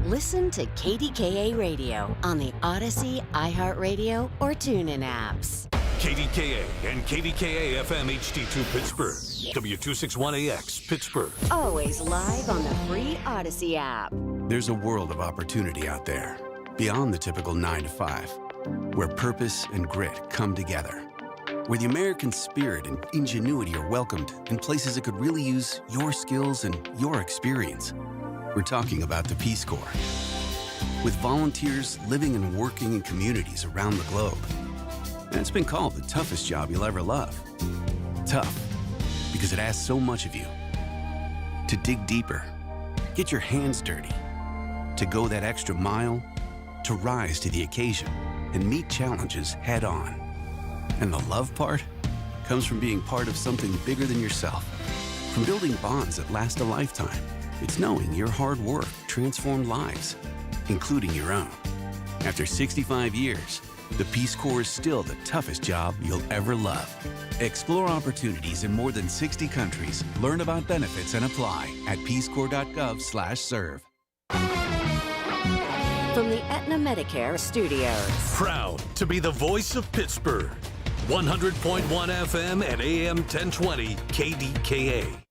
Listen to KDKA Radio on the Odyssey, iHeartRadio, or TuneIn apps. KDKA and KDKA-FM HD2 Pittsburgh. W261AX Pittsburgh. Always live on the free Odyssey app. There's a world of opportunity out there, beyond the typical 9 to 5, where purpose and grit come together, where the American spirit and ingenuity are welcomed in places that could really use your skills and your experience. We're talking about the Peace Corps. With volunteers living and working in communities around the globe. And it's been called the toughest job you'll ever love. Tough, because it asks so much of you. To dig deeper, get your hands dirty, to go that extra mile, to rise to the occasion and meet challenges head on. And the love part comes from being part of something bigger than yourself. From building bonds that last a lifetime. It's knowing your hard work transformed lives, including your own. After 65 years, the Peace Corps is still the toughest job you'll ever love. Explore opportunities in more than 60 countries. Learn about benefits and apply at peacecorps.gov/serve. From the Aetna Medicare Studios. Proud to be the voice of Pittsburgh. 100.1 FM and AM 1020 KDKA.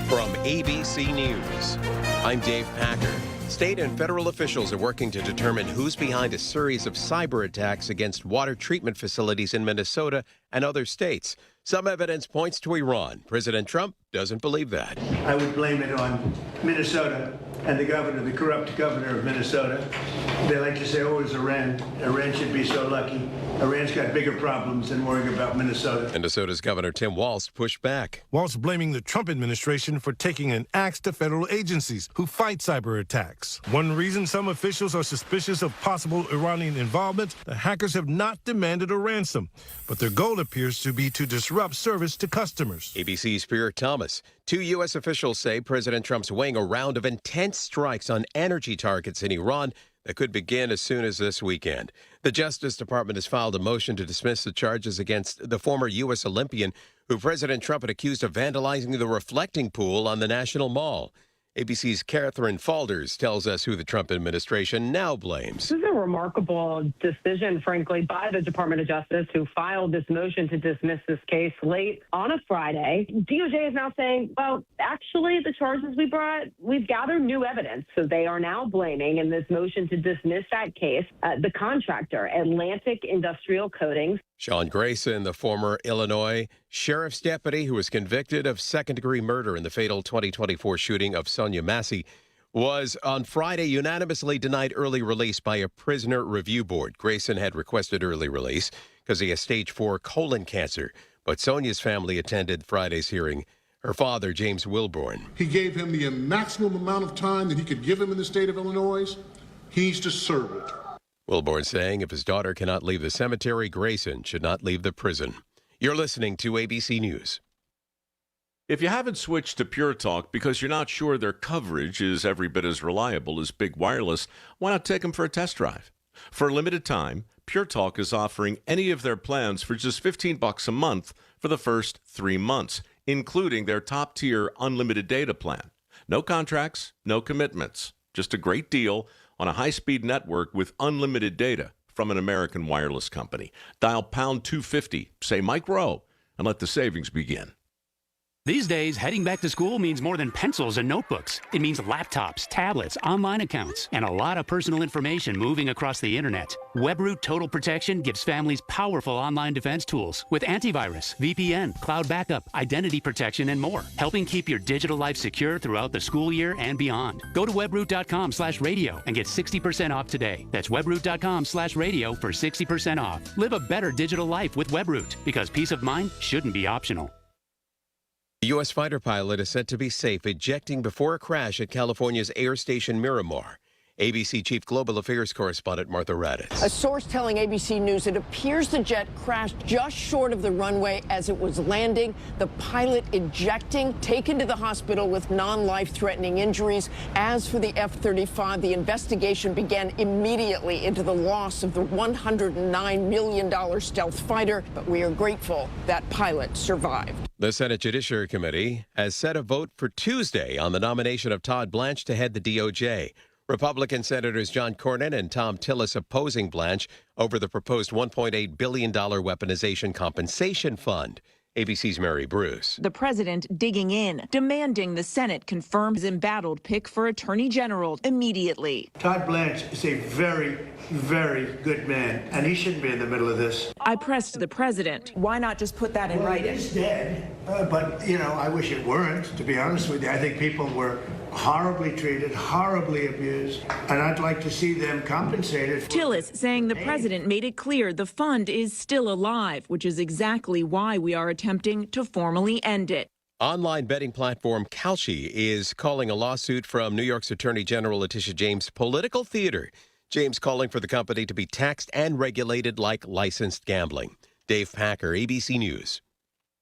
From ABC News, I'm Dave Packer. State and federal officials are working to determine who's behind a series of cyber attacks against water treatment facilities in Minnesota and other states. Some evidence points to Iran. President Trump doesn't believe that. I would blame it on Minnesota and the governor, the corrupt governor of Minnesota. They like to say, oh, it's Iran. Iran should be so lucky. Iran's got bigger problems than worrying about Minnesota. Minnesota's Governor Tim Walz pushed back. Walz blaming the Trump administration for taking an axe to federal agencies who fight cyber attacks. One reason some officials are suspicious of possible Iranian involvement, the hackers have not demanded a ransom, but their goal appears to be to disrupt service to customers. ABC's Pierre Thomas. 2 U.S. officials say President Trump's weighing a round of intense strikes on energy targets in Iran that could begin as soon as this weekend. The Justice Department has filed a motion to dismiss the charges against the former U.S. Olympian who President Trump had accused of vandalizing the reflecting pool on the National Mall. ABC's Catherine Falders tells us who the Trump administration now blames. This is a remarkable decision, frankly, by the Department of Justice, who filed this motion to dismiss this case late on a Friday. DOJ is now saying, well, actually, the charges we brought, we've gathered new evidence. So they are now blaming, in this motion to dismiss that case, the contractor, Atlantic Industrial Coatings. Sean Grayson, the former Illinois sheriff's deputy who was convicted of second-degree murder in the fatal 2024 shooting of Sonia Massey, was on Friday unanimously denied early release by a prisoner review board. Grayson had requested early release because he has stage 4 colon cancer, but Sonia's family attended Friday's hearing. Her father, James Wilborn. He gave him the maximum amount of time that he could give him in the state of Illinois. He needs to serve it. Wilborn saying if his daughter cannot leave the cemetery, Grayson should not leave the prison. You're listening to ABC News. If you haven't switched to Pure Talk because you're not sure their coverage is every bit as reliable as Big Wireless, why not take them for a test drive? For a limited time, Pure Talk is offering any of their plans for just $15 a month for the first 3 months, including their top-tier unlimited data plan. No contracts, no commitments, just a great deal on a high-speed network with unlimited data from an American wireless company. Dial pound 250, say Mike Rowe, and let the savings begin. These days, heading back to school means more than pencils and notebooks. It means laptops, tablets, online accounts, and a lot of personal information moving across the internet. WebRoot Total Protection gives families powerful online defense tools with antivirus, VPN, cloud backup, identity protection, and more, helping keep your digital life secure throughout the school year and beyond. Go to webroot.com/radio and get 60% off today. That's webroot.com/radio for 60% off. Live a better digital life with WebRoot, because peace of mind shouldn't be optional. The U.S. fighter pilot is said to be safe ejecting before a crash at California's Air Station Miramar. ABC Chief Global Affairs correspondent Martha Raddatz. A source telling ABC News it appears the jet crashed just short of the runway as it was landing. The pilot ejecting, taken to the hospital with non-life-threatening injuries. As for the F-35, the investigation began immediately into the loss of the $109 million stealth fighter, but we are grateful that pilot survived. The Senate Judiciary Committee has set a vote for Tuesday on the nomination of Todd Blanche to head the DOJ. Republican Senators John Cornyn and Tom Tillis opposing Blanche over the proposed $1.8 billion weaponization compensation fund. ABC's Mary Bruce. The president digging in, demanding the Senate confirm his embattled pick for attorney general immediately. Todd Blanche is a very, very good man, and he shouldn't be in the middle of this. I pressed the president. Why not just put that in writing? He's dead, but, I wish it weren't, to be honest with you. I think people were horribly treated, horribly abused, and I'd like to see them compensated. Tillis saying the president made it clear the fund is still alive, which is exactly why we are attempting to formally end it. Online betting platform Kalshi is calling a lawsuit from New York's Attorney General Letitia James political theater. James calling for the company to be taxed and regulated like licensed gambling. Dave Packer, ABC News.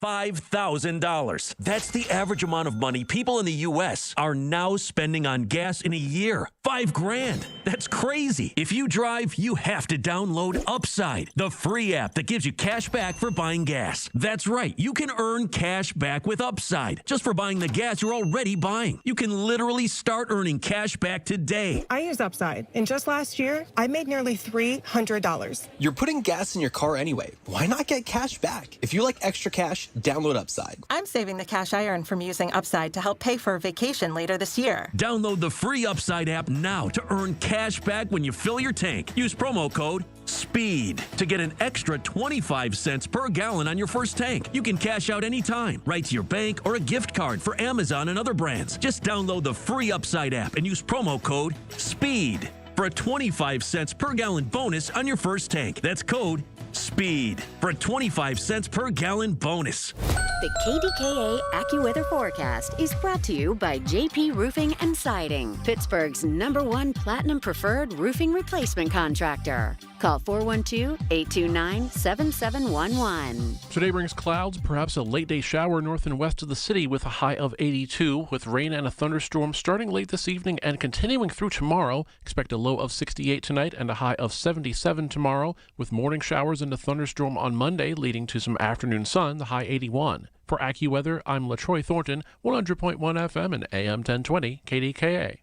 $5,000. That's the average amount of money people in the U.S. are now spending on gas in a year. $5,000. That's crazy. If you drive, you have to download Upside, the free app that gives you cash back for buying gas. That's right. You can earn cash back with Upside just for buying the gas you're already buying. You can literally start earning cash back today. I use Upside, and just last year, I made nearly $300. You're putting gas in your car anyway. Why not get cash back? If you like extra cash, download Upside. I'm saving the cash I earn from using Upside to help pay for a vacation later this year. Download the free Upside app now to earn cash back when you fill your tank. Use promo code SPEED to get an extra 25 cents per gallon on your first tank. You can cash out anytime, right to your bank or a gift card for Amazon and other brands. Just download the free Upside app and use promo code SPEED for a 25 cents per gallon bonus on your first tank. That's code SPEED for a 25 cents per gallon bonus. The KDKA AccuWeather forecast is brought to you by JP Roofing and Siding, Pittsburgh's #1 Platinum Preferred Roofing Replacement Contractor. Call 412-829-7711. Today brings clouds, perhaps a late-day shower north and west of the city with a high of 82, with rain and a thunderstorm starting late this evening and continuing through tomorrow. Expect a low of 68 tonight and a high of 77 tomorrow, with morning showers and a thunderstorm on Monday, leading to some afternoon sun, the high 81. For AccuWeather, I'm LaTroy Thornton, 100.1 FM and AM 1020 KDKA.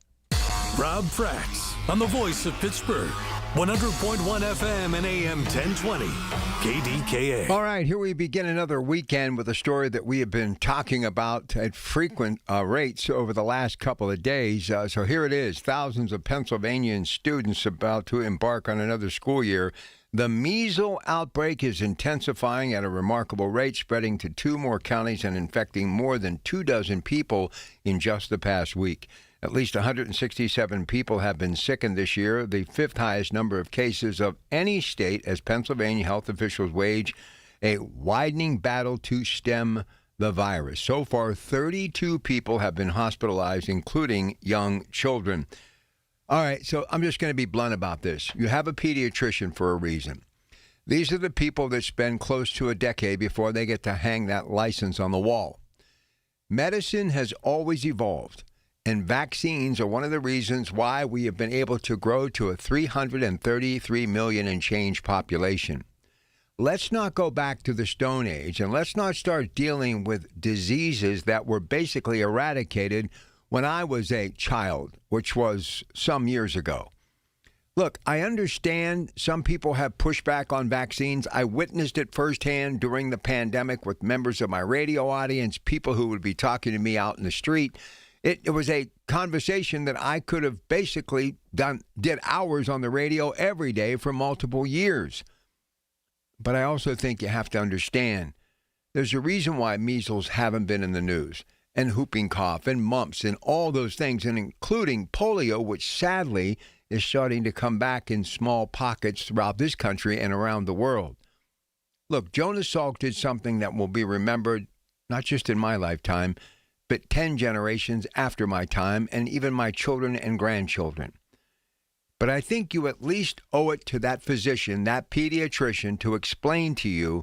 Rob Fracks on the voice of Pittsburgh, 100.1 FM and AM 1020 KDKA. All right, here we begin another weekend with a story that we have been talking about at frequent rates over the last couple of days. So here it is, thousands of Pennsylvanian students about to embark on another school year. The measles outbreak is intensifying at a remarkable rate, spreading to 2 more counties and infecting more than 24 people in just the past week. At least 167 people have been sickened this year, the 5th highest number of cases of any state, as Pennsylvania health officials wage a widening battle to stem the virus. So far, 32 people have been hospitalized, including young children. All right, so I'm just going to be blunt about this. You have a pediatrician for a reason. These are the people that spend close to a decade before they get to hang that license on the wall. Medicine has always evolved, and vaccines are one of the reasons why we have been able to grow to a 333 million and change population. Let's not go back to the Stone Age, and let's not start dealing with diseases that were basically eradicated when I was a child, which was some years ago. Look, I understand some people have pushback on vaccines. I witnessed it firsthand during the pandemic with members of my radio audience, people who would be talking to me out in the street. It was a conversation that I could have basically did hours on the radio every day for multiple years. But I also think you have to understand there's a reason why measles haven't been in the news, and whooping cough and mumps and all those things, and including polio, which sadly is starting to come back in small pockets throughout this country and around the world. Look, Jonas Salk did something that will be remembered not just in my lifetime, but 10 generations after my time, and even my children and grandchildren. But I think you at least owe it to that physician, that pediatrician, to explain to you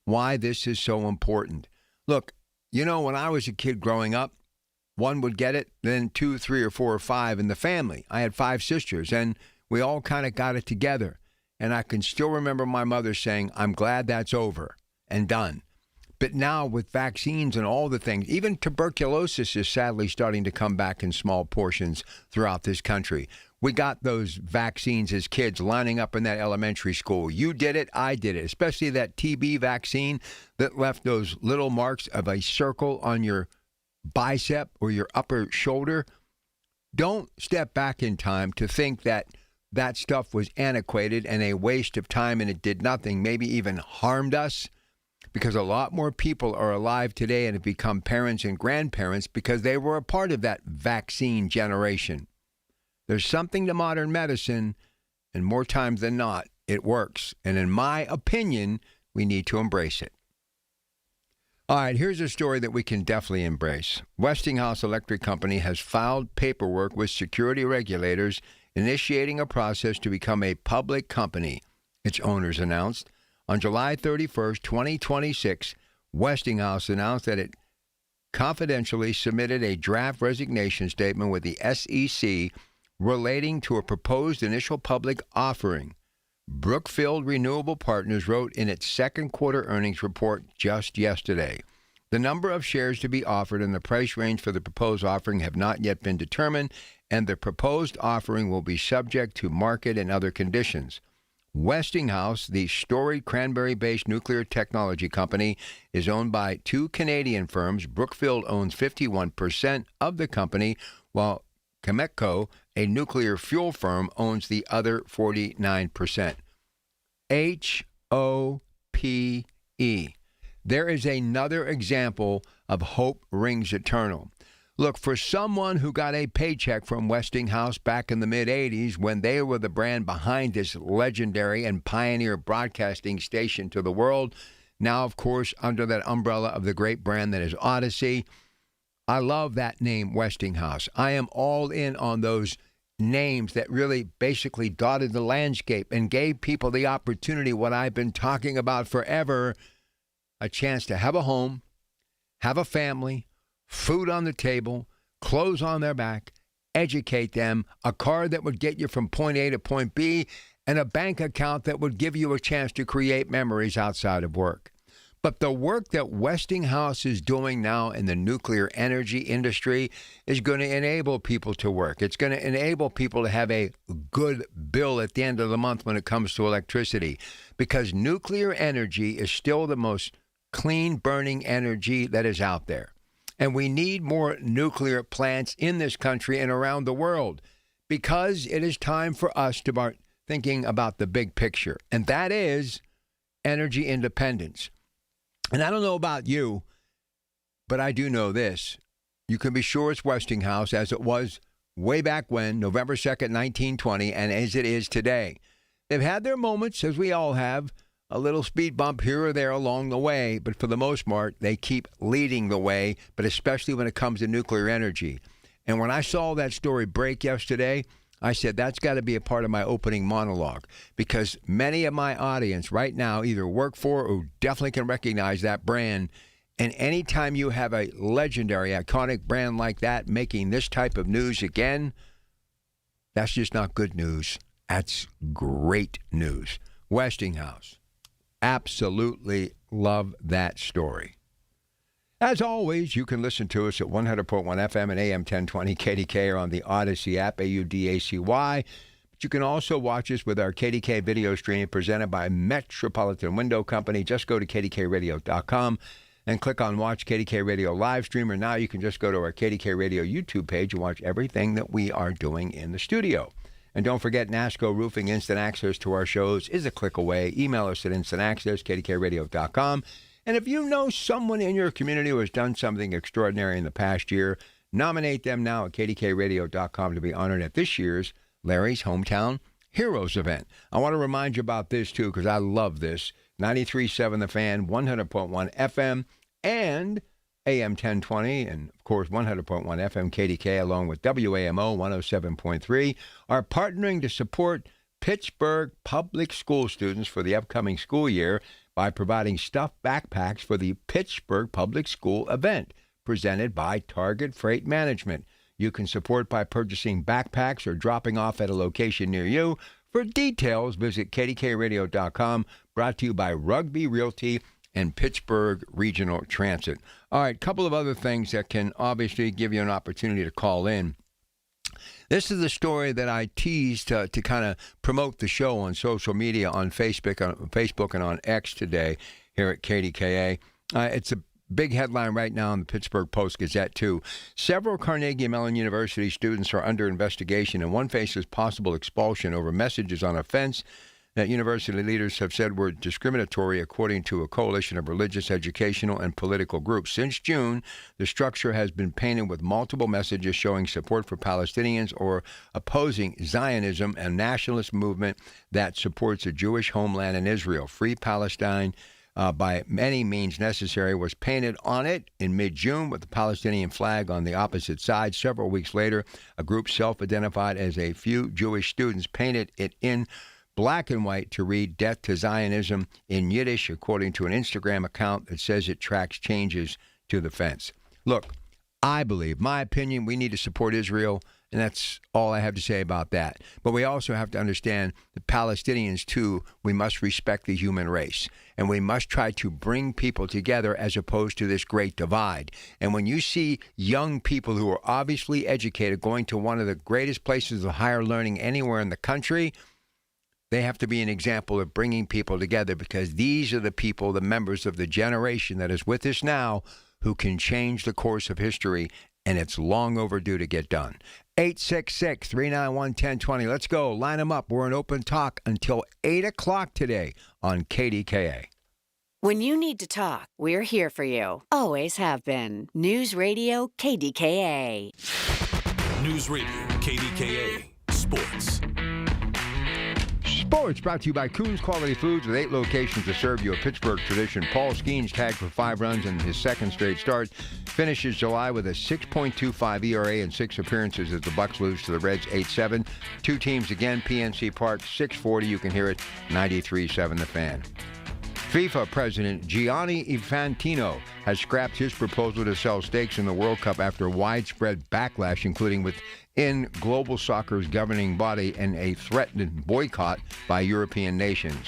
why this is so important. Look, you know, when I was a kid growing up, one would get it, then 2, 3, or 4, or 5 in the family. I had 5 sisters, and we all kind of got it together. And I can still remember my mother saying, I'm glad that's over and done. But now with vaccines and all the things, even tuberculosis is sadly starting to come back in small portions throughout this country. We got those vaccines as kids lining up in that elementary school. You did it, I did it, especially that TB vaccine that left those little marks of a circle on your bicep or your upper shoulder. Don't step back in time to think that that stuff was antiquated and a waste of time and it did nothing, maybe even harmed us, because a lot more people are alive today and have become parents and grandparents because they were a part of that vaccine generation. There's something to modern medicine, and more times than not, it works. And in my opinion, we need to embrace it. All right, here's a story that we can definitely embrace. Westinghouse Electric Company has filed paperwork with security regulators initiating a process to become a public company, its owners announced. On July 31st, 2026, Westinghouse announced that it confidentially submitted a draft resignation statement with the SEC relating to a proposed initial public offering. Brookfield Renewable Partners wrote in its second quarter earnings report just yesterday. The number of shares to be offered and the price range for the proposed offering have not yet been determined, and the proposed offering will be subject to market and other conditions. Westinghouse, the storied Cranberry-based nuclear technology company, is owned by 2 Canadian firms. Brookfield owns 51% of the company, while Cameco, a nuclear fuel firm, owns the other 49%. HOPE. There is another example of hope rings eternal. Look, for someone who got a paycheck from Westinghouse back in the mid-'80s when they were the brand behind this legendary and pioneer broadcasting station to the world, now, of course, under that umbrella of the great brand that is Odyssey, I love that name, Westinghouse. I am all in on those names that really basically dotted the landscape and gave people the opportunity, what I've been talking about forever, a chance to have a home, have a family, food on the table, clothes on their back, educate them, a car that would get you from point A to point B, and a bank account that would give you a chance to create memories outside of work. But the work that Westinghouse is doing now in the nuclear energy industry is going to enable people to work. It's going to enable people to have a good bill at the end of the month when it comes to electricity, because nuclear energy is still the most clean burning energy that is out there. And we need more nuclear plants in this country and around the world, because it is time for us to start thinking about the big picture, and that is energy independence. And I don't know about you, but I do know this. You can be sure it's Westinghouse, as it was way back when, November 2nd, 1920, and as it is today. They've had their moments, as we all have, a little speed bump here or there along the way, but for the most part, they keep leading the way, but especially when it comes to nuclear energy. And when I saw that story break yesterday, I said, that's got to be a part of my opening monologue, because many of my audience right now either work for or definitely can recognize that brand. And anytime you have a legendary, iconic brand like that making this type of news again, that's just not good news. That's great news. Westinghouse. Absolutely love that story. As always, you can listen to us at 100.1 FM and AM 1020 KDKA or on the Odyssey app, AUDACY. But you can also watch us with our KDK video stream presented by Metropolitan Window Company. Just go to KDKRadio.com and click on Watch KDK Radio Livestream. Or now you can just go to our KDK Radio YouTube page and watch everything that we are doing in the studio. And don't forget, NASCO Roofing Instant Access to our shows is a click away. Email us at instantaccess, KDKRadio.com. And if you know someone in your community who has done something extraordinary in the past year, nominate them now at KDKRadio.com to be honored at this year's Larry's Hometown Heroes event. I want to remind you about this, too, because I love this. 93.7 The Fan, 100.1 FM, and AM 1020, and of course 100.1 FM KDKA, along with WAMO 107.3, are partnering to support Pittsburgh public school students for the upcoming school year by providing stuffed backpacks for the Pittsburgh Public School event presented by Target Freight Management. You can support by purchasing backpacks or dropping off at a location near you. For details, visit kdkradio.com, brought to you by Rugby Realty and Pittsburgh Regional Transit. All right, a couple of other things that can obviously give you an opportunity to call in. This is the story that I teased to kind of promote the show on social media, on Facebook and on X today here at KDKA. It's a big headline right now in the Pittsburgh Post-Gazette, too. Several Carnegie Mellon University students are under investigation, and one faces possible expulsion over messages on a fence that university leaders have said were discriminatory, according to a coalition of religious, educational, and political groups. Since June, the structure has been painted with multiple messages showing support for Palestinians or opposing Zionism and nationalist movement that supports a Jewish homeland in Israel. Free Palestine, by any means necessary, was painted on it in mid-June with the Palestinian flag on the opposite side. Several weeks later, a group self-identified as a few Jewish students painted it in black and white to read "Death to Zionism" in Yiddish, according to an Instagram account that says it tracks changes to the fence. Look, I believe, my opinion, we need to support Israel, and that's all I have to say about that. But we also have to understand the Palestinians, too. We must respect the human race, and we must try to bring people together as opposed to this great divide. And when you see young people who are obviously educated going to one of the greatest places of higher learning anywhere in the country, they have to be an example of bringing people together, because these are the people, the members of the generation that is with us now, who can change the course of history, and it's long overdue to get done. 866-391-1020. Let's go. Line them up. We're in open talk until 8 o'clock today on KDKA. When you need to talk, we're here for you. Always have been. News Radio KDKA. News Radio KDKA. Sports. Sports brought to you by Coons Quality Foods, with 8 locations to serve you a Pittsburgh tradition. Paul Skeens tagged for 5 runs in his second straight start. Finishes July with a 6.25 ERA and 6 appearances as the Bucks lose to the Reds 8-7. 2 teams again, PNC Park, 640. You can hear it, 93.7 The Fan. FIFA President Gianni Infantino has scrapped his proposal to sell stakes in the World Cup after widespread backlash, including within global soccer's governing body and a threatened boycott by European nations.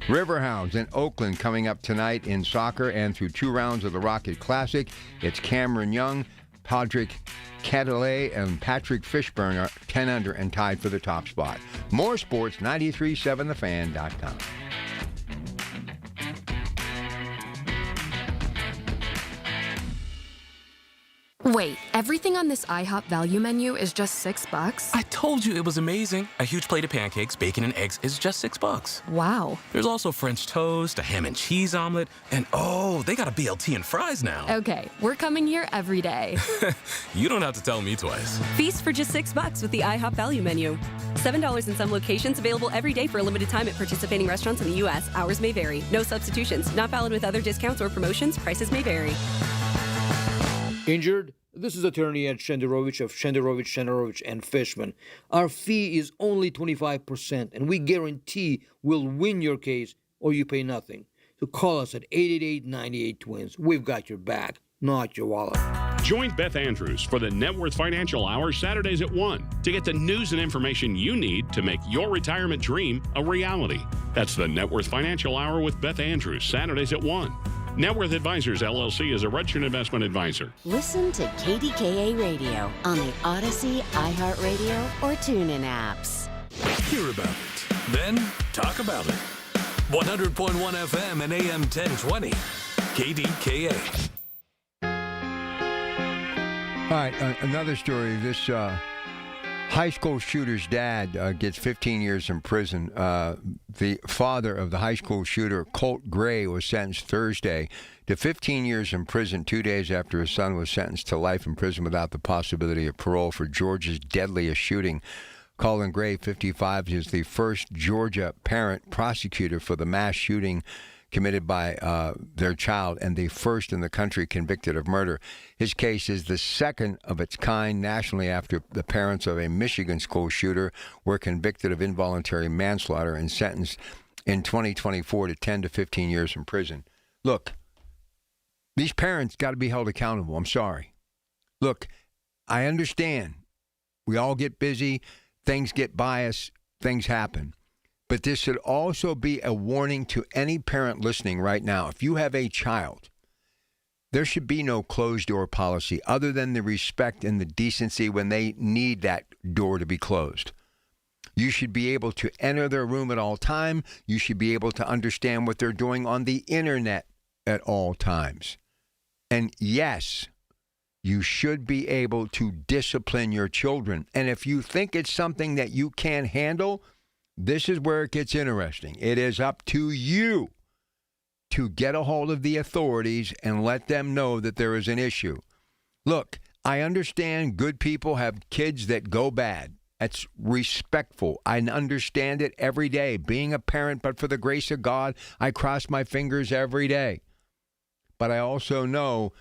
Riverhounds in Oakland coming up tonight in soccer, and through 2 rounds of the Rocket Classic, it's Cameron Young, Patrick Cantlay, and Patrick Fishburne are 10 under and tied for the top spot. More sports, 937thefan.com. Wait, everything on this IHOP value menu is just $6? I told you it was amazing. A huge plate of pancakes, bacon, and eggs is just $6. Wow. There's also French toast, a ham and cheese omelet, and oh, they got a BLT and fries now. Okay, we're coming here every day. You don't have to tell me twice. Feast for just $6 with the IHOP value menu. $7 in some locations, available every day for a limited time at participating restaurants in the U.S. Hours may vary. No substitutions. Not valid with other discounts or promotions. Prices may vary. Injured? This is attorney Ed Shenderovich of Shenderovich and Fishman. Our fee is only 25%, and we guarantee we'll win your case or you pay nothing. So call us at 888-98-TWINS. We've got your back, not your wallet. Join Beth Andrews for the Net Worth Financial Hour Saturdays at 1 to get the news and information you need to make your retirement dream a reality. That's the Net Worth Financial Hour with Beth Andrews, Saturdays at 1. Net Worth Advisors, LLC is a registered investment advisor. Listen to KDKA Radio on the Odyssey, iHeartRadio, or TuneIn apps. Hear about it, then talk about it. 100.1 FM and AM 1020. KDKA. All right, another story. This high school shooter's dad gets 15 years in prison. The father of the high school shooter, Colt Gray, was sentenced Thursday to 15 years in prison 2 days after his son was sentenced to life in prison without the possibility of parole for Georgia's deadliest shooting. Colin Gray, 55, is the first Georgia parent prosecutor for the mass shooting committed by their child and the first in the country convicted of murder. His case is the second of its kind nationally after the parents of a Michigan school shooter were convicted of involuntary manslaughter and sentenced in 2024 to 10 to 15 years in prison. Look, these parents got to be held accountable. I'm sorry. Look, I understand. We all get busy. Things get by us. Things happen. But this should also be a warning to any parent listening right now. If you have a child, there should be no closed-door policy other than the respect and the decency when they need that door to be closed. You should be able to enter their room at all time. You should be able to understand what they're doing on the internet at all times. And yes, you should be able to discipline your children. And if you think it's something that you can't handle, this is where it gets interesting. It is up to you to get a hold of the authorities and let them know that there is an issue. Look, I understand good people have kids that go bad. That's respectful. I understand it every day. Being a parent, but for the grace of God, I cross my fingers every day. But I also know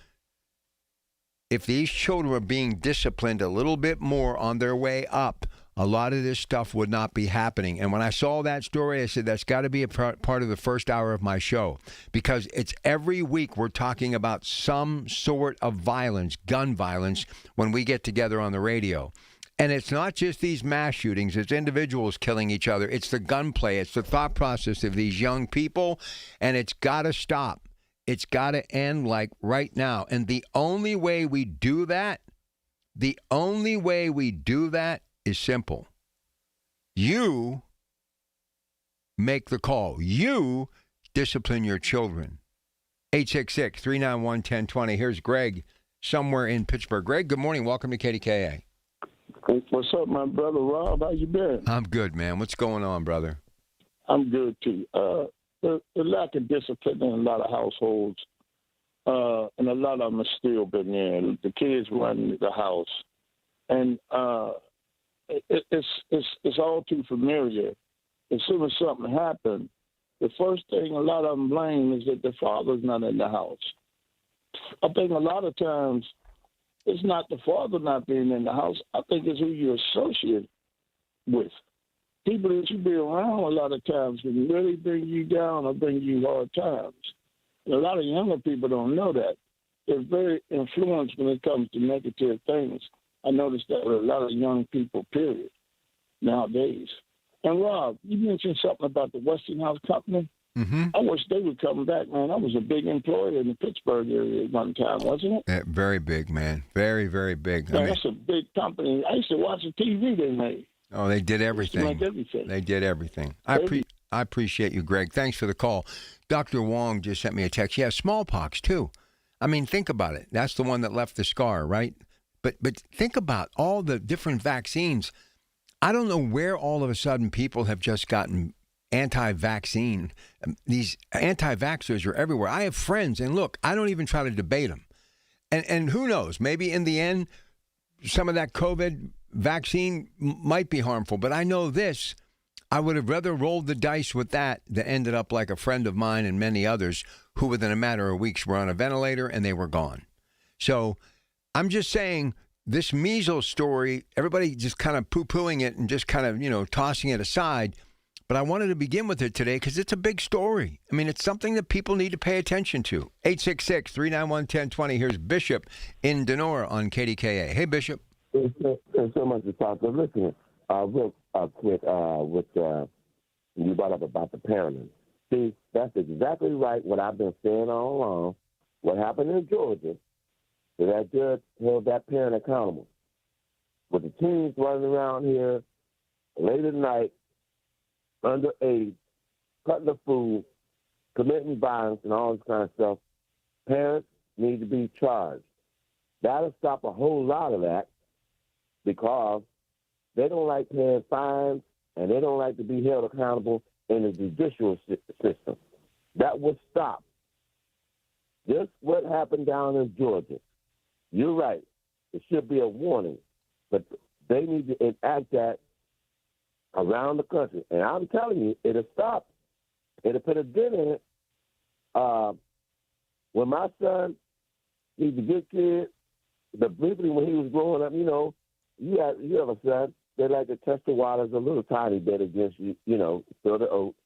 if these children are being disciplined a little bit more on their way up, a lot of this stuff would not be happening. And when I saw that story, I said, that's got to be a part of the first hour of my show. Because it's every week we're talking about some sort of violence, gun violence, when we get together on the radio. And it's not just these mass shootings. It's individuals killing each other. It's the gunplay. It's the thought process of these young people. And it's got to stop. It's got to end like right now. And the only way we do that is simple. You make the call. You discipline your children. 866-391-1020. Here's Greg somewhere in Pittsburgh. Greg, good morning. Welcome to KDKA. What's up, my brother Rob? How you been? I'm good, man. What's going on, brother? I'm good, too. The lack of discipline in a lot of households, and a lot of them have still been there. The kids run the house. And it's all too familiar. As soon as something happens, the first thing a lot of them blame is that the father's not in the house. I think a lot of times it's not the father not being in the house. I think it's who you associate with. People that you be around a lot of times can really bring you down or bring you hard times. And a lot of younger people don't know that. They're very influenced when it comes to negative things. I noticed that with a lot of young people, period, nowadays. And Rob, you mentioned something about the Westinghouse Company. Mm-hmm. I wish they would come back, man. I was a big employer in the Pittsburgh area at one time, wasn't it? Yeah, very big, man. Very, very big. Yeah, that's a big company. I used to watch the TV they made. Oh, they did everything. They used to make everything. They did everything. I appreciate you, Greg. Thanks for the call. Dr. Wong just sent me a text. Yeah, smallpox, too. I mean, think about it. That's the one that left the scar, right? But think about all the different vaccines. I don't know where all of a sudden people have just gotten anti-vaccine. These anti-vaxxers are everywhere. I have friends, and look, I don't even try to debate them. And who knows? Maybe in the end, some of that COVID vaccine might be harmful. But I know this. I would have rather rolled the dice with that ended up like a friend of mine and many others who within a matter of weeks were on a ventilator and they were gone. So I'm just saying this measles story, everybody just kind of poo-pooing it and just kind of, tossing it aside. But I wanted to begin with it today because it's a big story. I mean, it's something that people need to pay attention to. 866-391-1020. Here's Bishop in Denora on KDKA. Hey, Bishop. There's so much to talk about. Listen, real quick, with you brought up about the parenting. See, that's exactly right what I've been saying all along. What happened in Georgia, that judge held that parent accountable. With the teens running around here late at night, underage, cutting the food, committing violence, and all this kind of stuff, parents need to be charged. That'll stop a whole lot of that because they don't like paying fines and they don't like to be held accountable in the judicial system. That would stop. Just what happened down in Georgia. You're right. It should be a warning, but they need to enact that around the country. And I'm telling you, it'll stop. It'll put a dent in it. when my son, he's a good kid. The briefly when he was growing up, you have a son. They like to test the waters a little tiny bit against you, fill the oats.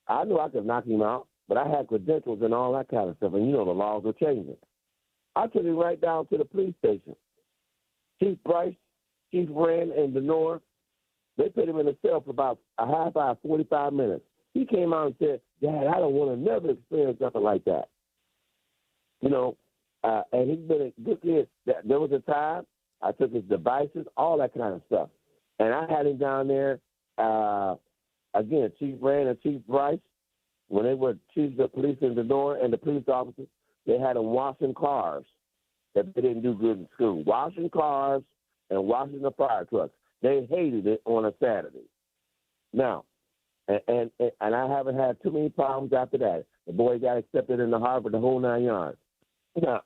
I knew I could knock him out, but I had credentials and all that kind of stuff, and the laws were changing. I took him right down to the police station. Chief Bryce, Chief Rand in the north, they put him in a cell for about a half hour, 45 minutes. He came out and said, Dad, I don't want to never experience something like that. And he's been a good kid. There was a time I took his devices, all that kind of stuff. And I had him down there, again, Chief Rand and Chief Bryce, when they were chiefs of police in the north and the police officers, they had them washing cars that they didn't do good in school. Washing cars and washing the fire trucks. They hated it on a Saturday. Now, and I haven't had too many problems after that. The boy got accepted into Harvard, the whole 9 yards. Now,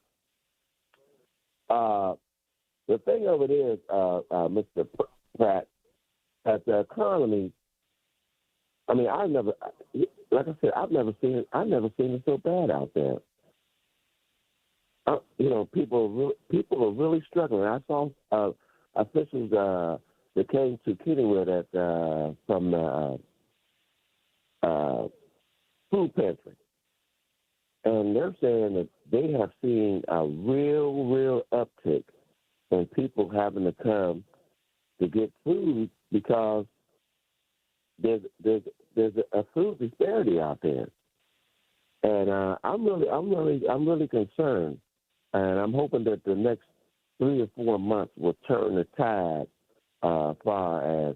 the thing of it is, Mr. Pratt, that the economy, I mean, I've never seen it so bad out there. People are really struggling. I saw officials that came to Kennywood from the food pantry, and they're saying that they have seen a real uptick in people having to come to get food because there's a food disparity out there, and I'm really concerned, and I'm hoping that the next 3 or 4 months will turn the tide as far as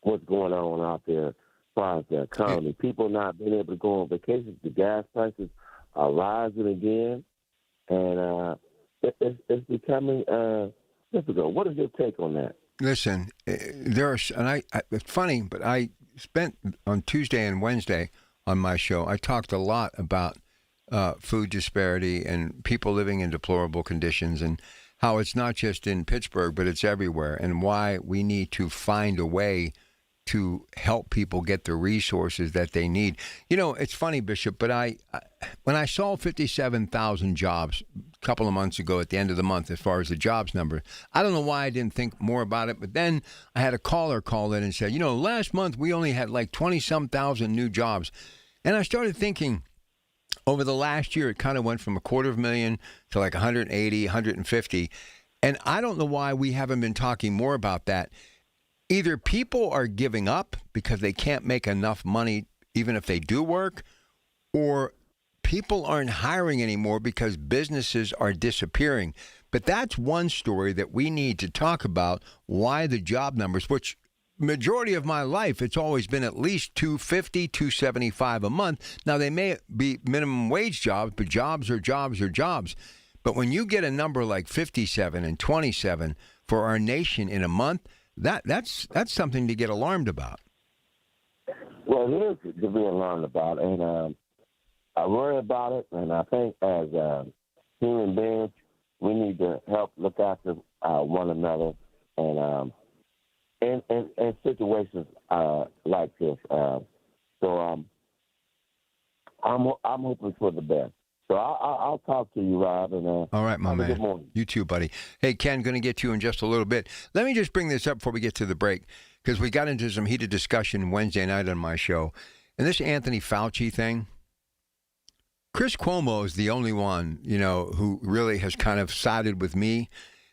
what's going on out there as far as the economy. People not being able to go on vacations. The gas prices are rising again, and it's becoming difficult. What is your take on that? Listen, it's funny, but I spent on Tuesday and Wednesday on my show, I talked a lot about food disparity and people living in deplorable conditions and how it's not just in Pittsburgh, but it's everywhere, and why we need to find a way to help people get the resources that they need. It's funny, Bishop, but when I saw 57,000 jobs a couple of months ago at the end of the month as far as the jobs number, I don't know why I didn't think more about it, but then I had a caller call in and said, last month we only had like 20-some thousand new jobs. And I started thinking, over the last year, it kind of went from 250,000 to like 180, 150. And I don't know why we haven't been talking more about that. Either people are giving up because they can't make enough money even if they do work, or people aren't hiring anymore because businesses are disappearing. But that's one story that we need to talk about, why the job numbers, which majority of my life, it's always been at least 250, 275 a month. Now, they may be minimum wage jobs, but jobs are jobs are jobs. But when you get a number like 57 and 27 for our nation in a month, that's something to get alarmed about. Well, it is to be alarmed about, and I worry about it, and I think as human beings, we need to help look after one another, and in situations like this. So I'm hoping for the best. So I'll talk to you, Rob. And all right, my man. Good morning. You too, buddy. Hey, Ken, going to get to you in just a little bit. Let me just bring this up before we get to the break, because we got into some heated discussion Wednesday night on my show. And this Anthony Fauci thing, Chris Cuomo is the only one, who really has kind of sided with me,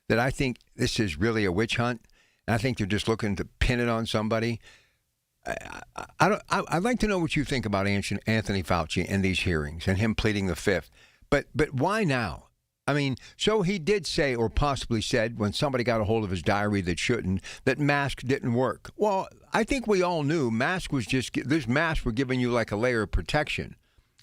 that I think this is really a witch hunt. And I think they're just looking to pin it on somebody. I'd like to know what you think about Anthony Fauci and these hearings and him pleading the fifth. But why now? I mean, so he did say, or possibly said, when somebody got a hold of his diary that masks didn't work. Well, I think we all knew these masks were giving you like a layer of protection.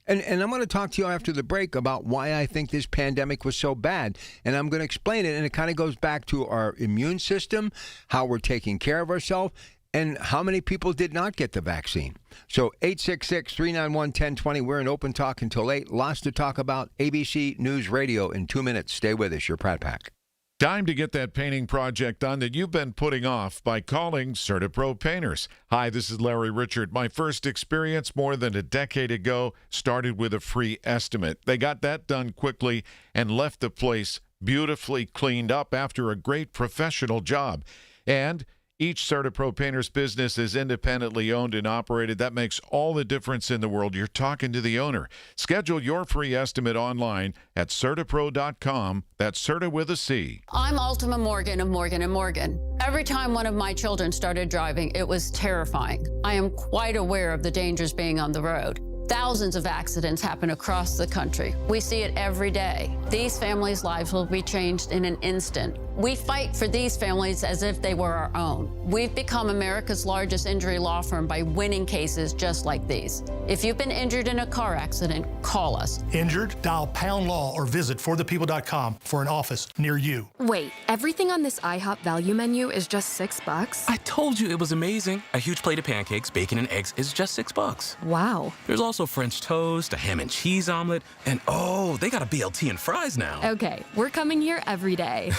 And I'm going to talk to you after the break about why I think this pandemic was so bad. And I'm going to explain it. And it kind of goes back to our immune system, how we're taking care of ourselves, and how many people did not get the vaccine. So 866-391-1020. We're in open talk until 8. Lots to talk about. ABC News Radio in 2 minutes. Stay with us. Your Pratt Pack. Time to get that painting project done that you've been putting off by calling CertaPro Painters. Hi, this is Larry Richard. My first experience more than a decade ago started with a free estimate. They got that done quickly and left the place beautifully cleaned up after a great professional job. And each CertaPro Painters business is independently owned and operated. That makes all the difference in the world. You're talking to the owner. Schedule your free estimate online at CertaPro.com. That's Certa with a C. I'm Ultima Morgan of Morgan & Morgan. Every time one of my children started driving, it was terrifying. I am quite aware of the dangers being on the road. Thousands of accidents happen across the country. We see it every day. These families' lives will be changed in an instant. We fight for these families as if they were our own. We've become America's largest injury law firm by winning cases just like these. If you've been injured in a car accident, call us. Injured? Dial #law or visit forthepeople.com for an office near you. Wait, everything on this IHOP value menu is just $6? I told you it was amazing. A huge plate of pancakes, bacon, and eggs is just $6. Wow. There's also French toast, a ham and cheese omelet, and oh, they got a BLT and fries now. Okay, we're coming here every day.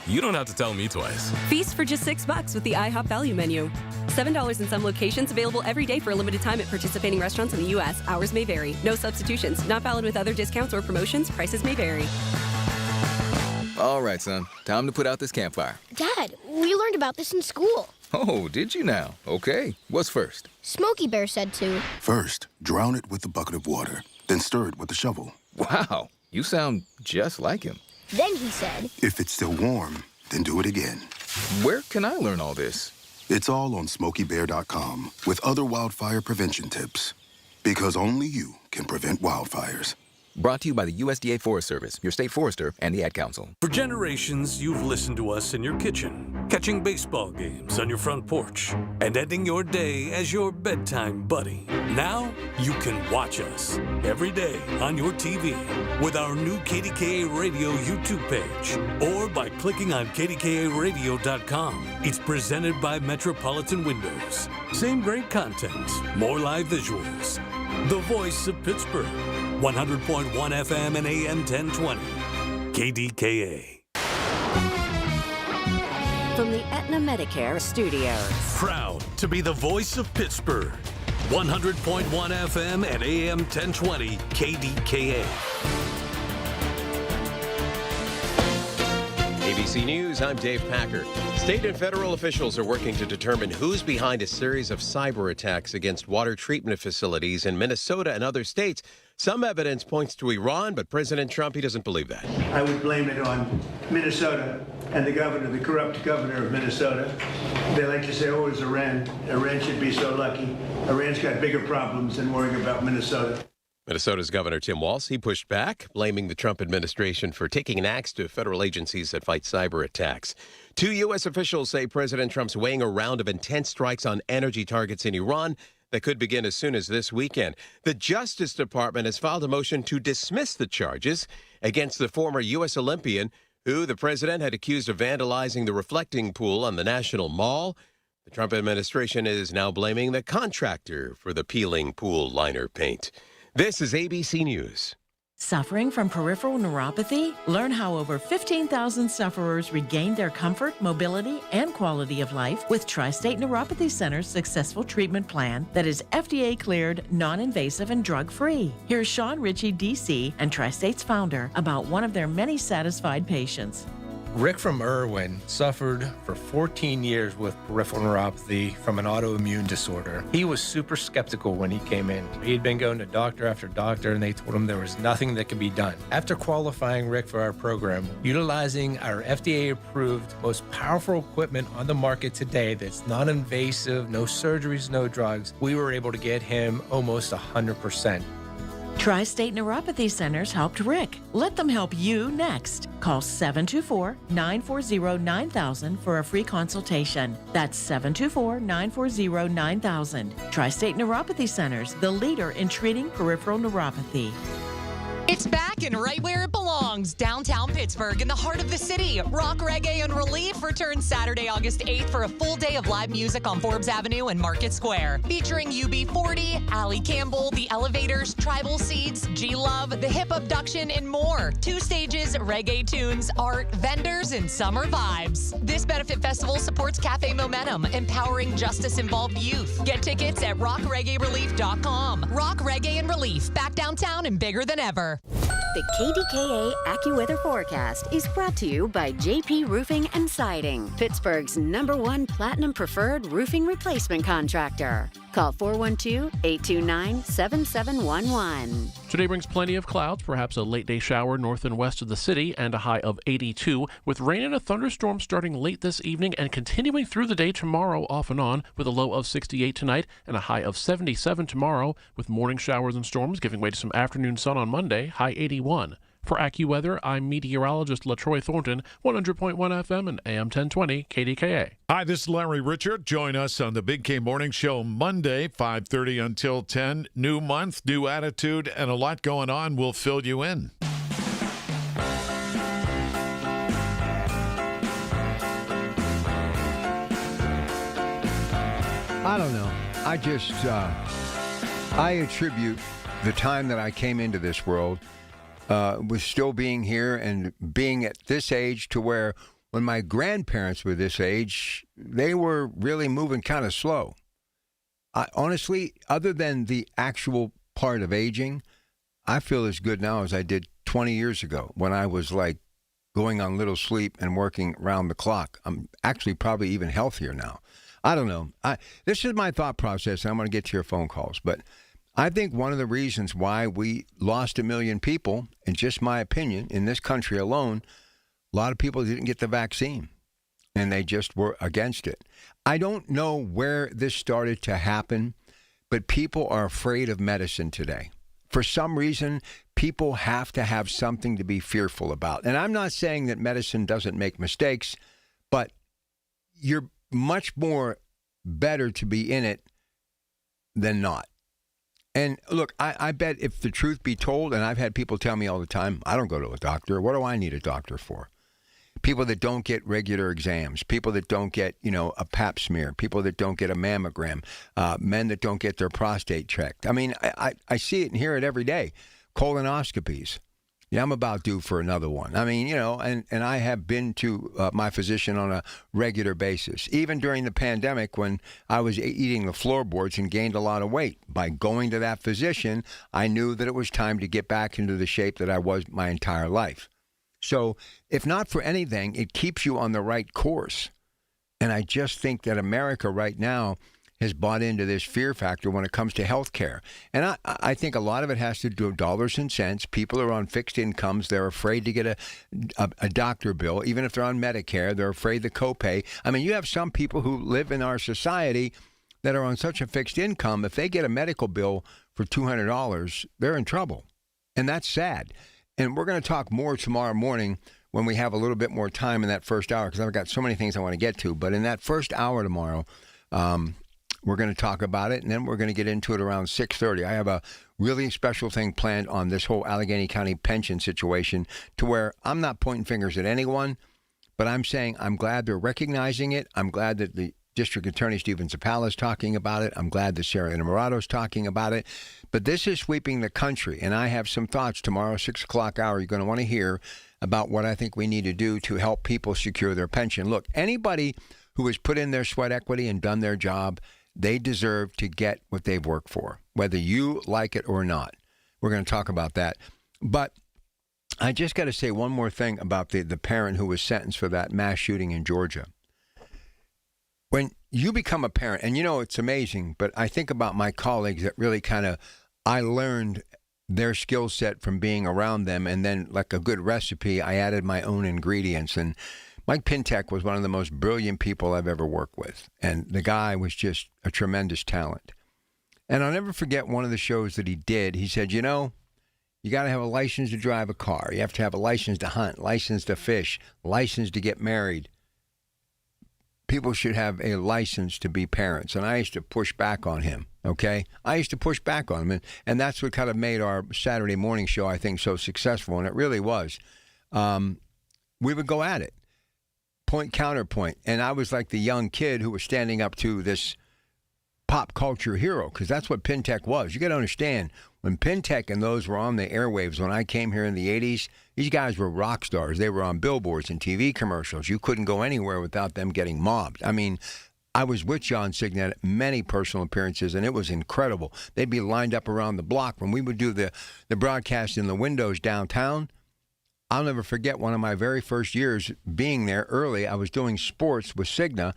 You don't have to tell me twice. Feast for just $6 with the IHOP value menu. $7 in some locations, available every day for a limited time at participating restaurants in the U.S. Hours may vary. No substitutions. Not valid with other discounts or promotions. Prices may vary. All right, son. Time to put out this campfire. Dad, we learned about this in school. Oh, did you now? Okay. What's first? Smokey Bear said to. First, drown it with a bucket of water, then stir it with a shovel. Wow, you sound just like him. Then he said, if it's still warm, then do it again. Where can I learn all this? It's all on SmokeyBear.com with other wildfire prevention tips. Because only you can prevent wildfires. Brought to you by the USDA Forest Service, your state forester, and the Ad Council. For generations, you've listened to us in your kitchen, catching baseball games on your front porch, and ending your day as your bedtime buddy. Now, you can watch us every day on your TV with our new KDKA Radio YouTube page or by clicking on KDKARadio.com. It's presented by Metropolitan Windows. Same great content, more live visuals. The voice of Pittsburgh. 100.1 FM and AM 1020. KDKA. From the Aetna Medicare Studios. Proud to be the voice of Pittsburgh. 100.1 FM and AM 1020. KDKA. ABC News, I'm Dave Packer. State and federal officials are working to determine who's behind a series of cyber attacks against water treatment facilities in Minnesota and other states. Some evidence points to Iran, but President Trump, he doesn't believe that. I would blame it on Minnesota and the governor, the corrupt governor of Minnesota. They like to say, oh, it's Iran. Iran should be so lucky. Iran's got bigger problems than worrying about Minnesota. Minnesota's Governor Tim Walz, he pushed back, blaming the Trump administration for taking an axe to federal agencies that fight cyber attacks. 2 U.S. officials say President Trump's weighing a round of intense strikes on energy targets in Iran that could begin as soon as this weekend. The Justice Department has filed a motion to dismiss the charges against the former U.S. Olympian, who the president had accused of vandalizing the reflecting pool on the National Mall. The Trump administration is now blaming the contractor for the peeling pool liner paint. This is ABC News. Suffering from peripheral neuropathy? Learn how over 15,000 sufferers regained their comfort, mobility, and quality of life with Tri-State Neuropathy Center's successful treatment plan that is FDA-cleared, non-invasive, and drug-free. Here's Sean Ritchie, D.C., and Tri-State's founder about one of their many satisfied patients. Rick from Irwin suffered for 14 years with peripheral neuropathy from an autoimmune disorder. He was super skeptical when he came in. He'd been going to doctor after doctor, and they told him there was nothing that could be done. After qualifying Rick for our program, utilizing our FDA-approved, most powerful equipment on the market today that's non-invasive, no surgeries, no drugs, we were able to get him almost 100%. Tri-State Neuropathy Centers helped Rick. Let them help you next. Call 724-940-9000 for a free consultation. That's 724-940-9000. Tri-State Neuropathy Centers, the leader in treating peripheral neuropathy. It's back and right where it belongs, downtown Pittsburgh, in the heart of the city, Rock, Reggae, and Relief returns Saturday, August 8th for a full day of live music on Forbes Avenue and Market Square. Featuring UB40, Allie Campbell, The Elevators, Tribal Seeds, G-Love, The Hip Abduction, and more. 2 stages, reggae tunes, art, vendors, and summer vibes. This benefit festival supports Cafe Momentum, empowering justice-involved youth. Get tickets at rockreggaerelief.com. Rock, Reggae, and Relief, back downtown and bigger than ever. The KDKA AccuWeather forecast is brought to you by JP Roofing and Siding, Pittsburgh's #1 Platinum Preferred Roofing Replacement Contractor. Call 412-829-7711. Today brings plenty of clouds, perhaps a late-day shower north and west of the city, and a high of 82, with rain and a thunderstorm starting late this evening and continuing through the day tomorrow off and on, with a low of 68 tonight and a high of 77 tomorrow, with morning showers and storms giving way to some afternoon sun on Monday, high 81. For AccuWeather, I'm meteorologist LaTroy Thornton, 100.1 FM and AM 1020 KDKA. Hi, this is Larry Richard. Join us on the Big K Morning Show Monday, 5:30 until 10. New month, new attitude, and a lot going on. We'll fill you in. I don't know. I attribute the time that I came into this world with still being here and being at this age to where when my grandparents were this age, they were really moving kind of slow. Honestly, other than the actual part of aging, I feel as good now as I did 20 years ago when I was like going on little sleep and working around the clock. I'm actually probably even healthier now. I don't know. This is my thought process, and I'm going to get to your phone calls, but I think one of the reasons why we lost 1 million people, in just my opinion, in this country alone, a lot of people didn't get the vaccine, and they just were against it. I don't know where this started to happen, but people are afraid of medicine today. For some reason, people have to have something to be fearful about. And I'm not saying that medicine doesn't make mistakes, but you're much more better to be in it than not. And look, I bet if the truth be told, and I've had people tell me all the time, I don't go to a doctor. What do I need a doctor for? People that don't get regular exams, people that don't get, a pap smear, people that don't get a mammogram, men that don't get their prostate checked. I mean, I see it and hear it every day. Colonoscopies. Yeah, I'm about due for another one. I mean, and I have been to my physician on a regular basis. Even during the pandemic when I was eating the floorboards and gained a lot of weight. By going to that physician, I knew that it was time to get back into the shape that I was my entire life. So if not for anything, it keeps you on the right course. And I just think that America right now has bought into this fear factor when it comes to health care. And I think a lot of it has to do with dollars and cents. People are on fixed incomes. They're afraid to get a doctor bill. Even if they're on Medicare, they're afraid the copay. I mean, you have some people who live in our society that are on such a fixed income. If they get a medical bill for $200, they're in trouble. And that's sad. And we're going to talk more tomorrow morning when we have a little bit more time in that first hour, because I've got so many things I want to get to. But in that first hour tomorrow, we're going to talk about it, and then we're going to get into it around 6:30. I have a really special thing planned on this whole Allegheny County pension situation to where I'm not pointing fingers at anyone, but I'm saying I'm glad they're recognizing it. I'm glad that the District Attorney Stephen Zappala is talking about it. I'm glad that Sarah Innamorato is talking about it. But this is sweeping the country, and I have some thoughts tomorrow, 6 o'clock hour. You're going to want to hear about what I think we need to do to help people secure their pension. Look, anybody who has put in their sweat equity and done their job, they deserve to get what they've worked for, whether you like it or not. We're going to talk about that. But I just got to say one more thing about the parent who was sentenced for that mass shooting in Georgia. When you become a parent, and it's amazing, but I think about my colleagues that really I learned their skill set from being around them, and then like a good recipe, I added my own ingredients. And Mike Pintek was one of the most brilliant people I've ever worked with. And the guy was just a tremendous talent. And I'll never forget one of the shows that he did. He said, you got to have a license to drive a car. You have to have a license to hunt, license to fish, license to get married. People should have a license to be parents. And I used to push back on him, okay? I used to push back on him. And that's what kind of made our Saturday morning show, I think, so successful. And it really was. we would go at it. Point, counterpoint. And I was like the young kid who was standing up to this pop culture hero, because that's what Pintech was. You got to understand, when Pintech and those were on the airwaves, when I came here in the 80s, these guys were rock stars. They were on billboards and TV commercials. You couldn't go anywhere without them getting mobbed. I mean, I was with John Signet at many personal appearances, and it was incredible. They'd be lined up around the block. When we would do the broadcast in the windows downtown, I'll never forget one of my very first years being there early. I was doing sports with Cigna,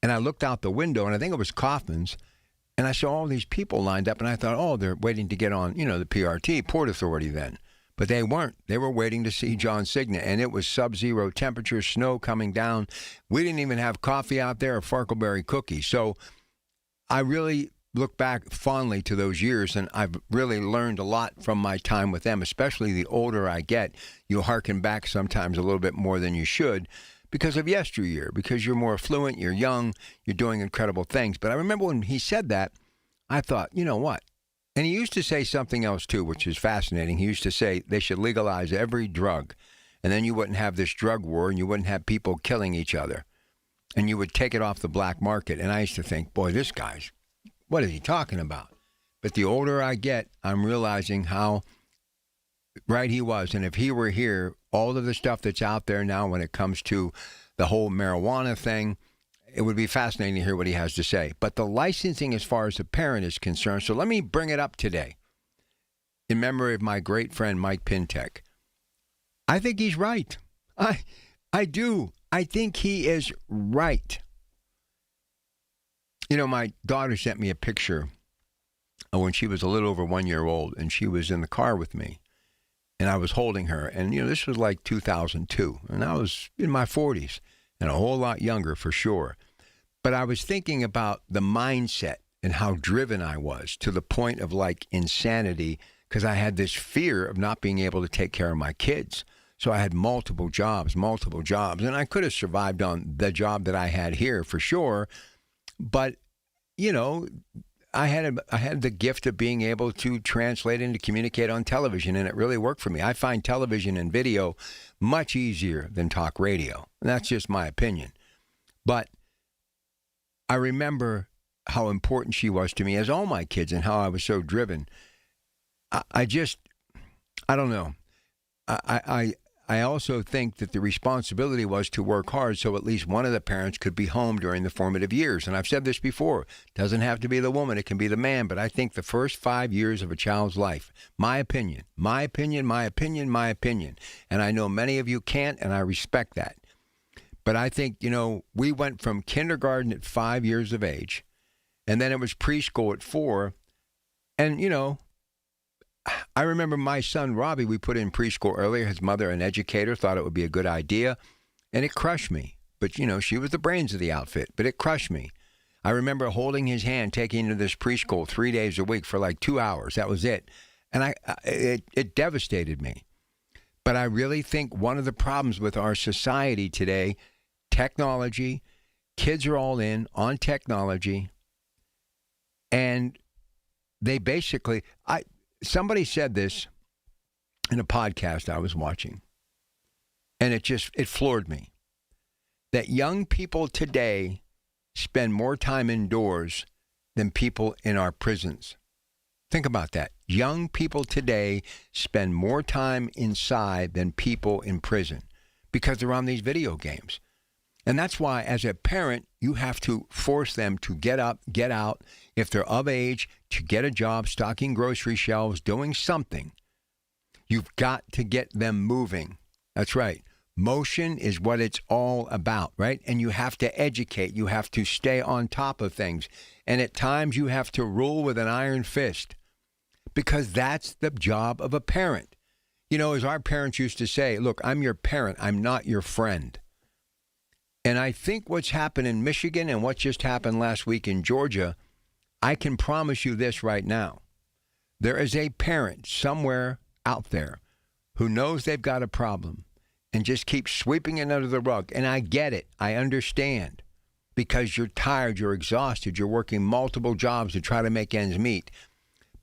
and I looked out the window, and I think it was Kaufman's, and I saw all these people lined up, and I thought, oh, they're waiting to get on, the PRT, Port Authority then. But they weren't. They were waiting to see John Signet, and it was sub-zero temperatures, snow coming down. We didn't even have coffee out there or Farkleberry cookies. So I really look back fondly to those years, and I've really learned a lot from my time with them, especially the older I get. You hearken back sometimes a little bit more than you should because of yesteryear, because you're more affluent, you're young, you're doing incredible things. But I remember when he said that, I thought, you know what? And he used to say something else, too, which is fascinating. He used to say they should legalize every drug, and then you wouldn't have this drug war, and you wouldn't have people killing each other, and you would take it off the black market. And I used to think, boy, this guy's, what is he talking about? But the older I get, I'm realizing how right he was. And if he were here, all of the stuff that's out there now when it comes to the whole marijuana thing, it would be fascinating to hear what he has to say. But the licensing as far as the parent is concerned, so let me bring it up today in memory of my great friend Mike Pintech. I think he's right. I do. I think he is right. My daughter sent me a picture of when she was a little over 1 year old, and she was in the car with me, and I was holding her. And, this was like 2002, and I was in my 40s and a whole lot younger for sure. But I was thinking about the mindset and how driven I was to the point of like insanity, because I had this fear of not being able to take care of my kids. So I had multiple jobs, and I could have survived on the job that I had here for sure. But, I had the gift of being able to translate and to communicate on television, and it really worked for me. I find television and video much easier than talk radio. And that's just my opinion. But I remember how important she was to me, as all my kids, and how I was so driven. I don't know. I also think that the responsibility was to work hard so at least one of the parents could be home during the formative years. And I've said this before, it doesn't have to be the woman, it can be the man. But I think the first 5 years of a child's life, my opinion. And I know many of you can't, and I respect that. But I think, we went from kindergarten at 5 years of age, and then it was preschool at 4. And, I remember my son, Robbie, we put in preschool earlier. His mother, an educator, thought it would be a good idea, and it crushed me. But, she was the brains of the outfit, but it crushed me. I remember holding his hand, taking him to this preschool 3 days a week for like 2 hours. That was it. And it devastated me. But I really think one of the problems with our society today, technology, kids are all in on technology, and they basically, somebody said this in a podcast I was watching, and it floored me, that young people today spend more time indoors than people in our prisons. Think about that. Young people today spend more time inside than people in prison because they're on these video games. And that's why, as a parent, you have to force them to get up, get out, if they're of age, to get a job, stocking grocery shelves, doing something. You've got to get them moving. That's right. Motion is what it's all about, right? And you have to educate. You have to stay on top of things. And at times, you have to rule with an iron fist, because that's the job of a parent. As our parents used to say, look, I'm your parent. I'm not your friend. And I think what's happened in Michigan and what just happened last week in Georgia, I can promise you this right now. There is a parent somewhere out there who knows they've got a problem and just keeps sweeping it under the rug. And I get it. I understand. Because you're tired, you're exhausted, you're working multiple jobs to try to make ends meet.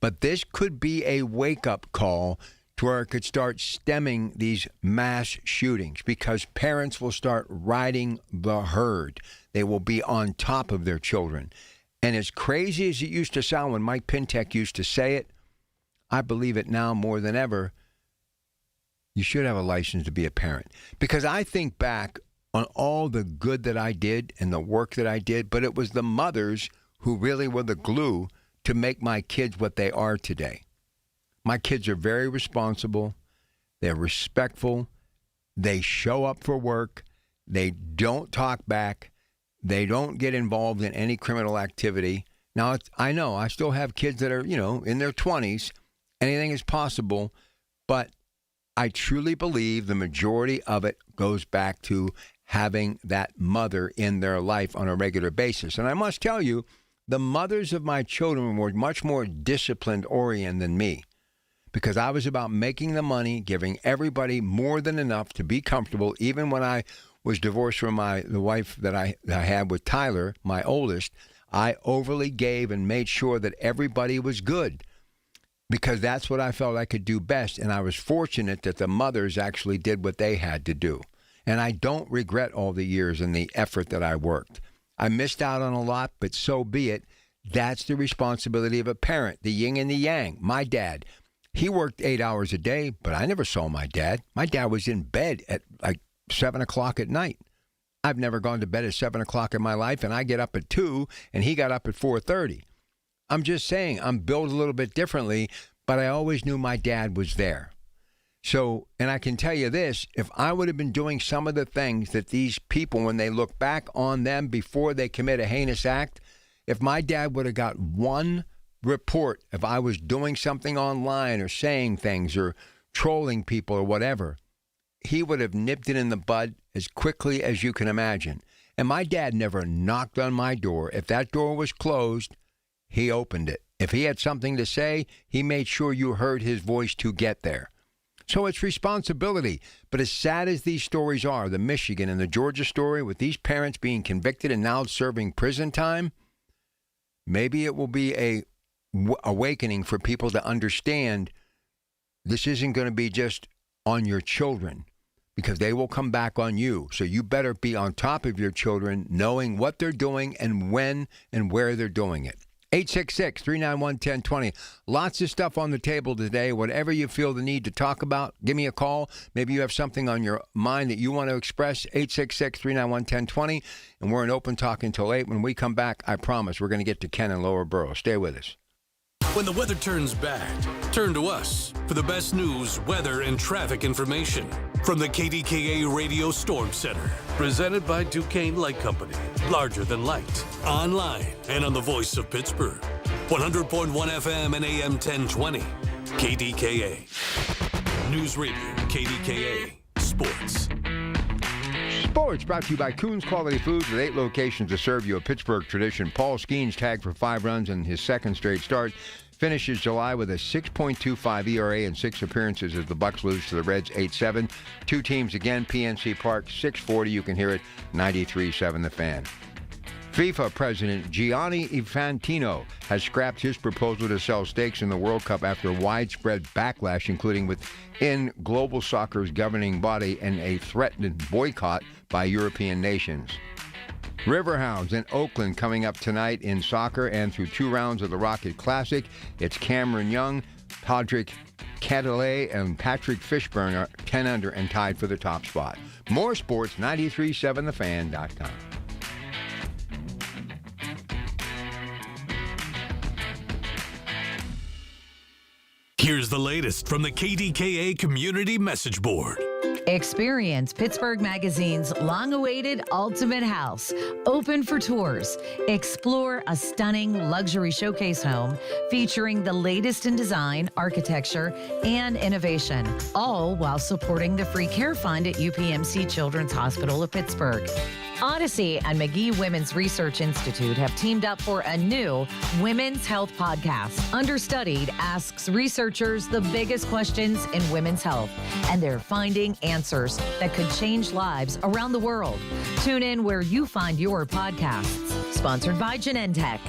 But this could be a wake-up call to where it could start stemming these mass shootings, because parents will start riding the herd. They will be on top of their children. And as crazy as it used to sound when Mike Pintek used to say it, I believe it now more than ever. You should have a license to be a parent. Because I think back on all the good that I did and the work that I did, but it was the mothers who really were the glue to make my kids what they are today. My kids are very responsible. They're respectful. They show up for work. They don't talk back. They don't get involved in any criminal activity. Now, I know I still have kids that are, in their 20s. Anything is possible. But I truly believe the majority of it goes back to having that mother in their life on a regular basis. And I must tell you, the mothers of my children were much more disciplined-oriented than me, because I was about making the money, giving everybody more than enough to be comfortable. Even when I was divorced from the wife that I had with Tyler, my oldest, I overly gave and made sure that everybody was good, because that's what I felt I could do best. And I was fortunate that the mothers actually did what they had to do. And I don't regret all the years and the effort that I worked. I missed out on a lot, but so be it. That's the responsibility of a parent, the yin and the yang. My dad, he worked 8 hours a day, but I never saw my dad. My dad was in bed at like 7 o'clock at night. I've never gone to bed at 7 o'clock in my life, and I get up at 2, and he got up at 4:30. I'm just saying, I'm built a little bit differently, but I always knew my dad was there. So, and I can tell you this, if I would have been doing some of the things that these people, when they look back on them before they commit a heinous act, if my dad would have got one report, if I was doing something online or saying things or trolling people or whatever, he would have nipped it in the bud as quickly as you can imagine. And my dad never knocked on my door. If that door was closed, he opened it. If he had something to say, he made sure you heard his voice to get there. So it's responsibility. But as sad as these stories are, the Michigan and the Georgia story with these parents being convicted and now serving prison time, maybe it will be a awakening for people to understand this isn't going to be just on your children, because they will come back on you. So you better be on top of your children, knowing what they're doing and when and where they're doing it. 866-391-1020. Lots of stuff on the table today. Whatever you feel the need to talk about, give me a call. Maybe you have something on your mind that you want to express. 866-391-1020. And we're in open talk until 8. When we come back, I promise we're going to get to Ken and Lower Borough. Stay with us. When the weather turns bad, turn to us for the best news, weather, and traffic information from the KDKA Radio Storm Center. Presented by Duquesne Light Company. Larger than light. Online and on the voice of Pittsburgh. 100.1 FM and AM 1020. KDKA. News Radio. KDKA. Sports. Sports brought to you by Coons Quality Foods with 8 locations to serve you a Pittsburgh tradition. Paul Skeens tagged for 5 runs in his second straight start. Finishes July with a 6.25 ERA and 6 appearances as the Bucks lose to the Reds 8-7. 2 teams again, PNC Park, 640. You can hear it, 93.7 The Fan. FIFA President Gianni Infantino has scrapped his proposal to sell stakes in the World Cup after widespread backlash, including within global soccer's governing body and a threatened boycott by European nations. Riverhounds in Oakland coming up tonight in soccer and through 2 rounds of the Rocket Classic. It's Cameron Young, Patrick Cantlay, and Patrick Fishburne are 10 under and tied for the top spot. More sports, 937thefan.com. Here's the latest from the KDKA Community Message Board. Experience Pittsburgh Magazine's long-awaited Ultimate House, open for tours. Explore a stunning luxury showcase home featuring the latest in design, architecture, and innovation, all while supporting the free care fund at UPMC Children's Hospital of Pittsburgh. Odyssey and McGee Women's Research Institute have teamed up for a new women's health podcast. Understudied asks researchers the biggest questions in women's health, and they're finding answers that could change lives around the world. Tune in where you find your podcasts. Sponsored by Genentech.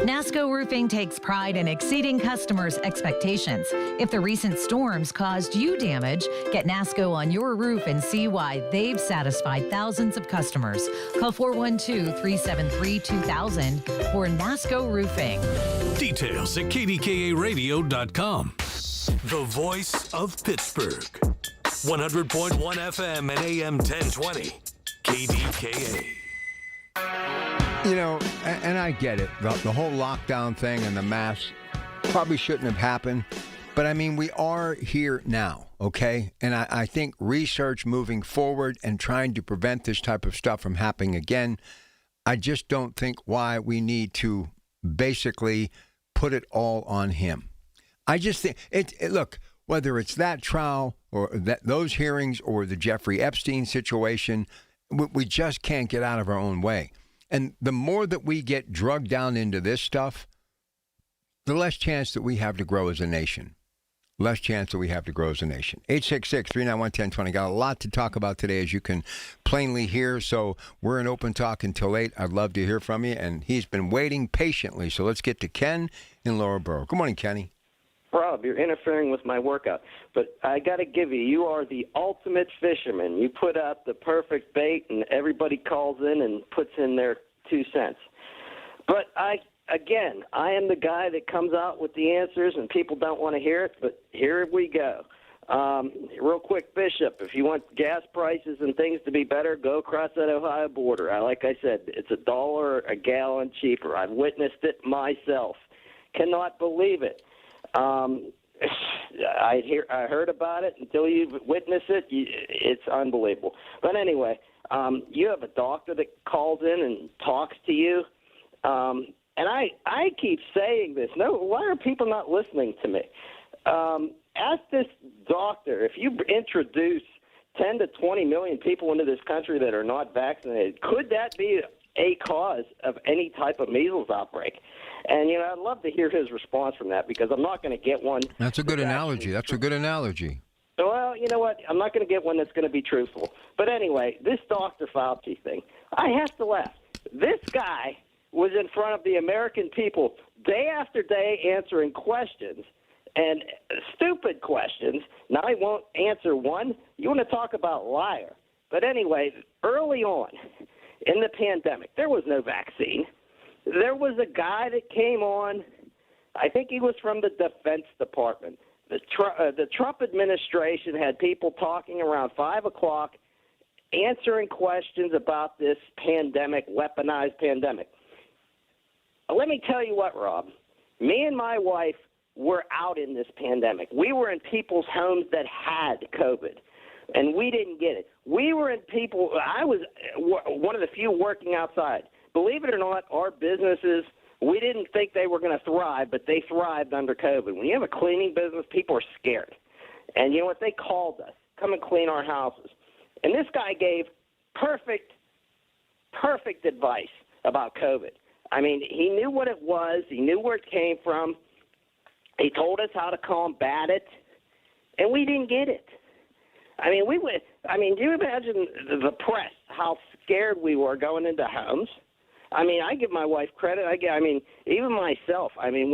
NASCO Roofing takes pride in exceeding customers' expectations. If the recent storms caused you damage, get NASCO on your roof and see why they've satisfied thousands of customers. Call 412-373-2000 for NASCO Roofing. Details at KDKA-radio.com. The voice of Pittsburgh. 100.1 FM and AM 1020. KDKA. You know, and I get it. The whole lockdown thing and the masks probably shouldn't have happened. But, I mean, we are here now, okay? And I think research moving forward and trying to prevent this type of stuff from happening again, I just don't think why we need to basically put it all on him. I just think, look, whether it's that trial or those hearings or the Jeffrey Epstein situation, we just can't get out of our own way. And the more that we get drugged down into this stuff, the less chance that we have to grow as a nation. Less chance that we have to grow as a nation. 866-391-1020. Got a lot to talk about today, as you can plainly hear. So we're in open talk until 8. I'd love to hear from you. And he's been waiting patiently. So let's get to Ken in Laurel Borough. Good morning, Kenny. Rob, you're interfering with my workout. But I got to give you are the ultimate fisherman. You put out the perfect bait, and everybody calls in and puts in their 2 cents. But I am the guy that comes out with the answers, and people don't want to hear it, but here we go. Real quick, Bishop, if you want gas prices and things to be better, go across that Ohio border. Like I said, it's $1 a gallon cheaper. I've witnessed it myself. Cannot believe it. I heard about it. Until you witness it, it's unbelievable. But anyway, you have a doctor that calls in and talks to you. And I keep saying this. No, why are people not listening to me? Ask this doctor, if you introduce 10 to 20 million people into this country that are not vaccinated, could that be a cause of any type of measles outbreak? And, I'd love to hear his response from that, because I'm not going to get one. That's a good analogy. That's a good analogy. Well, you know what? I'm not going to get one that's going to be truthful. But anyway, this Dr. Fauci thing, I have to laugh. This guy was in front of the American people day after day answering questions, and stupid questions. Now he won't answer one. You want to talk about liar. But anyway, early on in the pandemic, there was no vaccine. There was a guy that came on, I think he was from the Defense Department. The Trump administration had people talking around 5 o'clock, answering questions about this pandemic, weaponized pandemic. Let me tell you what, Rob. Me and my wife were out in this pandemic. We were in people's homes that had COVID, and we didn't get it. We were in people – I was one of the few working outside. Believe it or not, our businesses, we didn't think they were going to thrive, but they thrived under COVID. When you have a cleaning business, people are scared. And you know what? They called us, come and clean our houses. And this guy gave perfect advice about COVID. I mean, he knew what it was. He knew where it came from. He told us how to combat it, and we didn't get it. I mean, do you imagine the press, how scared we were going into homes? I mean, I give my wife credit. Even myself. I mean,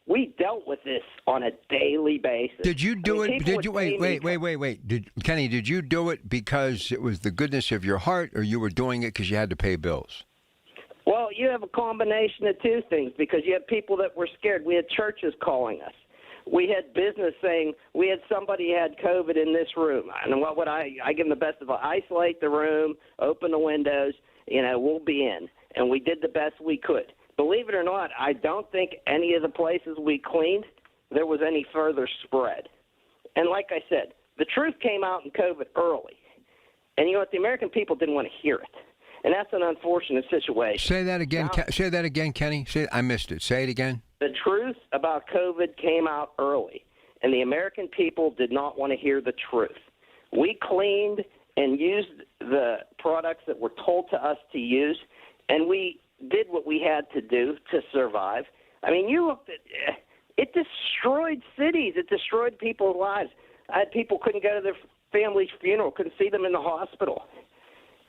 we dealt with this on a daily basis. Did you do it? Did you wait? Kenny, did you do it because it was the goodness of your heart, or you were doing it because you had to pay bills? Well, you have a combination of two things, because you have people that were scared. We had churches calling us. We had business saying we had somebody had COVID in this room. And what would I give them the best of isolate the room, open the windows, we'll be in. And we did the best we could. Believe it or not, I don't think any of the places we cleaned, there was any further spread. And like I said, the truth came out in COVID early. And you know what? The American people didn't want to hear it. And that's an unfortunate situation. Say that again. Say that again, Kenny. I missed it. Say it again. The truth about COVID came out early, and the American people did not want to hear the truth. We cleaned and used the products that were told to us to use, and we did what we had to do to survive. I mean, you looked at it, destroyed cities. It destroyed people's lives. I had people couldn't go to their family's funeral, couldn't see them in the hospital.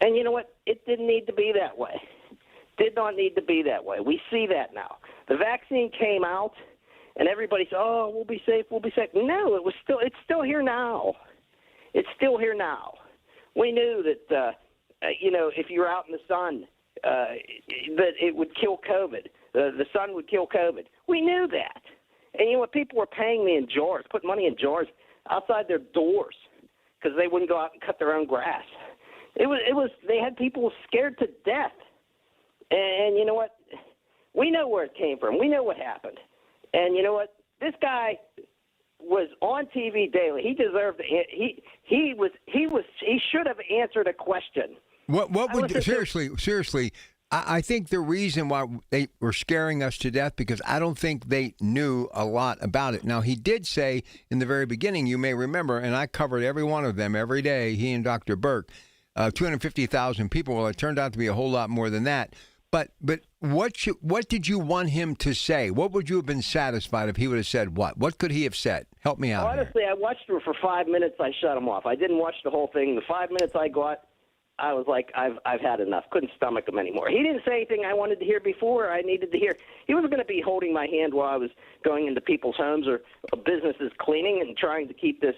And you know what? It didn't need to be that way. Did not need to be that way. We see that now. The vaccine came out, and everybody said, "Oh, we'll be safe. We'll be safe." No, it's still here now. It's still here now. We knew that if you were out in the sun, that it would kill COVID. The sun would kill COVID. We knew that. And you know what? People were paying me in jars, putting money in jars outside their doors because they wouldn't go out and cut their own grass. It was. They had people scared to death. And you know what? We know where it came from. We know what happened. And you know what? This guy was on TV daily. He deserved. He should have answered a question. What would seriously? I think the reason why they were scaring us to death because I don't think they knew a lot about it. Now, he did say in the very beginning, you may remember, and I covered every one of them every day, he and Dr. Burke, 250,000 people. Well, it turned out to be a whole lot more than that. But what did you want him to say? What would you have been satisfied if he would have said what? What could he have said? Help me out. Honestly, I watched him for 5 minutes. I shut him off. I didn't watch the whole thing. The 5 minutes I got, I was like, I've had enough. Couldn't stomach him anymore. He didn't say anything I wanted to hear before. I needed to hear. He wasn't going to be holding my hand while I was going into people's homes or businesses cleaning and trying to keep this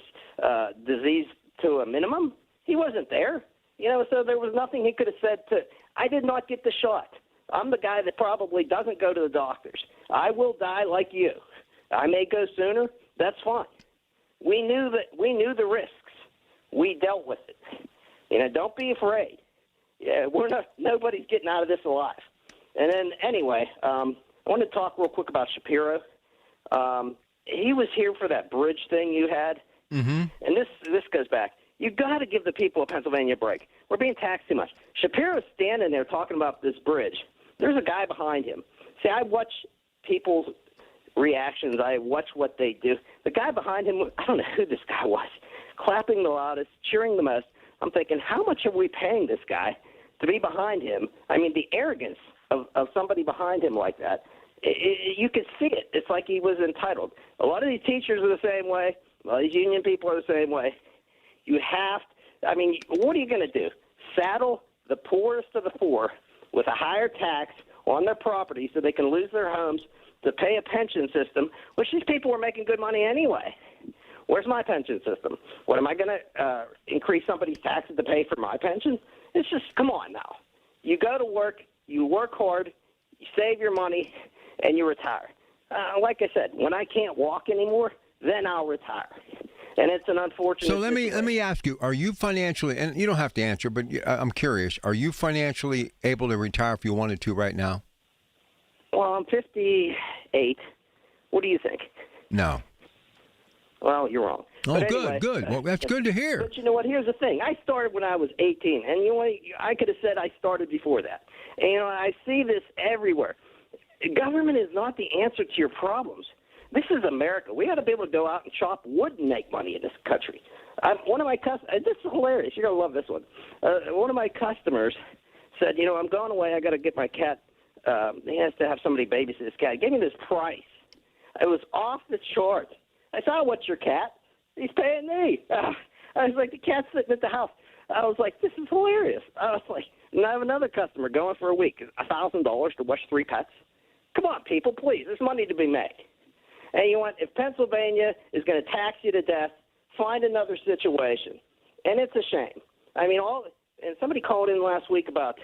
disease to a minimum. He wasn't there. So there was nothing he could have said to. I did not get the shot. I'm the guy that probably doesn't go to the doctors. I will die like you. I may go sooner. That's fine. We knew the risks. We dealt with it. Don't be afraid. Yeah, nobody's getting out of this alive. And then anyway, I want to talk real quick about Shapiro. He was here for that bridge thing you had, and this goes back. You got to give the people of Pennsylvania a break. We're being taxed too much. Shapiro's standing there talking about this bridge. There's a guy behind him. See, I watch people's reactions. I watch what they do. The guy behind him, I don't know who this guy was, clapping the loudest, cheering the most. I'm thinking, how much are we paying this guy to be behind him? I mean, the arrogance of somebody behind him like that, you could see it. It's like he was entitled. A lot of these teachers are the same way. A lot of these union people are the same way. You have to, what are you going to do? Saddle the poorest of the poor with a higher tax on their property so they can lose their homes to pay a pension system, which these people were making good money anyway. Where's my pension system? What, am I going to increase somebody's taxes to pay for my pension? It's just, come on now. You go to work, you work hard, you save your money, and you retire. Like I said, when I can't walk anymore, then I'll retire. And it's an unfortunate situation. let me ask you, are you financially, and you don't have to answer, but I'm curious, are you financially able to retire if you wanted to right now? Well, I'm 58. What do you think? No. Well, you're wrong. Oh, but anyway, good. Well, that's good to hear. But you know what? Here's the thing. I started when I was 18. And you know what? I could have said I started before that. And I see this everywhere. Government is not the answer to your problems. This is America. We ought to be able to go out and chop wood and make money in this country. One of my customers, this is hilarious. You're going to love this one. One of my customers said, I'm going away. I got to get my cat. He has to have somebody babysit his cat. He gave me this price. It was off the charts. I said, what's your cat? He's paying me. I was like, the cat's sitting at the house. I was like, this is hilarious. I was like, and I have another customer going for a week, $1,000 to watch 3 pets. Come on, people, please. There's money to be made. And you know what? If Pennsylvania is going to tax you to death, find another situation. And it's a shame. And somebody called in last week about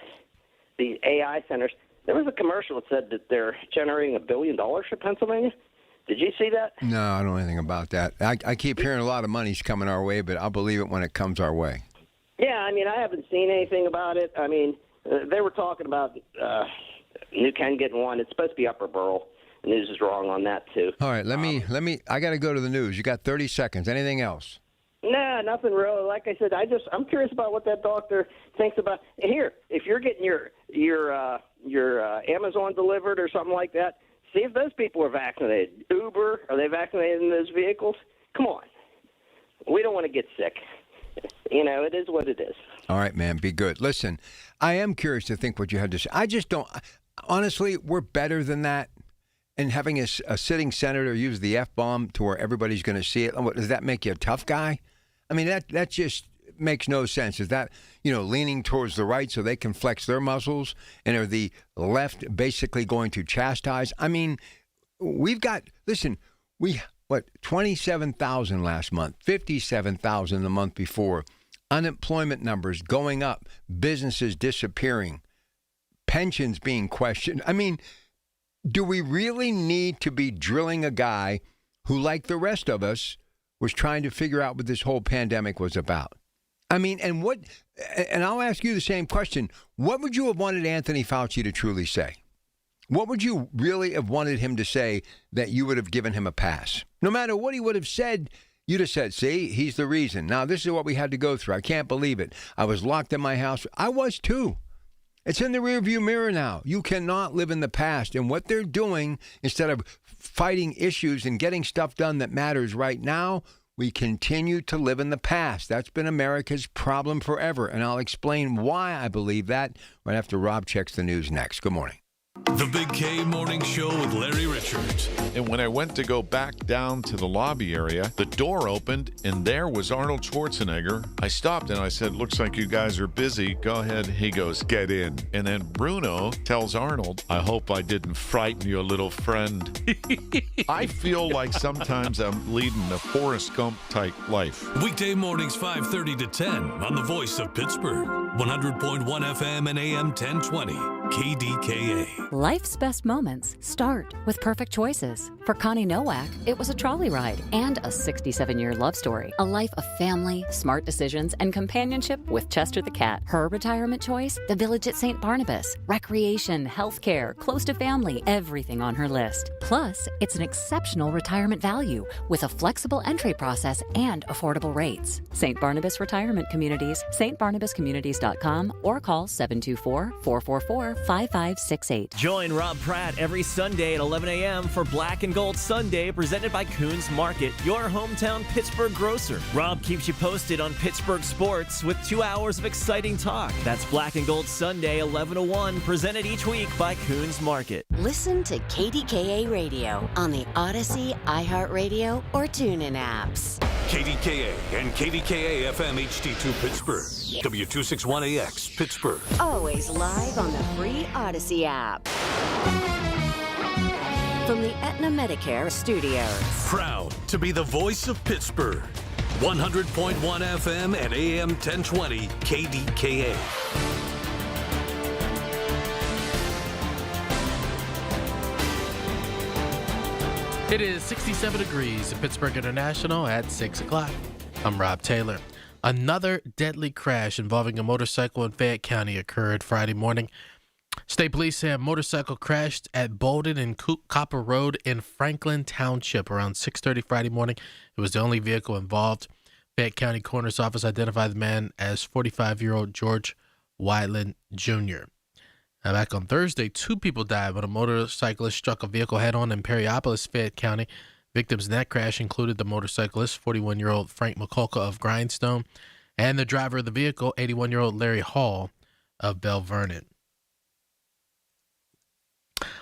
the AI centers. There was a commercial that said that they're generating $1 billion for Pennsylvania. Did you see that? No, I don't know anything about that. I keep hearing a lot of money's coming our way, but I'll believe it when it comes our way. Yeah, I haven't seen anything about it. They were talking about New Ken getting one. It's supposed to be Upper Borough. The news is wrong on that, too. All right, let me. I got to go to the news. You got 30 seconds. Anything else? No, nothing really. Like I said, I'm curious about what that doctor thinks about. Here, if you're getting your Amazon delivered or something like that, see if those people are vaccinated. Uber, are they vaccinated in those vehicles? Come on. We don't want to get sick. It is what it is. All right, man, be good. Listen, I am curious to think what you had to say. I just don't. Honestly, we're better than that. And having a sitting senator use the F-bomb to where everybody's going to see it, does that make you a tough guy? That's just makes no sense. Is that, leaning towards the right so they can flex their muscles? And are the left basically going to chastise? I mean, we've got, 27,000 last month, 57,000 the month before. Unemployment numbers going up, businesses disappearing, pensions being questioned. I mean, do we really need to be drilling a guy who, like the rest of us, was trying to figure out what this whole pandemic was about? I mean, and I'll ask you the same question. What would you have wanted Anthony Fauci to truly say? What would you really have wanted him to say that you would have given him a pass? No matter what he would have said, you'd have said, see, he's the reason. Now, this is what we had to go through. I can't believe it. I was locked in my house. I was too. It's in the rearview mirror now. You cannot live in the past. And what they're doing, instead of fighting issues and getting stuff done that matters right now, we continue to live in the past. That's been America's problem forever. And I'll explain why I believe that right after Rob checks the news next. Good morning. The Big K Morning Show with Larry Richards. And when I went to go back down to the lobby area, the door opened and there was Arnold Schwarzenegger. I stopped and I said, looks like you guys are busy. Go ahead. He goes, get in. And then Bruno tells Arnold, I hope I didn't frighten your little friend. I feel like sometimes I'm leading a Forrest Gump type life. Weekday mornings 5:30 to 10 on the voice of Pittsburgh. 100.1 FM and AM 1020. KDKA. Life's best moments start with perfect choices. For Connie Nowak, it was a trolley ride and a 67-year love story. A life of family, smart decisions, and companionship with Chester the cat. Her retirement choice, the village at St. Barnabas. Recreation, healthcare, close to family, everything on her list. Plus, it's an exceptional retirement value with a flexible entry process and affordable rates. St. Barnabas Retirement Communities, stbarnabascommunities.com, or call 724-444-5568. Join Rob Pratt every Sunday at 11 a.m. for Black and Gold Sunday, presented by Coons Market, your hometown Pittsburgh grocer. Rob keeps you posted on Pittsburgh sports with 2 hours of exciting talk. That's Black and Gold Sunday, 11 to 1, presented each week by Coons Market. Listen to KDKA Radio on the Odyssey, iHeartRadio, or TuneIn apps. KDKA and KDKA-FM HD2 Pittsburgh. W261AX Pittsburgh. Always live on the free Odyssey app. From the Aetna Medicare studios. Proud to be the voice of Pittsburgh. 100.1 FM and AM 1020 KDKA. It is 67 degrees at Pittsburgh International at 6 o'clock. I'm Rob Taylor. Another deadly crash involving a motorcycle in Fayette County occurred Friday morning. State police say a motorcycle crashed at Bolden and Copper Road in Franklin Township around 6:30 Friday morning. It was the only vehicle involved. Fayette County Coroner's Office identified the man as 45-year-old George Wyland Jr. Now, back on Thursday, 2 people died when a motorcyclist struck a vehicle head-on in Perryopolis, Fayette County. Victims in that crash included the motorcyclist, 41-year-old Frank McCulca of Grindstone, and the driver of the vehicle, 81-year-old Larry Hall of Bell Vernon.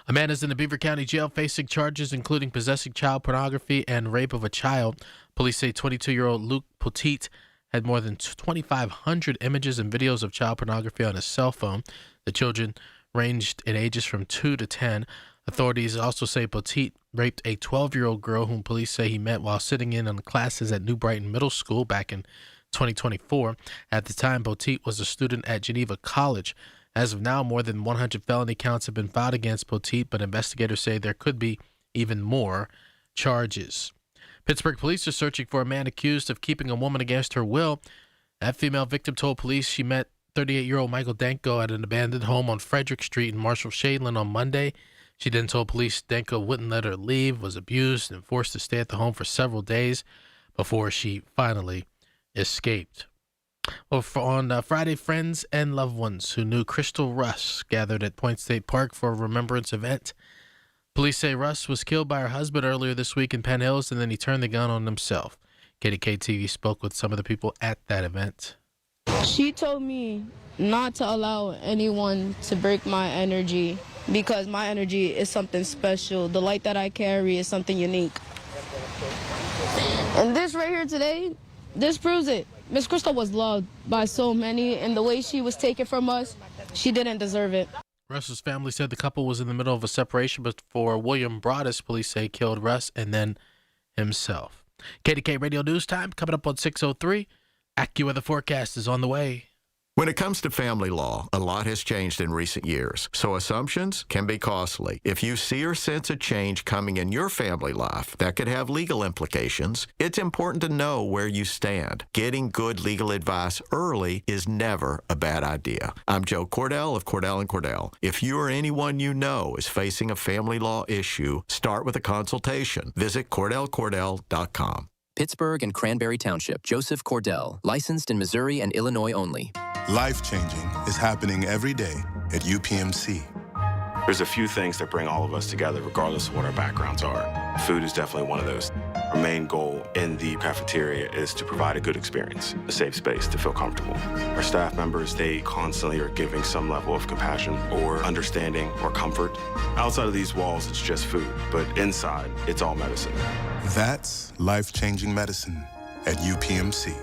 A man is in the Beaver County Jail facing charges including possessing child pornography and rape of a child. Police say 22-year-old Luke Poteet had more than 2,500 images and videos of child pornography on his cell phone. The children ranged in ages from 2 to 10. Authorities also say Poteet raped a 12-year-old girl whom police say he met while sitting in on classes at New Brighton Middle School back in 2024. At the time, Poteet was a student at Geneva College. As of now, more than 100 felony counts have been filed against Poteet, but investigators say there could be even more charges. Pittsburgh police are searching for a man accused of keeping a woman against her will. That female victim told police she met 38-year-old Michael Danko at an abandoned home on Frederick Street in Marshall-Shadeland on Monday. She then told police Danko wouldn't let her leave, was abused, and forced to stay at the home for several days before she finally escaped. Well, on Friday, friends and loved ones who knew Crystal Russ gathered at Point State Park for a remembrance event. Police say Russ was killed by her husband earlier this week in Penn Hills, and then he turned the gun on himself. KDKA-TV spoke with some of the people at that event. She told me not to allow anyone to break my energy because my energy is something special. The light that I carry is something unique. And this right here today, this proves it Miss Crystal was loved by so many, and the way she was taken from us, she didn't deserve it. Russ's family said the couple was in the middle of a separation before William Broadus, police say, killed Russ and then himself. KDK Radio News Time coming up on 6:03. AccuWeather forecast is on the way. When it comes to family law, a lot has changed in recent years, so assumptions can be costly. If you see or sense a change coming in your family life that could have legal implications, it's important to know where you stand. Getting good legal advice early is never a bad idea. I'm Joe Cordell of Cordell & Cordell. If you or anyone you know is facing a family law issue, start with a consultation. Visit CordellCordell.com. Pittsburgh and Cranberry Township. Joseph Cordell. Licensed in Missouri and Illinois only. Life-changing is happening every day at UPMC. There's a few things that bring all of us together, regardless of what our backgrounds are. Food is definitely one of those. Our main goal in the cafeteria is to provide a good experience, a safe space to feel comfortable. Our staff members, they constantly are giving some level of compassion or understanding or comfort. Outside of these walls, it's just food, but inside, it's all medicine. That's life-changing medicine at UPMC.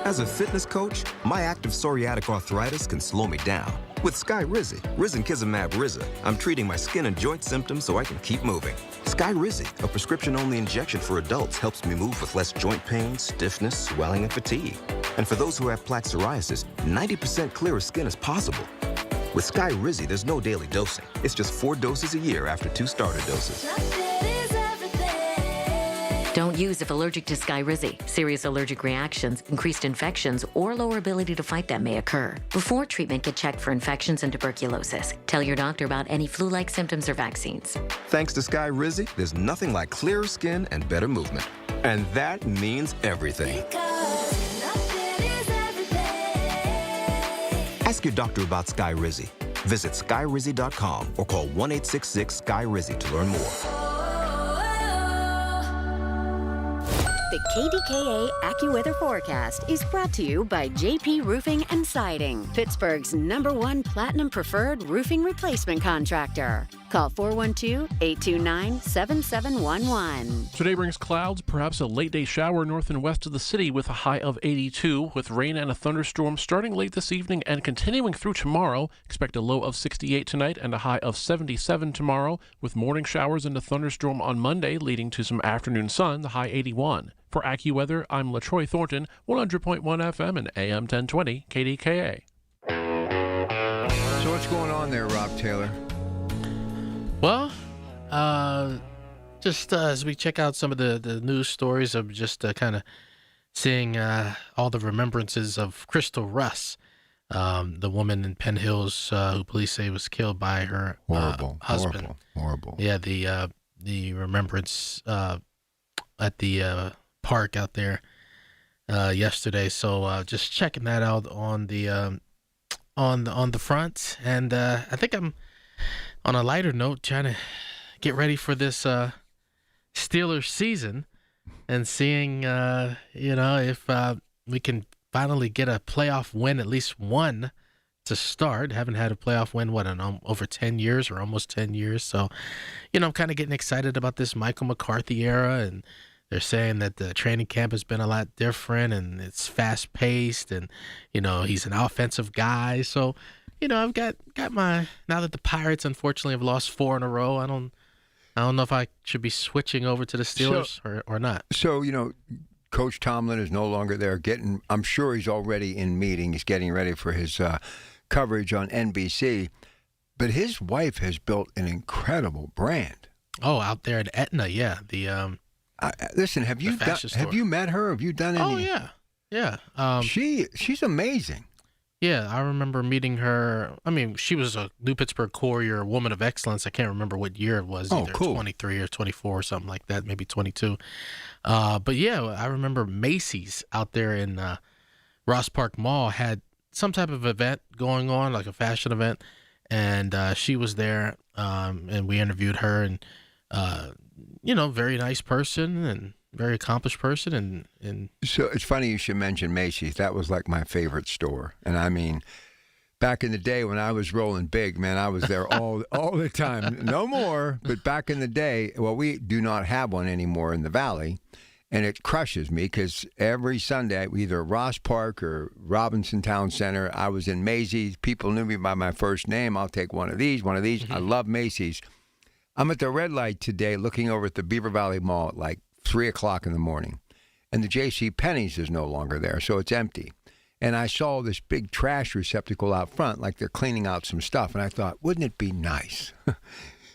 As a fitness coach, my active psoriatic arthritis can slow me down. With Skyrizi, Risankizumab Riza, I'm treating my skin and joint symptoms so I can keep moving. Skyrizi, a prescription-only injection for adults, helps me move with less joint pain, stiffness, swelling, and fatigue. And for those who have plaque psoriasis, 90% clearer skin is possible. With Skyrizi, there's no daily dosing. It's just 4 doses a year after 2 starter doses. Don't use if allergic to Skyrizi. Serious allergic reactions, increased infections, or lower ability to fight them may occur. Before treatment, get checked for infections and tuberculosis. Tell your doctor about any flu-like symptoms or vaccines. Thanks to Skyrizi, there's nothing like clearer skin and better movement. And that means everything. Ask your doctor about Skyrizi. Visit Skyrizi.com or call 1-866-SKY-RIZI to learn more. The KDKA AccuWeather forecast is brought to you by JP Roofing and Siding, Pittsburgh's #1 Platinum Preferred roofing replacement contractor. Call 412-829-7711. Today brings clouds, perhaps a late-day shower north and west of the city with a high of 82, with rain and a thunderstorm starting late this evening and continuing through tomorrow. Expect a low of 68 tonight and a high of 77 tomorrow, with morning showers and a thunderstorm on Monday leading to some afternoon sun, the high 81. For AccuWeather, I'm LaTroy Thornton, 100.1 FM and AM 1020 KDKA. So what's going on there, Rob Taylor? Well, just as we check out some of the news stories of just kind of seeing all the remembrances of Crystal Russ, the woman in Penn Hills who police say was killed by her husband. Horrible. Yeah, the remembrance at the park out there yesterday. So just checking that out on the front, and I think I'm on a lighter note trying to get ready for this Steelers season and seeing if we can finally get a playoff win, at least one to start. Haven't had a playoff win in over 10 years or almost 10 years. So I'm kind of getting excited about this Michael McCarthy era, and they're saying that the training camp has been a lot different and it's fast paced, and he's an offensive guy. So I've got my, now that the Pirates unfortunately have lost 4 in a row, I don't know if I should be switching over to the Steelers or not. So Coach Tomlin is no longer there. I'm sure he's already in meetings, getting ready for his coverage on NBC. But his wife has built an incredible brand. Oh, out there at Etna, yeah. Listen, have you met her? Have you done any? Oh yeah. She's amazing. Yeah, I remember meeting her. I mean, she was a New Pittsburgh Courier Woman of Excellence. I can't remember what year it was. Either cool. 23 or 24 or something like that, maybe 22. But yeah, I remember Macy's out there in Ross Park Mall had some type of event going on, like a fashion event, and she was there, and we interviewed her, and very nice person and very accomplished person, and so it's funny you should mention Macy's. That was like my favorite store, and I mean, Back in the day when I was rolling big, man, I was there all the time. No more, but back in the day, well, we do not have one anymore in the Valley, and it crushes me because every Sunday, either Ross Park or Robinson Town Center, I was in Macy's. People knew me by my first name. I'll take one of these. I love Macy's. I'm at the red light today looking over at the Beaver Valley Mall at like 3 o'clock in the morning, and the J.C. Penney's is no longer there, so it's empty. And I saw this big trash receptacle out front, like they're cleaning out some stuff. And I thought, wouldn't it be nice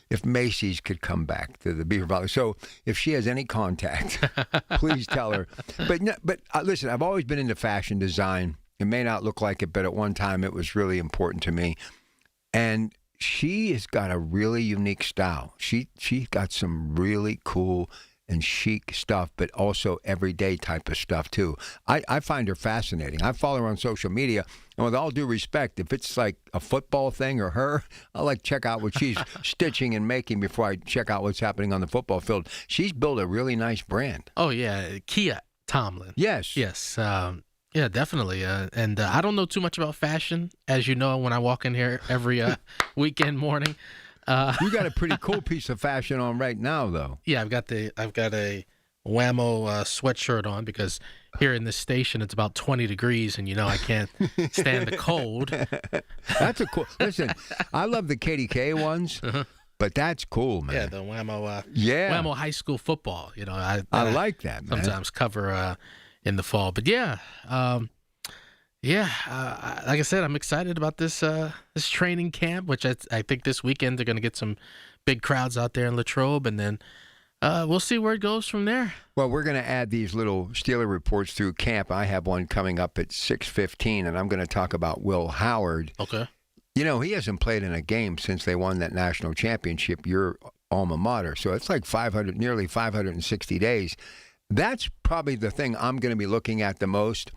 if Macy's could come back to the Beaver Valley? So if she has any contact, please tell her. But listen, I've always been into fashion design. It may not look like it, but at one time it was really important to me. And she has got a really unique style. She got some really cool and chic stuff, but also everyday type of stuff, too. I find her fascinating. I follow her on social media, and with all due respect, if it's like a football thing or her, I like check out what she's stitching and making before I check out what's happening on the football field. She's built a really nice brand. Oh, yeah. Kia Tomlin. Yes. Yes. Yeah, definitely. And I don't know too much about fashion, as you know, when I walk in here every weekend morning. You got a pretty cool piece of fashion on right now, though. Yeah, I've got a Whammo sweatshirt on because here in this station it's about 20 degrees, and I can't stand the cold. That's a cool. Listen, I love the KDKA ones, but that's cool, man. Yeah, the Whammo. Whammo high school football. I like that, man. Sometimes cover in the fall, but yeah. Like I said, I'm excited about this training camp, which I think this weekend they're going to get some big crowds out there in Latrobe, and then we'll see where it goes from there. Well, we're going to add these little Steeler reports through camp. I have one coming up at 6:15, and I'm going to talk about Will Howard. Okay. He hasn't played in a game since they won that national championship, your alma mater. So it's like nearly 560 days. That's probably the thing I'm going to be looking at the most.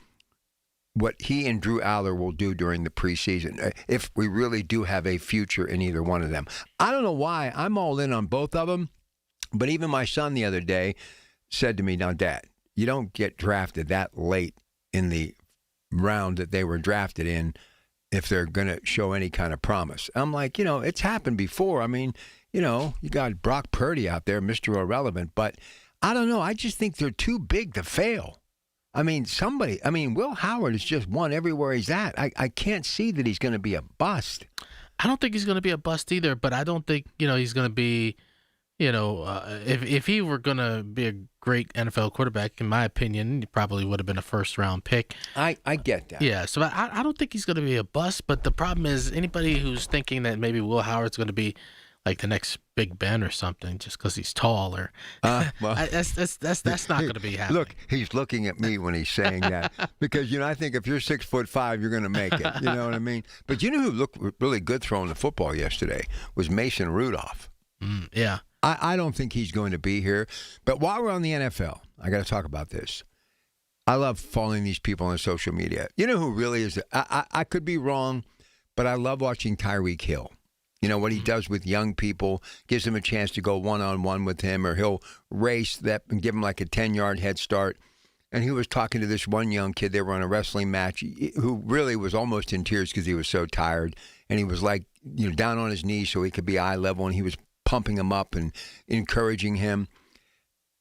What he and Drew Aller will do during the preseason, if we really do have a future in either one of them. I don't know why. I'm all in on both of them, but even my son the other day said to me, now, Dad, you don't get drafted that late in the round that they were drafted in if they're going to show any kind of promise. I'm like, it's happened before. I mean, you got Brock Purdy out there, Mr. Irrelevant, but I don't know. I just think they're too big to fail. I mean, Will Howard is just one everywhere he's at. I can't see that he's going to be a bust. I don't think he's going to be a bust either, but I don't think, he's going to be, if he were going to be a great NFL quarterback, in my opinion, he probably would have been a first-round pick. I get that. Yeah, so I don't think he's going to be a bust, but the problem is anybody who's thinking that maybe Will Howard's going to be like the next Big Ben or something, just because he's tall, or that's not going to be happening. Look, he's looking at me when he's saying that because I think if you're 6'5", you're going to make it. You know what I mean? But who looked really good throwing the football yesterday was Mason Rudolph. Yeah, I don't think he's going to be here. But while we're on the NFL, I got to talk about this. I love following these people on social media. You know who really is? I could be wrong, but I love watching Tyreek Hill. What he does with young people, gives them a chance to go one-on-one with him, or he'll race that and give them like a 10-yard head start. And he was talking to this one young kid. They were on a wrestling match who really was almost in tears because he was so tired. And he was like, down on his knees so he could be eye level. And he was pumping him up and encouraging him.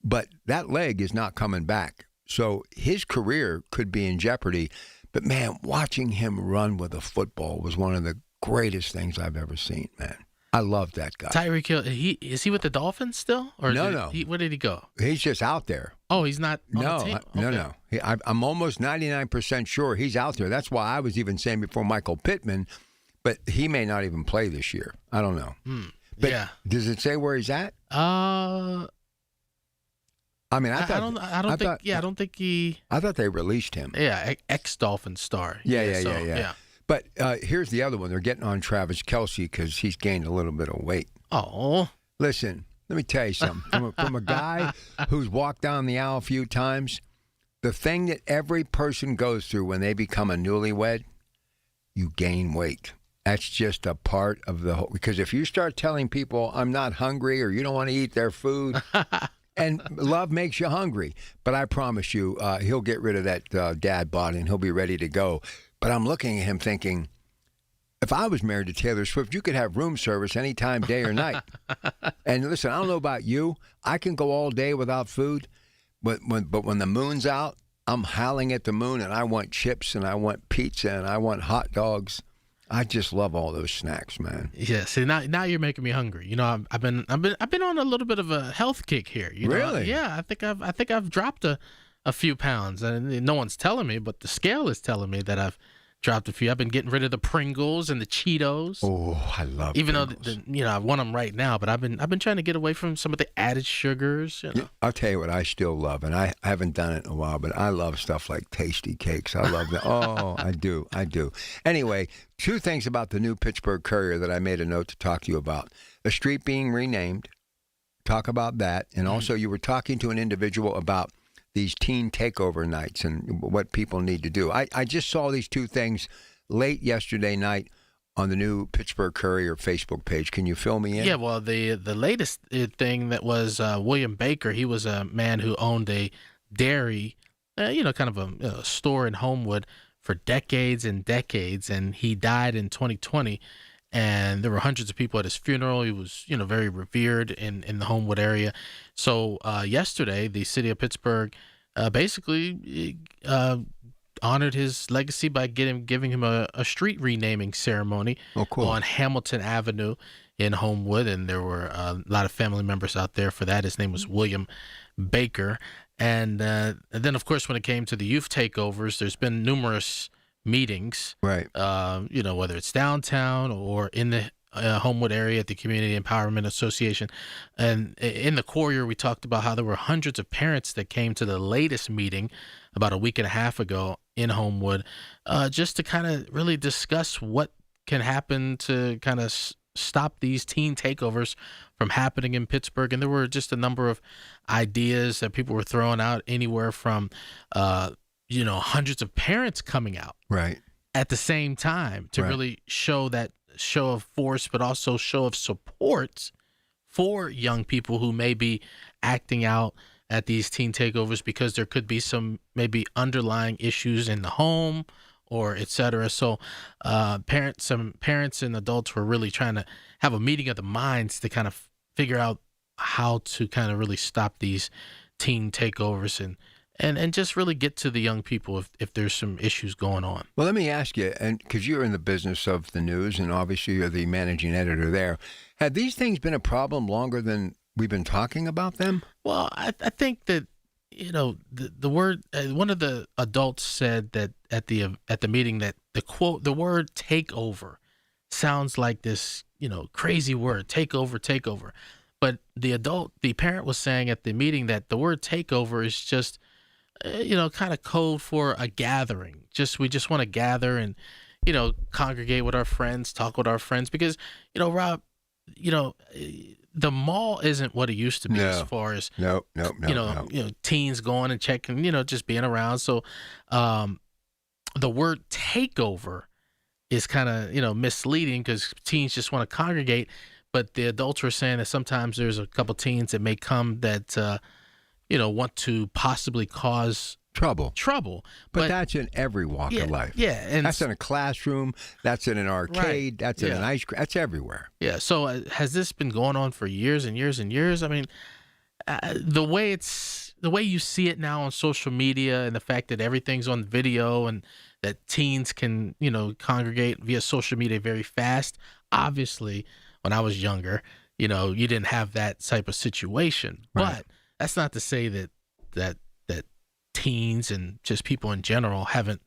But that leg is not coming back. So his career could be in jeopardy. But, man, watching him run with a football was one of the greatest things I've ever seen, man. I love that guy. Tyreek Hill, is he with the Dolphins still? Or no. Where did he go? He's just out there. Oh, he's not on the team? No. I'm almost 99% sure he's out there. That's why I was even saying before Michael Pittman, but he may not even play this year. I don't know. But yeah. Does it say where he's at? I don't think he. I thought they released him. Yeah, ex-Dolphin star. Yeah. But here's the other one. They're getting on Travis Kelce because he's gained a little bit of weight. Oh. Listen, let me tell you something. From a guy who's walked down the aisle a few times, the thing that every person goes through when they become a newlywed, you gain weight. That's just a part of the whole. Because if you start telling people, I'm not hungry, or you don't want to eat their food, and love makes you hungry. But I promise you, he'll get rid of that dad bod and he'll be ready to go. But I'm looking at him thinking, if I was married to Taylor Swift, you could have room service anytime, day or night. And listen, I don't know about you. I can go all day without food, but when the moon's out, I'm howling at the moon, and I want chips, and I want pizza, and I want hot dogs. I just love all those snacks, man. Yeah. See, now you're making me hungry. You know, I've been on a little bit of a health kick here. You know? Really? Yeah. I think I've dropped a few pounds, and no one's telling me, but the scale is telling me that I've dropped a few. I've been getting rid of the Pringles and the Cheetos. Oh, I love even Pringles. though I want them right now, but I've been trying to get away from some of the added sugars. You know? I'll tell you what I still love, and I haven't done it in a while, but I love stuff like Tasty Cakes. I love that. Oh, I do. Anyway, two things about the new Pittsburgh Courier that I made a note to talk to you about. A street being renamed. Talk about that. And also you were talking to an individual about these teen takeover nights and what people need to do. I just saw these two things late yesterday night on the new Pittsburgh Courier Facebook page. Can you fill me in? Yeah, well, the latest thing that was William Baker. He was a man who owned a dairy, kind of a store in Homewood for decades and decades, and he died in 2020. And there were hundreds of people at his funeral. He was, very revered in the Homewood area. So yesterday, the city of Pittsburgh basically honored his legacy by giving him a street renaming ceremony on Hamilton Avenue in Homewood. And there were a lot of family members out there for that. His name was William Baker. And then, of course, when it came to the youth takeovers, there's been numerous meetings, right? Whether it's downtown or in the Homewood area at the Community Empowerment Association. And in the Courier, we talked about how there were hundreds of parents that came to the latest meeting about a week and a half ago in Homewood, just to kind of really discuss what can happen to kind of stop these teen takeovers from happening in Pittsburgh. And there were just a number of ideas that people were throwing out, anywhere from hundreds of parents coming out right at the same time to really show that show of force, but also show of support for young people who may be acting out at these teen takeovers because there could be some maybe underlying issues in the home or et cetera. So some parents and adults were really trying to have a meeting of the minds to kind of figure out how to kind of really stop these teen takeovers and just really get to the young people if there's some issues going on. Well, let me ask you, and because you're in the business of the news and obviously you're the managing editor there, have these things been a problem longer than we've been talking about them? Well, I think that, the word, one of the adults said that at the meeting that the word takeover sounds like this, crazy word, takeover. But the parent was saying at the meeting that the word takeover is just, kind of code for a gathering. We just want to gather and, congregate with our friends, talk with our friends. Because, Rob, the mall isn't what it used to be as far as, no. teens going and checking, just being around. So the word takeover is kind of, misleading because teens just want to congregate. But the adults were saying that sometimes there's a couple teens that may come that, want to possibly cause trouble. But that's in every walk of life. Yeah. And that's in a classroom. That's in an arcade. Right. That's in an ice cream. That's everywhere. Yeah. So has this been going on for years and years and years? I mean, the way you see it now on social media and the fact that everything's on video and that teens can, congregate via social media very fast. Obviously, when I was younger, you didn't have that type of situation. Right. But that's not to say that teens and just people in general haven't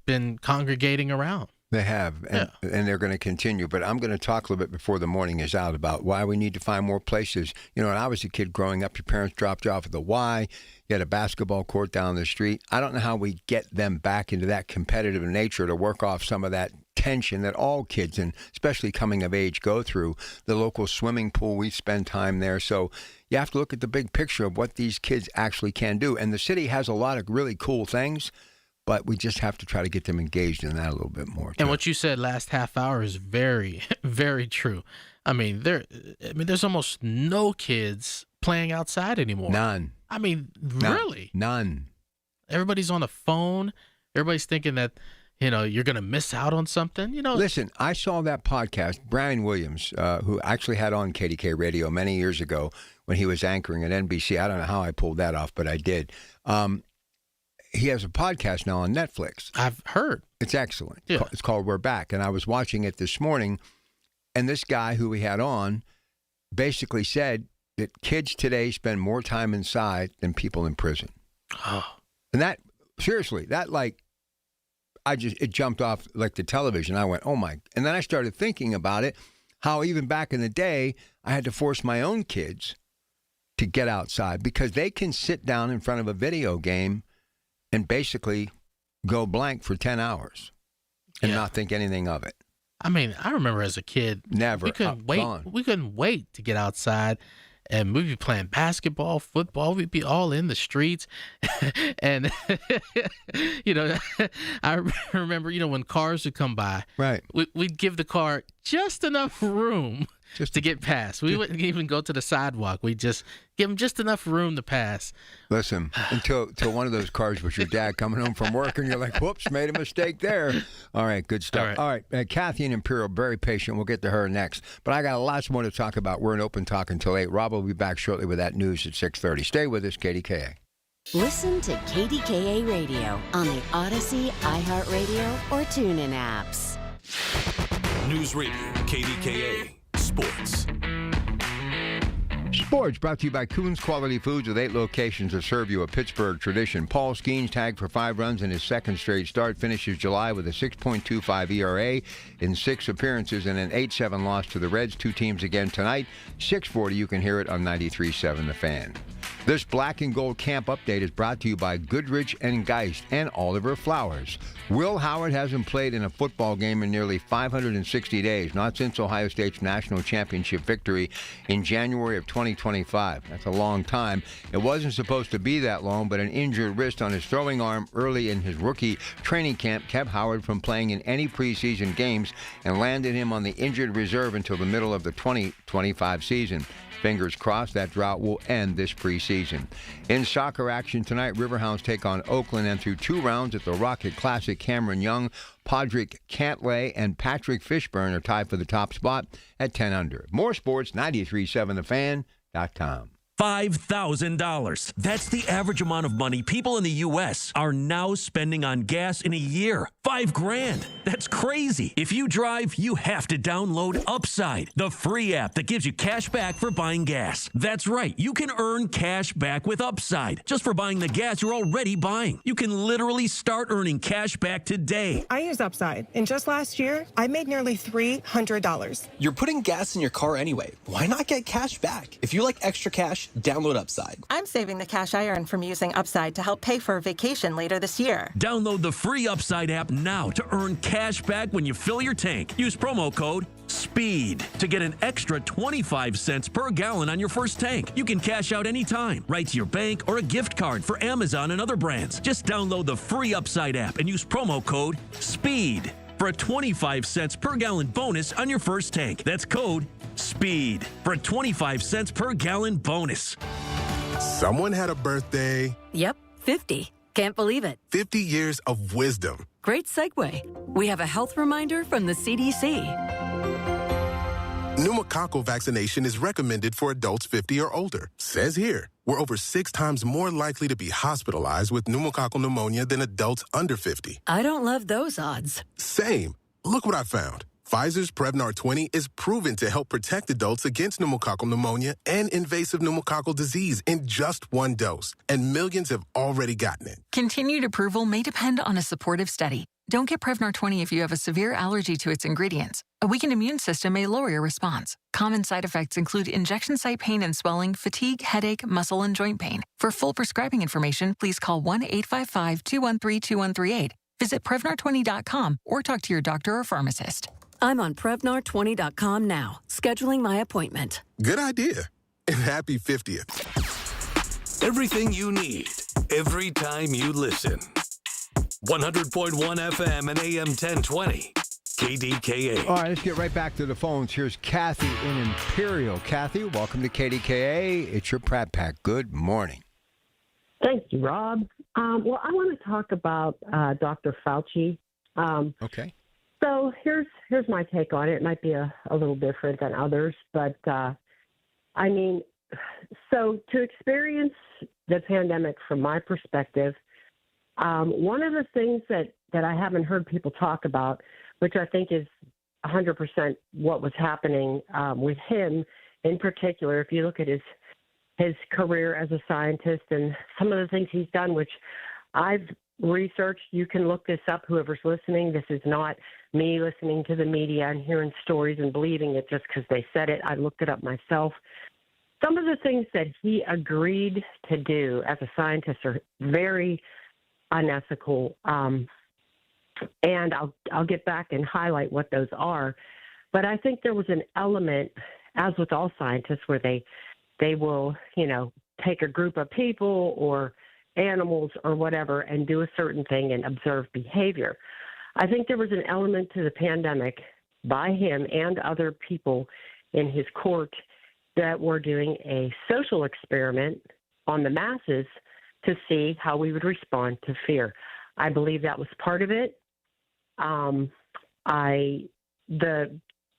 been congregating around. They have, and they're going to continue. But I'm going to talk a little bit before the morning is out about why we need to find more places. When I was a kid growing up, your parents dropped you off at the Y. You had a basketball court down the street. I don't know how we get them back into that competitive nature to work off some of that tension that all kids, and especially coming of age, go through. The local swimming pool, we spend time there. So you have to look at the big picture of what these kids actually can do. And the city has a lot of really cool things, but we just have to try to get them engaged in that a little bit more. And what you said last half hour is very, very true. I mean, there's almost no kids playing outside anymore. None. Really? None. Everybody's on the phone. Everybody's thinking that, you're going to miss out on something. Listen, I saw that podcast, Brian Williams, who actually had on KDK Radio many years ago when he was anchoring at NBC. I don't know how I pulled that off, but I did. He has a podcast now on Netflix. I've heard. It's excellent. Yeah. It's called We're Back. And I was watching it this morning, and this guy who we had on basically said that kids today spend more time inside than people in prison. Oh. And that, seriously, that it jumped off like the television. I went, oh my. And then I started thinking about it, how even back in the day, I had to force my own kids to get outside because they can sit down in front of a video game and basically go blank for 10 hours and not think anything of it. I mean, I remember as a kid, never. We couldn't wait to get outside, and we'd be playing basketball, football. We'd be all in the streets, and I remember, when cars would come by, right? We'd give the car just enough room to get past. We wouldn't even go to the sidewalk. We'd just give them just enough room to pass. Listen, until one of those cars was your dad coming home from work, and you're like, whoops, made a mistake there. All right, good stuff. All right, Kathy in Imperial, very patient. We'll get to her next. But I got lots more to talk about. We're in Open Talk until 8. Rob will be back shortly with that news at 6:30. Stay with us, KDKA. Listen to KDKA Radio on the Odyssey, iHeartRadio, or TuneIn apps. News Radio, KDKA, Sports. Sports brought to you by Coons Quality Foods with 8 locations that serve you a Pittsburgh tradition. Paul Skeens tagged for 5 runs in his second straight start, finishes July with a 6.25 ERA in 6 appearances and an 8-7 loss to the Reds. 2 teams again tonight. 6:40, you can hear it on 93.7 The Fan. This Black and Gold Camp Update is brought to you by Goodrich and Geist and Oliver Flowers. Will Howard hasn't played in a football game in nearly 560 days, not since Ohio State's national championship victory in January of 2025. That's a long time. It wasn't supposed to be that long, but an injured wrist on his throwing arm early in his rookie training camp kept Howard from playing in any preseason games and landed him on the injured reserve until the middle of the 2025 season. Fingers crossed that drought will end this preseason. In soccer action tonight, Riverhounds take on Oakland, and through 2 rounds at the Rocket Classic, Cameron Young, Podrick Cantlay, and Patrick Fishburne are tied for the top spot at 10 under. More sports, 93.7thefan.com. $5,000. That's the average amount of money people in the U.S. are now spending on gas in a year. $5,000. That's crazy. If you drive, you have to download Upside, the free app that gives you cash back for buying gas. That's right. You can earn cash back with Upside just for buying the gas you're already buying. You can literally start earning cash back today. I use Upside, and just last year, I made nearly $300. You're putting gas in your car anyway. Why not get cash back? If you like extra cash, download Upside. I'm saving the cash I earn from using Upside to help pay for a vacation later this year. Download the free Upside app now to earn cash back when you fill your tank. Use promo code SPEED to get an extra 25 cents per gallon on your first tank. You can cash out anytime, right to your bank or a gift card for Amazon and other brands. Just download the free Upside app and use promo code SPEED for a 25 cents per gallon bonus on your first tank. That's code SPEED for a 25 cents per gallon bonus. Someone had a birthday. Yep, 50. Can't believe it. 50 years of wisdom. Great segue. We have a health reminder from the CDC. Pneumococcal vaccination is recommended for adults 50 or older. Says here, we're over 6 times more likely to be hospitalized with pneumococcal pneumonia than adults under 50. I don't love those odds. Same. Look what I found. Pfizer's Prevnar 20 is proven to help protect adults against pneumococcal pneumonia and invasive pneumococcal disease in just 1 dose, and millions have already gotten it. Continued approval may depend on a supportive study. Don't get Prevnar 20 if you have a severe allergy to its ingredients. A weakened immune system may lower your response. Common side effects include injection site pain and swelling, fatigue, headache, muscle, and joint pain. For full prescribing information, please call 1-855-213-2138. Visit Prevnar20.com or talk to your doctor or pharmacist. I'm on Prevnar20.com now, scheduling my appointment. Good idea. And happy 50th. Everything you need, every time you listen. 100.1 FM and AM 1020. KDKA. All right, let's get right back to the phones. Here's Kathy in Imperial. Kathy, welcome to KDKA. It's your Pratt Pack. Good morning. Thank you, Rob. Well, I want to talk about Dr. Fauci. Okay. So here's my take on it. It might be a little different than others, but I mean, so to experience the pandemic from my perspective, one of the things that I haven't heard people talk about, which I think is 100% what was happening with him in particular, if you look at his career as a scientist and some of the things he's done, which I've researched. You can look this up, whoever's listening. This is not me listening to the media and hearing stories and believing it just because they said it. I looked it up myself. Some of the things that he agreed to do as a scientist are very unethical. And I'll get back and highlight what those are. But I think there was an element, as with all scientists, where they will, take a group of people or animals or whatever and do a certain thing and observe behavior. I think there was an element to the pandemic by him and other people in his court that were doing a social experiment on the masses to see how we would respond to fear. I believe that was part of it. The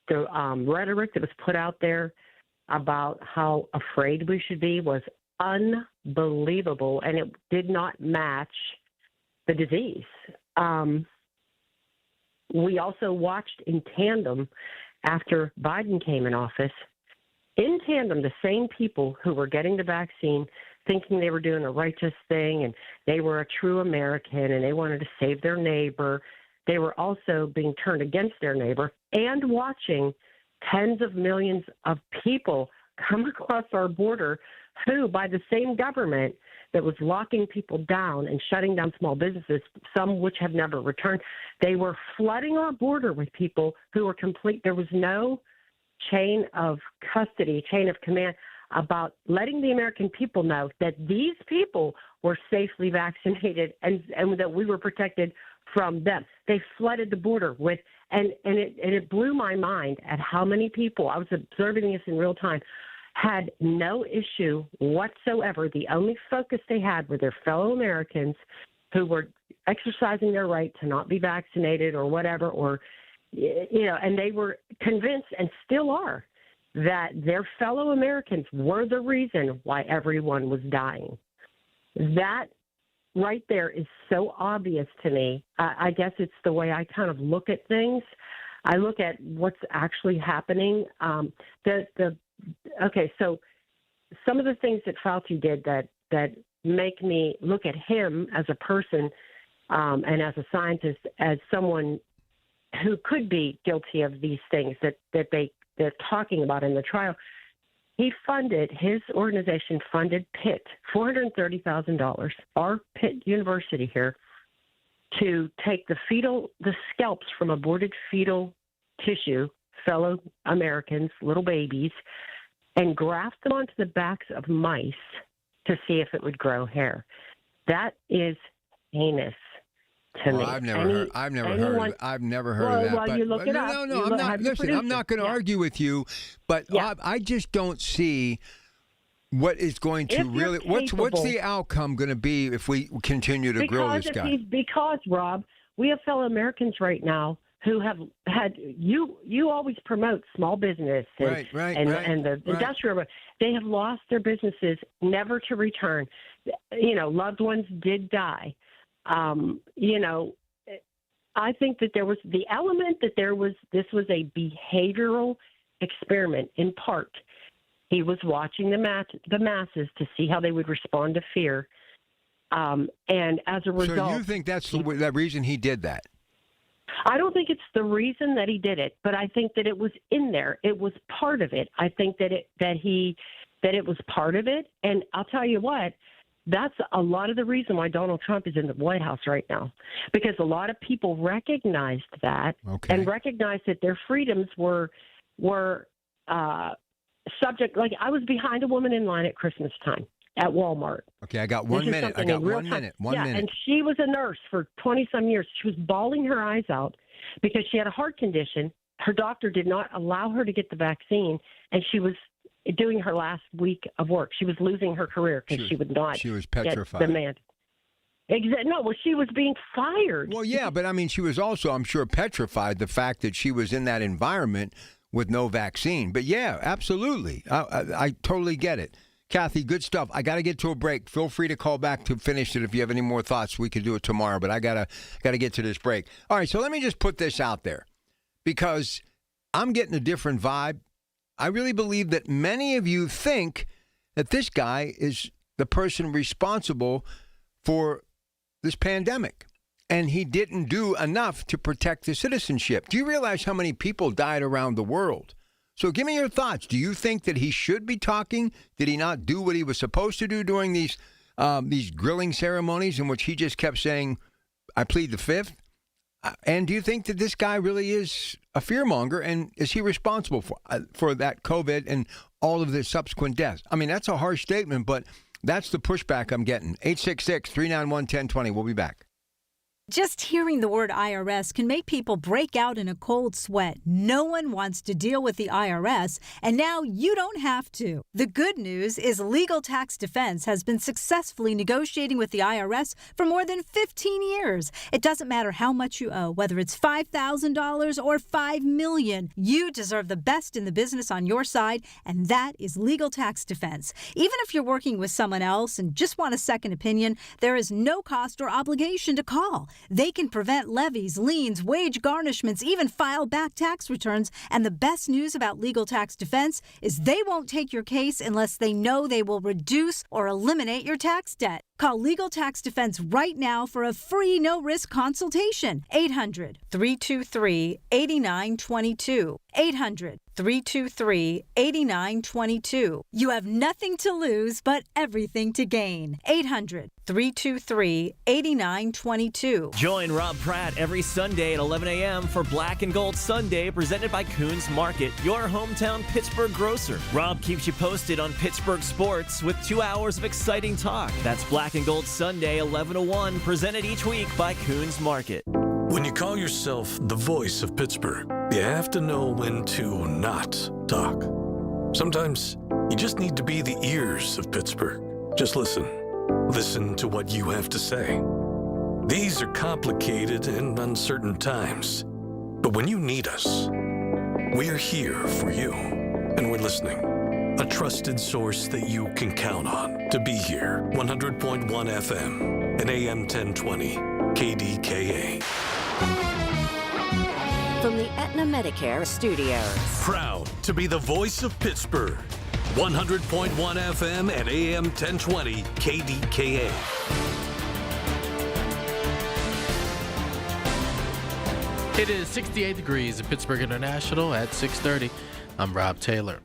rhetoric that was put out there about how afraid we should be was unbelievable, and it did not match the disease. We also watched in tandem after Biden came in office, in tandem, the same people who were getting the vaccine thinking they were doing a righteous thing and they were a true American and they wanted to save their neighbor. They were also being turned against their neighbor and watching tens of millions of people come across our border who, by the same government that was locking people down and shutting down small businesses, some which have never returned, they were flooding our border with people who were complete. There was no chain of custody, chain of command about letting the American people know that these people were safely vaccinated and that we were protected from them. They flooded the border with, and it blew my mind at how many people, I was observing this in real time, had no issue whatsoever. The only focus they had were their fellow Americans who were exercising their right to not be vaccinated or whatever, or, and they were convinced and still are that their fellow Americans were the reason why everyone was dying. That right there is so obvious to me. I guess it's the way I kind of look at things. I look at what's actually happening. Okay, so some of the things that Fauci did that make me look at him as a person and as a scientist as someone who could be guilty of these things that they're talking about in the trial. His organization funded Pitt, $430,000, our Pitt University here, to take the scalps from aborted fetal tissue, fellow Americans, little babies, and graft them onto the backs of mice to see if it would grow hair. That is heinous to me. I've never heard of that. Well, you look it up. No, I'm not. Listen, I'm not going to argue with you, but I just don't see what is going to really. What's the outcome going to be if we continue to grow this guy? Because Rob, we have fellow Americans right now who have had you always promote small business and the industrial. They have lost their businesses, never to return. Loved ones did die. I think that there was the element that this was a behavioral experiment in part. He was watching the masses to see how they would respond to fear. And as a result. So you think that's the reason he did that? I don't think it's the reason that he did it, but I think that it was in there. It was part of it. I think that it was part of it. And I'll tell you what, that's a lot of the reason why Donald Trump is in the White House right now, because a lot of people recognized that and recognized that their freedoms were subject. Like, I was behind a woman in line at Christmas time at Walmart. Okay, I got 1 minute. One minute. And she was a nurse for 20-some years. She was bawling her eyes out because she had a heart condition. Her doctor did not allow her to get the vaccine, and she was doing her last week of work. She was losing her career because she would not. She was petrified. Get the man. No, well, she was being fired. Well, yeah, but I mean, she was also, I'm sure, petrified the fact that she was in that environment with no vaccine. But yeah, absolutely. I totally get it. Kathy, good stuff. I got to get to a break. Feel free to call back to finish it if you have any more thoughts. We could do it tomorrow, but I gotta get to this break. All right, so let me just put this out there because I'm getting a different vibe. I really believe that many of you think that this guy is the person responsible for this pandemic, and he didn't do enough to protect the citizenship. Do you realize how many people died around the world? So give me your thoughts. Do you think that he should be talking? Did he not do what he was supposed to do during these grilling ceremonies in which he just kept saying, I plead the fifth? And do you think that this guy really is a fearmonger, and is he responsible for that COVID and all of the subsequent deaths? I mean, that's a harsh statement, but that's the pushback I'm getting. 866-391-1020. We'll be back. Just hearing the word IRS can make people break out in a cold sweat. No one wants to deal with the IRS, and now you don't have to. The good news is Legal Tax Defense has been successfully negotiating with the IRS for more than 15 years. It doesn't matter how much you owe, whether it's $5,000 or $5 million. You deserve the best in the business on your side, and that is Legal Tax Defense. Even if you're working with someone else and just want a second opinion, there is no cost or obligation to call. They can prevent levies, liens, wage garnishments, even file back tax returns. And the best news about Legal Tax Defense is they won't take your case unless they know they will reduce or eliminate your tax debt. Call Legal Tax Defense right now for a free no-risk consultation. 800-323-8922. 800-323-8922. You have nothing to lose but everything to gain. 800-323-8922. Join Rob Pratt every Sunday at 11 a.m. for Black and Gold Sunday, presented by Coons Market, your hometown Pittsburgh grocer. Rob keeps you posted on Pittsburgh sports with 2 hours of exciting talk. That's Black and Gold Sunday, 11 to 1, presented each week by Coons Market. When you call yourself the voice of Pittsburgh, you have to know when to not talk. Sometimes you just need to be the ears of Pittsburgh. Just listen. Listen to what you have to say. These are complicated and uncertain times. But when you need us, we are here for you. And we're listening. A trusted source that you can count on to be here. 100.1 FM and AM 1020 KDKA. From the Aetna Medicare Studios. Proud to be the voice of Pittsburgh. 100.1 FM and AM 1020 KDKA. It is 68 degrees at Pittsburgh International at 6:30. I'm Rob Taylor.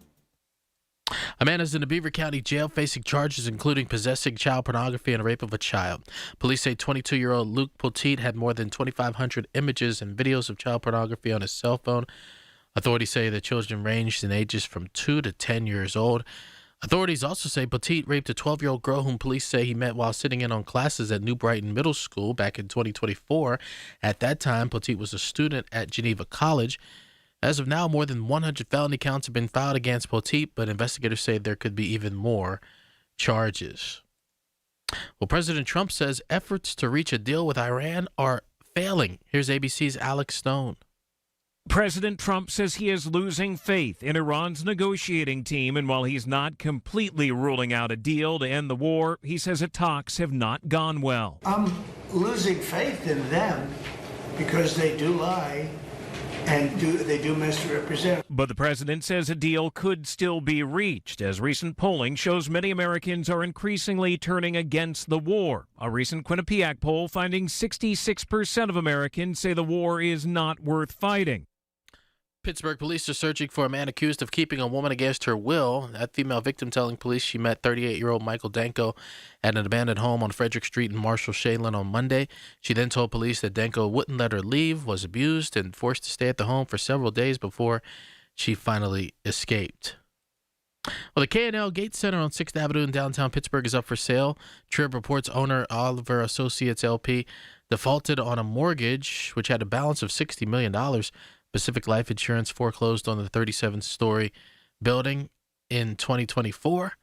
A man is in a Beaver County jail facing charges including possessing child pornography and rape of a child. Police say 22-year-old Luke Poteet had more than 2,500 images and videos of child pornography on his cell phone. Authorities say the children ranged in ages from 2 to 10 years old. Authorities also say Poteet raped a 12-year-old girl whom police say he met while sitting in on classes at New Brighton Middle School back in 2024. At that time, Poteet was a student at Geneva College. As of now, more than 100 felony counts have been filed against Poteet, but investigators say there could be even more charges. Well, President Trump says efforts to reach a deal with Iran are failing. Here's ABC's Alex Stone. President Trump says he is losing faith in Iran's negotiating team, and while he's not completely ruling out a deal to end the war, he says the talks have not gone well. I'm losing faith in them because they do lie. And they do misrepresent. But the president says a deal could still be reached, as recent polling shows many Americans are increasingly turning against the war. A recent Quinnipiac poll finding 66% of Americans say the war is not worth fighting. Pittsburgh police are searching for a man accused of keeping a woman against her will. That female victim telling police she met 38-year-old Michael Danko at an abandoned home on Frederick Street in Marshall-Shaylin on Monday. She then told police that Danko wouldn't let her leave, was abused, and forced to stay at the home for several days before she finally escaped. Well, the K&L Gates Center on 6th Avenue in downtown Pittsburgh is up for sale. Trib reports owner Oliver Associates LP defaulted on a mortgage, which had a balance of $60 million. Pacific Life Insurance foreclosed on the 37-story building in 2024.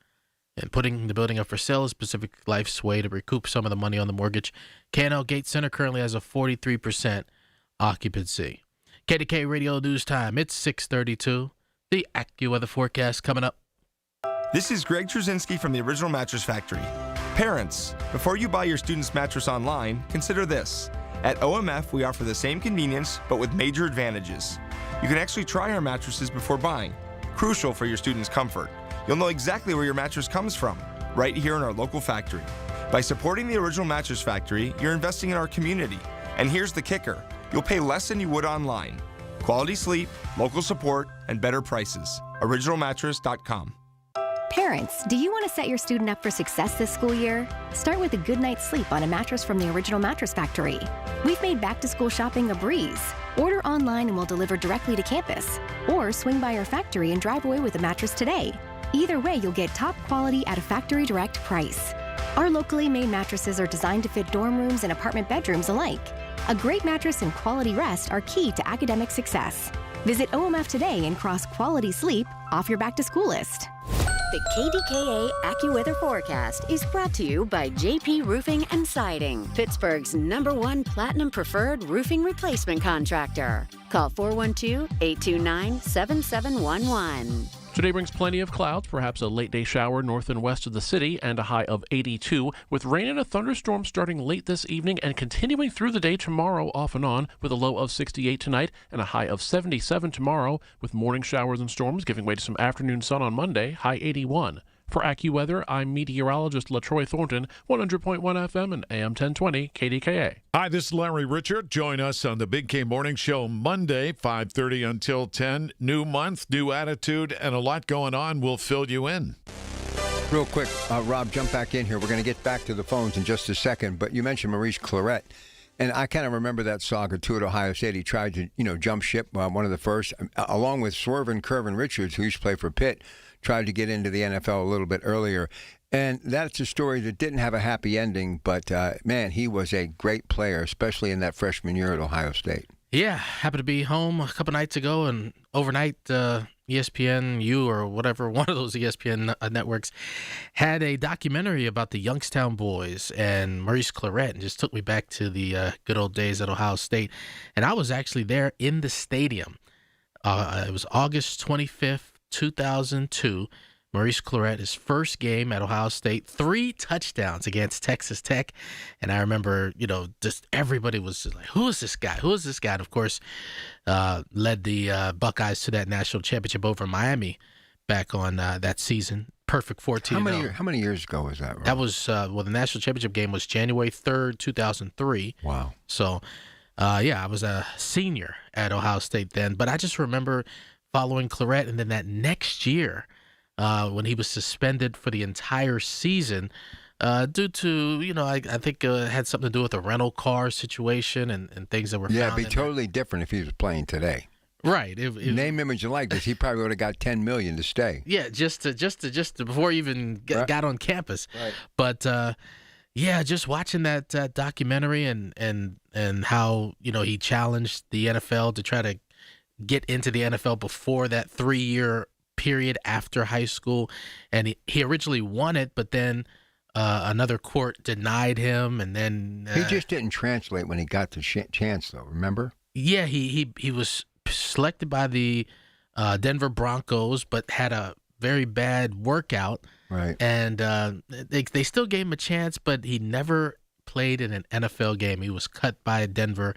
and putting the building up for sale is Pacific Life's way to recoup some of the money on the mortgage. K&L Gate Center currently has a 43% occupancy. KDKA Radio News Time. It's 6:32. The AccuWeather forecast coming up. This is Greg Trzynski from the Original Mattress Factory. Parents, before you buy your student's mattress online, consider this. At OMF, we offer the same convenience, but with major advantages. You can actually try our mattresses before buying, crucial for your student's comfort. You'll know exactly where your mattress comes from, right here in our local factory. By supporting the Original Mattress Factory, you're investing in our community. And here's the kicker. You'll pay less than you would online. Quality sleep, local support, and better prices. OriginalMattress.com. Parents, do you want to set your student up for success this school year? Start with a good night's sleep on a mattress from the Original Mattress Factory. We've made back-to-school shopping a breeze. Order online and we'll deliver directly to campus. Or swing by our factory and drive away with a mattress today. Either way, you'll get top quality at a factory direct price. Our locally made mattresses are designed to fit dorm rooms and apartment bedrooms alike. A great mattress and quality rest are key to academic success. Visit OMF today and cross quality sleep off your back-to-school list. The KDKA AccuWeather forecast is brought to you by JP Roofing and Siding, Pittsburgh's #1 Platinum Preferred Roofing Replacement Contractor. Call 412-829-7711. Today brings plenty of clouds, perhaps a late-day shower north and west of the city, and a high of 82, with rain and a thunderstorm starting late this evening and continuing through the day tomorrow off and on, with a low of 68 tonight and a high of 77 tomorrow, with morning showers and storms giving way to some afternoon sun on Monday, high 81. For AccuWeather, I'm meteorologist LaTroy Thornton, 100.1 FM and AM 1020 KDKA. Hi, this is Larry Richard. Join us on the Big K Morning Show Monday, 5:30 until 10. New month, new attitude, and a lot going on. We'll fill you in. Real quick, Rob, jump back in here. We're going to get back to the phones in just a second, but you mentioned Maurice Clarett. And I kind of remember that saga, too, at Ohio State. He tried to, jump ship, one of the first, along with Swervin Curvin Richards, who used to play for Pitt, tried to get into the NFL a little bit earlier. And that's a story that didn't have a happy ending, but, man, he was a great player, especially in that freshman year at Ohio State. Yeah, happened to be home a couple nights ago, and overnight, ESPN, or whatever, one of those ESPN networks, had a documentary about the Youngstown boys and Maurice Clarett, and just took me back to the good old days at Ohio State. And I was actually there in the stadium. It was August 25th, 2002. Maurice Clarett, his first game at Ohio State, 3 touchdowns against Texas Tech. And I remember, just everybody was just like, who is this guy? Who is this guy? And of course, led the Buckeyes to that national championship over Miami back on that season. Perfect 14-0. How many years ago was that, Rob? That was, the national championship game was January 3rd, 2003. Wow. So, I was a senior at Ohio State then. But I just remember following Clarett, and then that next year, when he was suspended for the entire season due to, I think it had something to do with a rental car situation and things that were Yeah, found. it'd be totally different if he was playing today. Right. Name, image, and likeness. He probably would have got $10 million to stay. Yeah, just before he even got on campus. Right. But just watching that documentary and how he challenged the NFL to try to get into the NFL before that 3-year period after high school, and he originally won it, but then another court denied him, and then he just didn't translate when he got the chance, though. Remember? Yeah, he was selected by the Denver Broncos, but had a very bad workout. Right. And they still gave him a chance, but he never played in an NFL game. He was cut by Denver,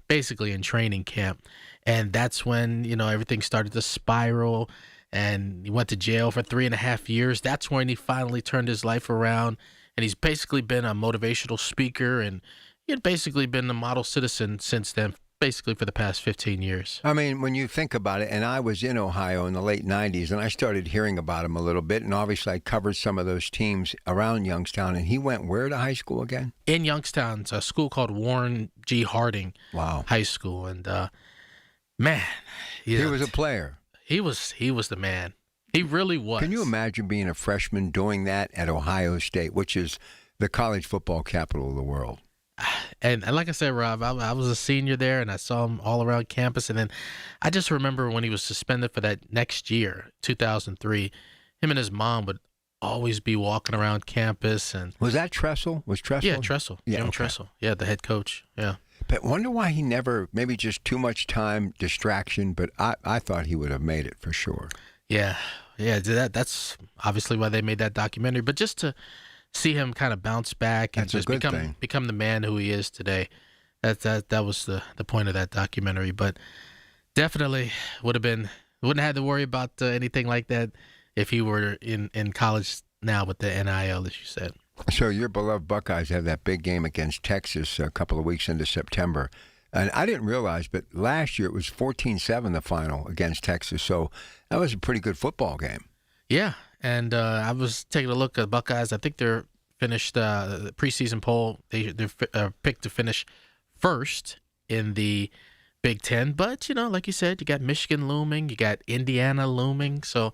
basically in training camp, and that's when everything started to spiral. And he went to jail for 3.5 years. That's when he finally turned his life around. And he's basically been a motivational speaker, and he had basically been a model citizen since then, basically for the past 15 years. I mean, when you think about it, and I was in Ohio in the late 90s, and I started hearing about him a little bit, and obviously I covered some of those teams around Youngstown, and he went where to high school again? In Youngstown, it's a school called Warren G. Harding High School. And, man. He was a player. He was the man. He really was. Can you imagine being a freshman doing that at Ohio State, which is the college football capital of the world? And like I said, Rob, I was a senior there, and I saw him all around campus. And then I just remember when he was suspended for that next year, 2003, him and his mom would always be walking around campus. And was that Tressel? Was Tressel? Yeah, Tressel. Yeah, Jim okay. Tressel. Yeah, the head coach. Yeah. But wonder why he never, maybe just too much time, distraction, but I thought he would have made it for sure. Yeah. Yeah, that's obviously why they made that documentary. But just to see him kind of bounce back and That's a just good thing. become the man who he is today, that was the point of that documentary. But definitely wouldn't have had to worry about anything like that if he were in college now with the NIL, as you said. So your beloved Buckeyes have that big game against Texas a couple of weeks into September. And I didn't realize, but last year it was 14-7 the final against Texas. So that was a pretty good football game. Yeah, and I was taking a look at Buckeyes. I think they're finished the preseason poll. They're picked to finish first in the Big Ten. But, like you said, you got Michigan looming. You got Indiana looming. So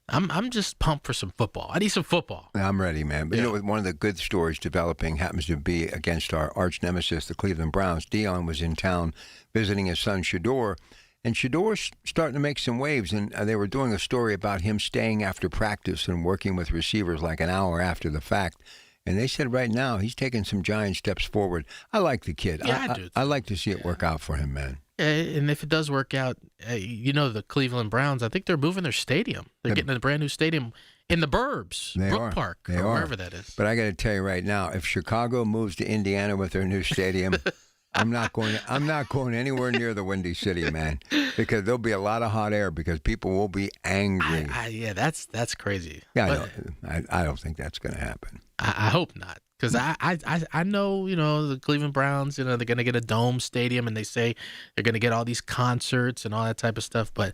I'm just pumped for some football. I need some football. I'm ready, man. But one of the good stories developing happens to be against our arch nemesis, the Cleveland Browns. Deion was in town visiting his son Shador, and Shador's starting to make some waves. And they were doing a story about him staying after practice and working with receivers like an hour after the fact. And they said right now he's taking some giant steps forward. I like the kid. Yeah, I do. I like to see it work out for him, man. And if it does work out, the Cleveland Browns, I think they're moving their stadium. They're getting a brand new stadium in the burbs, Brook Park, or wherever that is. But I got to tell you right now, if Chicago moves to Indiana with their new stadium, I'm not going anywhere near the Windy City, man, because there'll be a lot of hot air because people will be angry. Yeah, that's crazy. Yeah, I don't think that's going to happen. I hope not. Because I know, the Cleveland Browns, they're going to get a dome stadium, and they say they're going to get all these concerts and all that type of stuff. But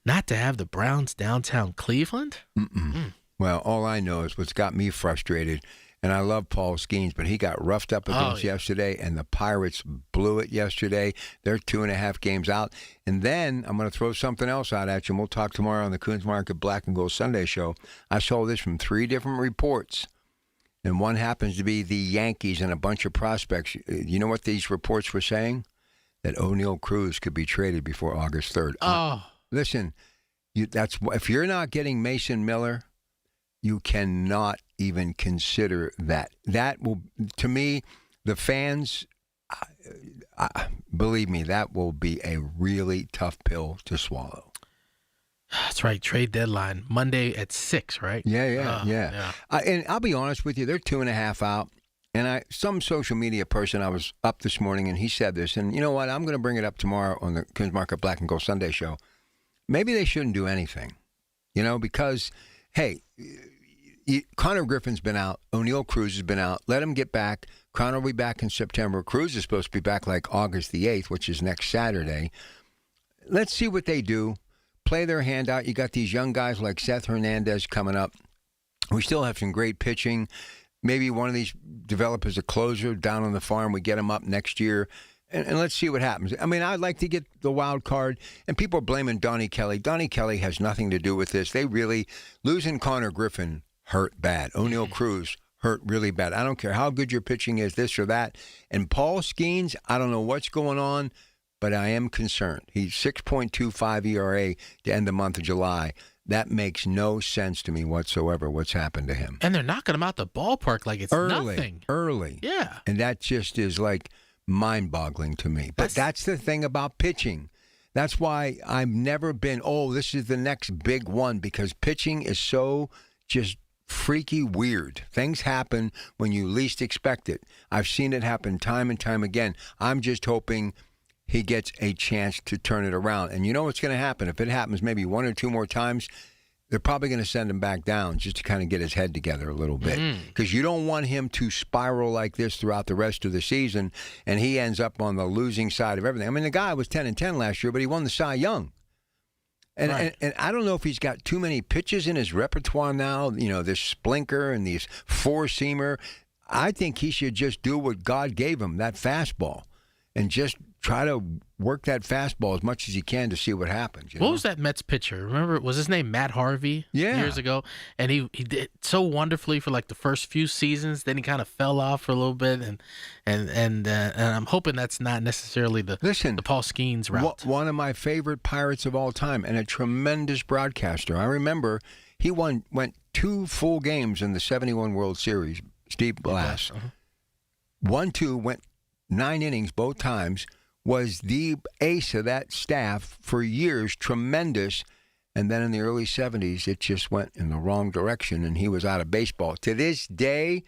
not to have the Browns downtown Cleveland? Well, all I know is what's got me frustrated, and I love Paul Skeens, but he got roughed up against yesterday, and the Pirates blew it yesterday. They're 2.5 games out. And then I'm going to throw something else out at you, and we'll talk tomorrow on the Coons Market Black and Gold Sunday show. I saw this from 3 different reports. And one happens to be the Yankees and a bunch of prospects. You know what these reports were saying? That O'Neal Cruz could be traded before August 3rd. Listen, if you're not getting Mason Miller, you cannot even consider that. That will, to me, the fans, believe me, that will be a really tough pill to swallow. That's right. Trade deadline Monday at 6, right? Yeah. And I'll be honest with you, they're 2.5 out. And some social media person, I was up this morning, and he said this. And you know what? I'm going to bring it up tomorrow on the Coons Market Black and Gold Sunday show. Maybe they shouldn't do anything, because, hey, Connor Griffin's been out. O'Neal Cruz has been out. Let him get back. Connor will be back in September. Cruz is supposed to be back like August the 8th, which is next Saturday. Let's see what they do. Play their hand out. You got these young guys like Seth Hernandez coming up. We still have some great pitching. Maybe one of these develop as a closer down on the farm. We get him up next year, and let's see what happens. I mean, I'd like to get the wild card, and people are blaming Donnie Kelly. Donnie Kelly has nothing to do with this. Losing Connor Griffin hurt bad. O'Neal Cruz hurt really bad. I don't care how good your pitching is, this or that. And Paul Skeens, I don't know what's going on, but I am concerned. He's 6.25 ERA to end the month of July. That makes no sense to me whatsoever, what's happened to him. And they're knocking him out the ballpark like it's nothing. Early. Yeah. And that just is like mind-boggling to me. But that's the thing about pitching. That's why I've never been, this is the next big one, because pitching is so just freaky weird. Things happen when you least expect it. I've seen it happen time and time again. I'm just hoping he gets a chance to turn it around. And you know what's going to happen? If it happens maybe 1 or 2 more times, they're probably going to send him back down just to kind of get his head together a little bit. Because you don't want him to spiral like this throughout the rest of the season, and he ends up on the losing side of everything. I mean, the guy was 10-10 last year, but he won the Cy Young. And I don't know if he's got too many pitches in his repertoire now, this splinker and these four-seamer. I think he should just do what God gave him, that fastball, and just try to work that fastball as much as he can to see what happens. What was that Mets pitcher? Remember, was his name Matt Harvey years ago? And he did so wonderfully for like the first few seasons. Then he kind of fell off for a little bit, and I'm hoping that's not necessarily the Paul Skeens route. One of my favorite Pirates of all time, and a tremendous broadcaster. I remember He went 2 full games in the 71 World Series, Steve Blass. 1-2, went 9 innings both times, was the ace of that staff for years, tremendous. And then in the early 70s, it just went in the wrong direction, and he was out of baseball. To this day,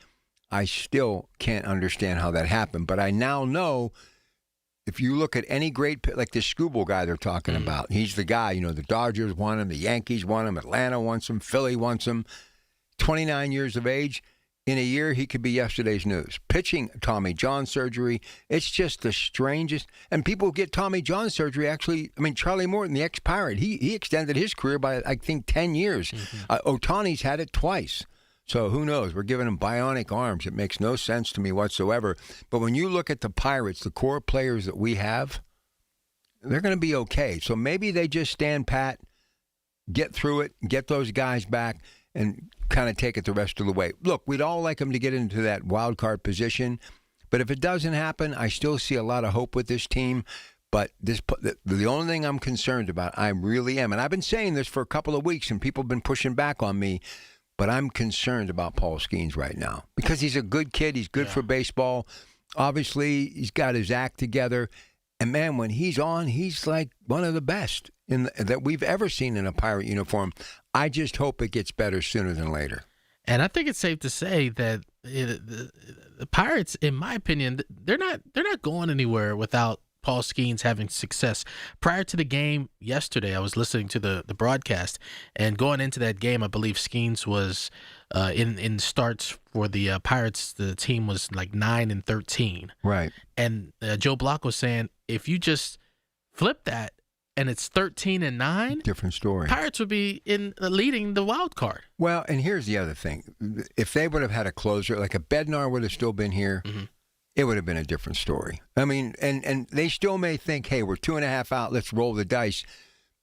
I still can't understand how that happened. But I now know, if you look at any great, like this Skubal guy they're talking about, he's the guy. You know, the Dodgers won him, the Yankees won him, Atlanta wants him, Philly wants him. 29 years of age. In a year, he could be yesterday's news. Pitching Tommy John surgery, it's just the strangest. And people who get Tommy John surgery actually, I mean, Charlie Morton, the ex-Pirate, he extended his career by, I think, 10 years. Ohtani's had it twice. So who knows? We're giving him bionic arms. It makes no sense to me whatsoever. But when you look at the Pirates, the core players that we have, they're going to be okay. So maybe they just stand pat, get through it, get those guys back, and kind of take it the rest of the way. Look, we'd all like them to get into that wild card position, but if it doesn't happen, I still see a lot of hope with this team. But the only thing I'm concerned about, I really am, and I've been saying this for a couple of weeks, and people have been pushing back on me, but I'm concerned about Paul Skeens right now because he's a good kid. He's good for baseball. Obviously, he's got his act together. And, man, when he's on, he's like one of the best that we've ever seen in a Pirate uniform. I just hope it gets better sooner than later. And I think it's safe to say that the Pirates, in my opinion, they're not going anywhere without Paul Skeens having success. Prior to the game yesterday, I was listening to the broadcast, and going into that game, I believe Skeens was in starts for the Pirates. The team was like 9-13. Right. And Joe Block was saying, if you just flip that and it's 13-9, different story. Pirates would be leading the wild card. Well, and here's the other thing: if they would have had a closer, like a Bednar would have still been here. It would have been a different story. I mean, and they still may think, hey, we're 2.5 out, let's roll the dice.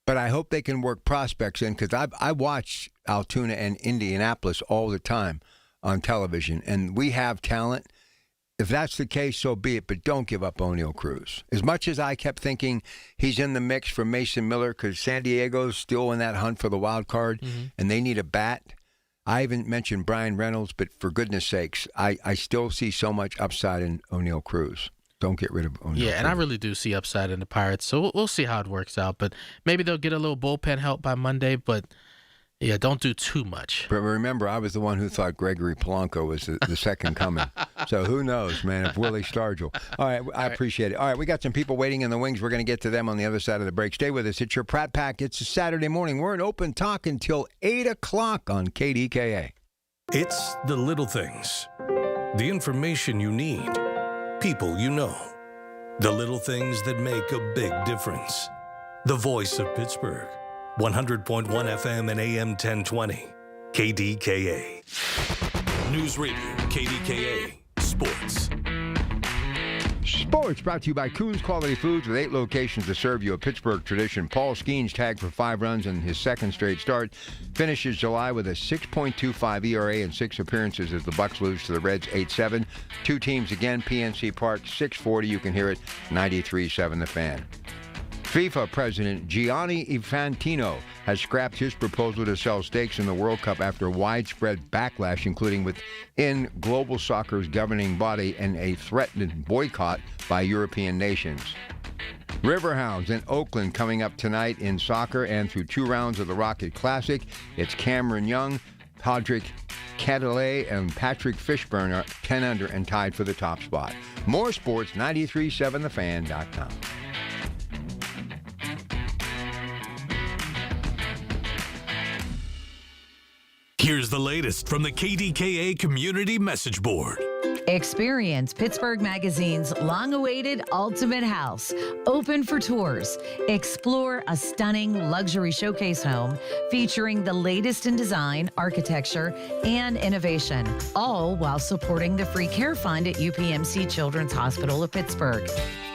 But I hope they can work prospects in, because I watch Altoona and Indianapolis all the time on television, and we have talent. If that's the case, so be it, but don't give up O'Neal Cruz. As much as I kept thinking he's in the mix for Mason Miller, because San Diego's still in that hunt for the wild card, and they need a bat. I haven't mentioned Brian Reynolds, but for goodness sakes, I still see so much upside in O'Neal Cruz. Don't get rid of O'Neal Cruz. And I really do see upside in the Pirates, so we'll see how it works out. But maybe they'll get a little bullpen help by Monday, but yeah, don't do too much. But remember, I was the one who thought Gregory Polanco was the second coming. So who knows, man, if Willie Stargell. All right, I appreciate it. All right, we got some people waiting in the wings. We're going to get to them on the other side of the break. Stay with us. It's your Pratt Pack. It's a Saturday morning. We're in open talk until 8 o'clock on KDKA. It's the little things. The information you need. People you know. The little things that make a big difference. The voice of Pittsburgh. 100.1 FM and AM 1020. KDKA. News Radio. KDKA. Sports. Sports brought to you by Coons Quality Foods with 8 locations to serve you a Pittsburgh tradition. Paul Skeens tagged for 5 runs in his second straight start. Finishes July with a 6.25 ERA and 6 appearances as the Bucks lose to the Reds 8-7. 2 teams again, PNC Park, 640. You can hear it, 93.7 The Fan. FIFA President Gianni Infantino has scrapped his proposal to sell stakes in the World Cup after widespread backlash, including within global soccer's governing body and a threatened boycott by European nations. Riverhounds in Oakland coming up tonight in soccer, and through 2 rounds of the Rocket Classic, it's Cameron Young, Patrick Cadillac, and Patrick Fishburne are 10 under and tied for the top spot. More sports, 937thefan.com. Here's the latest from the KDKA Community Message Board. Experience Pittsburgh Magazine's long-awaited Ultimate House, open for tours. Explore a stunning luxury showcase home featuring the latest in design, architecture, and innovation, all while supporting the free care fund at UPMC Children's Hospital of Pittsburgh.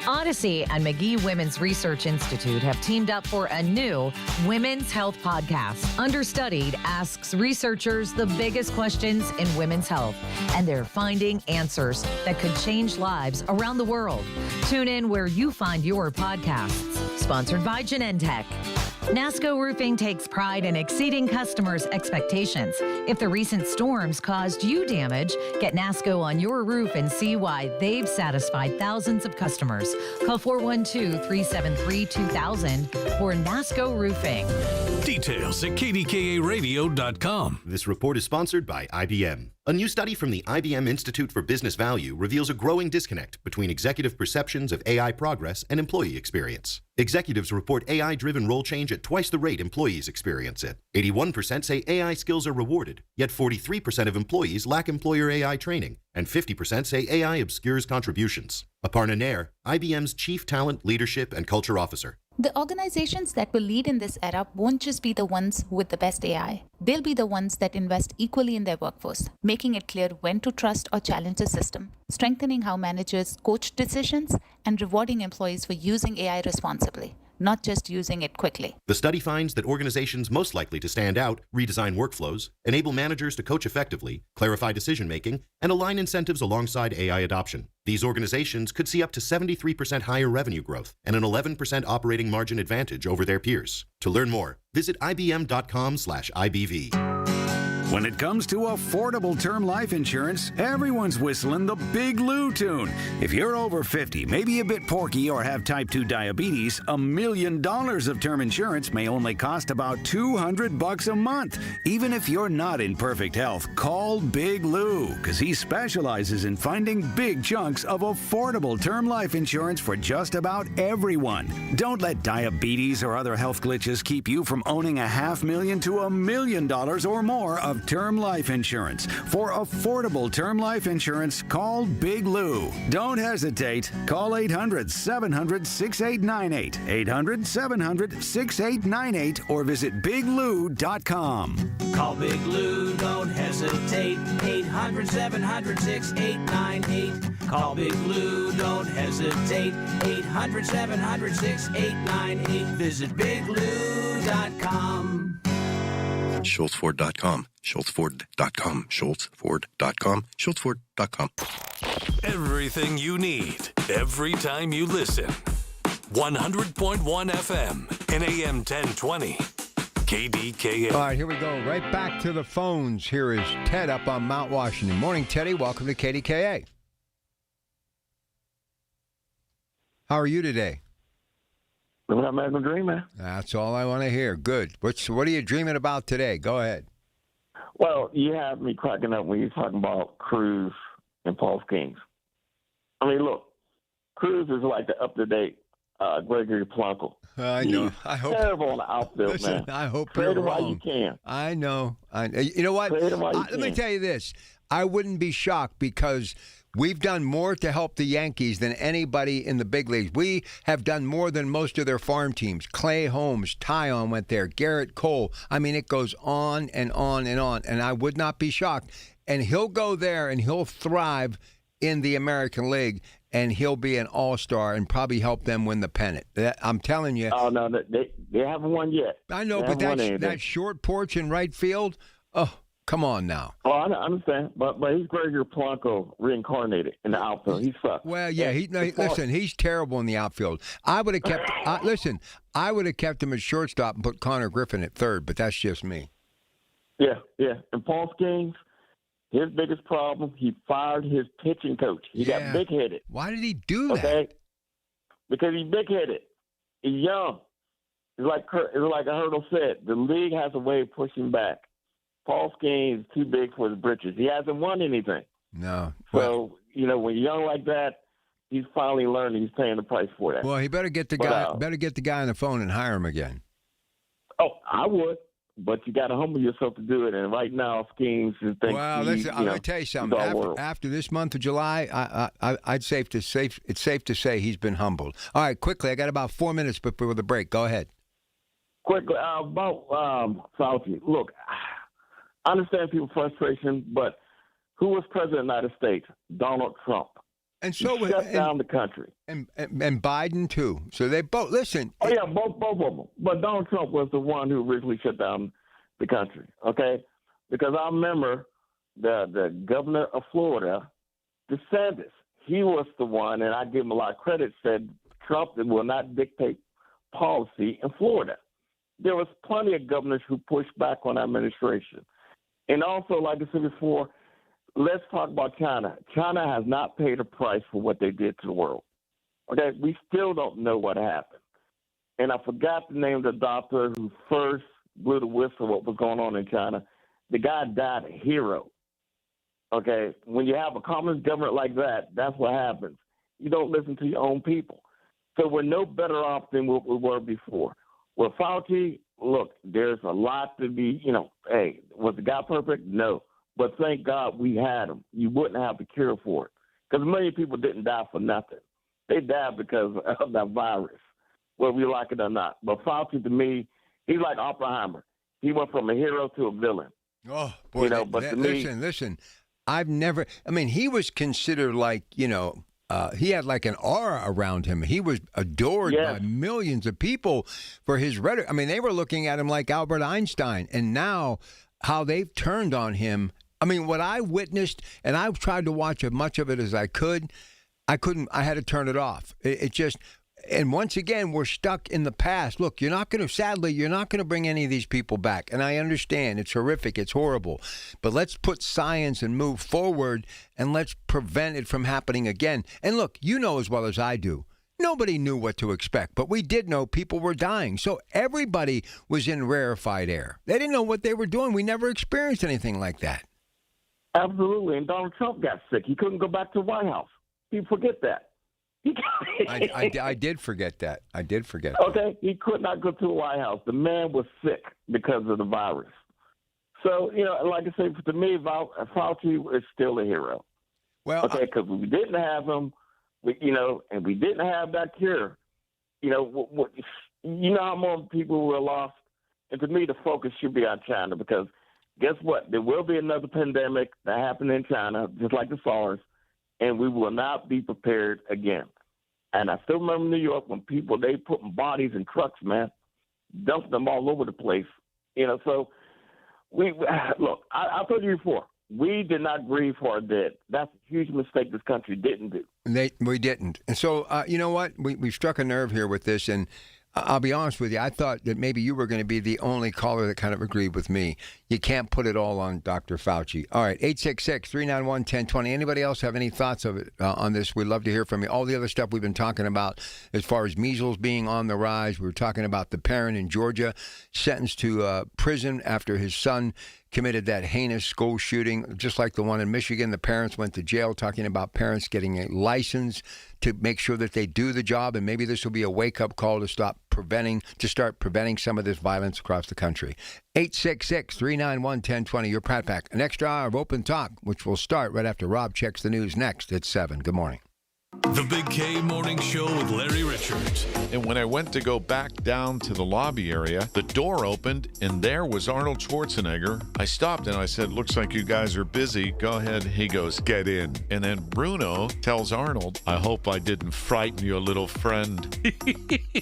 Odyssey and McGee Women's Research Institute have teamed up for a new women's health podcast. Understudied asks researchers the biggest questions in women's health, and they're finding answers that could change lives around the world. Tune in where you find your podcasts. Sponsored by Genentech. NASCO Roofing takes pride in exceeding customers' expectations. If the recent storms caused you damage, get NASCO on your roof and see why they've satisfied thousands of customers. Call 412-373-2000 for NASCO Roofing. Details at KDKA-radio.com. This report is sponsored by IBM. A new study from the IBM Institute for Business Value reveals a growing disconnect between executive perceptions of AI progress and employee experience. Executives report AI-driven role change at twice the rate employees experience it. 81% say AI skills are rewarded, yet 43% of employees lack employer AI training, and 50% say AI obscures contributions. Aparna Nair, IBM's Chief Talent, Leadership, and Culture Officer. The organizations that will lead in this era won't just be the ones with the best AI. They'll be the ones that invest equally in their workforce, making it clear when to trust or challenge the system, strengthening how managers coach decisions, and rewarding employees for using AI responsibly, not just using it quickly. The study finds that organizations most likely to stand out redesign workflows, enable managers to coach effectively, clarify decision-making, and align incentives alongside AI adoption. These organizations could see up to 73% higher revenue growth and an 11% operating margin advantage over their peers. To learn more, visit ibm.com/IBV. When it comes to affordable term life insurance, everyone's whistling the Big Lou tune. If you're over 50, maybe a bit porky, or have type 2 diabetes, $1 million of term insurance may only cost about $200 a month. Even if you're not in perfect health, call Big Lou, because he specializes in finding big chunks of affordable term life insurance for just about everyone. Don't let diabetes or other health glitches keep you from owning $500,000 to $1 million or more of term life insurance. For affordable term life insurance, call Big Lou. Don't hesitate. Call 800-700-6898, 800-700-6898, or visit biglou.com. Call Big Lou, don't hesitate, 800-700-6898. Call Big Lou, don't hesitate, 800-700-6898. Visit biglou.com. SchultzFord.com, SchultzFord.com, SchultzFord.com, SchultzFord.com. Everything you need, every time you listen. 100.1 FM and AM 1020. KDKA. All right, here we go. Right back to the phones. Here is Ted up on Mount Washington. Morning, Teddy. Welcome to KDKA. How are you today? Living out my dream, man. That's all I want to hear. Good. What are you dreaming about today? Go ahead. Well, you have me cracking up when you're talking about Cruz and Paul Skeens. I mean, look, Cruz is like the up-to-date Gregory Polanco. I know. I hope. Terrible on the outfield, Listen, man. I hope Trade you're him while wrong. you can. I know. You know what? Trade him while you Let me can. tell you this. I wouldn't be shocked because we've done more to help the Yankees than anybody in the big leagues. We have done more than most of their farm teams. Clay Holmes, Tyon went there, Garrett Cole. I mean, it goes on and on and on, and I would not be shocked. And he'll go there and he'll thrive in the American League, and he'll be an all-star and probably help them win the pennant. I'm telling you. Oh, no, they haven't won yet. I know, but that short porch in right field, oh, come on now. Oh, I understand, but he's Gregory Polanco reincarnated in the outfield. He sucks. Well, yeah, listen, he's terrible in the outfield. I would have kept. I would have kept him at shortstop and put Connor Griffin at third, but that's just me. Yeah. And Paul Skeens, his biggest problem, he fired his pitching coach. He got big-headed. Why did he do that? Okay, because he's big-headed. He's young. It's like Hurdle said, the league has a way of pushing back. Paul Skeens is too big for his britches. He hasn't won anything. No. So, when you're young like that, he's finally learning he's paying the price for that. Well, he better get the guy on the phone and hire him again. Oh, I would. But you got to humble yourself to do it. And right now, Skeens is thinking. Well, listen, I'm going to tell you something. After this month of July, it's safe to say he's been humbled. All right, quickly, I got about 4 minutes before the break. Go ahead. Quickly, about Fauci. Look, I understand people's frustration, but who was president of the United States? Donald Trump. And so he shut down the country. And Biden, too. So they both, listen. Oh, yeah, both of them. But Donald Trump was the one who originally shut down the country, okay? Because I remember the governor of Florida, DeSantis, he was the one, and I give him a lot of credit, said Trump will not dictate policy in Florida. there was plenty of governors who pushed back on our administration. And also, like I said before, let's talk about China. China has not paid a price for what they did to the world. Okay, we still don't know what happened. And I forgot the name of the doctor who first blew the whistle what was going on in China. The guy died a hero. Okay, when you have a communist government like that, that's what happens. You don't listen to your own people. So we're no better off than what we were before. Well, Fauci, look, there's a lot to be, hey, was the guy perfect? No. But thank God we had him. You wouldn't have the cure for it. Because many people didn't die for nothing. They died because of that virus, whether we like it or not. But Fauci, to me, he's like Oppenheimer. He went from a hero to a villain. Oh, boy. But to me, listen. He was considered like, he had like an aura around him. He was adored by millions of people for his rhetoric. I mean, they were looking at him like Albert Einstein. And now how they've turned on him. I mean, what I witnessed, and I've tried to watch as much of it as I could, I had to turn it off. And once again, we're stuck in the past. Look, you're not going to bring any of these people back. And I understand it's horrific. It's horrible. But let's put science and move forward, and let's prevent it from happening again. And look, you know as well as I do, nobody knew what to expect, but we did know people were dying. So everybody was in rarefied air. They didn't know what they were doing. We never experienced anything like that. Absolutely. And Donald Trump got sick. He couldn't go back to the White House. People forget that. I did forget that. Okay, he could not go to the White House. The man was sick because of the virus. So, like I say, to me, Fauci is still a hero. Well, okay, because we didn't have him, and we didn't have that cure. You know how more people were lost? And to me, the focus should be on China because guess what? There will be another pandemic that happened in China, just like the SARS. And we will not be prepared again. And I still remember New York when they put bodies in trucks, man, dumped them all over the place. So look, I told you before, we did not grieve for our dead. That's a huge mistake this country didn't do. We didn't. And so, you know what? We struck a nerve here with this, and I'll be honest with you. I thought that maybe you were going to be the only caller that kind of agreed with me. You can't put it all on Dr. Fauci. All right, 866-391-1020. Anybody else have any thoughts of it on this? We'd love to hear from you. All the other stuff we've been talking about as far as measles being on the rise. We were talking about the parent in Georgia sentenced to prison after his son committed that heinous school shooting, just like the one in Michigan. The parents went to jail, talking about parents getting a license to make sure that they do the job, and maybe this will be a wake-up call to start preventing some of this violence across the country. 866-391-1020, your Pat Pack. An extra hour of open talk, which will start right after Rob checks the news next at 7. Good morning. The Big K Morning Show with Larry Richards. And when I went to go back down to the lobby area, the door opened, and there was Arnold Schwarzenegger. I stopped and I said, "Looks like you guys are busy. Go ahead." He goes, "Get in." And then Bruno tells Arnold, "I hope I didn't frighten your little friend."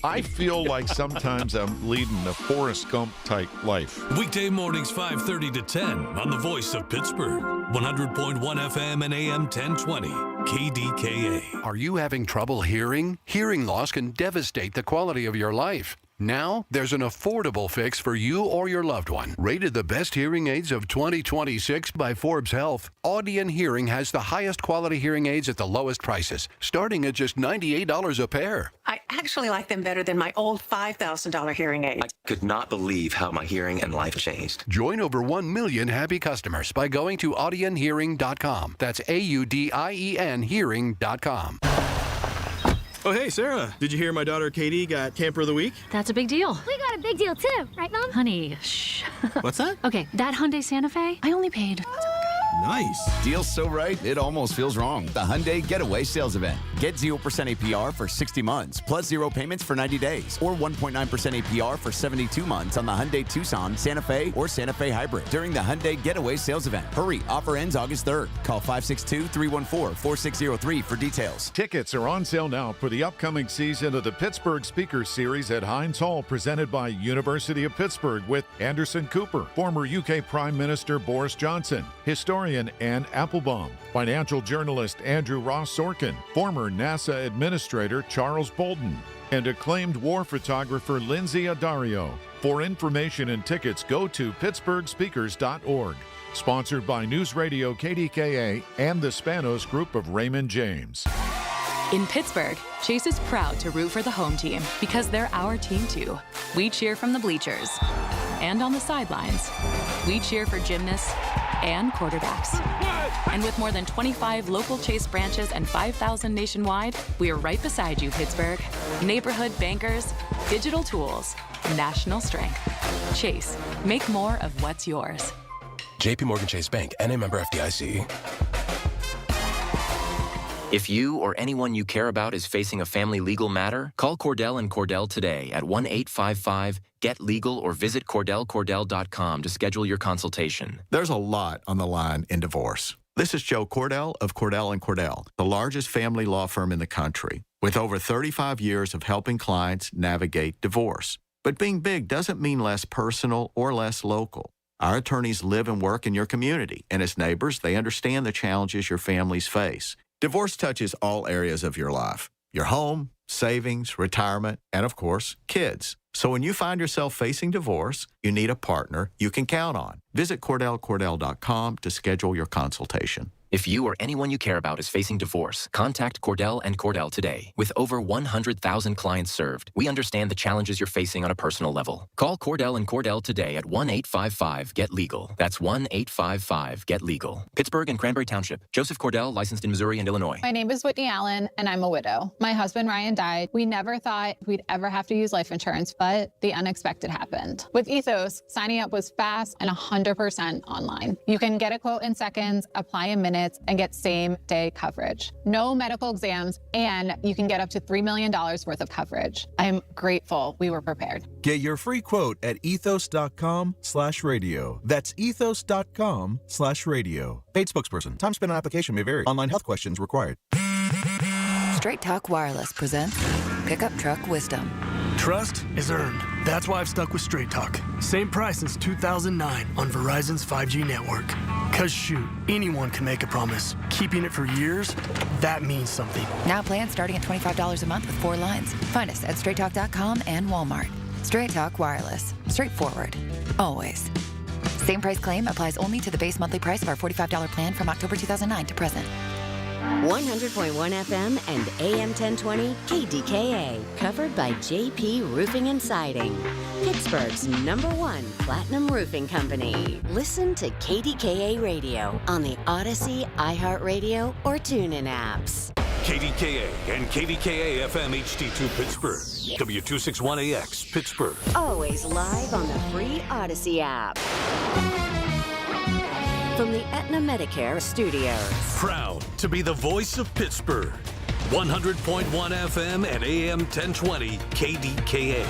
I feel like sometimes I'm leading a Forrest Gump-type life. Weekday mornings 5:30 to 10 on the voice of Pittsburgh. 100.1 FM and AM 1020. KDKA. Are you having trouble hearing? Hearing loss can devastate the quality of your life. Now, there's an affordable fix for you or your loved one. Rated the best hearing aids of 2026 by Forbes Health, Audion Hearing has the highest quality hearing aids at the lowest prices, starting at just $98 a pair. I actually like them better than my old $5,000 hearing aid. I could not believe how my hearing and life changed. Join over 1 million happy customers by going to audionhearing.com. That's AUDIEN hearing.com. Oh, hey, Sarah. Did you hear my daughter Katie got Camper of the Week? That's a big deal. We got a big deal, too. Right, Mom? Honey, shh. What's that? Okay, that Hyundai Santa Fe, I only paid... Nice. Deal's so right, it almost feels wrong. The Hyundai Getaway Sales Event. Get 0% APR for 60 months, plus 0 payments for 90 days, or 1.9% APR for 72 months on the Hyundai Tucson, Santa Fe, or Santa Fe Hybrid during the Hyundai Getaway Sales Event. Hurry, offer ends August 3rd. Call 562-314-4603 for details. Tickets are on sale now for the upcoming season of the Pittsburgh Speaker Series at Heinz Hall, presented by University of Pittsburgh, with Anderson Cooper, former UK Prime Minister Boris Johnson, historian Ann Applebaum, financial journalist Andrew Ross Sorkin, former NASA Administrator Charles Bolden, and acclaimed war photographer Lindsay Addario. For information and tickets, go to pittsburghspeakers.org. Sponsored by News Radio KDKA and the Spanos Group of Raymond James. In Pittsburgh, Chase is proud to root for the home team because they're our team too. We cheer from the bleachers and on the sidelines. We cheer for gymnasts and quarterbacks. And with more than 25 local Chase branches and 5,000 nationwide, we are right beside you, Pittsburgh. Neighborhood bankers, digital tools, national strength. Chase, make more of what's yours. JP Morgan Chase Bank, N.A. member FDIC. If you or anyone you care about is facing a family legal matter, call Cordell and Cordell today at 1-855-GET-LEGAL or visit CordellCordell.com to schedule your consultation. There's a lot on the line in divorce. This is Joe Cordell of Cordell & Cordell, the largest family law firm in the country, with over 35 years of helping clients navigate divorce. But being big doesn't mean less personal or less local. Our attorneys live and work in your community, and as neighbors, they understand the challenges your families face. Divorce touches all areas of your life: your home, savings, retirement, and of course, kids. So when you find yourself facing divorce, you need a partner you can count on. Visit CordellCordell.com to schedule your consultation. If you or anyone you care about is facing divorce, contact Cordell and Cordell today. With over 100,000 clients served, we understand the challenges you're facing on a personal level. Call Cordell and Cordell today at 1-855-GET-LEGAL. That's 1-855-GET-LEGAL. Pittsburgh and Cranberry Township. Joseph Cordell, licensed in Missouri and Illinois. My name is Whitney Allen, and I'm a widow. My husband, Ryan, died. We never thought we'd ever have to use life insurance, but the unexpected happened. With Ethos, signing up was fast and 100% online. You can get a quote in seconds, apply in minutes, and get same-day coverage. No medical exams, and you can get up to $3 million worth of coverage. I'm grateful we were prepared. Get your free quote at ethos.com/radio. That's ethos.com/radio. Paid spokesperson. Time spent on application may vary. Online health questions required. Straight Talk Wireless presents Pickup Truck Wisdom. Trust is earned. That's why I've stuck with Straight Talk. Same price since 2009 on Verizon's 5G network. Cause shoot, anyone can make a promise. Keeping it for years, that means something. Now plans starting at $25 a month with 4 lines. Find us at straighttalk.com and Walmart. Straight Talk Wireless. Straightforward. Always. Same price claim applies only to the base monthly price of our $45 plan from October 2009 to present. 100.1 FM and AM 1020 KDKA. Covered by JP Roofing and Siding. Pittsburgh's #1 platinum roofing company. Listen to KDKA Radio on the Odyssey, iHeartRadio, or TuneIn apps. KDKA and KDKA-FM HD2 Pittsburgh. W261AX Pittsburgh. Always live on the free Odyssey app. From the Aetna Medicare studios. Proud to be the voice of Pittsburgh. 100.1 FM and AM 1020 KDKA.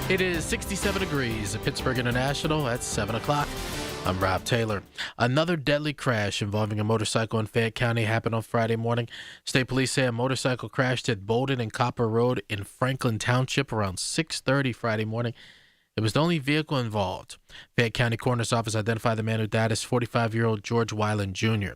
It is 67 degrees at Pittsburgh International at 7 o'clock. I'm Rob Taylor. Another deadly crash involving a motorcycle in Fayette County happened on Friday morning. State police say a motorcycle crashed at Bolden and Copper Road in Franklin Township around 6:30 Friday morning. It was the only vehicle involved. Fayette County Coroner's Office identified the man who died as 45-year-old George Weiland Jr.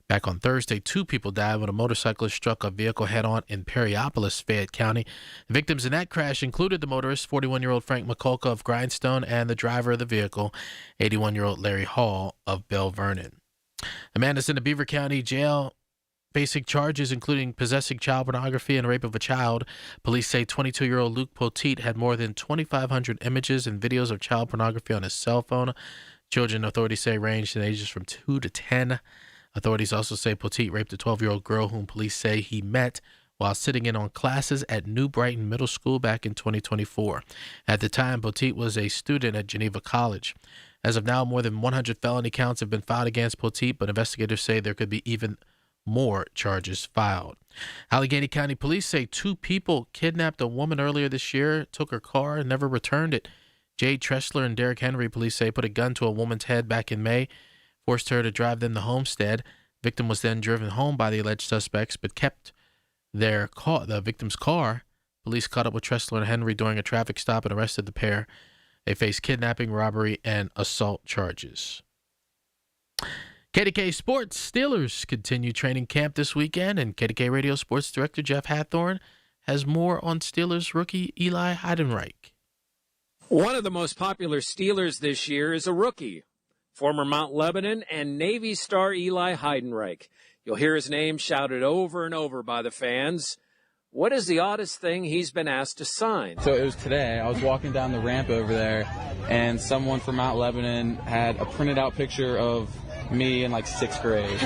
Back on Thursday, 2 people died when a motorcyclist struck a vehicle head-on in Perryopolis, Fayette County. The victims in that crash included the motorist, 41-year-old Frank McCulca of Grindstone, and the driver of the vehicle, 81-year-old Larry Hall of Bell Vernon. A man is in the Beaver County Jail facing charges including possessing child pornography and rape of a child. Police say 22-year-old Luke Poteet had more than 2,500 images and videos of child pornography on his cell phone. Children, authorities say, ranged in ages from 2 to 10. Authorities also say Poteet raped a 12-year-old girl whom police say he met while sitting in on classes at New Brighton Middle School back in 2024. At the time, Poteet was a student at Geneva College. As of now, more than 100 felony counts have been filed against Poteet, but investigators say there could be even more charges filed. Allegheny County police say 2 people kidnapped a woman earlier this year, took her car, and never returned it. Jade Tressler and Derek Henry, police say, put a gun to a woman's head back in May, forced her to drive them to Homestead. Victim was then driven home by the alleged suspects, but kept the victim's car. Police caught up with Tressler and Henry during a traffic stop and arrested the pair. They face kidnapping, robbery, and assault charges. KDK Sports Steelers continue training camp this weekend, and KDK Radio Sports Director Jeff Hathorn has more on Steelers rookie Eli Heidenreich. One of the most popular Steelers this year is a rookie, former Mount Lebanon and Navy star Eli Heidenreich. You'll hear his name shouted over and over by the fans. What is the oddest thing he's been asked to sign? So it was today. I was walking down the ramp over there, and someone from Mount Lebanon had a printed out picture of me in like 6th grade.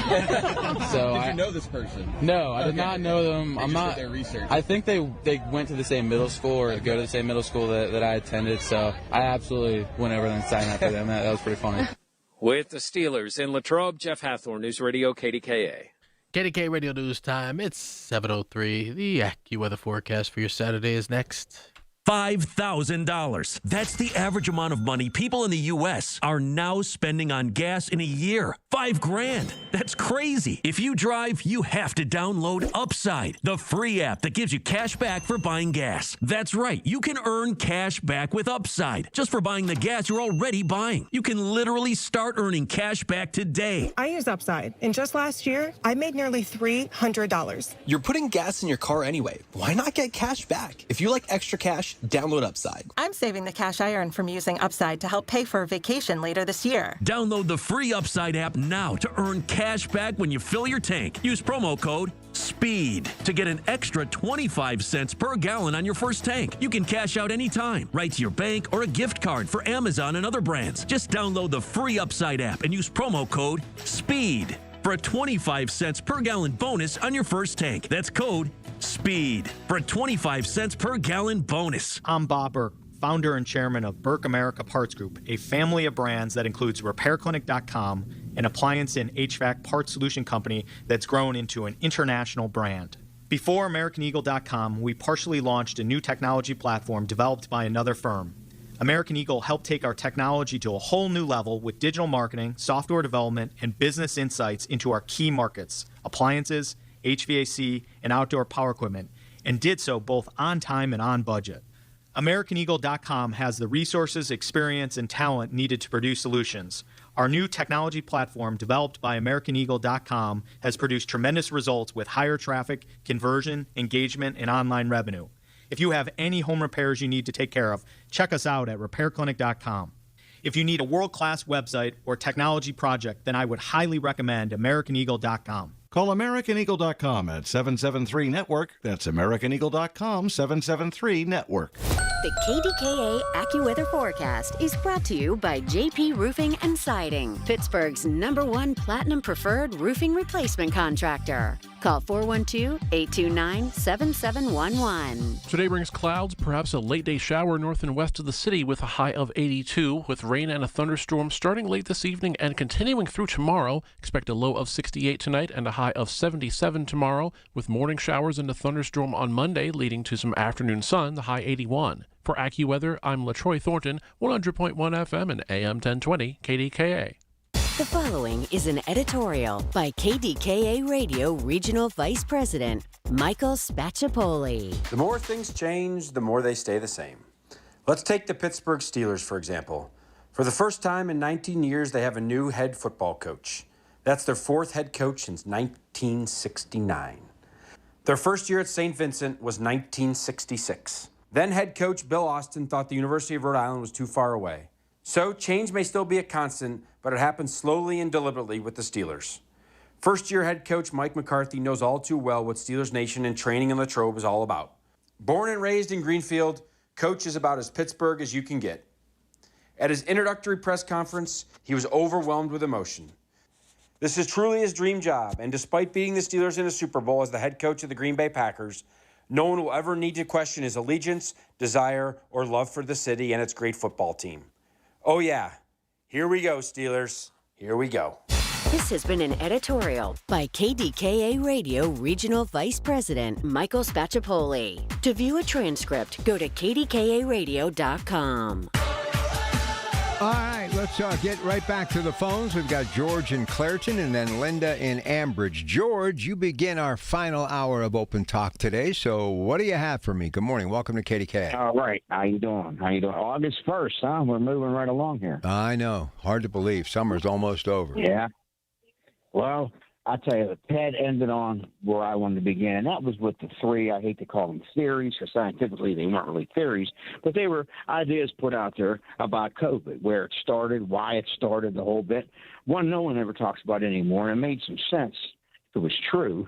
So Did you know this person? No, I did not know them. I'm not. Their research. I think they went to the same middle school or go to the same middle school that I attended. So I absolutely went over there and signed up for them. That was pretty funny. With the Steelers in Latrobe, Jeff Hathorn, News Radio KDKA. KDKA Radio News Time. It's 7:03. The AccuWeather forecast for your Saturday is next. $5,000. That's the average amount of money people in the U.S. are now spending on gas in a year. $5,000. That's crazy. If you drive, you have to download Upside, the free app that gives you cash back for buying gas. That's right. You can earn cash back with Upside just for buying the gas you're already buying. You can literally start earning cash back today. I use Upside, and just last year, I made nearly $300. You're putting gas in your car anyway. Why not get cash back? If you like extra cash, download Upside. I'm saving the cash I earn from using Upside to help pay for a vacation later this year. Download the free Upside app now to earn cash back when you fill your tank. Use promo code SPEED to get an extra 25 cents per gallon on your first tank. You can cash out anytime, right to your bank or a gift card for Amazon and other brands. Just download the free Upside app and use promo code SPEED for a 25 cents per gallon bonus on your first tank. That's code SPEED for a 25 cents per gallon bonus. I'm Bob Burke, founder and chairman of Burke America Parts Group, a family of brands that includes RepairClinic.com, an appliance and HVAC parts solution company that's grown into an international brand. Before AmericanEagle.com, we partially launched a new technology platform developed by another firm. American Eagle helped take our technology to a whole new level with digital marketing, software development, and business insights into our key markets, appliances, HVAC, and outdoor power equipment, and did so both on time and on budget. AmericanEagle.com has the resources, experience, and talent needed to produce solutions. Our new technology platform, developed by AmericanEagle.com, has produced tremendous results with higher traffic, conversion, engagement, and online revenue. If you have any home repairs you need to take care of, check us out at RepairClinic.com. If you need a world-class website or technology project, then I would highly recommend AmericanEagle.com. Call AmericanEagle.com at 773-NETWORK. That's AmericanEagle.com, 773-NETWORK. The KDKA AccuWeather forecast is brought to you by JP Roofing and Siding, Pittsburgh's #1 Platinum Preferred Roofing Replacement Contractor. Call 412-829-7711. Today brings clouds, perhaps a late-day shower north and west of the city with a high of 82, with rain and a thunderstorm starting late this evening and continuing through tomorrow. Expect a low of 68 tonight and a high of 77 tomorrow, with morning showers and a thunderstorm on Monday, leading to some afternoon sun, the high 81. For AccuWeather, I'm LaTroy Thornton, 100.1 FM and AM 1020 KDKA. The following is an editorial by KDKA Radio Regional Vice President Michael Spacciapoli. The more things change, the more they stay the same. Let's take the Pittsburgh Steelers, for example. For the first time in 19 years, they have a new head football coach. That's their fourth head coach since 1969. Their first year at St. Vincent was 1966. Then head coach Bill Austin thought the University of Rhode Island was too far away. So change may still be a constant, but it happens slowly and deliberately with the Steelers. First-year head coach Mike McCarthy knows all too well what Steelers Nation and training in Latrobe is all about. Born and raised in Greenfield, Coach is about as Pittsburgh as you can get. At his introductory press conference, he was overwhelmed with emotion. This is truly his dream job, and despite beating the Steelers in a Super Bowl as the head coach of the Green Bay Packers, no one will ever need to question his allegiance, desire, or love for the city and its great football team. Oh yeah, here we go, Steelers. Here we go. This has been an editorial by KDKA Radio Regional Vice President Michael Spacciapoli. To view a transcript, go to KDKARadio.com. All right, let's get right back to the phones. We've got George in Clairton and then Linda in Ambridge. George, you begin our final hour of Open Talk today. So what do you have for me? Good morning. Welcome to KDKA. All right. How you doing? August 1st, huh? We're moving right along here. I know. Hard to believe. Summer's almost over. Yeah. Well, I tell you, the TED ended on where I wanted to begin, and that was with the three, I hate to call them theories, because scientifically they weren't really theories, but they were ideas put out there about COVID, where it started, why it started, the whole bit. One no one ever talks about anymore, and it made some sense. If it was true,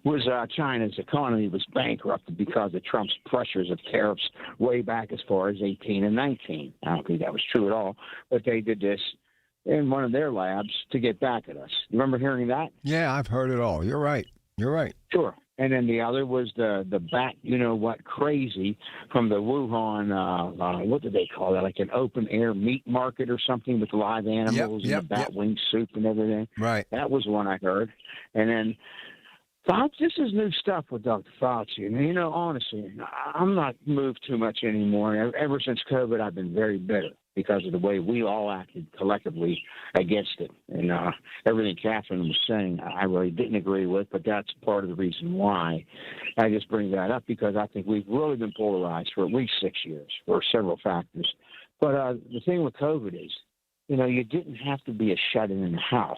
was China's economy was bankrupted because of Trump's pressures of tariffs way back as far as 18 and 19. I don't think that was true at all, but they did this in one of their labs to get back at us. You remember hearing that? Yeah, I've heard it all. You're right. You're right. Sure. And then the other was the bat, you know what, crazy from the Wuhan, what did they call that, like an open air meat market or something with live animals and the bat wing soup and everything. Right. That was one I heard. And then Fauci, this is new stuff with Dr. Fauci. And, you know, honestly, I'm not moved too much anymore. Ever since COVID, I've been very bitter because of the way we all acted collectively against it. And everything Catherine was saying, I really didn't agree with, but that's part of the reason why. I just bring that up because I think we've really been polarized for at least 6 years for several factors. But the thing with COVID is, you know, you didn't have to be a shut-in the house.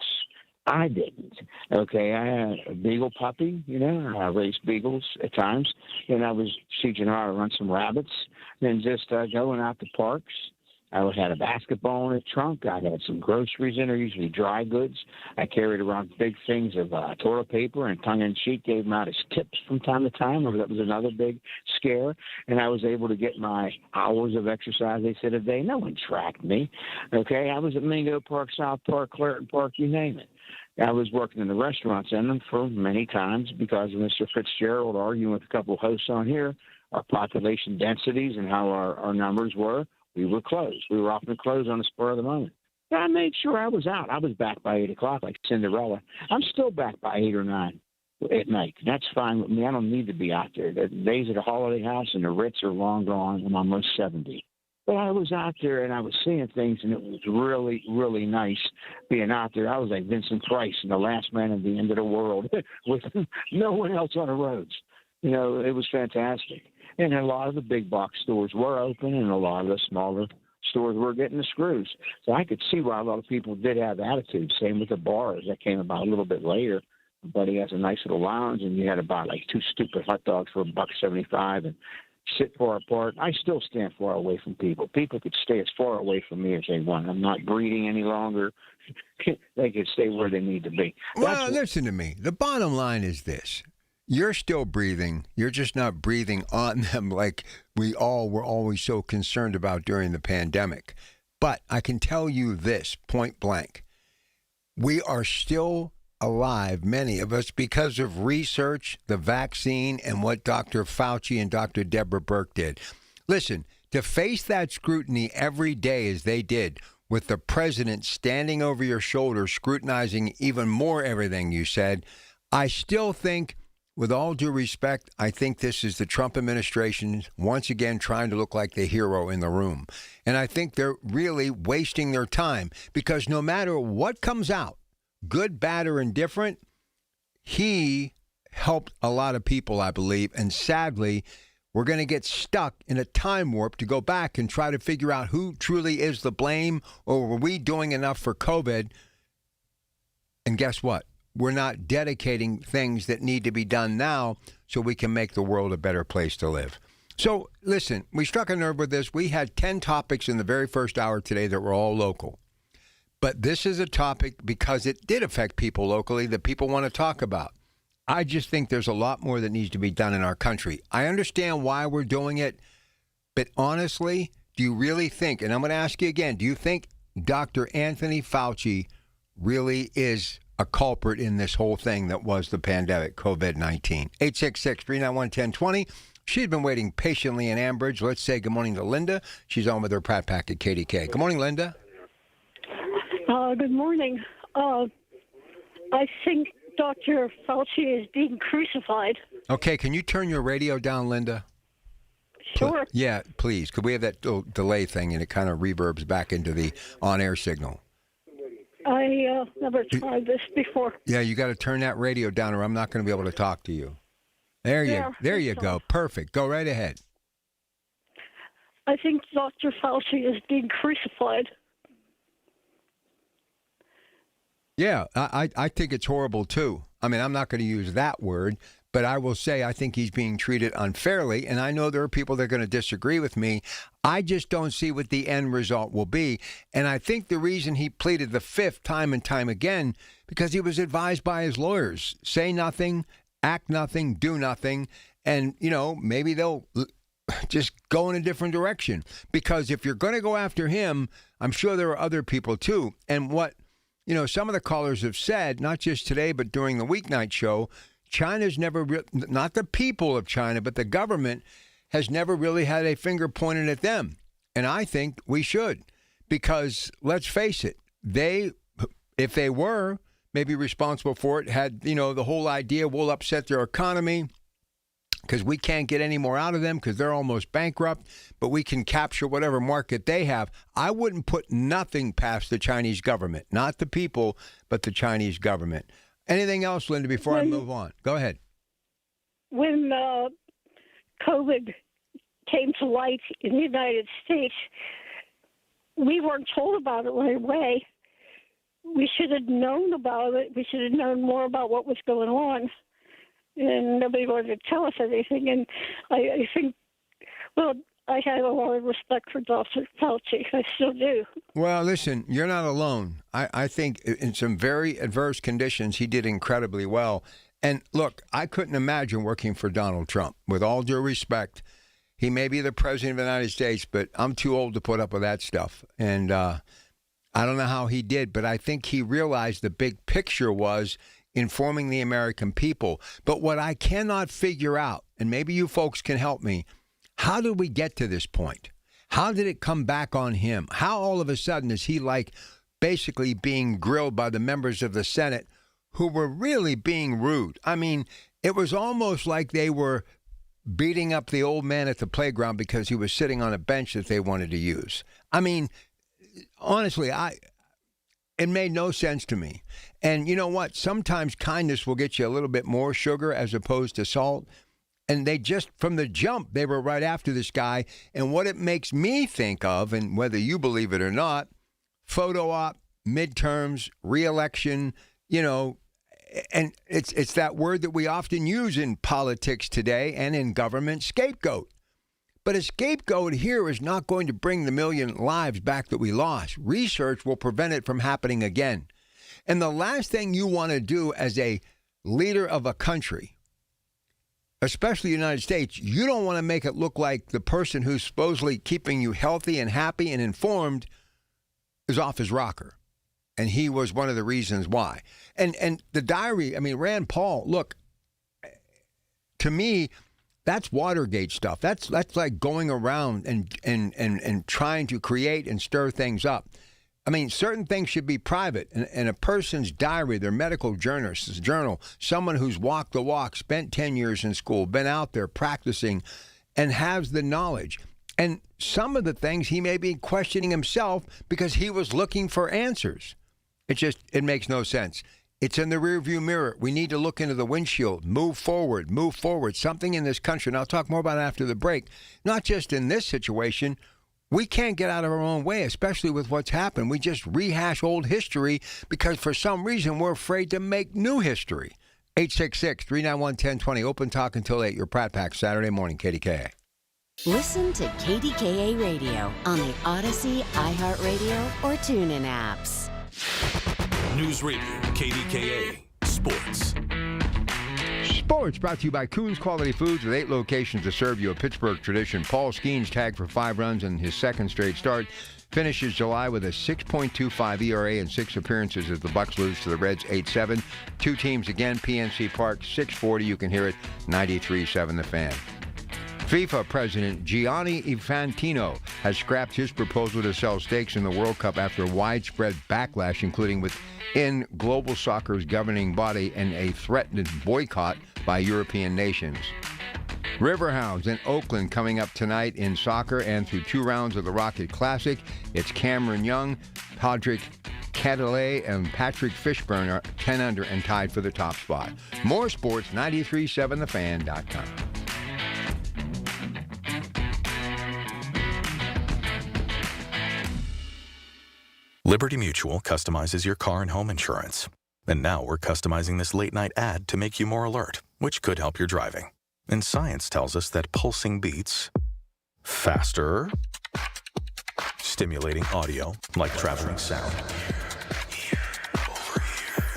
I didn't. Okay, I had a beagle puppy, you know. I raised beagles at times, and I was teaching her how to run some rabbits, and just going out to parks. I had a basketball in the trunk. I had some groceries in there, usually dry goods. I carried around big things of toilet paper, and tongue-in-cheek gave them out as tips from time to time. That was another big scare. And I was able to get my hours of exercise, they said, a day. No one tracked me. Okay, I was at Mingo Park, South Park, Clareton Park, you name it. I was working in the restaurants in them for many times because of Mr. Fitzgerald arguing with a couple of hosts on here, our population densities and how our numbers were. We were closed. We were often closed on the spur of the moment. But I made sure I was out. I was back by 8 o'clock like Cinderella. I'm still back by 8 or 9 at night. That's fine with me. I don't need to be out there. The days at the Holiday House and the Ritz are long gone. I'm almost 70. But I was out there and I was seeing things, and it was really, really nice being out there. I was like Vincent Price and the last man at the end of the world with no one else on the roads. You know, it was fantastic. And a lot of the big box stores were open, and a lot of the smaller stores were getting the screws. So I could see why a lot of people did have attitude. Same with the bars. That came about a little bit later. But he has a nice little lounge, and you had about like 2 stupid hot dogs for $1.75 and sit far apart. I still stand far away from people. People could stay as far away from me as they want. I'm not breeding any longer. They could stay where they need to be. Well, listen to me. The bottom line is this. You're still breathing. You're just not breathing on them like we all were always so concerned about during the pandemic. But I can tell you this, point blank. We are still alive, many of us, because of research, the vaccine, and what Dr. Fauci and Dr. Deborah Birx did. Listen, to face that scrutiny every day as they did, with the president standing over your shoulder, scrutinizing even more everything you said, I still think, with all due respect, I think this is the Trump administration once again trying to look like the hero in the room. And I think they're really wasting their time because no matter what comes out, good, bad, or indifferent, he helped a lot of people, I believe. And sadly, we're going to get stuck in a time warp to go back and try to figure out who truly is the blame, or were we doing enough for COVID? And guess what? We're not dedicating things that need to be done now so we can make the world a better place to live. So, listen, we struck a nerve with this. We had 10 topics in the very first hour today that were all local. But this is a topic, because it did affect people locally, that people want to talk about. I just think there's a lot more that needs to be done in our country. I understand why we're doing it, but honestly, do you really think, and I'm going to ask you again, do you think Dr. Anthony Fauci really is a culprit in this whole thing that was the pandemic, COVID-19? 866-391-1020. She's been waiting patiently in Ambridge. Let's say good morning to Linda. She's on with her Pratt Pack at KDKA. Good morning, Linda. Good morning. I think Dr. Fauci is being crucified. Okay, can you turn your radio down, Linda? Sure. Yeah, please. Could we have that delay thing, and it kind of reverbs back into the on-air signal? I never tried this before. Yeah, you got to turn that radio down, or I'm not going to be able to talk to you. There you go. Perfect. Go right ahead. I think Dr. Fauci is being crucified. Yeah, I think it's horrible, too. I mean, I'm not going to use that word, but I will say I think he's being treated unfairly, and I know there are people that are going to disagree with me. I just don't see what the end result will be, and I think the reason he pleaded the fifth time and time again, because he was advised by his lawyers, say nothing, act nothing, do nothing, and, maybe they'll just go in a different direction. Because if you're going to go after him, I'm sure there are other people, too. And what some of the callers have said, not just today, but during the weeknight show, China's never, not the people of China, but the government has never really had a finger pointed at them. And I think we should, because let's face it, if they were maybe responsible for it, had, the whole idea, we'll upset their economy because we can't get any more out of them because they're almost bankrupt, but we can capture whatever market they have. I wouldn't put nothing past the Chinese government, not the people, but the Chinese government. Anything else, Linda, before I move on? Go ahead. When COVID came to light in the United States, we weren't told about it right away. We should have known about it. We should have known more about what was going on. And nobody wanted to tell us anything. And I think, I had a lot of respect for Dr. Fauci. I still do. Well, listen, you're not alone. I think in some very adverse conditions, he did incredibly well. And look, I couldn't imagine working for Donald Trump. With all due respect, he may be the president of the United States, but I'm too old to put up with that stuff. And I don't know how he did, but I think he realized the big picture was informing the American people. But what I cannot figure out, and maybe you folks can help me, how did we get to this point? How did it come back on him? How all of a sudden is he basically being grilled by the members of the Senate who were really being rude? I mean, it was almost like they were beating up the old man at the playground because he was sitting on a bench that they wanted to use. I mean, honestly, it made no sense to me. And you know what? Sometimes kindness will get you a little bit more sugar as opposed to salt. And they just, from the jump, they were right after this guy. And what it makes me think of, and whether you believe it or not, photo op, midterms, re-election, and it's that word that we often use in politics today and in government, scapegoat. But a scapegoat here is not going to bring the million lives back that we lost. Research will prevent it from happening again. And the last thing you want to do as a leader of a country, especially the United States, you don't want to make it look like the person who's supposedly keeping you healthy and happy and informed is off his rocker. And he was one of the reasons why. And the diary, Rand Paul, look, to me, that's Watergate stuff. That's like going around and trying to create and stir things up. Certain things should be private. And a person's diary, their medical journal, someone who's walked the walk, spent 10 years in school, been out there practicing, and has the knowledge. And some of the things he may be questioning himself because he was looking for answers. It makes no sense. It's in the rearview mirror. We need to look into the windshield, move forward. Something in this country, and I'll talk more about it after the break, not just in this situation. We can't get out of our own way, especially with what's happened. We just rehash old history because for some reason we're afraid to make new history. 866-391-1020. Open talk until 8. Your Pratt Pack, Saturday morning, KDKA. Listen to KDKA Radio on the Odyssey, iHeartRadio, or TuneIn apps. News Radio, KDKA, Sports. Sports brought to you by Coons Quality Foods with 8 locations to serve you a Pittsburgh tradition. Paul Skeens tagged for 5 runs in his second straight start. Finishes July with a 6.25 ERA and 6 appearances as the Bucks lose to the Reds 8-7. 2 teams again, PNC Park, 640. You can hear it, 93.7 The Fan. FIFA President Gianni Infantino has scrapped his proposal to sell stakes in the World Cup after widespread backlash, including within global soccer's governing body and a threatened boycott by European nations. Riverhounds in Oakland coming up tonight in soccer and through 2 rounds of the Rocket Classic. It's Cameron Young, Patrick Cadillac, and Patrick Fishburne are 10 under and tied for the top spot. More sports, 937thefan.com. Liberty Mutual customizes your car and home insurance. And now we're customizing this late-night ad to make you more alert, which could help your driving. And science tells us that pulsing beats faster, stimulating audio like traveling sound,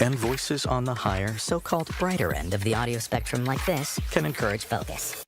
and voices on the higher, so-called brighter end of the audio spectrum like this can encourage focus.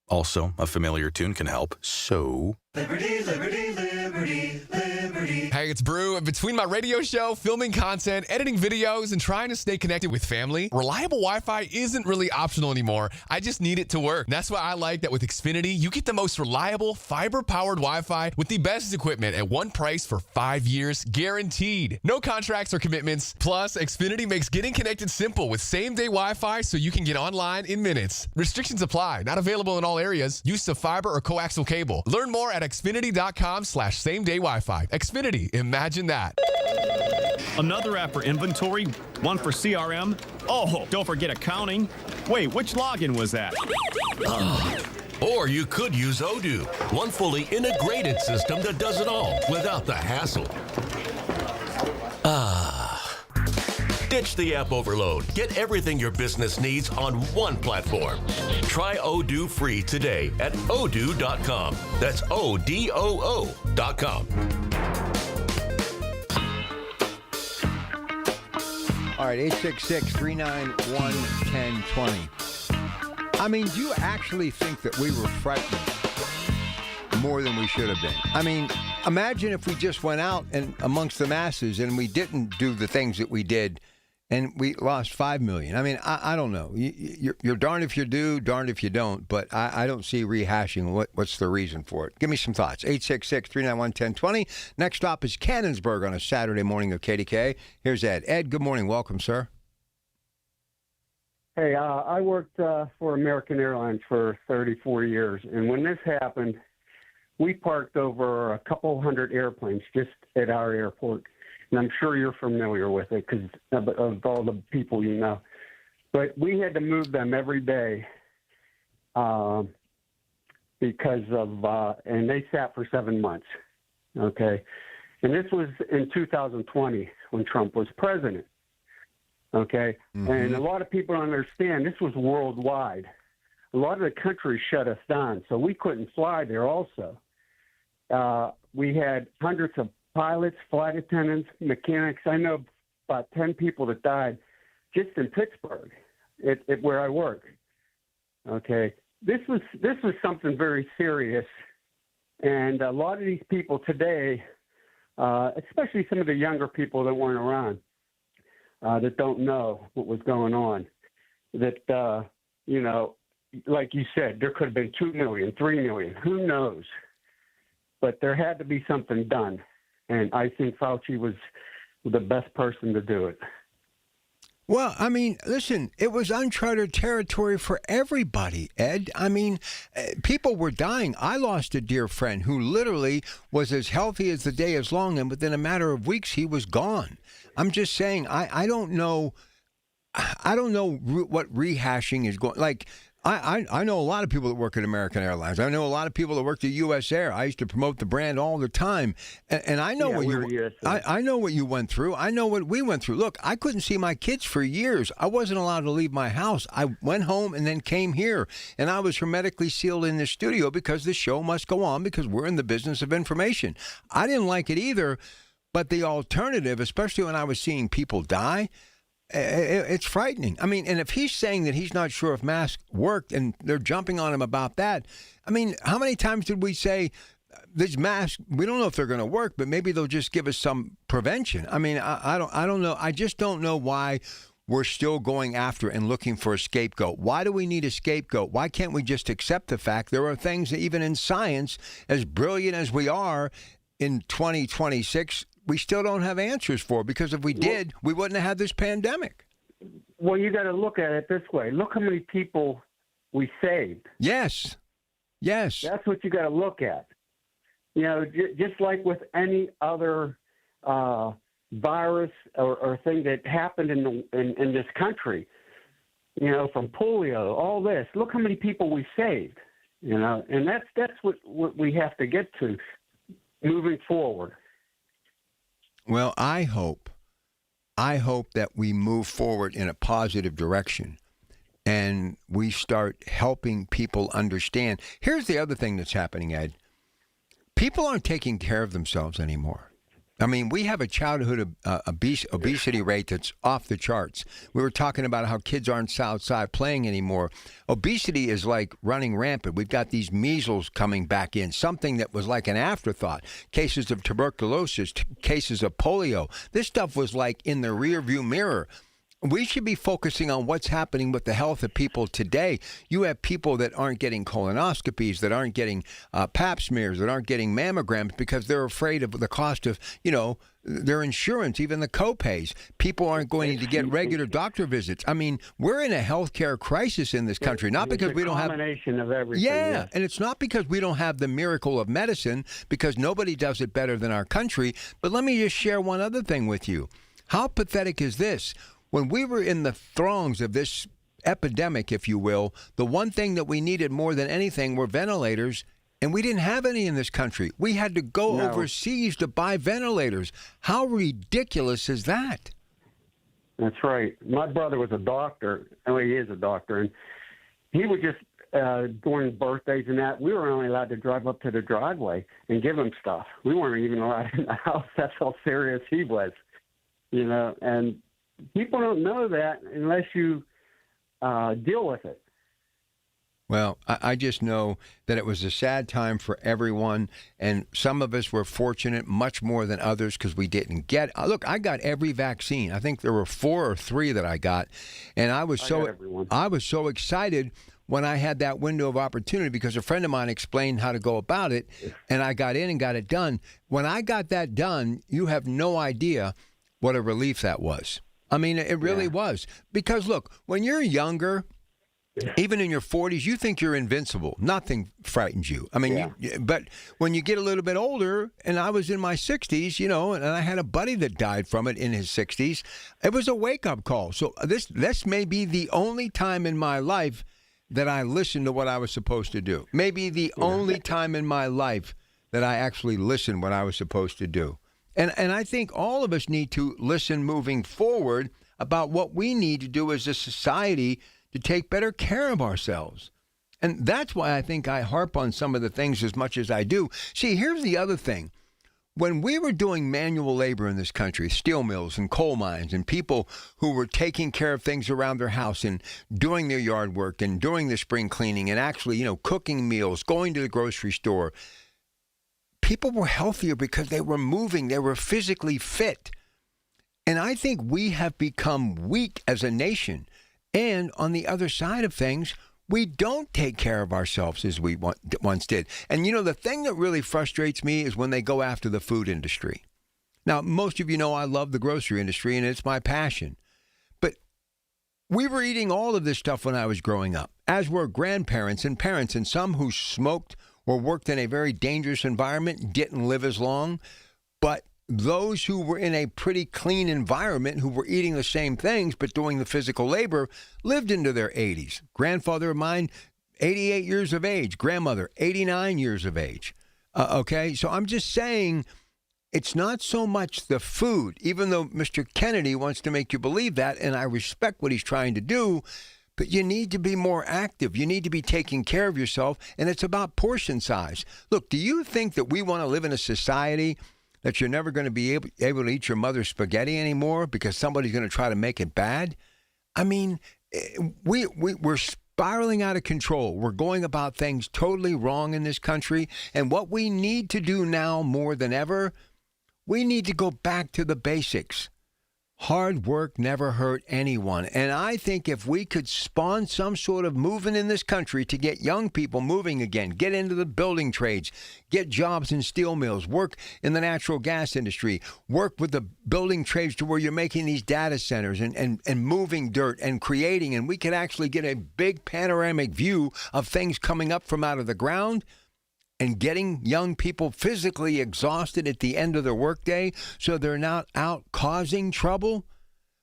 Also, a familiar tune can help, so... Liberty, liberty, liberty, liberty. Hey, it's Brew. Between my radio show, filming content, editing videos, and trying to stay connected with family, reliable Wi-Fi isn't really optional anymore. I just need it to work. And that's why I like that with Xfinity, you get the most reliable, fiber-powered Wi-Fi with the best equipment at one price for 5 years, guaranteed. No contracts or commitments. Plus, Xfinity makes getting connected simple with same-day Wi-Fi so you can get online in minutes. Restrictions apply. Not available in all areas. Use of fiber or coaxial cable. Learn more at Xfinity.com/same-day Wi-Fi. Xfinity, imagine that. Another app for inventory, one for CRM. Oh, don't forget accounting. Wait, which login was that? Or you could use Odoo, one fully integrated system that does it all without the hassle. Ditch the app overload. Get everything your business needs on one platform. Try Odoo free today at odoo.com. That's ODOO.com. All right, 866-391-1020. I mean, do you actually think that we were frightened more than we should have been? I mean, imagine if we just went out and amongst the masses and we didn't do the things that we did and we lost 5 million. I mean, I don't know. You're darned if you do, darned if you don't, but I don't see rehashing what's the reason for it. Give me some thoughts. 866-391-1020. Next stop is Cannonsburg on a Saturday morning of KDKA. Here's Ed. Ed, good morning. Welcome, sir. Hey, I worked for American Airlines for 34 years, and when this happened, we parked over a couple hundred airplanes just at our airport. And I'm sure you're familiar with it because of all the people you know. But we had to move them every day because of, and they sat for 7 months, okay? And this was in 2020 when Trump was president, okay? Mm-hmm. And a lot of people don't understand this was worldwide. A lot of the country shut us down, so we couldn't fly there also. We had hundreds of pilots, flight attendants, mechanics. I know about 10 people that died just in Pittsburgh, at where I work. Okay, this was something very serious, and a lot of these people today, especially some of the younger people that weren't around, that don't know what was going on, that you know, like you said, there could have been 2 million, 3 million, who knows? But there had to be something done. And I think Fauci was the best person to do it. Well, I mean, listen, it was uncharted territory for everybody, Ed. I mean, people were dying. I lost a dear friend who literally was as healthy as the day is long, and within a matter of weeks, he was gone. I'm just saying, I don't know. I don't know what rehashing is going like. I know a lot of people that work at American Airlines. I know a lot of people that work at U.S. Air. I used to promote the brand all the time, and I know what I know what you went through. I know what we went through. Look, I couldn't see my kids for years. I wasn't allowed to leave my house. I went home and then came here, and I was hermetically sealed in the studio because the show must go on because we're in the business of information. I didn't like it either, but the alternative, especially when I was seeing people die. It's frightening. I mean, and if he's saying that he's not sure if masks worked and they're jumping on him about that, I mean, how many times did we say these masks, we don't know if they're going to work, but maybe they'll just give us some prevention. I mean, I don't know. I just don't know why we're still going after and looking for a scapegoat. Why do we need a scapegoat? Why can't we just accept the fact there are things that even in science, as brilliant as we are in 2026, we still don't have answers for, because if we did, we wouldn't have had this pandemic. Well, you got to look at it this way. Look how many people we saved. Yes. Yes. That's what you got to look at. You know, just like with any other virus or thing that happened in this country, you know, from polio, all this. Look how many people we saved, you know, and that's what we have to get to moving forward. Well, I hope that we move forward in a positive direction and we start helping people understand. Here's the other thing that's happening, Ed. People aren't taking care of themselves anymore. I mean, we have a childhood obesity rate that's off the charts. We were talking about how kids aren't outside playing anymore. Obesity is like running rampant. We've got these measles coming back in, something that was like an afterthought. Cases of tuberculosis, cases of polio. This stuff was like in the rearview mirror. We should be focusing on what's happening with the health of people today. You have people that aren't getting colonoscopies, that aren't getting pap smears, that aren't getting mammograms because they're afraid of the cost of, their insurance, even the co-pays. People aren't going to get regular doctor visits. I mean, we're in a healthcare crisis in this country, not because we don't have... It's a combination of everything. Yeah, and it's not because we don't have the miracle of medicine, because nobody does it better than our country. But let me just share one other thing with you. How pathetic is this? When we were in the throngs of this epidemic, if you will, the one thing that we needed more than anything were ventilators, and we didn't have any in this country. We had to go overseas to buy ventilators. How ridiculous is that? That's right. My brother was a doctor. Well, he is a doctor, and he would just, during birthdays and that, we were only allowed to drive up to the driveway and give him stuff. We weren't even allowed in the house. That's how serious he was, and people don't know that unless you deal with it. Well, I just know that it was a sad time for everyone, and some of us were fortunate much more than others because we didn't get. Look, I got every vaccine. I think there were 4 or 3 that I got, and I was so excited when I had that window of opportunity because a friend of mine explained how to go about it, and I got in and got it done. When I got that done, you have no idea what a relief that was. I mean, it really was. Because, look, when you're younger, even in your 40s, you think you're invincible. Nothing frightens you. I mean, but when you get a little bit older, and I was in my 60s, and I had a buddy that died from it in his 60s, it was a wake-up call. So this may be the only time in my life that I listened to what I was supposed to do. Maybe the only time in my life that I actually listened what I was supposed to do. And I think all of us need to listen moving forward about what we need to do as a society to take better care of ourselves. And that's why I think I harp on some of the things as much as I do. See, here's the other thing. When we were doing manual labor in this country, steel mills and coal mines and people who were taking care of things around their house and doing their yard work and doing the spring cleaning and actually, cooking meals, going to the grocery store, people were healthier because they were moving. They were physically fit. And I think we have become weak as a nation. And on the other side of things, we don't take care of ourselves as we once did. And, the thing that really frustrates me is when they go after the food industry. Now, most of you know I love the grocery industry, and it's my passion. But we were eating all of this stuff when I was growing up, as were grandparents and parents, and some who smoked or worked in a very dangerous environment didn't live as long. But those who were in a pretty clean environment, who were eating the same things but doing the physical labor, lived into their 80s. Grandfather of mine, 88 years of age. Grandmother, 89 years of age. Okay, so I'm just saying it's not so much the food, even though Mr. Kennedy wants to make you believe that, and I respect what he's trying to do. But you need to be more active. You need to be taking care of yourself, and it's about portion size. Look, do you think that we want to live in a society that you're never going to be able to eat your mother's spaghetti anymore because somebody's going to try to make it bad? I mean, we're spiraling out of control. We're going about things totally wrong in this country, and what we need to do now more than ever, we need to go back to the basics. Hard work never hurt anyone. And I think if we could spawn some sort of movement in this country to get young people moving again, get into the building trades, get jobs in steel mills, work in the natural gas industry, work with the building trades to where you're making these data centers and moving dirt and creating, and we could actually get a big panoramic view of things coming up from out of the ground, and getting young people physically exhausted at the end of their workday so they're not out causing trouble,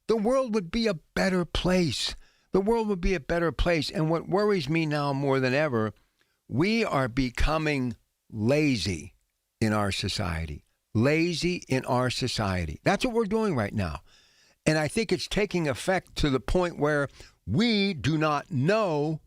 the world would be a better place. The world would be a better place. And what worries me now more than ever, we are becoming lazy in our society. lazy in our society. That's what we're doing right now. And I think it's taking effect to the point where we do not know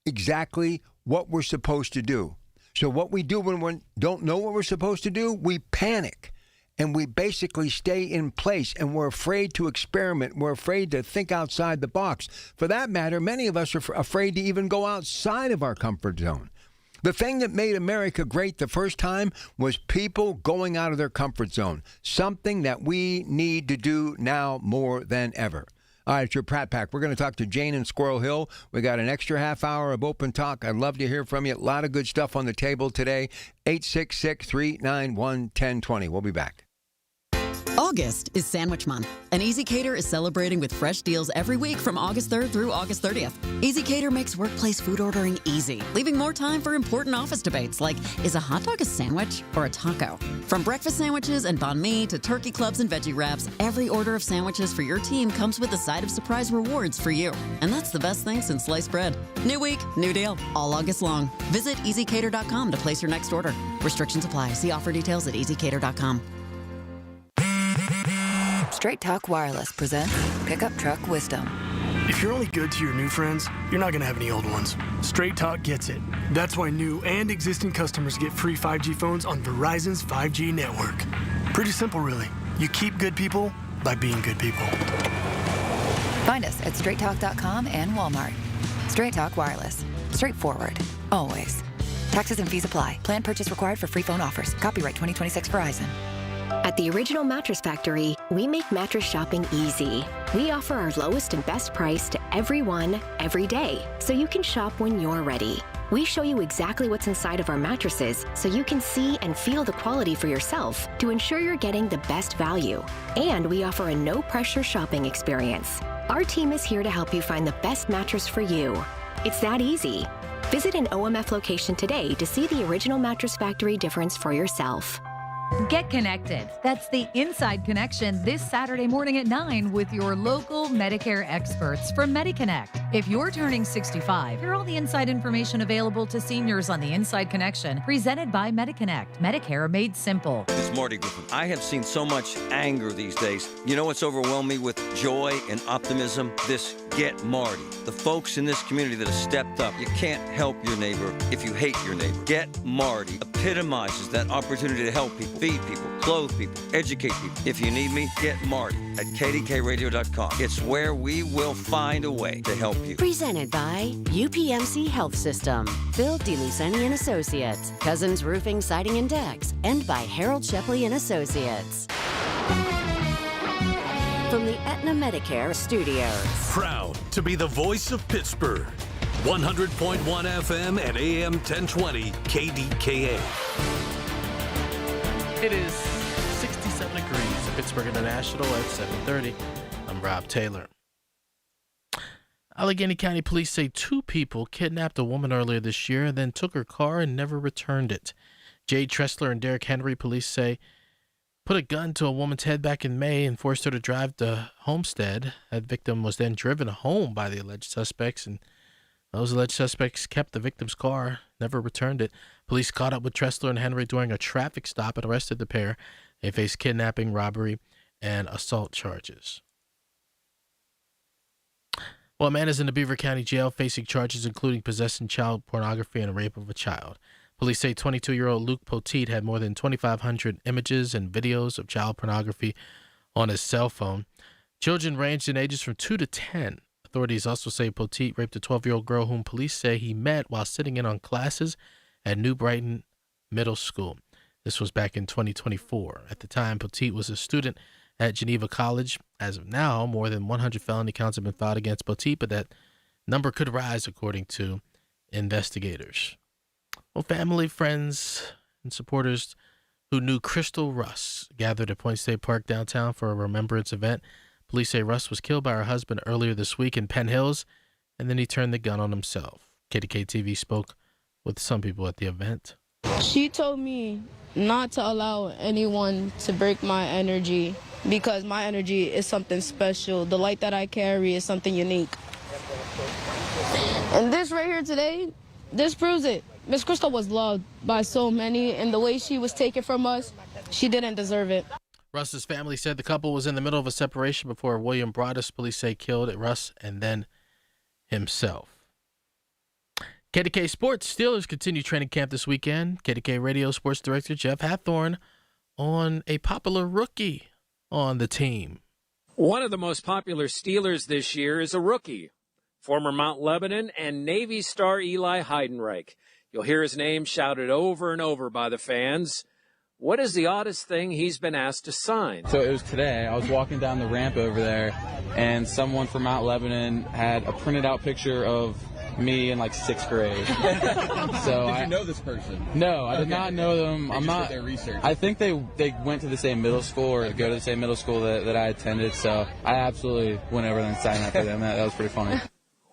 exactly what we're supposed to do. So what we do when we don't know what we're supposed to do, we panic. And we basically stay in place, and we're afraid to experiment. We're afraid to think outside the box. For that matter, many of us are afraid to even go outside of our comfort zone. The thing that made America great the first time was people going out of their comfort zone, something that we need to do now more than ever. All right, it's your Pratt Pack. We're going to talk to Jane in Squirrel Hill. We got an extra half hour of open talk. I'd love to hear from you. A lot of good stuff on the table today. 866-391-1020. We'll be back. August is Sandwich Month, and EasyCater is celebrating with fresh deals every week from August 3rd through August 30th. EasyCater makes workplace food ordering easy, leaving more time for important office debates like, is a hot dog a sandwich or a taco? From breakfast sandwiches and banh mi to turkey clubs and veggie wraps, every order of sandwiches for your team comes with a side of surprise rewards for you. And that's the best thing since sliced bread. New week, new deal, all August long. Visit easycater.com to place your next order. Restrictions apply. See offer details at easycater.com. Straight Talk Wireless presents Pickup Truck Wisdom. If you're only good to your new friends, you're not going to have any old ones. Straight Talk gets it. That's why new and existing customers get free 5G phones on Verizon's 5G network. Pretty simple, really. You keep good people by being good people. Find us at straighttalk.com and Walmart. Straight Talk Wireless. Straightforward. Always. Taxes and fees apply. Plan purchase required for free phone offers. Copyright 2026 Verizon. At the Original Mattress Factory, we make mattress shopping easy. We offer our lowest and best price to everyone, every day, so you can shop when you're ready. We show you exactly what's inside of our mattresses so you can see and feel the quality for yourself to ensure you're getting the best value. And we offer a no-pressure shopping experience. Our team is here to help you find the best mattress for you. It's that easy. Visit an OMF location today to see the Original Mattress Factory difference for yourself. Get connected. That's the Inside Connection this Saturday morning at 9 with your local Medicare experts from MediConnect. If you're turning 65, hear all the inside information available to seniors on the Inside Connection, presented by MediConnect. Medicare made simple. It's Marty Griffin. I have seen so much anger these days. You know what's overwhelmed me with joy and optimism? This Get Marty. The folks in this community that have stepped up. You can't help your neighbor if you hate your neighbor. Get Marty epitomizes that opportunity to help people, feed people, clothe people, educate people. If you need me, get Marty at KDKRadio.com. It's where we will find a way to help you. Presented by UPMC Health System, Phil DeLuceni and Associates, Cousins Roofing, Siding and Decks, and by Harold Shepley and Associates. From the Aetna Medicare Studios. Proud to be the voice of Pittsburgh. 100.1 FM and AM 1020 KDKA. It is 67 degrees at Pittsburgh International at 7:30. I'm Rob Taylor. Allegheny County Police say 2 people kidnapped a woman earlier this year and then took her car and never returned it. Jade Tressler and Derek Henry, police say, put a gun to a woman's head back in May and forced her to drive to Homestead. That victim was then driven home by the alleged suspects, and those alleged suspects kept the victim's car, never returned it. Police caught up with Tressler and Henry during a traffic stop and arrested the pair. They face kidnapping, robbery, and assault charges. Well, a man is in the Beaver County Jail facing charges including possessing child pornography and rape of a child. Police say 22-year-old Luke Poteet had more than 2,500 images and videos of child pornography on his cell phone. Children ranged in ages from 2 to 10. Authorities also say Poteet raped a 12-year-old girl whom police say he met while sitting in on classes at New Brighton Middle School. This was back in 2024. At the time, Poteet was a student at Geneva College. As of now, more than 100 felony counts have been filed against Poteet, but that number could rise according to investigators. Well, family, friends, and supporters who knew Crystal Russ gathered at Point State Park downtown for a remembrance event. Police say Russ was killed by her husband earlier this week in Penn Hills, and then he turned the gun on himself. KDKA-TV spoke with some people at the event. She told me not to allow anyone to break my energy because my energy is something special. The light that I carry is something unique. And this right here today, this proves it. Miss Crystal was loved by so many, and the way she was taken from us, She didn't deserve it. Russ's family said the couple was in the middle of a separation before William Broadus, police say, killed Russ and then himself. KDK Sports, Steelers continue training camp this weekend. KDK Radio Sports Director Jeff Hathorn on a popular rookie on the team. One of the most popular Steelers this year is a rookie, former Mount Lebanon and Navy star Eli Heidenreich. You'll hear his name shouted over and over by the fans. What is the oddest thing he's been asked to sign? So it was today. I was walking down the ramp over there, and someone from Mount Lebanon had a printed out picture of me in like 6th grade. So Did you know this person? No, I did not know them. I'm not. Their research. I think they went to the same middle school or go to the same middle school that I attended. So I absolutely went over there and signed up for them. That was pretty funny.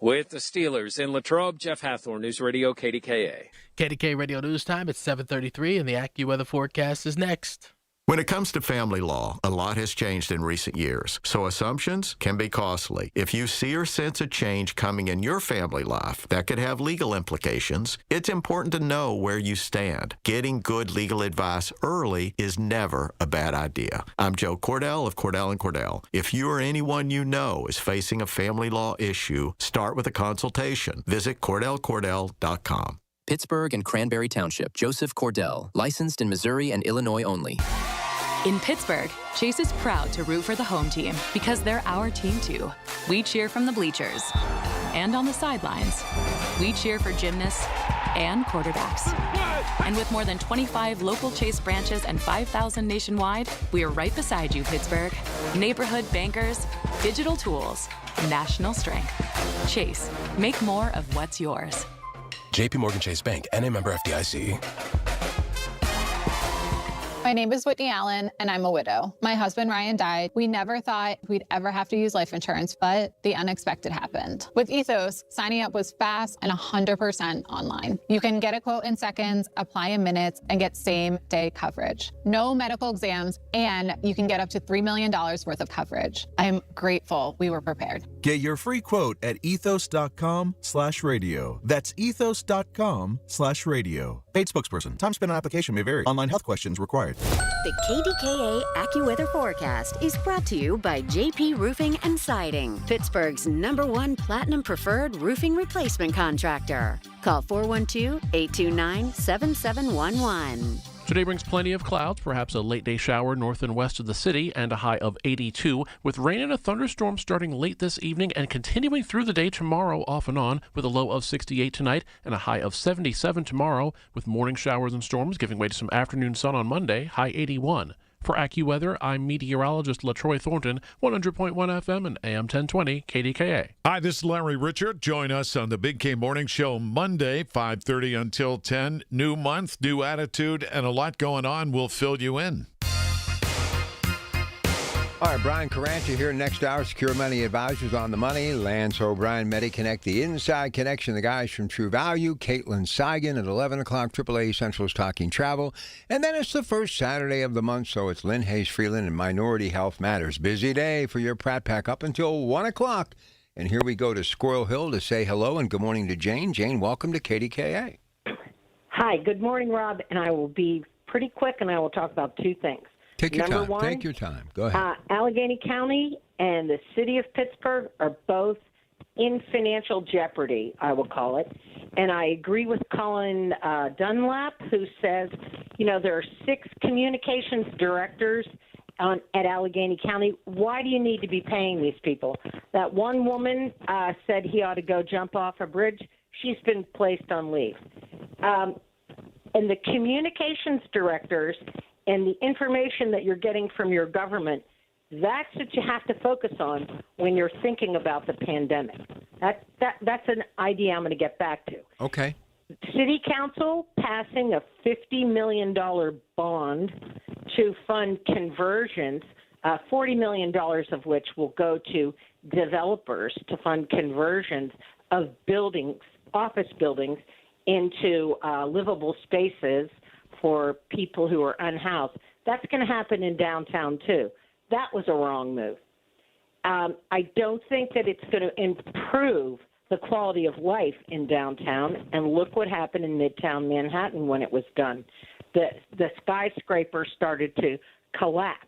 With the Steelers in Latrobe, Jeff Hathorn, News Radio KDKA. KDK Radio News Time at 7:33, and the AccuWeather forecast is next. When it comes to family law, a lot has changed in recent years, so assumptions can be costly. If you see or sense a change coming in your family life that could have legal implications, it's important to know where you stand. Getting good legal advice early is never a bad idea. I'm Joe Cordell of Cordell & Cordell. If you or anyone you know is facing a family law issue, start with a consultation. Visit CordellCordell.com. Pittsburgh and Cranberry Township. Joseph Cordell, licensed in Missouri and Illinois only. In Pittsburgh, Chase is proud to root for the home team because they're our team too. We cheer from the bleachers and on the sidelines. We cheer for gymnasts and quarterbacks. And with more than 25 local Chase branches and 5,000 nationwide, we are right beside you, Pittsburgh. Neighborhood bankers, digital tools, national strength. Chase, make more of what's yours. JP Morgan Chase Bank, N.A. member FDIC. My name is Whitney Allen, and I'm a widow. My husband, Ryan, died. We never thought we'd ever have to use life insurance, but the unexpected happened. With Ethos, signing up was fast and 100% online. You can get a quote in seconds, apply in minutes, and get same-day coverage. No medical exams, and you can get up to $3 million worth of coverage. I'm grateful we were prepared. Get your free quote at ethos.com/radio. That's ethos.com/radio. Paid spokesperson. Time spent on application may vary. Online health questions required. The KDKA AccuWeather forecast is brought to you by JP Roofing and Siding, Pittsburgh's #1 Platinum Preferred Roofing Replacement Contractor. Call 412-829-7711. Today brings plenty of clouds, perhaps a late-day shower north and west of the city, and a high of 82, with rain and a thunderstorm starting late this evening and continuing through the day tomorrow off and on, with a low of 68 tonight and a high of 77 tomorrow, with morning showers and storms giving way to some afternoon sun on Monday, high 81. For AccuWeather, I'm meteorologist LaTroy Thornton, 100.1 FM and AM 1020 KDKA. Hi, this is Larry Richard. Join us on the Big K Morning Show Monday, 5:30 until 10. New month, new attitude, and a lot going on. We'll fill you in. All right, Brian Carranti here next hour. Secure Money Advisors on the Money. Lance O'Brien, MediConnect, the Inside Connection, the guys from True Value. Caitlin Seigan at 11 o'clock, AAA Central's Talking Travel. And then it's the first Saturday of the month, so it's Lynn Hayes Freeland and Minority Health Matters. Busy day for your Pratt Pack up until 1 o'clock. And here we go to Squirrel Hill to say hello and good morning to Jane. Jane, welcome to KDKA. Hi, good morning, Rob. And I will be pretty quick, and I will talk about two things. Take your Number time. one, Take your time. Go ahead. Allegheny County and the city of Pittsburgh are both in financial jeopardy, I will call it. And I agree with Colin Dunlap, who says, you know, there are 6 communications directors at Allegheny County. Why do you need to be paying these people? That one woman said he ought to go jump off a bridge. She's been placed on leave. And the communications directors and the information that you're getting from your government, that's what you have to focus on when you're thinking about the pandemic. That's an idea I'm going to get back to. Okay. City Council passing a $50 million bond to fund conversions, $40 million of which will go to developers to fund conversions of buildings, office buildings, into livable spaces for people who are unhoused. That's going to happen in downtown, too. That was a wrong move. I don't think that it's going to improve the quality of life in downtown, and look what happened in Midtown Manhattan when it was done. The skyscraper started to collapse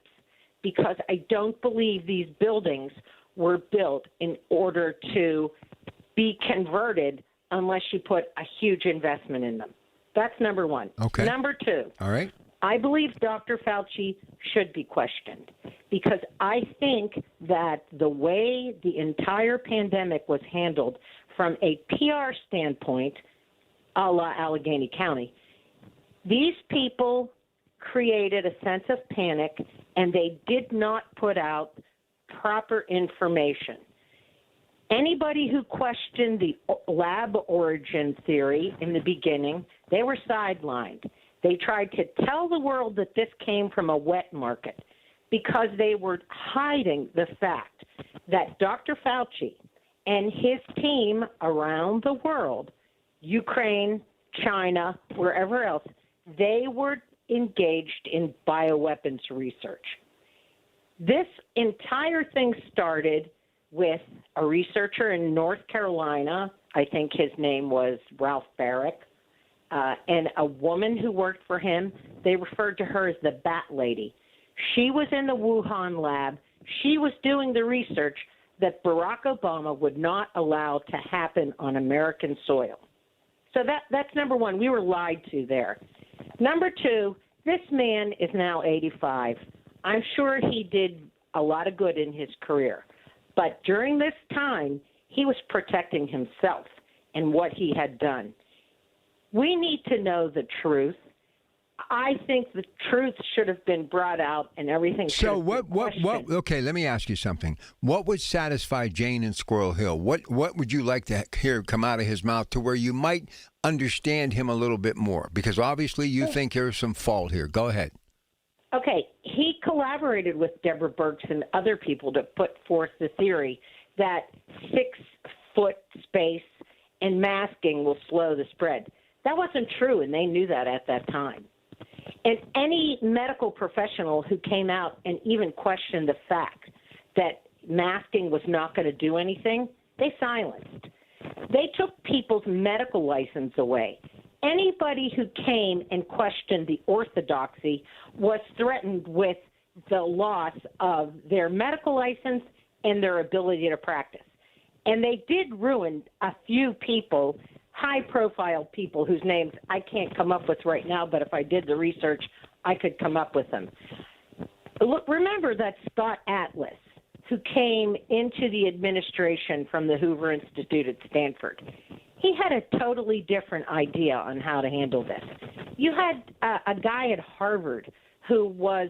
because I don't believe these buildings were built in order to be converted unless you put a huge investment in them. That's number one. Okay. Number two. All right. I believe Dr. Fauci should be questioned because I think that the way the entire pandemic was handled from a PR standpoint, a la Allegheny County, these people created a sense of panic and they did not put out proper information. Anybody who questioned the lab origin theory in the beginning, they were sidelined. They tried to tell the world that this came from a wet market because they were hiding the fact that Dr. Fauci and his team around the world, Ukraine, China, wherever else, they were engaged in bioweapons research. This entire thing started with a researcher in North Carolina, I think his name was Ralph Barrick, and a woman who worked for him. They referred to her as the Bat Lady. She was in the Wuhan lab. She was doing the research that Barack Obama would not allow to happen on American soil. So that's number one. We were lied to there. Number two, this man is now 85. I'm sure he did a lot of good in his career. But during this time, he was protecting himself and what he had done. We need to know the truth. I think the truth should have been brought out and everything should have been questioned. Okay, let me ask you something. What would satisfy Jane in Squirrel Hill? What would you like to hear come out of his mouth to where you might understand him a little bit more? Because obviously you think there's some fault here. Go ahead. Okay, he collaborated with Deborah Birx and other people to put forth the theory that 6-foot space and masking will slow the spread. That wasn't true, and they knew that at that time. And any medical professional who came out and even questioned the fact that masking was not going to do anything, they silenced. They took people's medical license away. Anybody who came and questioned the orthodoxy was threatened with the loss of their medical license and their ability to practice. And they did ruin a few people, high-profile people whose names I can't come up with right now, but if I did the research, I could come up with them. Look, remember that Scott Atlas, who came into the administration from the Hoover Institute at Stanford. He had a totally different idea on how to handle this. You had a guy at Harvard who was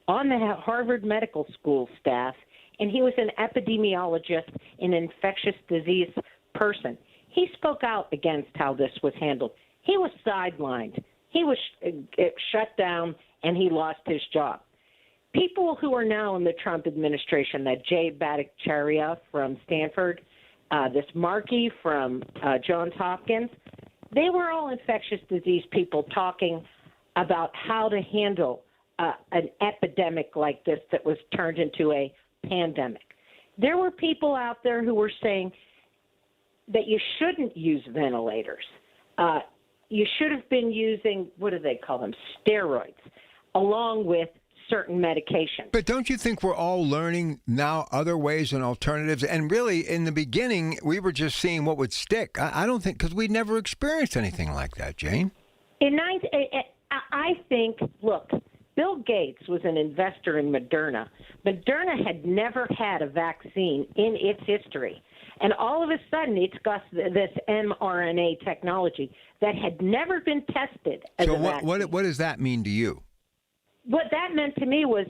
on the Harvard Medical School staff, and he was an epidemiologist, an infectious disease person. He spoke out against how this was handled. He was sidelined. He was shut down, and he lost his job. People who are now in the Trump administration, that Jay Bhattacharya from Stanford, this Markey from Johns Hopkins, they were all infectious disease people talking about how to handle an epidemic like this that was turned into a pandemic. There were people out there who were saying that you shouldn't use ventilators. You should have been using, what do they call them, steroids, along with certain medications. But don't you think we're all learning now other ways and alternatives? And really, in the beginning, we were just seeing what would stick. I don't think, because we'd never experienced anything like that, Jane. I think, look, Bill Gates was an investor in Moderna. Moderna had never had a vaccine in its history. And all of a sudden, it's got this mRNA technology that had never been tested as a vaccine. So what does that mean to you? What that meant to me was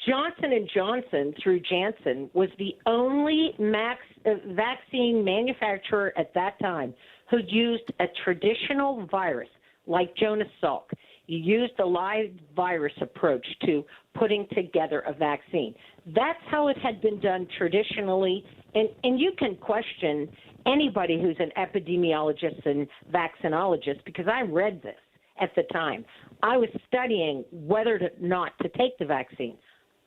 Johnson & Johnson, through Janssen, was the only vaccine manufacturer at that time who used a traditional virus like Jonas Salk. You used a live virus approach to putting together a vaccine. That's how it had been done traditionally. And you can question anybody who's an epidemiologist and vaccinologist, because I read this at the time. I was studying whether or not to take the vaccine.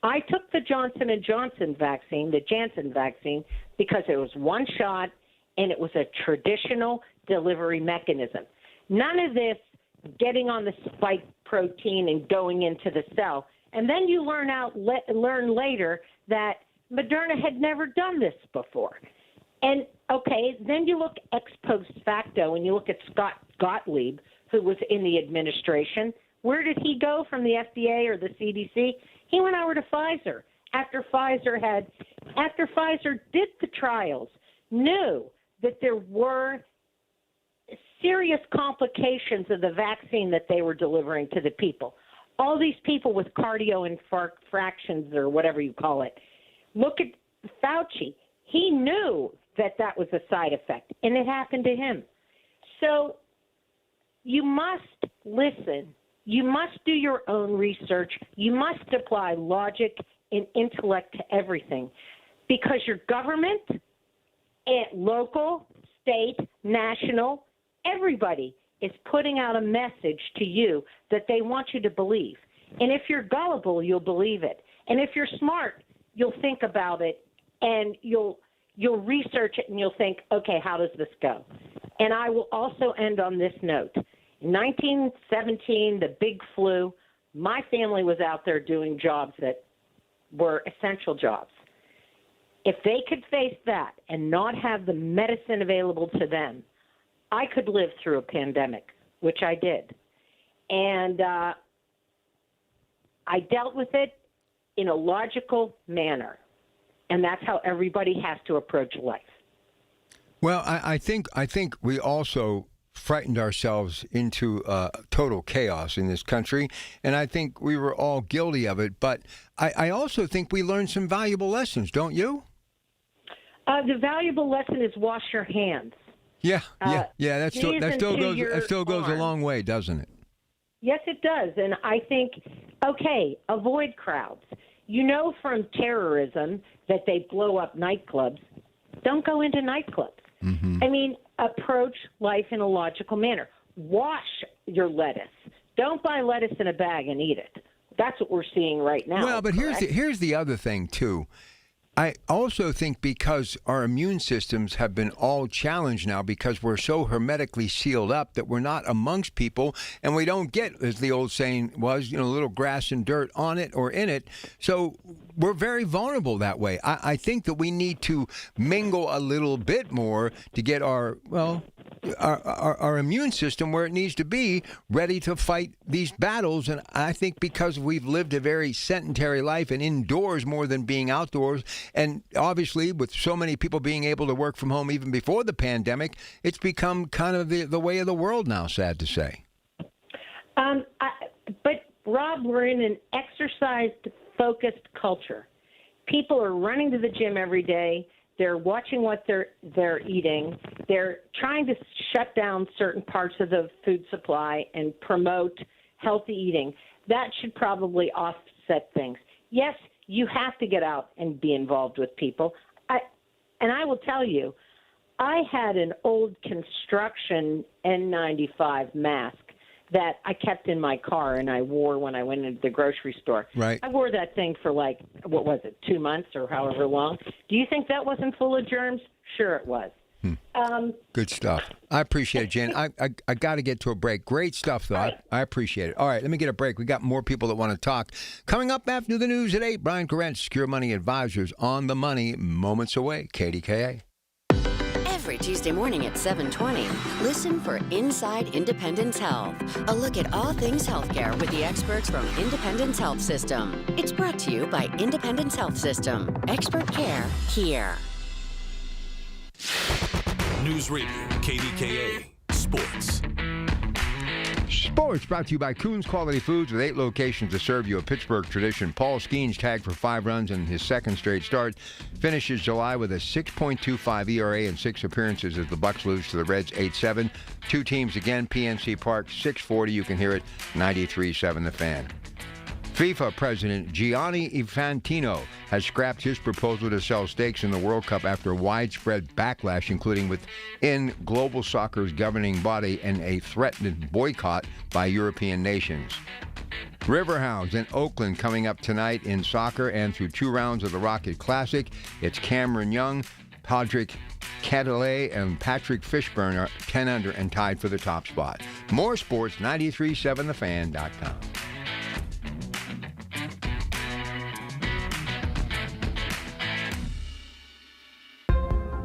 I took the Johnson & Johnson vaccine, the Janssen vaccine, because it was one shot and it was a traditional delivery mechanism. None of this getting on the spike protein and going into the cell. And then you learn later that Moderna had never done this before. And, okay, then you look ex post facto and you look at Scott Gottlieb, who was in the administration. Where did he go from the FDA or the CDC? He went over to Pfizer. After Pfizer did the trials, knew that there were serious complications of the vaccine that they were delivering to the people. All these people with cardio fractions or whatever you call it. Look at Fauci. He knew that was a side effect, and it happened to him. So you must listen. You must do your own research. You must apply logic and intellect to everything, because your government, local, state, national, everybody is putting out a message to you that they want you to believe. And if you're gullible, you'll believe it. And if you're smart, you'll think about it, and you'll research it, and you'll think, okay, how does this go? And I will also end on this note. In 1917, the big flu, my family was out there doing jobs that were essential jobs. If they could face that and not have the medicine available to them, I could live through a pandemic, which I did. And I dealt with it in a logical manner. And that's how everybody has to approach life. Well, I think we also frightened ourselves into total chaos in this country, and I think we were all guilty of it. But I also think we learned some valuable lessons, don't you? The valuable lesson is wash your hands. Yeah. That still goes a long way, doesn't it? Yes, it does. And I think, okay, avoid crowds. You know from terrorism that they blow up nightclubs. Don't go into nightclubs. Mm-hmm. I mean, approach life in a logical manner. Wash your lettuce. Don't buy lettuce in a bag and eat it. That's what we're seeing right now. Well, but here's the other thing, too. I also think because our immune systems have been all challenged now because we're so hermetically sealed up that we're not amongst people and we don't get, as the old saying was, little grass and dirt on it or in it. So we're very vulnerable that way. I think that we need to mingle a little bit more to get our immune system where it needs to be, ready to fight these battles. And I think because we've lived a very sedentary life and indoors more than being outdoors, and obviously with so many people being able to work from home even before the pandemic, it's become kind of the way of the world now, sad to say. But, Rob, we're in an exercise-focused culture. People are running to the gym every day. They're watching what they're eating. They're trying to shut down certain parts of the food supply and promote healthy eating. That should probably offset things. Yes, you have to get out and be involved with people. I will tell you, I had an old construction N95 mask that I kept in my car and I wore when I went into the grocery store. Right. I wore that thing for 2 months or however long. Do you think that wasn't full of germs? Sure it was. Good stuff. I appreciate it, Jan. I got to get to a break. Great stuff, though. Right. I appreciate it. All right, let me get a break. We got more people that want to talk. Coming up after the news at 8, Brian Corrent, Secure Money Advisors, on the money, moments away. KDKA. Every Tuesday morning at 7:20, listen for Inside Independence Health, a look at all things healthcare with the experts from Independence Health System. It's brought to you by Independence Health System. Expert care here. News Radio, KDKA, Sports. Sports brought to you by Coons Quality Foods with 8 locations to serve you a Pittsburgh tradition. Paul Skeens tagged for 5 runs in his second straight start. Finishes July with a 6.25 ERA and 6 appearances as the Bucks lose to the Reds 8-7. 2 teams again, PNC Park, 640. You can hear it, 93.7 The Fan. FIFA President Gianni Infantino has scrapped his proposal to sell stakes in the World Cup after widespread backlash, including within global soccer's governing body and a threatened boycott by European nations. Riverhounds in Oakland coming up tonight in soccer and through 2 rounds of the Rocket Classic. It's Cameron Young, Patrick Cadillac and Patrick Fishburne are 10 under and tied for the top spot. More sports, 93.7thefan.com.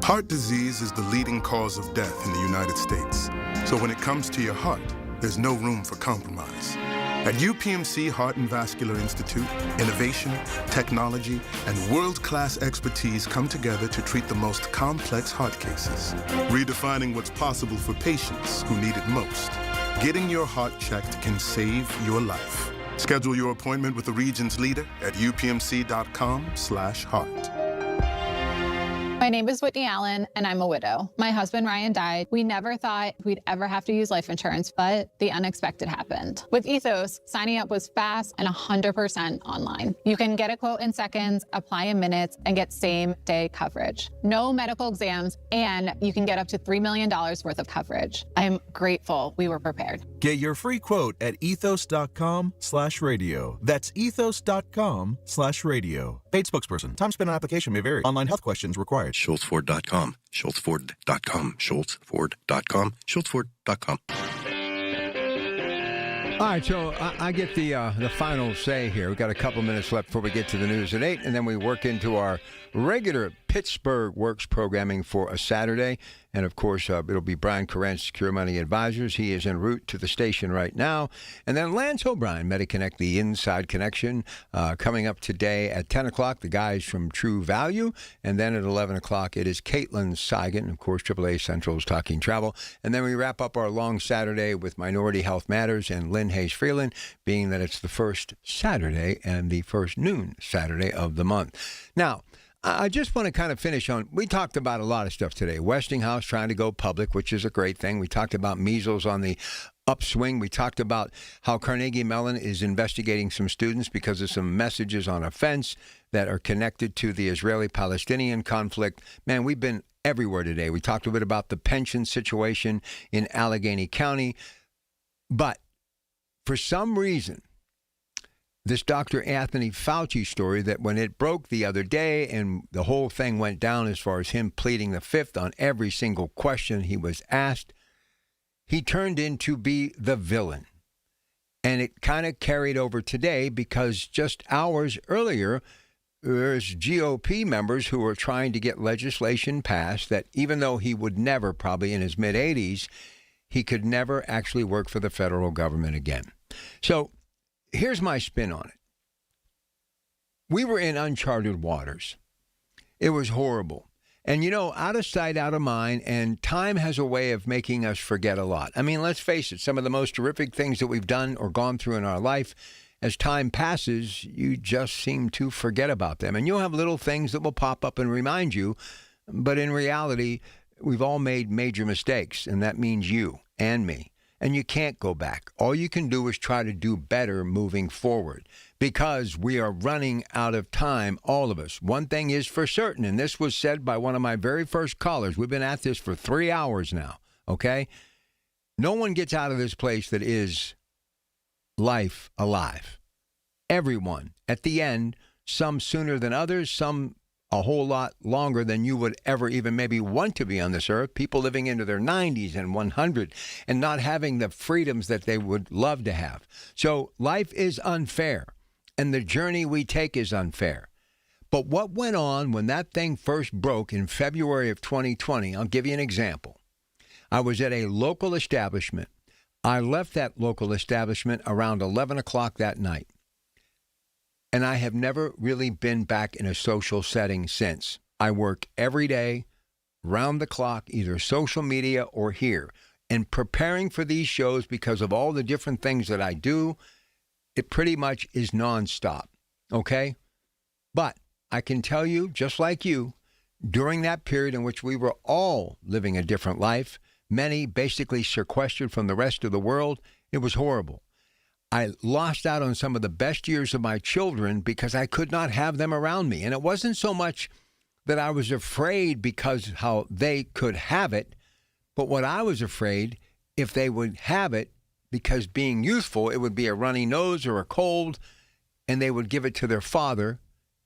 Heart disease is the leading cause of death in the United States. So when it comes to your heart, there's no room for compromise. At UPMC Heart and Vascular Institute, innovation, technology, and world-class expertise come together to treat the most complex heart cases, redefining what's possible for patients who need it most. Getting your heart checked can save your life. Schedule your appointment with the region's leader at upmc.com/heart. My name is Whitney Allen, and I'm a widow. My husband, Ryan, died. We never thought we'd ever have to use life insurance, but the unexpected happened. With Ethos, signing up was fast and 100% online. You can get a quote in seconds, apply in minutes, and get same-day coverage. No medical exams, and you can get up to $3 million worth of coverage. I'm grateful we were prepared. Get your free quote at ethos.com/radio. That's ethos.com/radio. Paid spokesperson. Time spent on application may vary. Online health questions required. SchultzFord.com. SchultzFord.com. SchultzFord.com. SchultzFord.com. All right, so I get the final say here. We've got a couple minutes left before we get to the news at 8, and then we work into our regular Pittsburgh Works programming for a Saturday. And, of course, it'll be Brian Corrent, Secure Money Advisors. He is en route to the station right now. And then Lance O'Brien, MediConnect, the Inside Connection, coming up today at 10 o'clock, the guys from True Value. And then at 11 o'clock, it is Caitlin Seigan, of course, AAA Central's Talking Travel. And then we wrap up our long Saturday with Minority Health Matters and Lynn Hayes Freeland, being that it's the first Saturday and the first noon Saturday of the month. Now, I just want to kind of finish on, we talked about a lot of stuff today. Westinghouse trying to go public, which is a great thing. We talked about measles on the upswing. We talked about how Carnegie Mellon is investigating some students because of some messages on a fence that are connected to the Israeli-Palestinian conflict. Man, we've been everywhere today. We talked a bit about the pension situation in Allegheny County. But for some reason, this Dr. Anthony Fauci story that when it broke the other day and the whole thing went down as far as him pleading the fifth on every single question he was asked, he turned in to be the villain. And it kind of carried over today because just hours earlier, there's GOP members who are trying to get legislation passed that even though he would never, probably in his mid-80s, he could never actually work for the federal government again. So here's my spin on it. We were in uncharted waters. It was horrible. And, you know, out of sight, out of mind, and time has a way of making us forget a lot. I mean, let's face it, some of the most terrific things that we've done or gone through in our life, as time passes, you just seem to forget about them. And you'll have little things that will pop up and remind you, but in reality, we've all made major mistakes, and that means you and me. And you can't go back. All you can do is try to do better moving forward because we are running out of time, all of us. One thing is for certain, and this was said by one of my very first callers. We've been at this for 3 hours now, okay? No one gets out of this place that is life alive. Everyone, at the end, some sooner than others, some a whole lot longer than you would ever even maybe want to be on this earth. People living into their 90s and 100 and not having the freedoms that they would love to have. So life is unfair, and the journey we take is unfair. But what went on when that thing first broke in February of 2020, I'll give you an example. I was at a local establishment. I left that local establishment around 11 o'clock that night. And I have never really been back in a social setting since. I work every day, round the clock, either social media or here. And preparing for these shows because of all the different things that I do, it pretty much is nonstop, okay? But I can tell you, just like you, during that period in which we were all living a different life, many basically sequestered from the rest of the world, it was horrible. I lost out on some of the best years of my children because I could not have them around me. And it wasn't so much that I was afraid because how they could have it, but what I was afraid, if they would have it, because being youthful, it would be a runny nose or a cold, and they would give it to their father,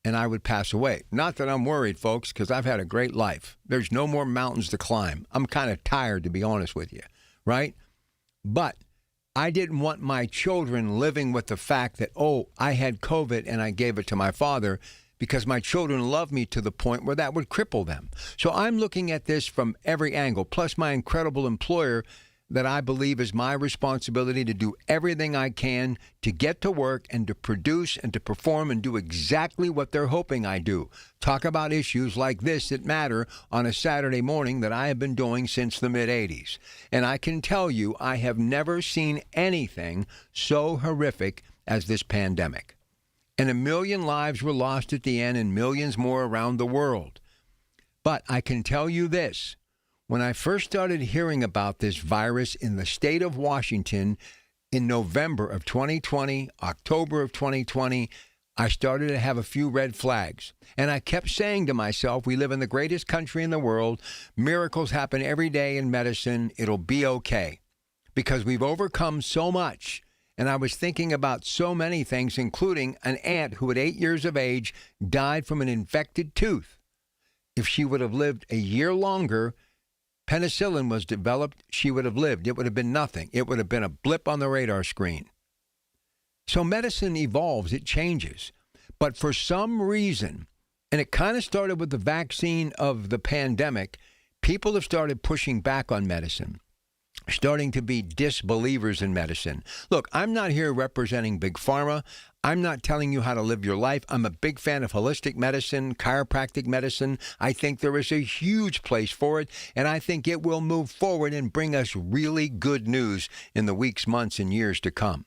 and I would pass away. Not that I'm worried, folks, because I've had a great life. There's no more mountains to climb. I'm kind of tired, to be honest with you, right? But I didn't want my children living with the fact that, oh, I had COVID and I gave it to my father, because my children love me to the point where that would cripple them. So I'm looking at this from every angle, plus my incredible employer that I believe is my responsibility to do everything I can to get to work and to produce and to perform and do exactly what they're hoping I do. Talk about issues like this that matter on a Saturday morning that I have been doing since the mid-'80s. And I can tell you, I have never seen anything so horrific as this pandemic. And 1 million lives were lost at the end and millions more around the world. But I can tell you this. When I first started hearing about this virus in the state of Washington in November of 2020, October of 2020, I started to have a few red flags. And I kept saying to myself, we live in the greatest country in the world. Miracles happen every day in medicine. It'll be okay. Because we've overcome so much. And I was thinking about so many things, including an aunt who at 8 years of age died from an infected tooth. If she would have lived a year longer, penicillin was developed, she would have lived. It would have been nothing. It would have been a blip on the radar screen. So medicine evolves, it changes. But for some reason, and it kind of started with the vaccine of the pandemic, people have started pushing back on medicine, starting to be disbelievers in medicine. Look, I'm not here representing Big Pharma. I'm not telling you how to live your life. I'm a big fan of holistic medicine, chiropractic medicine. I think there is a huge place for it, and I think it will move forward and bring us really good news in the weeks, months, and years to come.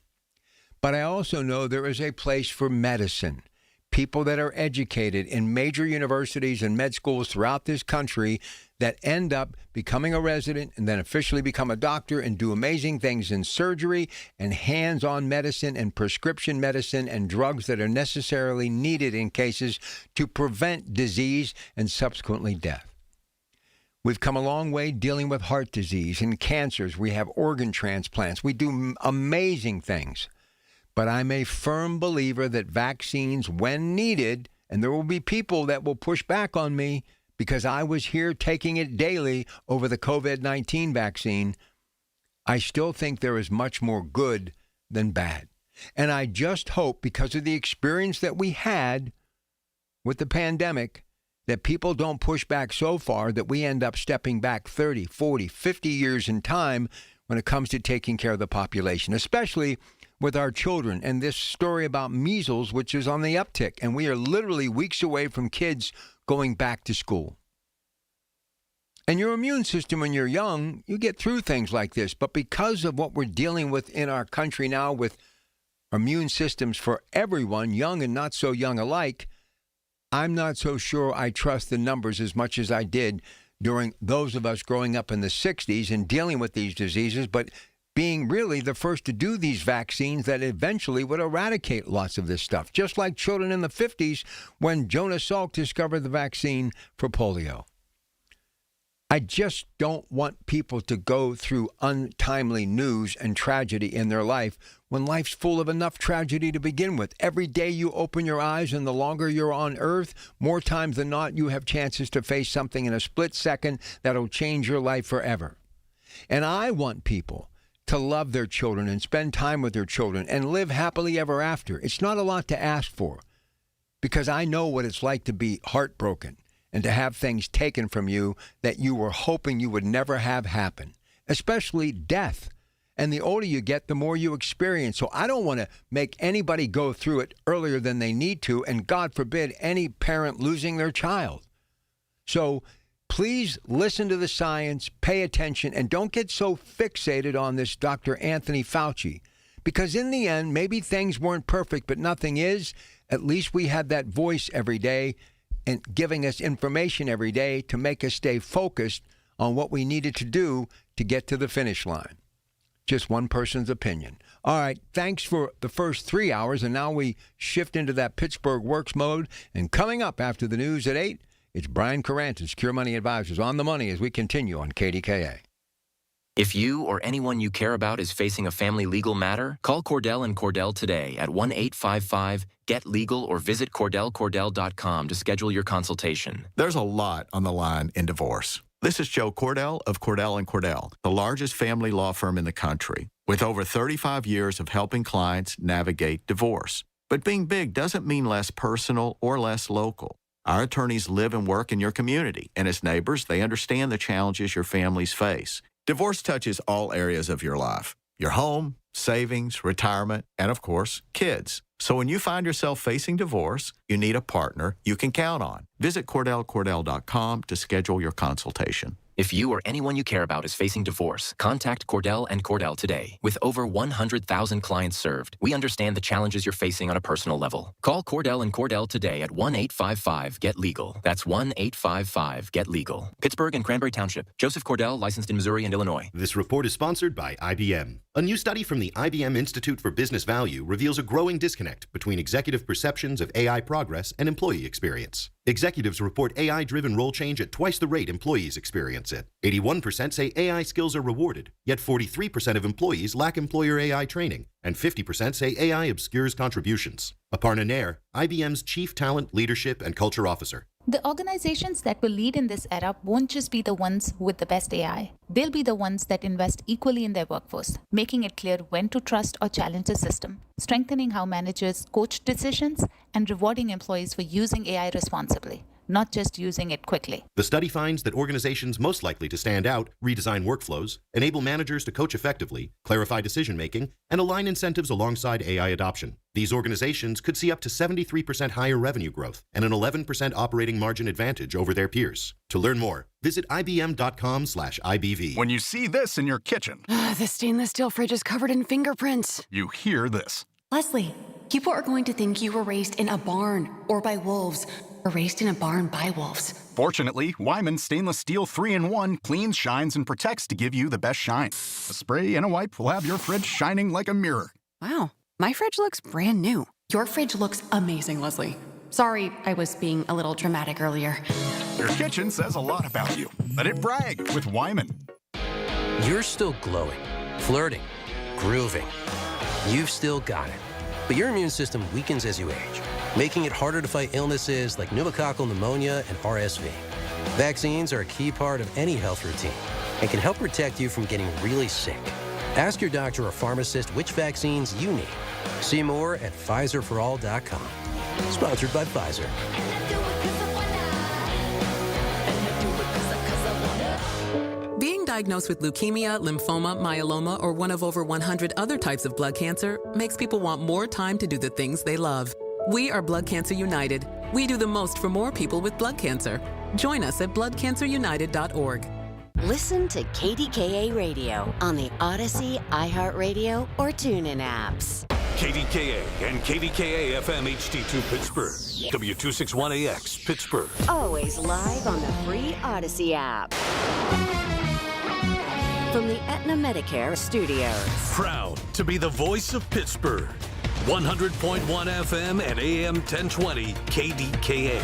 But I also know there is a place for medicine. People that are educated in major universities and med schools throughout this country that end up becoming a resident and then officially become a doctor and do amazing things in surgery and hands-on medicine and prescription medicine and drugs that are necessarily needed in cases to prevent disease and subsequently death. We've come a long way dealing with heart disease and cancers. We have organ transplants. We do amazing things. But I'm a firm believer that vaccines, when needed, and there will be people that will push back on me because I was here taking it daily over the COVID-19 vaccine, I still think there is much more good than bad. And I just hope, because of the experience that we had with the pandemic, that people don't push back so far that we end up stepping back 30, 40, 50 years in time when it comes to taking care of the population, especially with our children. And this story about measles, which is on the uptick, and we are literally weeks away from kids going back to school. And your immune system when you're young, you get through things like this. But because of what we're dealing with in our country now with immune systems for everyone, young and not so young alike, I'm not so sure I trust the numbers as much as I did during those of us growing up in the 60s and dealing with these diseases, but being really the first to do these vaccines that eventually would eradicate lots of this stuff, just like children in the 50s when Jonas Salk discovered the vaccine for polio. I just don't want people to go through untimely news and tragedy in their life when life's full of enough tragedy to begin with. Every day you open your eyes and the longer you're on earth, more times than not, you have chances to face something in a split second that'll change your life forever. And I want people to love their children and spend time with their children and live happily ever after. It's not a lot to ask for, because I know what it's like to be heartbroken and to have things taken from you that you were hoping you would never have happen, especially death. And the older you get, the more you experience. So I don't want to make anybody go through it earlier than they need to, and God forbid any parent losing their child. So please listen to the science, pay attention, and don't get so fixated on this Dr. Anthony Fauci. Because in the end, maybe things weren't perfect, but nothing is. At least we had that voice every day and giving us information every day to make us stay focused on what we needed to do to get to the finish line. Just one person's opinion. All right, thanks for the first 3 hours, and now we shift into that Pittsburgh Works mode. And coming up after the news at 8, it's Brian Carantis, Secure Money Advisors, on the money as we continue on KDKA. If you or anyone you care about is facing a family legal matter, call Cordell and Cordell today at 1-855-GET-LEGAL or visit CordellCordell.com to schedule your consultation. There's a lot on the line in divorce. This is Joe Cordell of Cordell & Cordell, the largest family law firm in the country, with over 35 years of helping clients navigate divorce. But being big doesn't mean less personal or less local. Our attorneys live and work in your community, and as neighbors, they understand the challenges your families face. Divorce touches all areas of your life: your home, savings, retirement, and of course, kids. So when you find yourself facing divorce, you need a partner you can count on. Visit CordellCordell.com to schedule your consultation. If you or anyone you care about is facing divorce, contact Cordell and Cordell today. With over 100,000 clients served, we understand the challenges you're facing on a personal level. Call Cordell and Cordell today at 1-855-GET-LEGAL. That's 1-855-GET-LEGAL. Pittsburgh and Cranberry Township. Joseph Cordell, licensed in Missouri and Illinois. This report is sponsored by IBM. A new study from the IBM Institute for Business Value reveals a growing disconnect between executive perceptions of AI progress and employee experience. Executives report AI-driven role change at twice the rate employees experience it. 81% say AI skills are rewarded, yet 43% of employees lack employer AI training, and 50% say AI obscures contributions. Aparna Nair, IBM's Chief Talent, Leadership, and Culture Officer. The organizations that will lead in this era won't just be the ones with the best AI. They'll be the ones that invest equally in their workforce, making it clear when to trust or challenge the system, strengthening how managers coach decisions, and rewarding employees for using AI responsibly, not just using it quickly. The study finds that organizations most likely to stand out redesign workflows, enable managers to coach effectively, clarify decision-making, and align incentives alongside AI adoption. These organizations could see up to 73% higher revenue growth and an 11% operating margin advantage over their peers. To learn more, visit ibm.com/IBV. When you see this in your kitchen, the stainless steel fridge is covered in fingerprints. You hear this. Leslie, people are going to think you were raised in a barn or by wolves, or raised in a barn by wolves. Fortunately, Wyman Stainless Steel 3-in-1 cleans, shines, and protects to give you the best shine. A spray and a wipe will have your fridge shining like a mirror. Wow, my fridge looks brand new. Your fridge looks amazing, Leslie. Sorry, I was being a little dramatic earlier. Your kitchen says a lot about you. Let it brag with Wyman. You're still glowing, flirting, grooving. You've still got it. But your immune system weakens as you age, making it harder to fight illnesses like pneumococcal pneumonia and RSV. Vaccines are a key part of any health routine and can help protect you from getting really sick. Ask your doctor or pharmacist which vaccines you need. See more at PfizerForAll.com. Sponsored by Pfizer. Being diagnosed with leukemia, lymphoma, myeloma, or one of over 100 other types of blood cancer makes people want more time to do the things they love. We are Blood Cancer United. We do the most for more people with blood cancer. Join us at bloodcancerunited.org. Listen to KDKA Radio on the Odyssey, iHeartRadio, or TuneIn apps. KDKA and KDKA-FM HD2 Pittsburgh. W261AX Pittsburgh. Always live on the free Odyssey app. From the Aetna Medicare studios. Proud to be the voice of Pittsburgh. 100.1 FM and AM 1020 KDKA.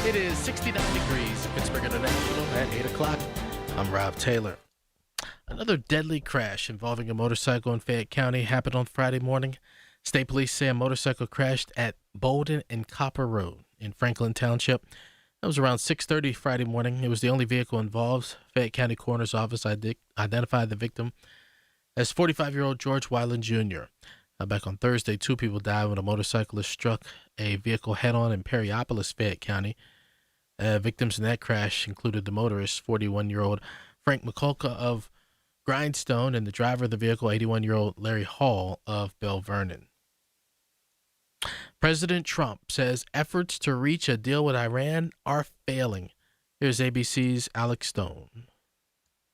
It is 69 degrees, Pittsburgh International at 8 o'clock. I'm Rob Taylor. Another deadly crash involving a motorcycle in Fayette County happened on Friday morning. State police say a motorcycle crashed at Bolden and Copper Road in Franklin Township. That was around 6:30 Friday morning. It was the only vehicle involved. Fayette County Coroner's Office identified the victim as 45-year-old George Weiland Jr. Back on Thursday, 2 people died when a motorcyclist struck a vehicle head-on in Perryopolis, Fayette County. Victims in that crash included the motorist, 41-year-old Frank McCulca of Grindstone, and the driver of the vehicle, 81-year-old Larry Hall of Bell Vernon. President Trump says efforts to reach a deal with Iran are failing. Here's ABC's Alex Stone.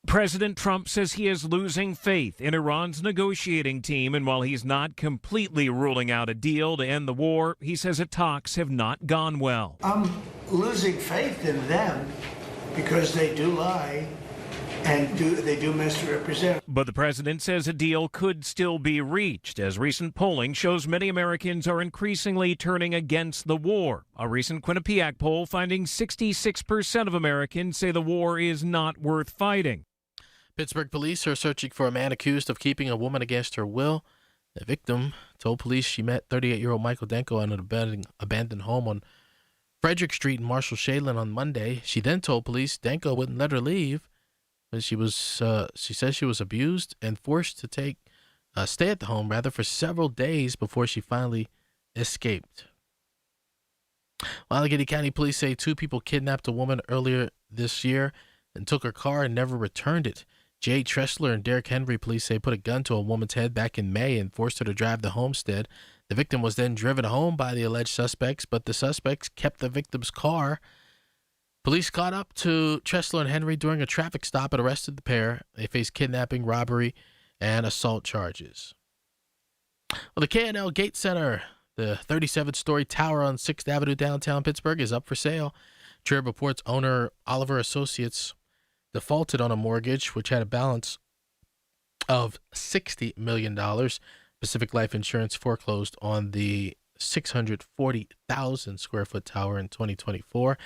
President Trump says he is losing faith in Iran's negotiating team, and while he's not completely ruling out a deal to end the war, he says the talks have not gone well. I'm losing faith in them because they do lie and they do misrepresent. But the president says a deal could still be reached, as recent polling shows many Americans are increasingly turning against the war. A recent Quinnipiac poll finding 66% of Americans say the war is not worth fighting. Pittsburgh police are searching for a man accused of keeping a woman against her will. The victim told police she met 38-year-old Michael Denko in an abandoned home on Frederick Street in Marshall Shadeland on Monday. She then told police Denko wouldn't let her leave. She says she was abused and forced to stay at the home for several days before she finally escaped. Allegheny County police say 2 people kidnapped a woman earlier this year and took her car and never returned it. Jay Tressler and Derrick Henry police say put a gun to a woman's head back in May and forced her to drive to Homestead. The victim was then driven home by the alleged suspects, but the suspects kept the victim's car. Police caught up to Tressler and Henry during a traffic stop and arrested the pair. They face kidnapping, robbery, and assault charges. Well, the K&L Gate Center, the 37-story tower on 6th Avenue downtown Pittsburgh, is up for sale. Trib reports owner Oliver Associates defaulted on a mortgage which had a balance of $60 million. Pacific Life Insurance foreclosed on the 640,000 square foot tower in 2024,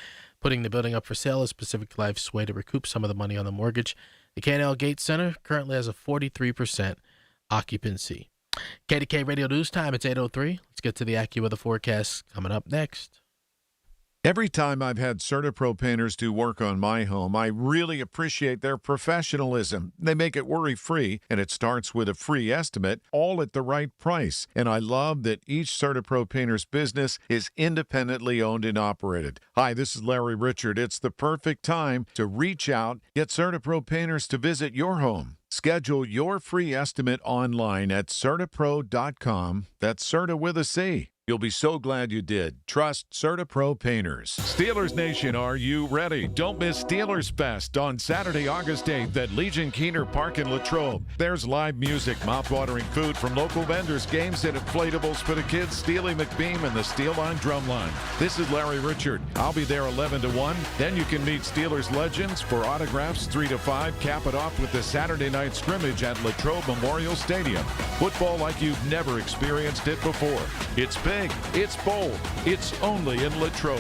putting the building up for sale as Pacific Life's way to recoup some of the money on the mortgage. The K&L Gate Center currently has a 43% occupancy. KDKA Radio News Time, it's 8:03. Let's get to the AccuWeather forecast coming up next. Every time I've had CertaPro painters do work on my home, I really appreciate their professionalism. They make it worry-free, and it starts with a free estimate, all at the right price. And I love that each CertaPro painter's business is independently owned and operated. Hi, this is Larry Richard. It's the perfect time to reach out, get CertaPro painters to visit your home. Schedule your free estimate online at CertaPro.com. That's Certa with a C. You'll be so glad you did. Trust CertaPro Painters. Steelers Nation, are you ready? Don't miss Steelers Fest on Saturday, August 8th at Legion Keener Park in Latrobe. There's live music, mouth-watering food from local vendors, games and inflatables for the kids, Steely McBeam and the Steel Line Drumline. This is Larry Richard. I'll be there 11 to 1. Then you can meet Steelers legends for autographs 3 to 5. Cap it off with the Saturday night scrimmage at Latrobe Memorial Stadium. Football like you've never experienced it before. It's big, it's bold, it's only in Latrobe.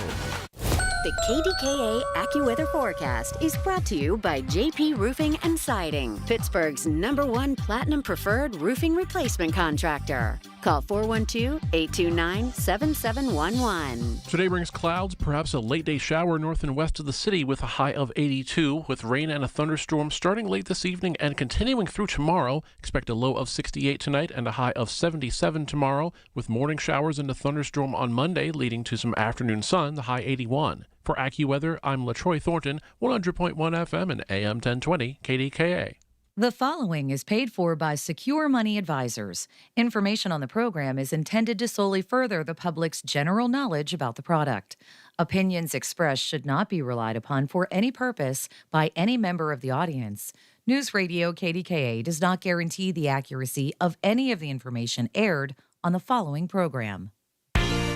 The KDKA AccuWeather forecast is brought to you by JP Roofing and Siding, Pittsburgh's #1 Platinum Preferred Roofing Replacement Contractor. Call 412-829-7711. Today brings clouds, perhaps a late-day shower north and west of the city with a high of 82, with rain and a thunderstorm starting late this evening and continuing through tomorrow. Expect a low of 68 tonight and a high of 77 tomorrow, with morning showers and a thunderstorm on Monday, leading to some afternoon sun, the high 81. For AccuWeather, I'm LaTroy Thornton, 100.1 FM and AM 1020 KDKA. The following is paid for by Secure Money Advisors. Information on the program is intended to solely further the public's general knowledge about the product. Opinions expressed should not be relied upon for any purpose by any member of the audience. News Radio KDKA does not guarantee the accuracy of any of the information aired on the following program.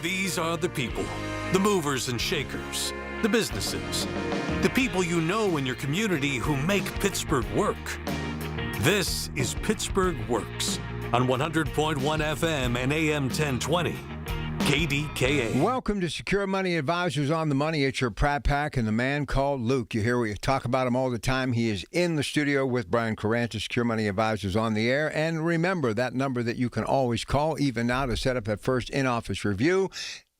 These are the people, the movers and shakers, the businesses, the people you know in your community who make Pittsburgh work. This is Pittsburgh Works on 100.1 FM and AM 1020. KDKA. Welcome to Secure Money Advisors on the Money. It's your Pratt Pack and the man called Luke. You hear we talk about him all the time. He is in the studio with Brian Carranza, Secure Money Advisors on the air. And remember that number that you can always call, even now, to set up that first in-office review,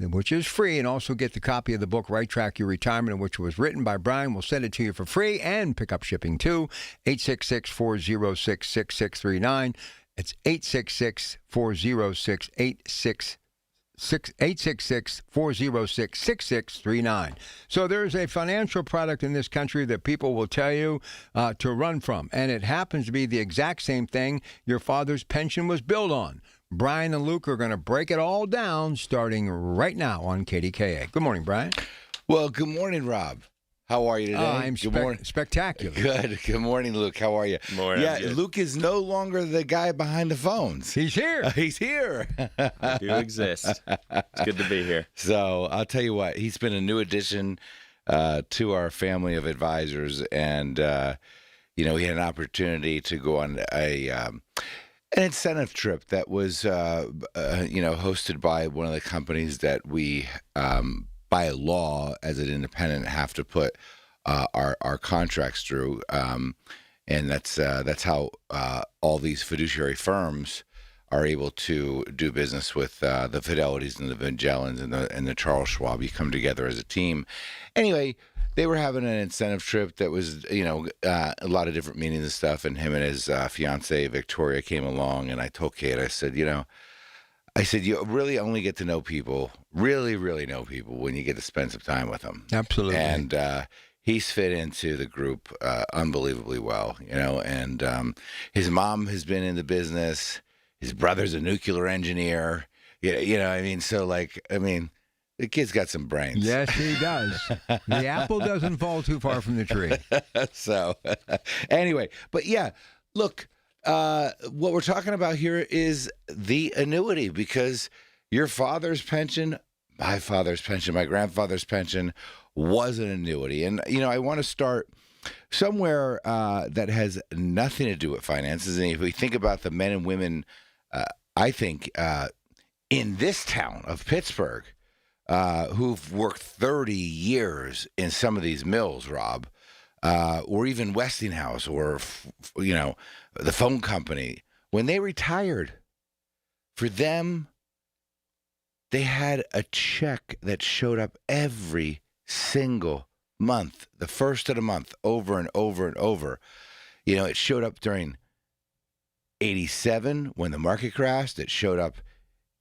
which is free, and also get the copy of the book, Right Track Your Retirement, which was written by Brian. We'll send it to you for free and pick up shipping too. 866-406-6639. It's 866-406-86639. 866-406-6639. So there's a financial product in this country that people will tell you to run from, and it happens to be the exact same thing your father's pension was built on. Brian and Luke are going to break it all down starting right now on KDKA. Good morning, Brian. Well, good morning, Rob. How are you today? I'm spectacular. Good. Good morning, Luke. How are you? Morning. Yeah, Luke is no longer the guy behind the phones. He's here. He's here. I do exist. It's good to be here. So I'll tell you what, he's been a new addition to our family of advisors, and we had an opportunity to go on an incentive trip that was, hosted by one of the companies that we, by law, as an independent, have to put our contracts through. And that's how all these fiduciary firms are able to do business with the Fidelities and the Magellans and the Charles Schwab. You come together as a team. Anyway, they were having an incentive trip that was, a lot of different meetings and stuff. And him and his fiance Victoria came along, and I told Kate, I said, you really only get to know people, really, really know people when you get to spend some time with them. Absolutely. And he's fit into the group unbelievably well, and his mom has been in the business. His brother's a nuclear engineer. The kid's got some brains. Yes, he does. The apple doesn't fall too far from the tree. So, anyway, but yeah, look, what we're talking about here is the annuity, because your father's pension, my father's pension, my grandfather's pension was an annuity. And, I want to start somewhere that has nothing to do with finances. And if we think about the men and women, I think, in this town of Pittsburgh, who've worked 30 years in some of these mills, Rob, or even Westinghouse, or, the phone company, when they retired, for them, they had a check that showed up every single month, the first of the month, over and over and over. It showed up during 87 when the market crashed. It showed up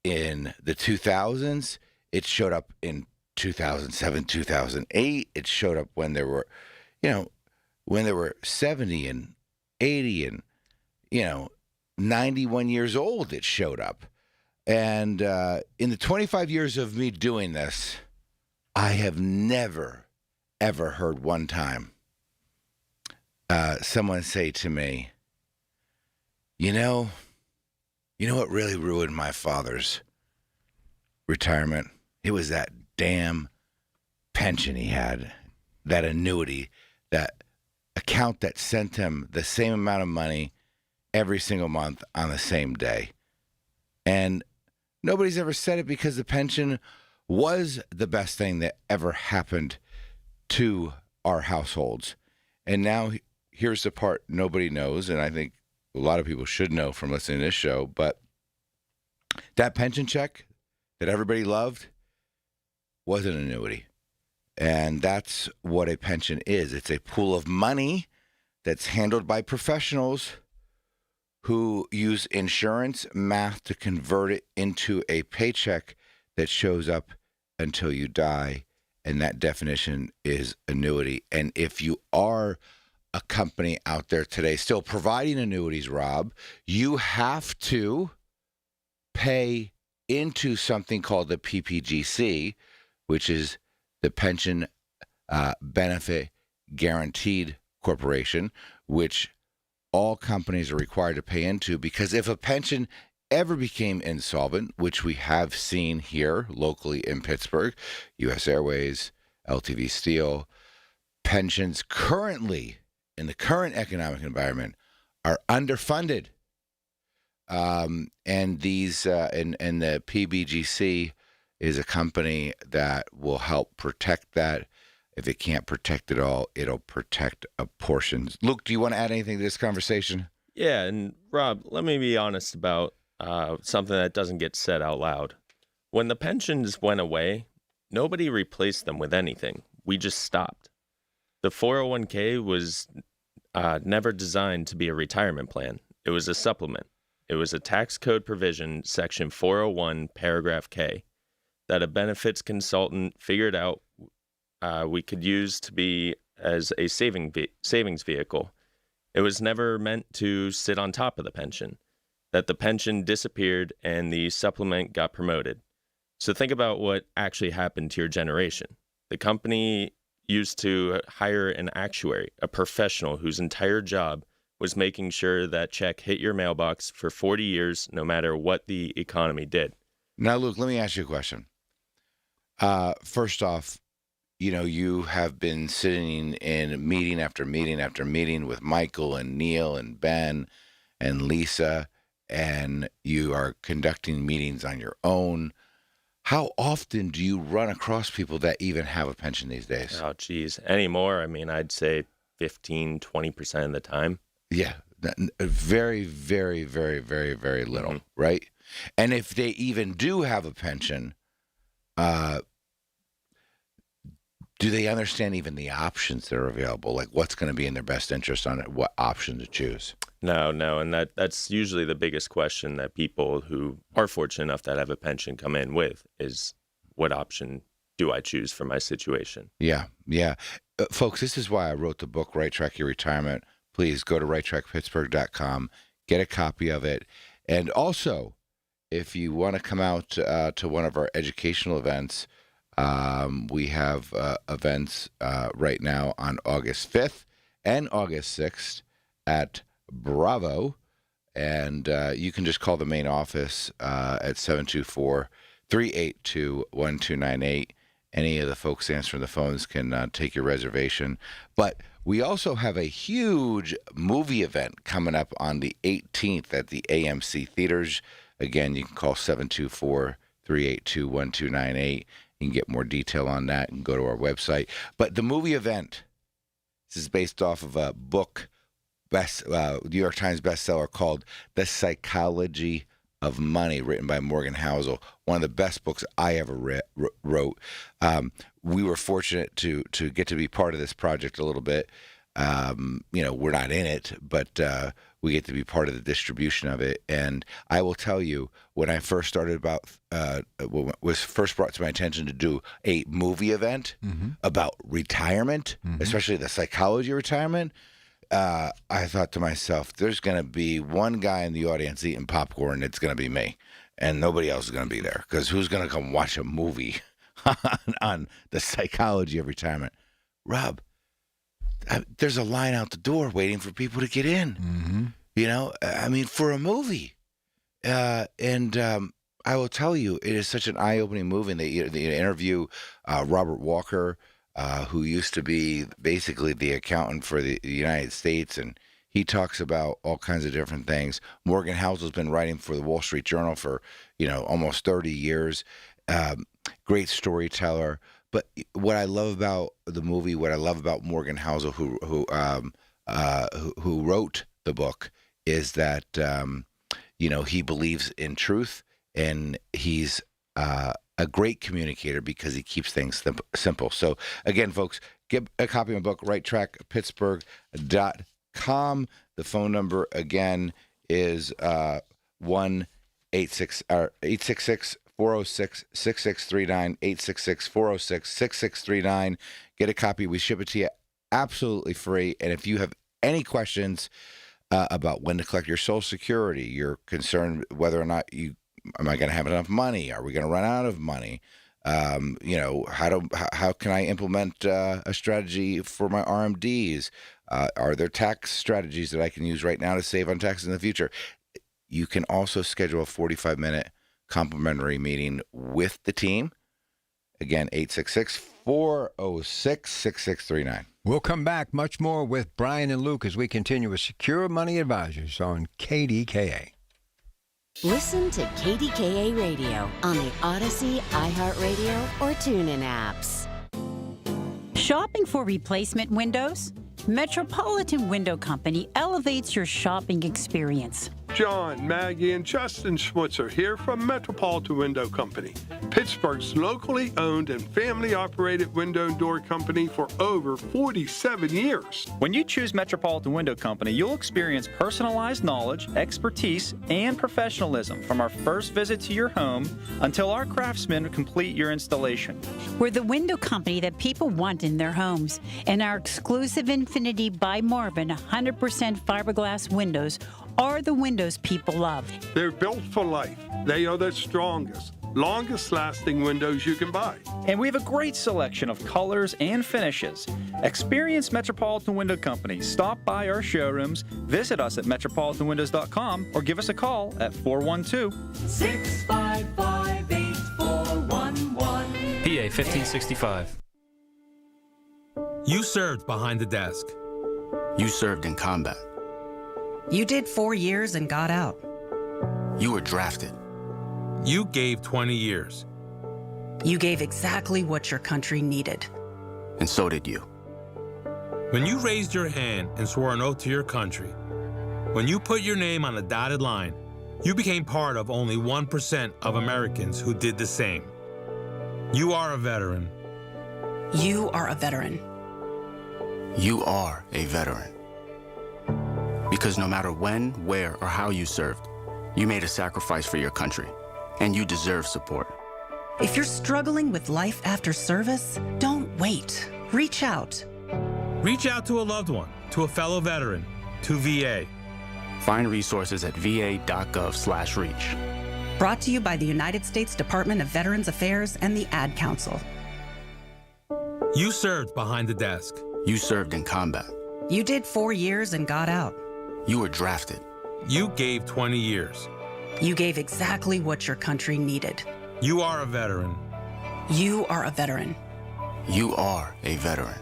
in the 2000s. It showed up in 2007, 2008. It showed up when there were, when there were 70 and 80 and, 91 years old, it showed up. And in the 25 years of me doing this, I have never, ever heard one time someone say to me, you know what really ruined my father's retirement? It was that damn pension he had, that annuity, that account that sent him the same amount of money every single month on the same day. And nobody's ever said it, because the pension was the best thing that ever happened to our households. And now here's the part nobody knows, and I think a lot of people should know from listening to this show, but that pension check that everybody loved was an annuity. And that's what a pension is. It's a pool of money that's handled by professionals who use insurance math to convert it into a paycheck that shows up until you die. And that definition is annuity. And if you are a company out there today still providing annuities, Rob, you have to pay into something called the PPGC, which is the Pension Benefit Guaranteed Corporation, which all companies are required to pay into, because if a pension ever became insolvent, which we have seen here locally in Pittsburgh, U.S. Airways, LTV Steel, pensions currently in the current economic environment are underfunded. And these and the PBGC is a company that will help protect that. If it can't protect it all, it'll protect a portion. Luke, do you want to add anything to this conversation? Yeah, and Rob, let me be honest about something that doesn't get said out loud. When the pensions went away, nobody replaced them with anything. We just stopped. The 401k was never designed to be a retirement plan. It was a supplement. It was a tax code provision, section 401, paragraph K, that a benefits consultant figured out we could use to be as a savings vehicle. It was never meant to sit on top of the pension, that the pension disappeared and the supplement got promoted. So think about what actually happened to your generation. The company used to hire an actuary, a professional whose entire job was making sure that check hit your mailbox for 40 years, no matter what the economy did. Now, Luke, let me ask you a question. First off, you have been sitting in meeting after meeting after meeting with Michael and Neil and Ben and Lisa, and you are conducting meetings on your own. How often do you run across people that even have a pension these days? Oh, geez. Anymore, I mean, I'd say 15, 20% of the time. Yeah. Very, very, very, very, very little, right? And if they even do have a pension, do they understand even the options that are available? Like what's going to be in their best interest on it, what option to choose? No. And that's usually the biggest question that people who are fortunate enough that have a pension come in with is, what option do I choose for my situation? Yeah. Folks, this is why I wrote the book, Right Track Your Retirement. Please go to righttrackpittsburgh.com, get a copy of it. And also, if you want to come out to one of our educational events, we have events right now on August 5th and August 6th at Bravo. And you can just call the main office at 724-382-1298. Any of the folks answering the phones can take your reservation. But we also have a huge movie event coming up on the 18th at the AMC Theaters. Again, you can call 724-382-1298. You can get more detail on that and go to our website. But the movie event, this is based off of a book, New York Times bestseller called The Psychology of Money, written by Morgan Housel, one of the best books I ever wrote. We were fortunate to get to be part of this project a little bit. We're not in it, but we get to be part of the distribution of it. And I will tell you, when I first started was first brought to my attention to do a movie event about retirement, especially the psychology of retirement, I thought to myself, there's going to be one guy in the audience eating popcorn. It's going to be me, and nobody else is going to be there, because who's going to come watch a movie on the psychology of retirement? Rob, there's a line out the door waiting for people to get in. For a movie. And I will tell you, it is such an eye-opening movie. And they interview Robert Walker, who used to be basically the accountant for the United States, and he talks about all kinds of different things. Morgan Housel's been writing for the Wall Street Journal for almost 30 years. Great storyteller. But what I love about the movie, what I love about Morgan Housel, who wrote the book, is that he believes in truth, and he's a great communicator because he keeps things simple. So again, folks, get a copy of my book, righttrackpittsburgh.com. The phone number again is 866-406-6639, 866-406-6639. Get a copy. We ship it to you absolutely free. And if you have any questions about when to collect your Social Security, you're concerned whether or not am I going to have enough money? Are we going to run out of money? How can I implement a strategy for my RMDs? Are there tax strategies that I can use right now to save on taxes in the future? You can also schedule a 45-minute complimentary meeting with the team. Again, 866-406-6639. We'll come back much more with Brian and Luke as we continue with Secure Money Advisors on KDKA. Listen to KDKA Radio on the Odyssey, iHeartRadio, or TuneIn apps. Shopping for replacement windows? Metropolitan Window Company elevates your shopping experience. John, Maggie, and Justin Schmutzer here from Metropolitan Window Company, Pittsburgh's locally owned and family-operated window and door company for over 47 years. When you choose Metropolitan Window Company, you'll experience personalized knowledge, expertise, and professionalism from our first visit to your home until our craftsmen complete your installation. We're the window company that people want in their homes, and our exclusive Infinity by Marvin 100% fiberglass windows are the windows people love. They're built for life. They are the strongest, longest-lasting windows you can buy. And we have a great selection of colors and finishes. Experience Metropolitan Window Company. Stop by our showrooms, visit us at metropolitanwindows.com, or give us a call at 412-655-8411. PA 1565. You served behind the desk. You served in combat. You did 4 years and got out. You were drafted. You gave 20 years. You gave exactly what your country needed. And so did you. When you raised your hand and swore an oath to your country, when you put your name on a dotted line, you became part of only 1% of Americans who did the same. You are a veteran. You are a veteran. You are a veteran. Because no matter when, where, or how you served, you made a sacrifice for your country, and you deserve support. If you're struggling with life after service, don't wait. Reach out. Reach out to a loved one, to a fellow veteran, to VA. Find resources at va.gov/reach. Brought to you by the United States Department of Veterans Affairs and the Ad Council. You served behind the desk. You served in combat. You did 4 years and got out. You were drafted. You gave 20 years. You gave exactly what your country needed. You are a veteran. You are a veteran. You are a veteran,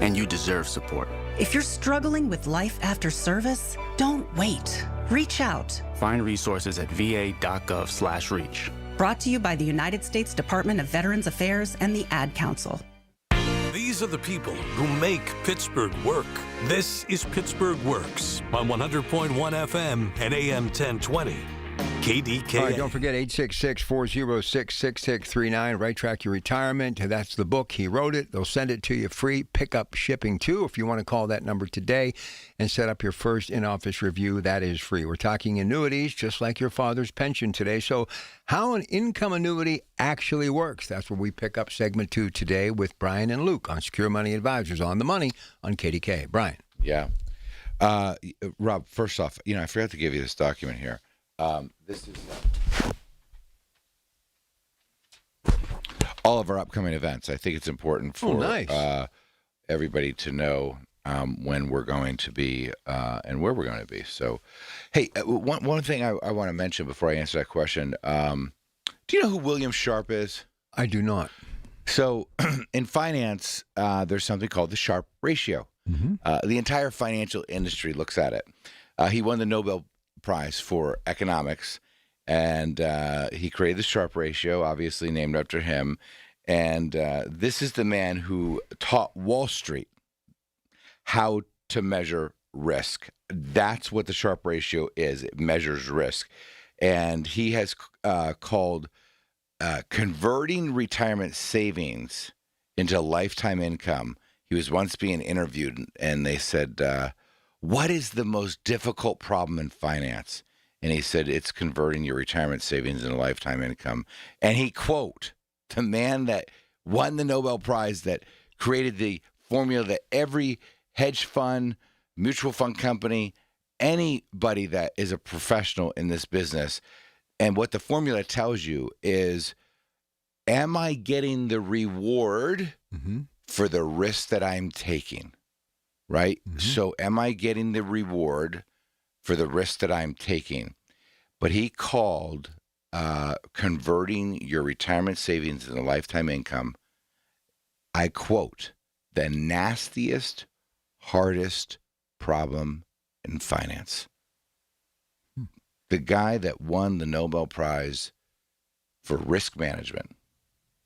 and you deserve support. If you're struggling with life after service, don't wait. Reach out. Find resources at va.gov/reach. Brought to you by the United States Department of Veterans Affairs and the Ad Council. These are the people who make Pittsburgh work. This is Pittsburgh Works on 100.1 FM and AM 1020. KDKA. All right, don't forget 866-406-6639. Right Track Your Retirement. That's the book. He wrote it. They'll send it to you free. Pick up shipping, too. If you want to call that number today and set up your first in-office review, that is free. We're talking annuities, just like your father's pension today. So how an income annuity actually works. That's where we pick up segment 2 today with Brian and Luke on Secure Money Advisors on the Money on KDKA. Brian. Yeah. Rob, first off, I forgot to give you this document here. This is all of our upcoming events. I think it's important for everybody to know when we're going to be and where we're going to be. So, hey, one thing I want to mention before I answer that question. Do you know who William Sharp is? I do not. So, in finance, there's something called the Sharp ratio. Mm-hmm. The entire financial industry looks at it. He won the Nobel Prize for economics, and he created the Sharp ratio, obviously named after him. And this is the man who taught Wall Street how to measure risk. That's what the Sharp ratio is. It measures risk. And he has called converting retirement savings into lifetime income. He was once being interviewed, and they said, what is the most difficult problem in finance? And he said, it's converting your retirement savings into lifetime income. And he quote, the man that won the Nobel Prize, that created the formula that every hedge fund, mutual fund company, anybody that is a professional in this business, and what the formula tells you is, am I getting the reward for the risk that I'm taking? Right? Mm-hmm. So am I getting the reward for the risk that I'm taking? But he called converting your retirement savings into lifetime income, I quote, the nastiest, hardest problem in finance. The guy that won the Nobel Prize for risk management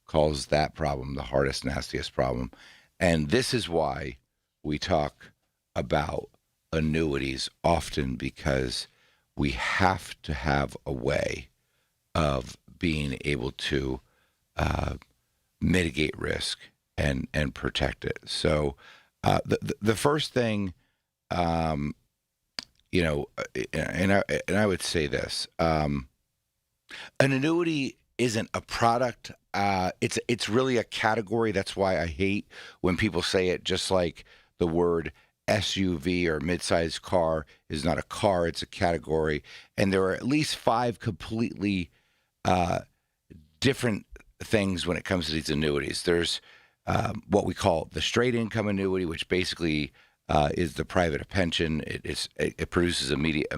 calls that problem the hardest, nastiest problem. And this is why we talk about annuities often, because we have to have a way of being able to mitigate risk and protect it. So the first thing, and I would say this, an annuity isn't a product. It's really a category. That's why I hate when people say it, just like the word SUV or midsize car is not a car, it's a category. And there are at least 5 completely different things when it comes to these annuities. There's what we call the straight income annuity, which basically is the private pension. It produces immediate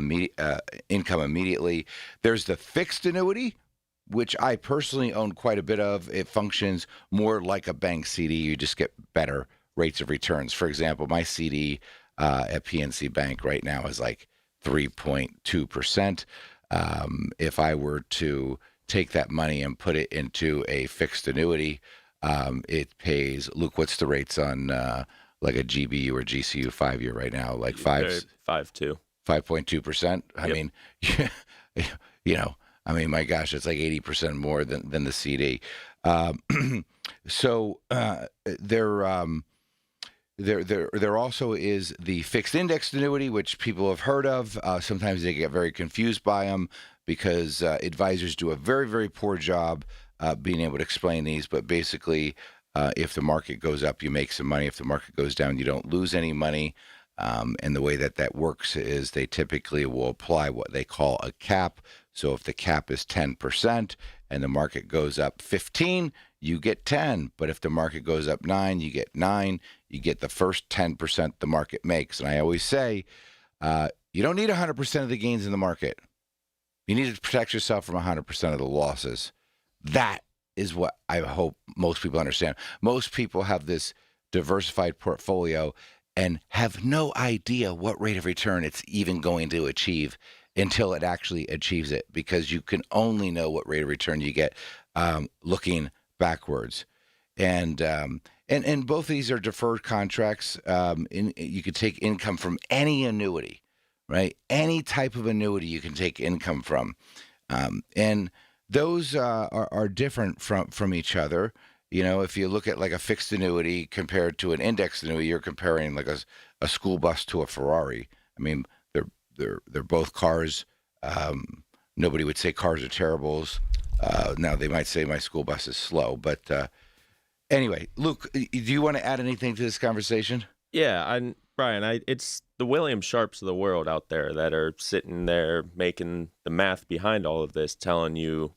income immediately. There's the fixed annuity, which I personally own quite a bit of. It functions more like a bank CD. You just get better rates of returns. For example, my CD at PNC Bank right now is like 3.2%. If I were to take that money and put it into a fixed annuity, it pays, Luke, what's the rates on like a GBU or GCU 5-year right now? Like 5.2. 5.2%. I Yep. mean, my gosh, it's like 80% more than the CD. So there also is the fixed indexed annuity, which people have heard of. Sometimes they get very confused by them because advisors do a very, very poor job being able to explain these. But basically, if the market goes up, you make some money. If the market goes down, you don't lose any money. And the way that works is they typically will apply what they call a cap. So if the cap is 10% and the market goes up 15, you get 10. But if the market goes up 9, you get 9. You get the first 10% the market makes. And I always say, you don't need 100% of the gains in the market. You need to protect yourself from 100% of the losses. That is what I hope most people understand. Most people have this diversified portfolio and have no idea what rate of return it's even going to achieve until it actually achieves it, because you can only know what rate of return you get looking backwards. And both of these are deferred contracts. You could take income from any annuity, right? Any type of annuity you can take income from. And those are different from each other. You know, if you look at like a fixed annuity compared to an indexed annuity, you're comparing like a school bus to a Ferrari. I mean, they're both cars. Nobody would say cars are terribles. Now they might say my school bus is slow, but anyway, Luke, do you want to add anything to this conversation? Yeah, Brian, it's the William Sharps of the world out there that are sitting there making the math behind all of this, telling you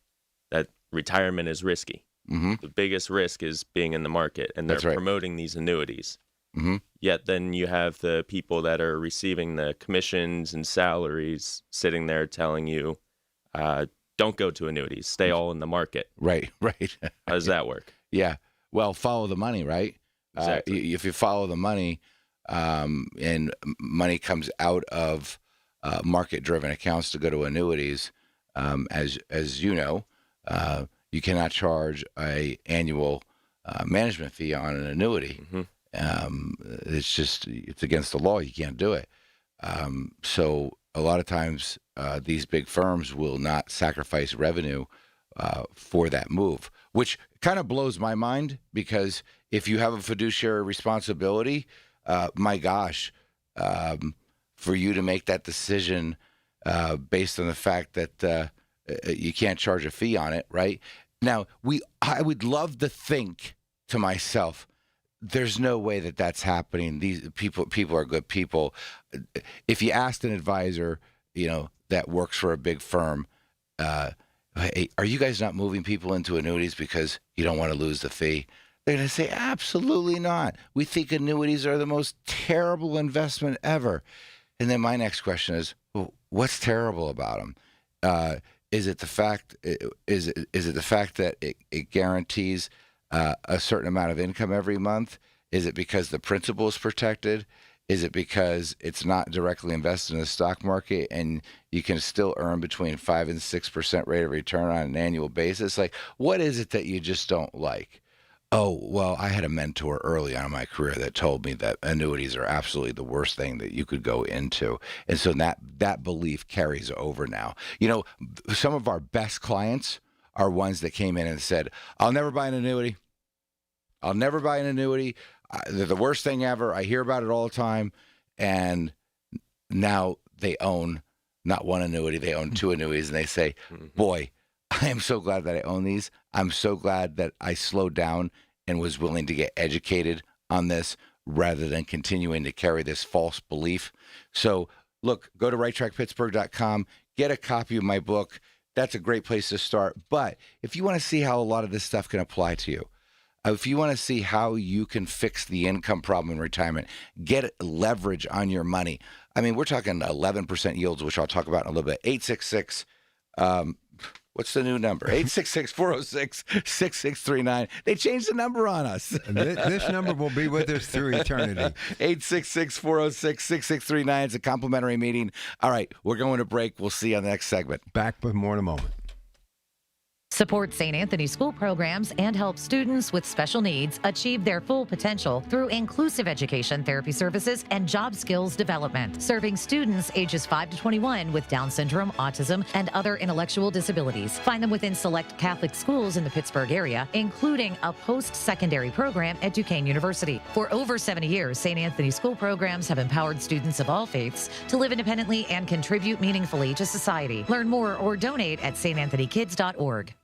that retirement is risky. Mm-hmm. The biggest risk is being in the market, and they're That's right. promoting these annuities. Mm-hmm. Yet then you have the people that are receiving the commissions and salaries sitting there telling you, don't go to annuities, stay all in the market. Right. How does that work? Yeah. Well, follow the money, right? Exactly. If you follow the money, and money comes out of market-driven accounts to go to annuities, as you know, you cannot charge a annual management fee on an annuity. Mm-hmm. It's against the law. You can't do it. So a lot of times these big firms will not sacrifice revenue for that move, which kind of blows my mind, because if you have a fiduciary responsibility, my gosh, for you to make that decision based on the fact that you can't charge a fee on it, right? Now, I would love to think to myself, there's no way that that's happening. These people are good people. If you asked an advisor, that works for a big firm, hey, are you guys not moving people into annuities because you don't want to lose the fee? They're going to say, absolutely not. We think annuities are the most terrible investment ever. And then my next question is, well, what's terrible about them? Is it the fact? Is it the fact that it guarantees a certain amount of income every month? Is it because the principal is protected? Is it because it's not directly invested in the stock market and you can still earn between 5 and 6% rate of return on an annual basis? Like, what is it that you just don't like? Oh, well, I had a mentor early on in my career that told me that annuities are absolutely the worst thing that you could go into. And so that belief carries over now. Some of our best clients are ones that came in and said, I'll never buy an annuity. I'll never buy an annuity. They're the worst thing ever. I hear about it all the time. And now they own not one annuity, they own 2 annuities. And they say, boy, I am so glad that I own these. I'm so glad that I slowed down and was willing to get educated on this rather than continuing to carry this false belief. So look, go to righttrackpittsburgh.com, get a copy of my book. That's a great place to start. But if you want to see how a lot of this stuff can apply to you, if you want to see how you can fix the income problem in retirement, get leverage on your money. I mean, we're talking 11% yields, which I'll talk about in a little bit. 866 What's the new number? 866-406-6639. They changed the number on us. This number will be with us through eternity. 866-406-6639. It's a complimentary meeting. All right, we're going to break. We'll see you on the next segment. Back with more in a moment. Support St. Anthony school programs and help students with special needs achieve their full potential through inclusive education, therapy services, and job skills development, serving students ages 5 to 21 with Down syndrome, autism, and other intellectual disabilities. Find them within select Catholic schools in the Pittsburgh area, including a post-secondary program at Duquesne University. For over 70 years, St. Anthony school programs have empowered students of all faiths to live independently and contribute meaningfully to society. Learn more or donate at stanthonykids.org.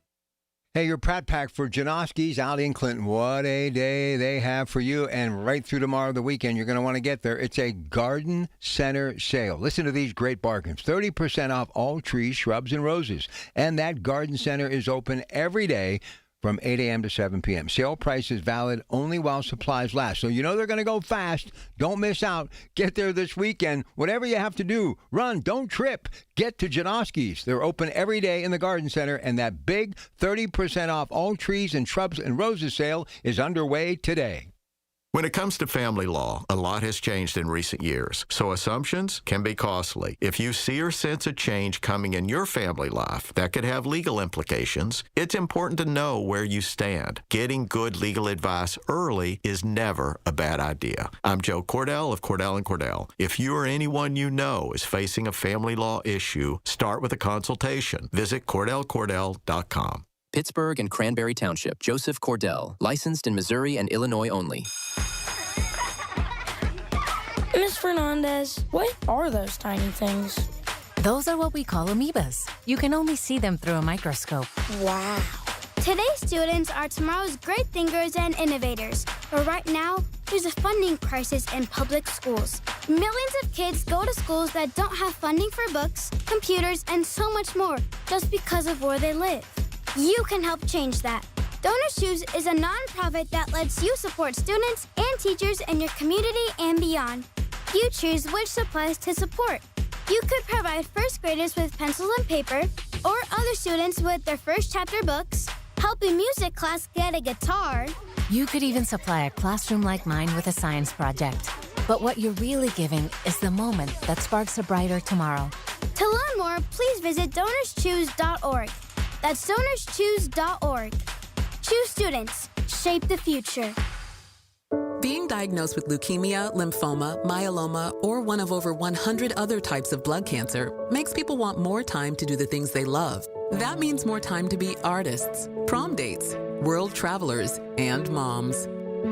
Hey, your Pratt Pack for Janoski's out in Clinton. What a day they have for you. And right through tomorrow, the weekend, you're going to want to get there. It's a garden center sale. Listen to these great bargains. 30% off all trees, shrubs, and roses. And that garden center is open every day from 8 a.m. to 7 p.m. Sale price is valid only while supplies last. So you know they're going to go fast. Don't miss out. Get there this weekend. Whatever you have to do, run, don't trip. Get to Janoski's. They're open every day in the garden center, and that big 30% off all trees and shrubs and roses sale is underway today. When it comes to family law, a lot has changed in recent years, so assumptions can be costly. If you see or sense a change coming in your family life that could have legal implications, it's important to know where you stand. Getting good legal advice early is never a bad idea. I'm Joe Cordell of Cordell & Cordell. If you or anyone you know is facing a family law issue, start with a consultation. Visit CordellCordell.com. Pittsburgh and Cranberry Township. Joseph Cordell. Licensed in Missouri and Illinois only. Miss Fernandez, what are those tiny things? Those are what we call amoebas. You can only see them through a microscope. Wow. Today's students are tomorrow's great thinkers and innovators. But right now, there's a funding crisis in public schools. Millions of kids go to schools that don't have funding for books, computers, and so much more just because of where they live. You can help change that. Donors Choose is a nonprofit that lets you support students and teachers in your community and beyond. You choose which supplies to support. You could provide first graders with pencils and paper, or other students with their first chapter books, help a music class get a guitar. You could even supply a classroom like mine with a science project. But what you're really giving is the moment that sparks a brighter tomorrow. To learn more, please visit DonorsChoose.org. That's DonorsChoose.org. Choose students. Shape the future. Being diagnosed with leukemia, lymphoma, myeloma, or one of over 100 other types of blood cancer makes people want more time to do the things they love. That means more time to be artists, prom dates, world travelers, and moms.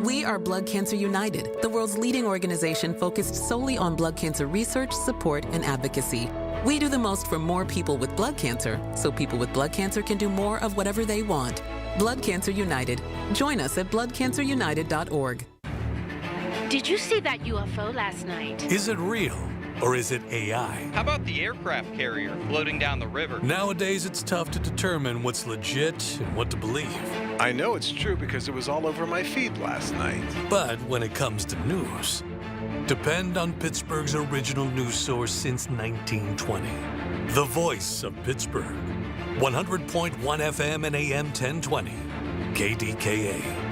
We are Blood Cancer United, the world's leading organization focused solely on blood cancer research, support, and advocacy. We do the most for more people with blood cancer, so people with blood cancer can do more of whatever they want. Blood Cancer United. Join us at bloodcancerunited.org. Did you see that UFO last night? Is it real or is it AI? How about the aircraft carrier floating down the river? Nowadays, it's tough to determine what's legit and what to believe. I know it's true because it was all over my feed last night. But when it comes to news, depend on Pittsburgh's original news source since 1920. The Voice of Pittsburgh. 100.1 FM and AM 1020. KDKA.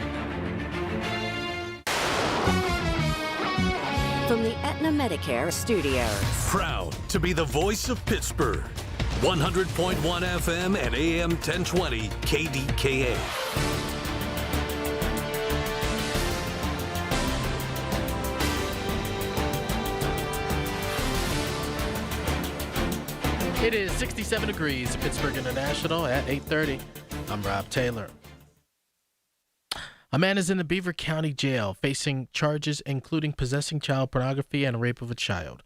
From the Aetna Medicare Studios. Proud to be the voice of Pittsburgh. 100.1 FM and AM 1020 KDKA. It is 67 degrees at Pittsburgh International at 8:30. I'm Rob Taylor. A man is in the Beaver County Jail facing charges including possessing child pornography and rape of a child.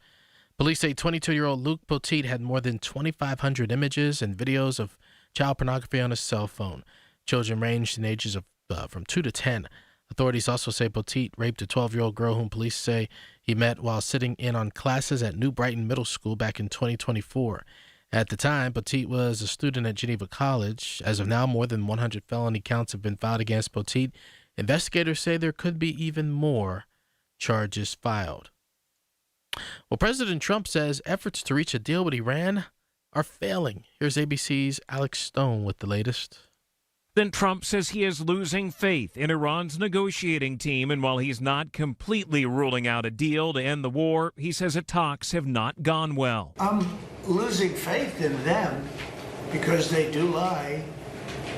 Police say 22-year-old Luke Poteet had more than 2,500 images and videos of child pornography on his cell phone. Children ranged in ages of from 2 to 10. Authorities also say Poteet raped a 12-year-old girl whom police say he met while sitting in on classes at New Brighton Middle School back in 2024. At the time, Poteet was a student at Geneva College. As of now, more than 100 felony counts have been filed against Poteet. Investigators say there could be even more charges filed. Well, President Trump says efforts to reach a deal with Iran are failing. Here's ABC's Alex Stone with the latest. Then Trump says he is losing faith in Iran's negotiating team, and while he's not completely ruling out a deal to end the war, he says that talks have not gone well. I'm losing faith in them because they do lie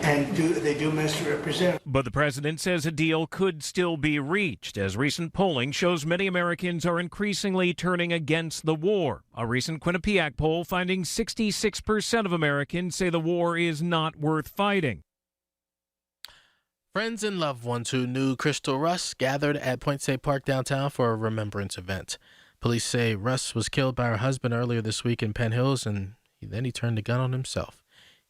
and they do misrepresent. But the president says a deal could still be reached, as recent polling shows many Americans are increasingly turning against the war. A recent Quinnipiac poll finding 66% of Americans say the war is not worth fighting. Friends and loved ones who knew Crystal Russ gathered at Point State Park downtown for a remembrance event. Police say Russ was killed by her husband earlier this week in Penn Hills, and then he turned the gun on himself.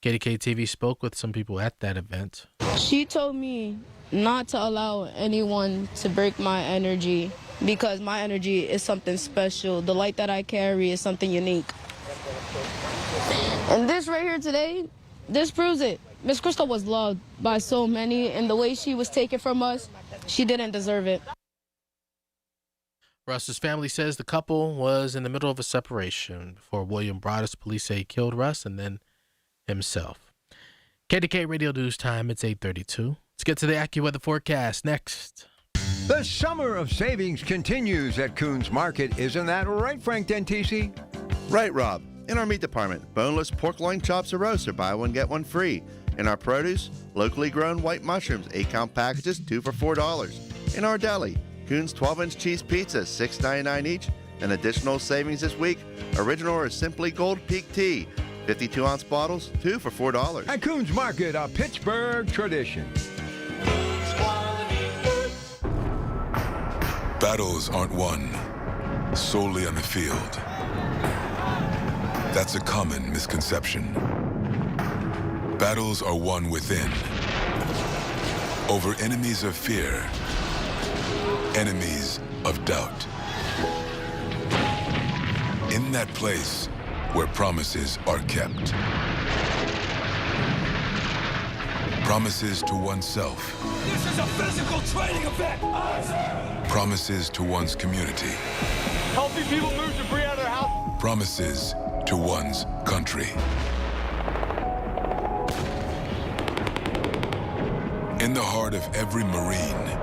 KDKA-TV spoke with some people at that event. She told me not to allow anyone to break my energy because my energy is something special. The light that I carry is something unique. And this right here today, this proves it. Miss Crystal was loved by so many, and the way she was taken from us, she didn't deserve it. Russ's family says the couple was in the middle of a separation before William Broadus. Police say he killed Russ and then himself. KDKA Radio News Time, it's 8:32. Let's get to the AccuWeather forecast next. The summer of savings continues at Coons Market. Isn't that right, Frank Dentisi? Right, Rob. In our meat department, boneless pork loin chops or roast are buy one, get one free. In our produce, locally grown white mushrooms, 8-count packages, 2 for $4. In our deli, Coons 12-inch cheese pizza, $6.99 each. And additional savings this week, original or simply Gold Peak tea, 52-ounce bottles, 2 for $4. At Coons Market, a Pittsburgh tradition. Battles aren't won solely on the field. That's a common misconception. Battles are won within, over enemies of fear, enemies of doubt. In that place where promises are kept. Promises to oneself. This is a physical training event! Promises to one's community. Helping people move debris out of their house. Promises to one's country. In the heart of every Marine,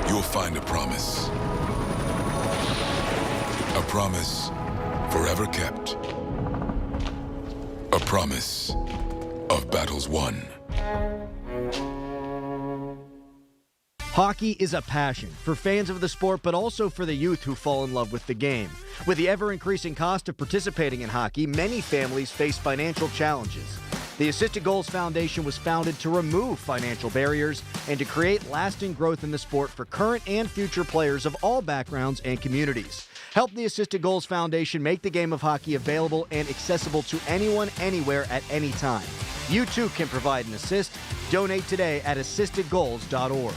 you'll find a promise. A promise forever kept. A promise of battles won. Hockey is a passion for fans of the sport, but also for the youth who fall in love with the game. With the ever-increasing cost of participating in hockey, many families face financial challenges. The Assisted Goals Foundation was founded to remove financial barriers and to create lasting growth in the sport for current and future players of all backgrounds and communities. Help the Assisted Goals Foundation make the game of hockey available and accessible to anyone, anywhere, at any time. You too can provide an assist. Donate today at assistedgoals.org.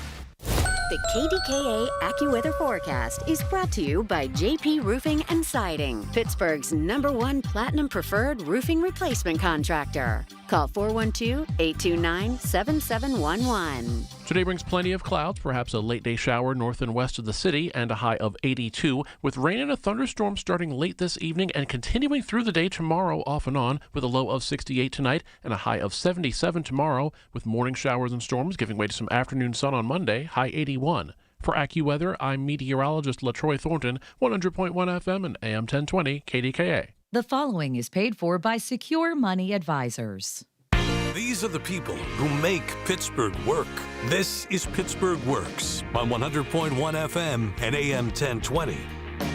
The KDKA AccuWeather forecast is brought to you by JP Roofing and Siding, Pittsburgh's #1 Platinum Preferred roofing replacement contractor. Call 412-829-7711. Today brings plenty of clouds, perhaps a late-day shower north and west of the city, and a high of 82, with rain and a thunderstorm starting late this evening and continuing through the day tomorrow off and on, with a low of 68 tonight and a high of 77 tomorrow, with morning showers and storms giving way to some afternoon sun on Monday, high 81. For AccuWeather, I'm meteorologist LaTroy Thornton, 100.1 FM and AM 1020 KDKA. The following is paid for by Secure Money Advisors. These are the people who make Pittsburgh work. This is Pittsburgh Works on 100.1 FM and AM 1020.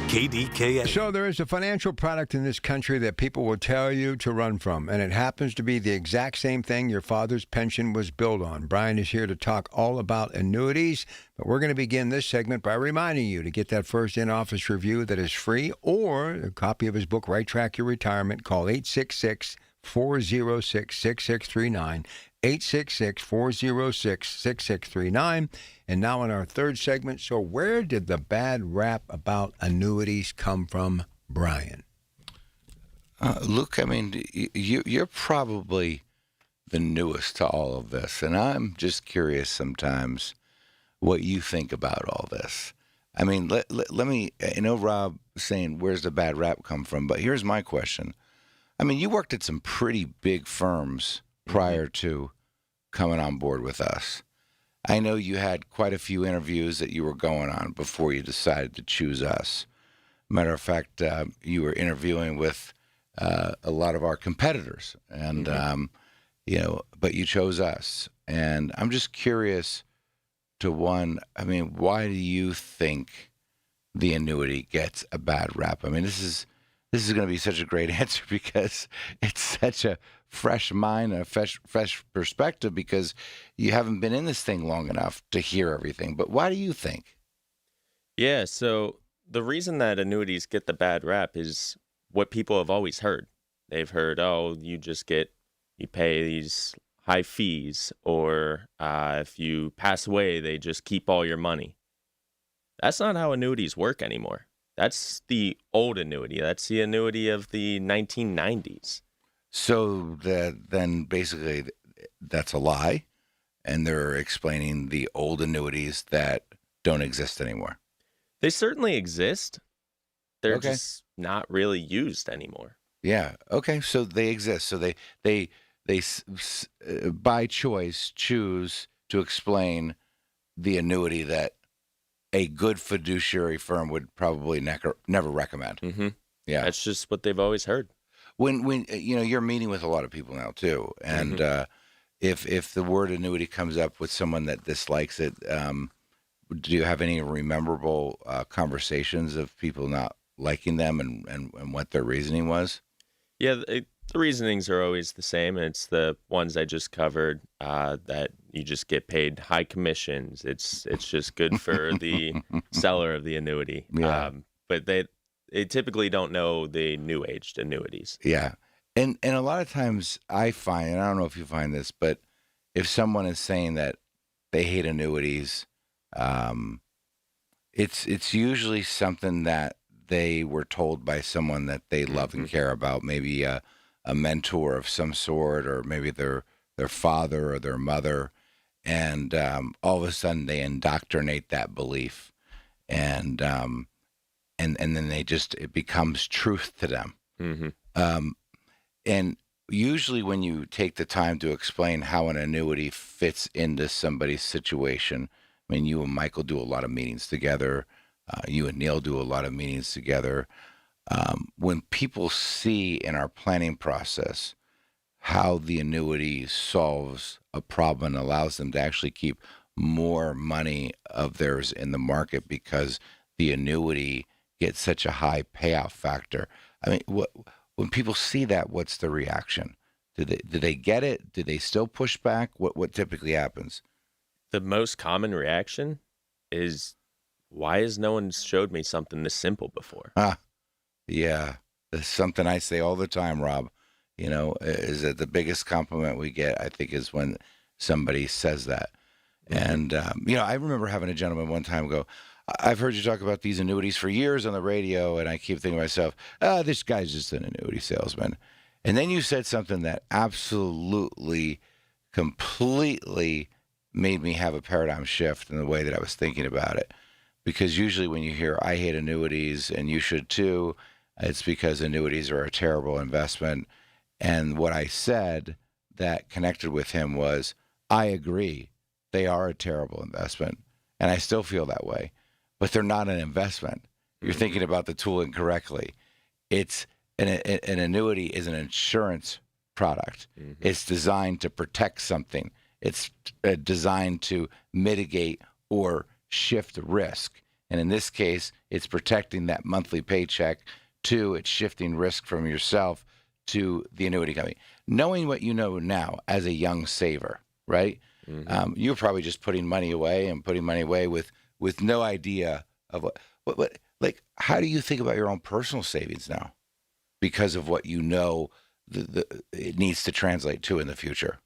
KDKA. So there is a financial product in this country that people will tell you to run from, and it happens to be the exact same thing your father's pension was built on. Brian is here to talk all about annuities, but we're going to begin this segment by reminding you to get that first in-office review that is free, or a copy of his book, Right Track Your Retirement. Call 866-406-6639, 866-406-6639. And now in our third segment, so where did the bad rap about annuities come from, Brian? Luke, I mean, you're probably the newest to all of this, and I'm just curious sometimes what you think about all this. I mean, let me, I know Rob saying, where's the bad rap come from? But here's my question. I mean, you worked at some pretty big firms prior to coming on board with us. I know you had quite a few interviews that you were going on before you decided to choose us. Matter of fact, you were interviewing with a lot of our competitors, and but you chose us. And I'm just curious why do you think the annuity gets a bad rap? I mean, this is going to be such a great answer because it's such a fresh mind and a fresh perspective because you haven't been in this thing long enough to hear everything. But why do you think? Yeah, so the reason that annuities get the bad rap is what people have always heard. They've heard, you pay these high fees, or if you pass away, they just keep all your money. That's not how annuities work anymore. That's the old annuity. That's the annuity of the 1990s. So then basically that's a lie, and they're explaining the old annuities that don't exist anymore. They certainly exist. They're just not really used anymore. Yeah. Okay. So they exist. So they by choice choose to explain the annuity that a good fiduciary firm would probably never recommend. Mm-hmm. Yeah. That's just what they've always heard. When you're meeting with a lot of people now too, and if the word annuity comes up with someone that dislikes it, do you have any memorable conversations of people not liking them and what their reasoning was? Yeah, the reasonings are always the same. It's the ones I just covered, that you just get paid high commissions. It's just good for the seller of the annuity. Yeah. But they typically don't know the new aged annuities. Yeah. And a lot of times I find, and I don't know if you find this, but if someone is saying that they hate annuities, it's usually something that they were told by someone that they love and care about, maybe a mentor of some sort, or maybe their father or their mother, and all of a sudden they indoctrinate that belief, and then it becomes truth to them. Mm-hmm. And usually when you take the time to explain how an annuity fits into somebody's situation, I mean, you and Michael do a lot of meetings together. You and Neil do a lot of meetings together. When people see in our planning process how the annuity solves a problem and allows them to actually keep more money of theirs in the market because the annuity gets such a high payout factor. I mean, when people see that, what's the reaction? Do they get it? Do they still push back? What typically happens? The most common reaction is, why has no one showed me something this simple before? Yeah. That's something I say all the time, Rob. Is that the biggest compliment we get, I think, is when somebody says that. And, I remember having a gentleman one time go, I've heard you talk about these annuities for years on the radio, and I keep thinking to myself, this guy's just an annuity salesman. And then you said something that absolutely, completely made me have a paradigm shift in the way that I was thinking about it. Because usually when you hear, I hate annuities, and you should too, it's because annuities are a terrible investment. And what I said that connected with him was, I agree, they are a terrible investment. And I still feel that way. But they're not an investment. You're thinking about the tool incorrectly. It's an annuity is an insurance product. Mm-hmm. It's designed to protect something. It's designed to mitigate or shift risk. And in this case, it's protecting that monthly paycheck. Two, it's shifting risk from yourself to the annuity company. Knowing what you know now as a young saver, right? Mm-hmm. You're probably just putting money away with no idea of what like, how do you think about your own personal savings now? Because of what you know it needs to translate to in the future.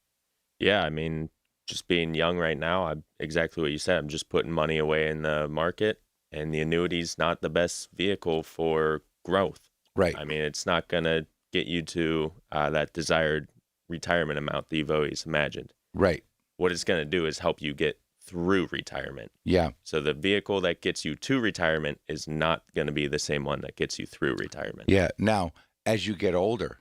Yeah, I mean, just being young right now, exactly what you said. I'm just putting money away in the market, and the annuity's not the best vehicle for growth. Right. I mean, it's not going to get you to that desired retirement amount that you've always imagined. Right. What it's going to do is help you get through retirement. Yeah. So the vehicle that gets you to retirement is not going to be the same one that gets you through retirement. Yeah. Now, as you get older,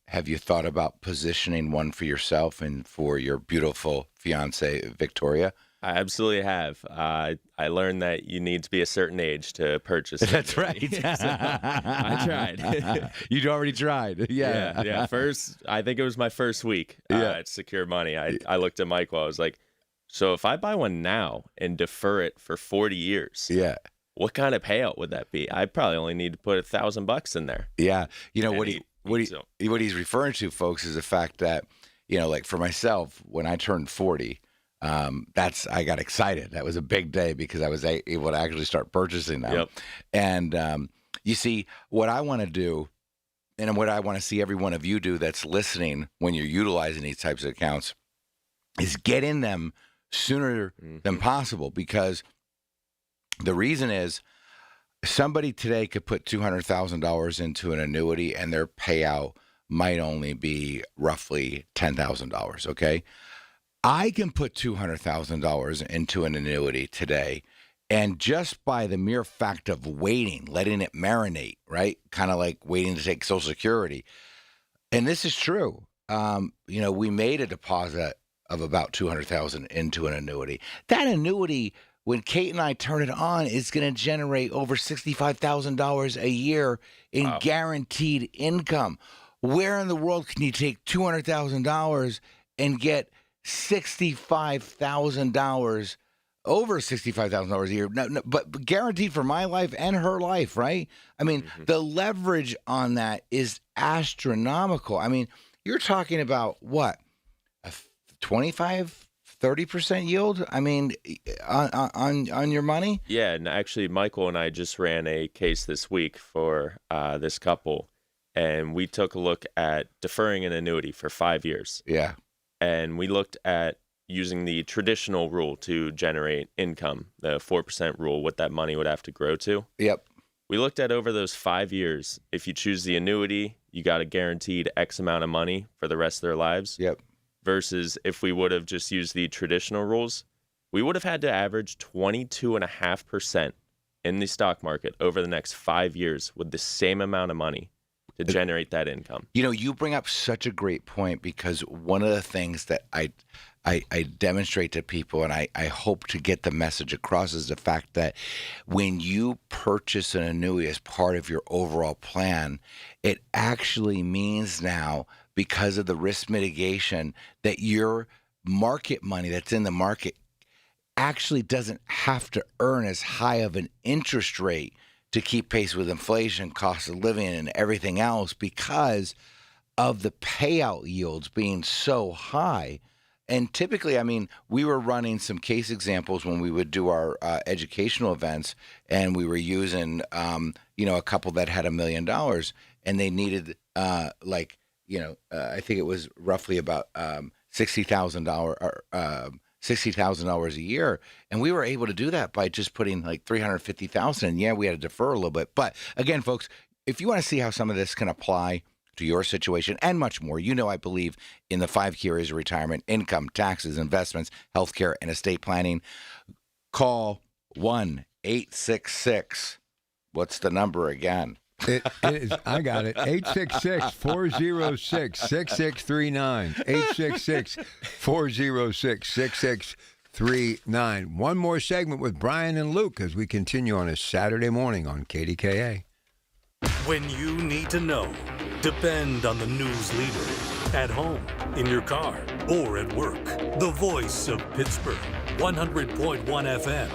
have you thought about positioning one for yourself and for your beautiful fiance, Victoria? I absolutely have. I learned that you need to be a certain age to purchase it. That's right. So, I tried. You'd already tried. Yeah. First, I think it was my first week at Secure Money. I looked at Michael. I was like, so if I buy one now and defer it for 40 years, what kind of payout would that be? I probably only need to put $1,000 in there. Yeah. You know, what he's referring to, folks, is the fact that, you know, like for myself, when I turned 40, I got excited. That was a big day because I was able to actually start purchasing them. Yep. And you see, what I want to do, and what I want to see every one of you do that's listening when you're utilizing these types of accounts, is get in them sooner than possible. Because the reason is, somebody today could put $200,000 into an annuity and their payout might only be roughly $10,000. Okay. I can put $200,000 into an annuity today, and just by the mere fact of waiting, letting it marinate, right? Kind of like waiting to take Social Security. And this is true. You know, we made a deposit of about $200,000 into an annuity. That annuity, when Kate and I turn it on, is going to generate over $65,000 a year in guaranteed income. Where in the world can you take $200,000 and get $65,000, over $65,000 a year, but guaranteed for my life and her life, right? I mean, the leverage on that is astronomical. I mean, you're talking about what, a 25, 30% yield? I mean, on your money? Yeah, and actually, Michael and I just ran a case this week for this couple, and we took a look at deferring an annuity for 5 years. Yeah. And we looked at using the traditional rule to generate income, the 4% rule, what that money would have to grow to. Yep. We looked at over those 5 years, if you choose the annuity, you got a guaranteed X amount of money for the rest of their lives. Yep. Versus if we would have just used the traditional rules, we would have had to average 22.5% in the stock market over the next 5 years with the same amount of money to generate that income. You know, you bring up such a great point, because one of the things that I demonstrate to people, and I hope to get the message across, is the fact that when you purchase an annuity as part of your overall plan, it actually means now, because of the risk mitigation, that your market money that's in the market actually doesn't have to earn as high of an interest rate to keep pace with inflation, cost of living, and everything else, because of the payout yields being so high. And typically, I mean, we were running some case examples when we would do our educational events, and we were using, you know, a couple that had $1 million, and they needed, I think it was roughly about $60,000 a year, and we were able to do that by just putting like $350,000. And yeah, we had to defer a little bit, but again, folks, if you want to see how some of this can apply to your situation and much more, you know, I believe in the 5 key areas of retirement: income, taxes, investments, healthcare, and estate planning. Call 1-866. What's the number again? It is, I got it, 866-406-6639. 866-406-6639. One more segment with Brian and Luke as we continue on a Saturday morning on KDKA. When you need to know, depend on the news leader. At home, in your car, or at work. The voice of Pittsburgh. 100.1 FM,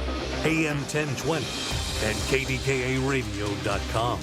AM 1020, and KDKA-radio.com.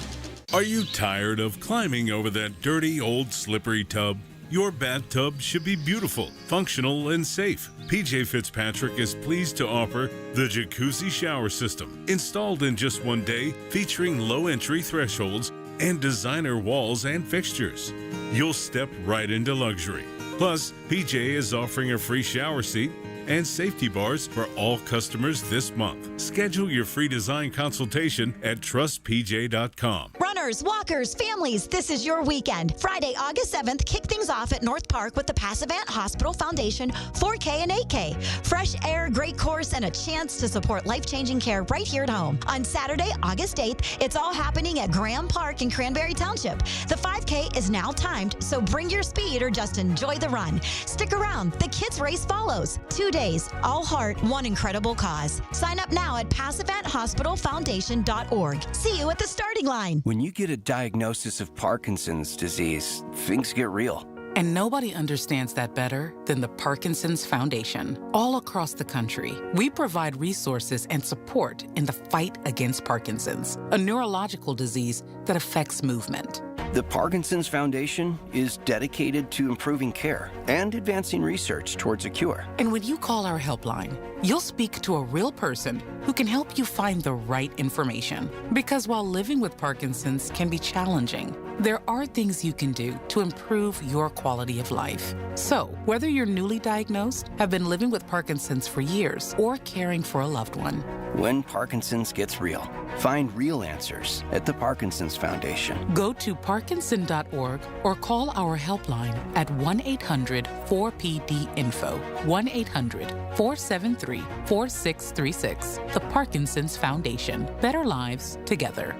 Are you tired of climbing over that dirty, old, slippery tub? Your bathtub should be beautiful, functional, and safe. PJ Fitzpatrick is pleased to offer the Jacuzzi Shower System, installed in just one day, featuring low entry thresholds and designer walls and fixtures. You'll step right into luxury. Plus, PJ is offering a free shower seat and safety bars for all customers this month. Schedule your free design consultation at trustpj.com. Runners, Runners, walkers, families, this is your weekend. Friday, August 7th, kick things off at North Park with the Passavant Hospital Foundation 4K and 8K. Fresh air, great course, and a chance to support life-changing care right here at home. On Saturday, August 8th, it's all happening at Graham Park in Cranberry Township. The 5K is now timed, so bring your speed or just enjoy the run. Stick around. The kids' race follows. 2 days, all heart, one incredible cause. Sign up now at PassavantHospitalFoundation.org. See you at the starting line. When you get a diagnosis of Parkinson's disease, things get real. And nobody understands that better than the Parkinson's Foundation. All across the country, we provide resources and support in the fight against Parkinson's, a neurological disease that affects movement. The Parkinson's Foundation is dedicated to improving care and advancing research towards a cure. And when you call our helpline, you'll speak to a real person who can help you find the right information. Because while living with Parkinson's can be challenging, there are things you can do to improve your quality of life. So, whether you're newly diagnosed, have been living with Parkinson's for years, or caring for a loved one, When Parkinson's gets real, find real answers at the Parkinson's Foundation. go to parkinson.org or call our helpline at 1-800-4PD-INFO, 1-800-473-4636. The Parkinson's Foundation. Better lives together.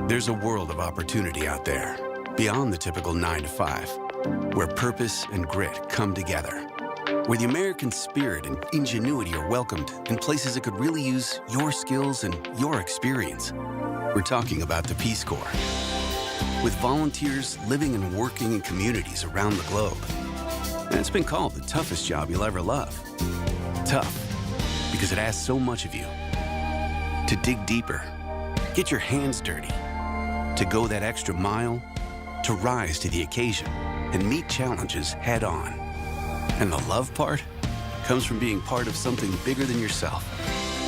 There's a world of opportunity out there, beyond the typical 9 to 5, where purpose and grit come together, where the American spirit and ingenuity are welcomed in places that could really use your skills and your experience. We're talking about the Peace Corps, with volunteers living and working in communities around the globe. And it's been called the toughest job you'll ever love. Tough, because it asks so much of you. To dig deeper, get your hands dirty, to go that extra mile, to rise to the occasion and meet challenges head on. And the love part comes from being part of something bigger than yourself,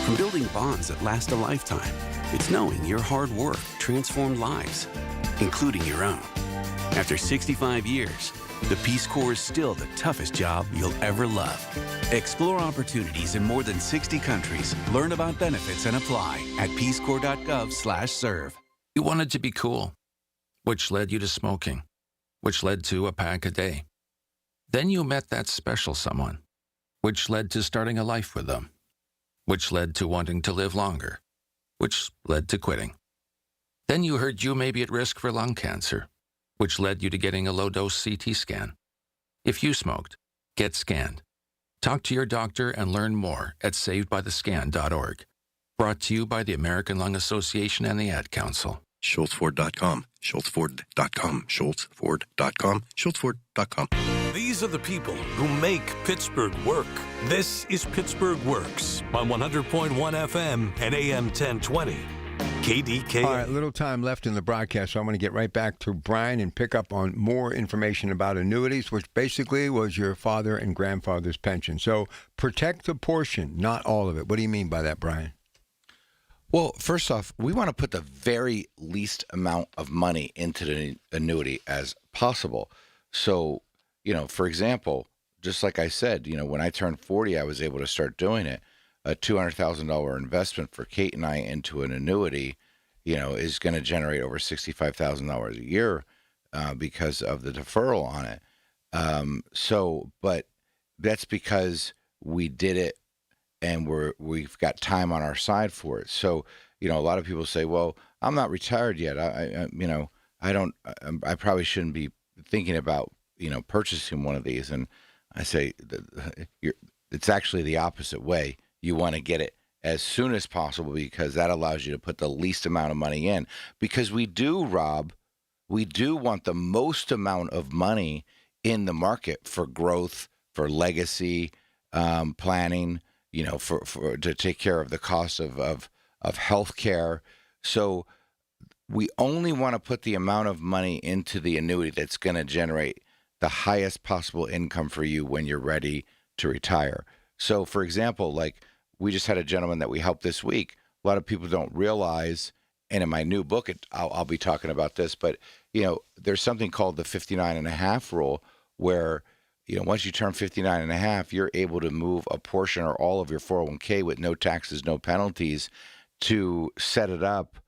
from building bonds that last a lifetime. It's knowing your hard work transformed lives, including your own. After 65 years, the Peace Corps is still the toughest job you'll ever love. Explore opportunities in more than 60 countries. Learn about benefits and apply at peacecorps.gov/serve. You wanted to be cool, which led you to smoking, which led to a pack a day. Then you met that special someone, which led to starting a life with them, which led to wanting to live longer, which led to quitting. Then you heard you may be at risk for lung cancer, which led you to getting a low-dose CT scan. If you smoked, get scanned. Talk to your doctor and learn more at savedbythescan.org. Brought to you by the American Lung Association and the Ad Council. SchultzFord.com, SchultzFord.com, SchultzFord.com, SchultzFord.com. These are the people who make Pittsburgh work. This is Pittsburgh Works on 100.1 FM and AM 1020. KDKA. All right, little time left in the broadcast, so I'm going to get right back to Brian and pick up on more information about annuities, which basically was your father and grandfather's pension. So protect the portion, not all of it. What do you mean by that, Brian? Well, first off, we want to put the very least amount of money into the annuity as possible. So, for example, just like I said, when I turned 40, I was able to start doing it. A $200,000 investment for Kate and I into an annuity, is going to generate over $65,000 a year because of the deferral on it. But that's because we did it and we've got time on our side for it. So, a lot of people say, well, I'm not retired yet. I probably shouldn't be thinking about, purchasing one of these. And I say, it's actually the opposite way. You want to get it as soon as possible because that allows you to put the least amount of money in. Because we do, Rob, want the most amount of money in the market for growth, for legacy planning, for to take care of the cost of health care. So we only want to put the amount of money into the annuity that's going to generate the highest possible income for you when you're ready to retire. So, for example, like we just had a gentleman that we helped this week. A lot of people don't realize, and in my new book, I'll be talking about this, but, there's something called the 59.5 rule where, once you turn 59.5, you're able to move a portion or all of your 401k with no taxes, no penalties to set it up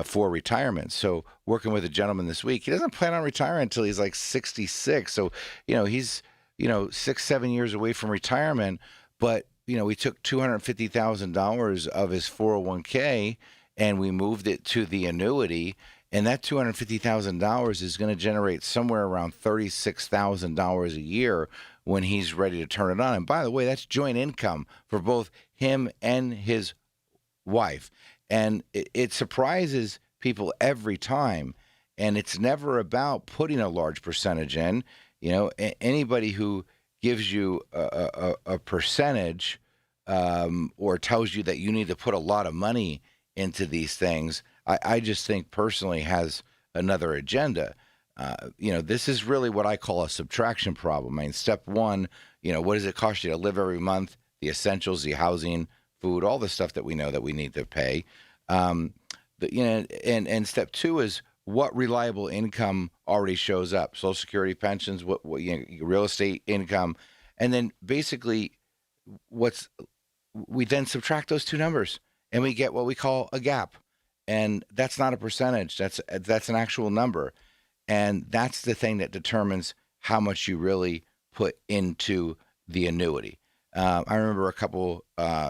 for retirement. So working with a gentleman this week, he doesn't plan on retiring until he's like 66. So, he's, 6-7 years away from retirement, but, we took $250,000 of his 401k and we moved it to the annuity. And that $250,000 is going to generate somewhere around $36,000 a year when he's ready to turn it on. And by the way, that's joint income for both him and his wife. And it surprises people every time. And it's never about putting a large percentage in. Anybody who gives you a percentage or tells you that you need to put a lot of money into these things, I just think personally has another agenda. This is really what I call a subtraction problem. I mean, step one, what does it cost you to live every month? The essentials, the housing, food, all the stuff that we know that we need to pay. And step two is what reliable income already shows up: Social Security, pensions, what real estate income, and then basically we then subtract those two numbers and we get what we call a gap. And that's not a percentage. That's an actual number. And that's the thing that determines how much you really put into the annuity. I remember a couple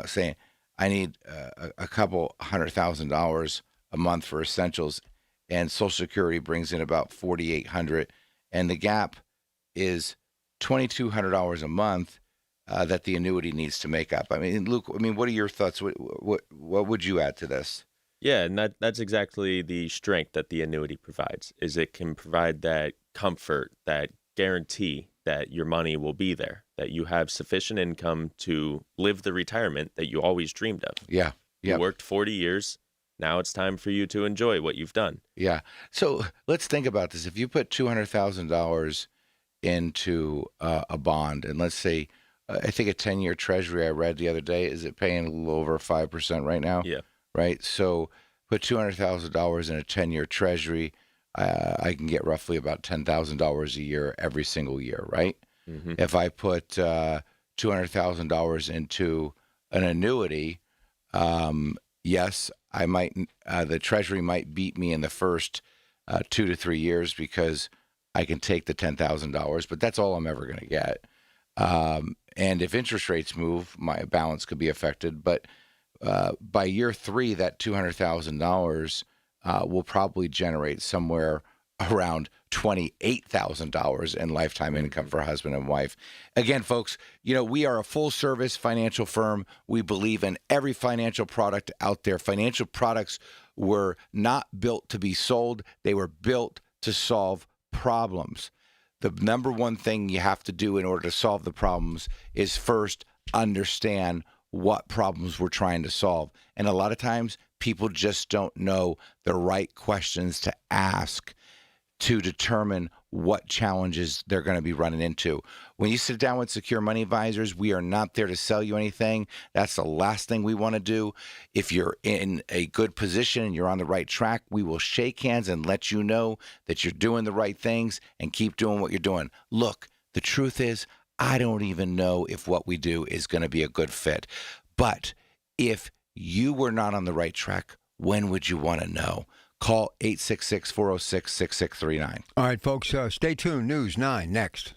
saying, I need a couple $100,000 a month for essentials, and Social Security brings in about $4,800, and the gap is $2,200 a month that the annuity needs to make up. I mean, Luke, what are your thoughts? What would you add to this? Yeah, and that's exactly the strength that the annuity provides, is it can provide that comfort, that guarantee that your money will be there, that you have sufficient income to live the retirement that you always dreamed of. Yeah. You worked 40 years. Now it's time for you to enjoy what you've done. Yeah. So let's think about this. If you put $200,000 into a bond, and let's say, I think a 10-year treasury I read the other day, is it paying a little over 5% right now? Yeah. Right? So put $200,000 in a 10-year treasury, I can get roughly about $10,000 a year every single year, right? Mm-hmm. If I put $200,000 into an annuity, yes, I might. The treasury might beat me in the first 2 to 3 years because I can take the $10,000, but that's all I'm ever going to get. And if interest rates move, my balance could be affected. But by year 3, that $200,000 will probably generate somewhere around $28,000 in lifetime income for husband and wife. Again, folks, we are a full-service financial firm. We believe in every financial product out there. Financial products were not built to be sold. They were built to solve problems. The number one thing you have to do in order to solve the problems is first understand what problems we're trying to solve. And a lot of times, people just don't know the right questions to ask to determine what challenges they're going to be running into. When you sit down with Secure Money Advisors, we are not there to sell you anything. That's the last thing we want to do. If you're in a good position and you're on the right track, we will shake hands and let you know that you're doing the right things and keep doing what you're doing. Look, the truth is, I don't even know if what we do is going to be a good fit. But if you were not on the right track, when would you want to know? Call 866-406-6639. All right, folks, stay tuned. News 9 next.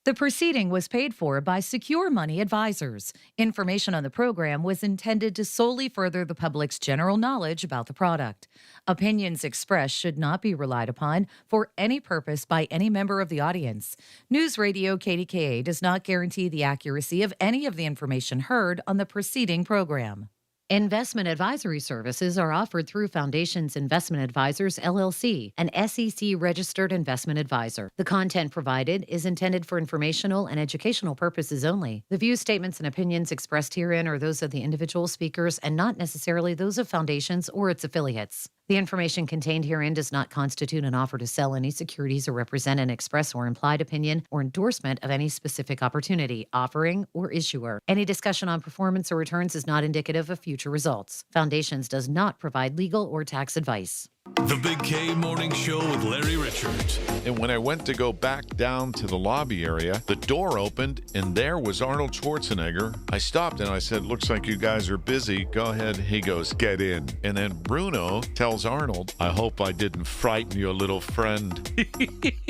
The proceeding was paid for by Secure Money Advisors. Information on the program was intended to solely further the public's general knowledge about the product. Opinions expressed should not be relied upon for any purpose by any member of the audience. News Radio KDKA does not guarantee the accuracy of any of the information heard on the preceding program. Investment advisory services are offered through Foundations Investment Advisors, LLC, an SEC-registered investment advisor. The content provided is intended for informational and educational purposes only. The views, statements, and opinions expressed herein are those of the individual speakers and not necessarily those of Foundations or its affiliates. The information contained herein does not constitute an offer to sell any securities or represent an express or implied opinion or endorsement of any specific opportunity, offering, or issuer. Any discussion on performance or returns is not indicative of future results. Foundations does not provide legal or tax advice. The Big K Morning Show with Larry Richards. And when I went to go back down to the lobby area, the door opened and there was Arnold Schwarzenegger. I stopped and I said, "Looks like you guys are busy. Go ahead." He goes, "Get in." And then Bruno tells Arnold, "I hope I didn't frighten your little friend."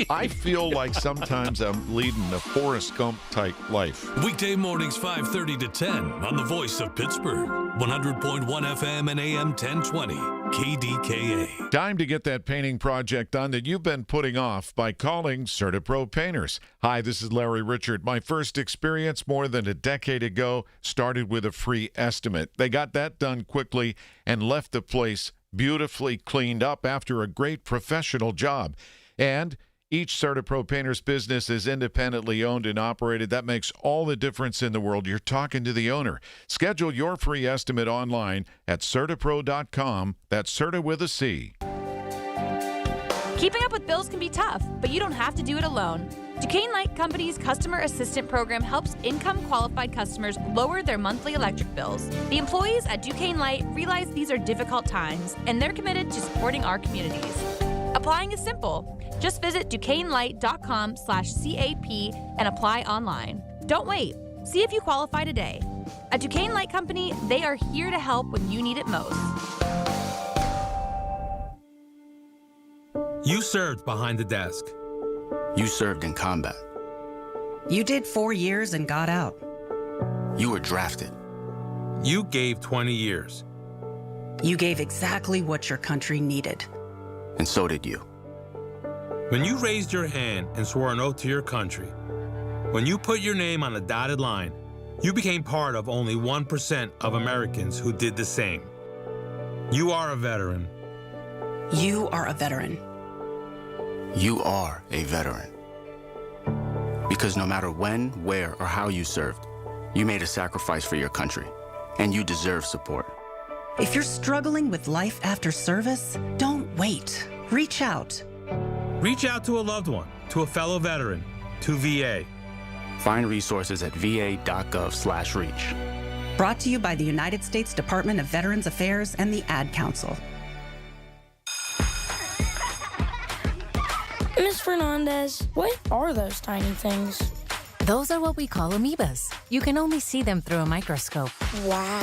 I feel like sometimes I'm leading a Forrest Gump type life. Weekday mornings 5:30 to 10 on the voice of Pittsburgh. 100.1 FM and AM 1020. KDKA. Time to get that painting project done that you've been putting off by calling CertaPro Painters. Hi, this is Larry Richard. My first experience more than a decade ago started with a free estimate. They got that done quickly and left the place beautifully cleaned up after a great professional job. And each CertaPro Painters business is independently owned and operated. That makes all the difference in the world. You're talking to the owner. Schedule your free estimate online at CertaPro.com. That's Certa with a C. Keeping up with bills can be tough, but you don't have to do it alone. Duquesne Light Company's Customer Assistant Program helps income-qualified customers lower their monthly electric bills. The employees at Duquesne Light realize these are difficult times, and they're committed to supporting our communities. Applying is simple. Just visit DuquesneLight.com/CAP and apply online. Don't wait. See if you qualify today. At Duquesne Light Company, they are here to help when you need it most. You served behind the desk. You served in combat. You did 4 years and got out. You were drafted. You gave 20 years. You gave exactly what your country needed. And so did you. When you raised your hand and swore an oath to your country, when you put your name on a dotted line, you became part of only 1% of Americans who did the same. You are a veteran. You are a veteran. You are a veteran. Because no matter when, where, or how you served, you made a sacrifice for your country, and you deserve support. If you're struggling with life after service, don't wait. Reach out. Reach out to a loved one, to a fellow veteran, to VA. Find resources at va.gov/reach. Brought to you by the United States Department of Veterans Affairs and the Ad Council. Ms. Fernandez, what are those tiny things? Those are what we call amoebas. You can only see them through a microscope. Wow.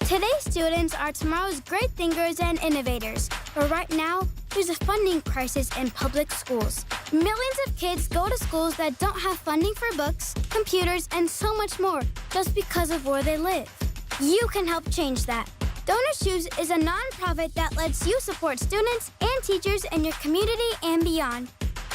Today's students are tomorrow's great thinkers and innovators. But right now, there's a funding crisis in public schools. Millions of kids go to schools that don't have funding for books, computers, and so much more just because of where they live. You can help change that. Donors Choose is a nonprofit that lets you support students and teachers in your community and beyond.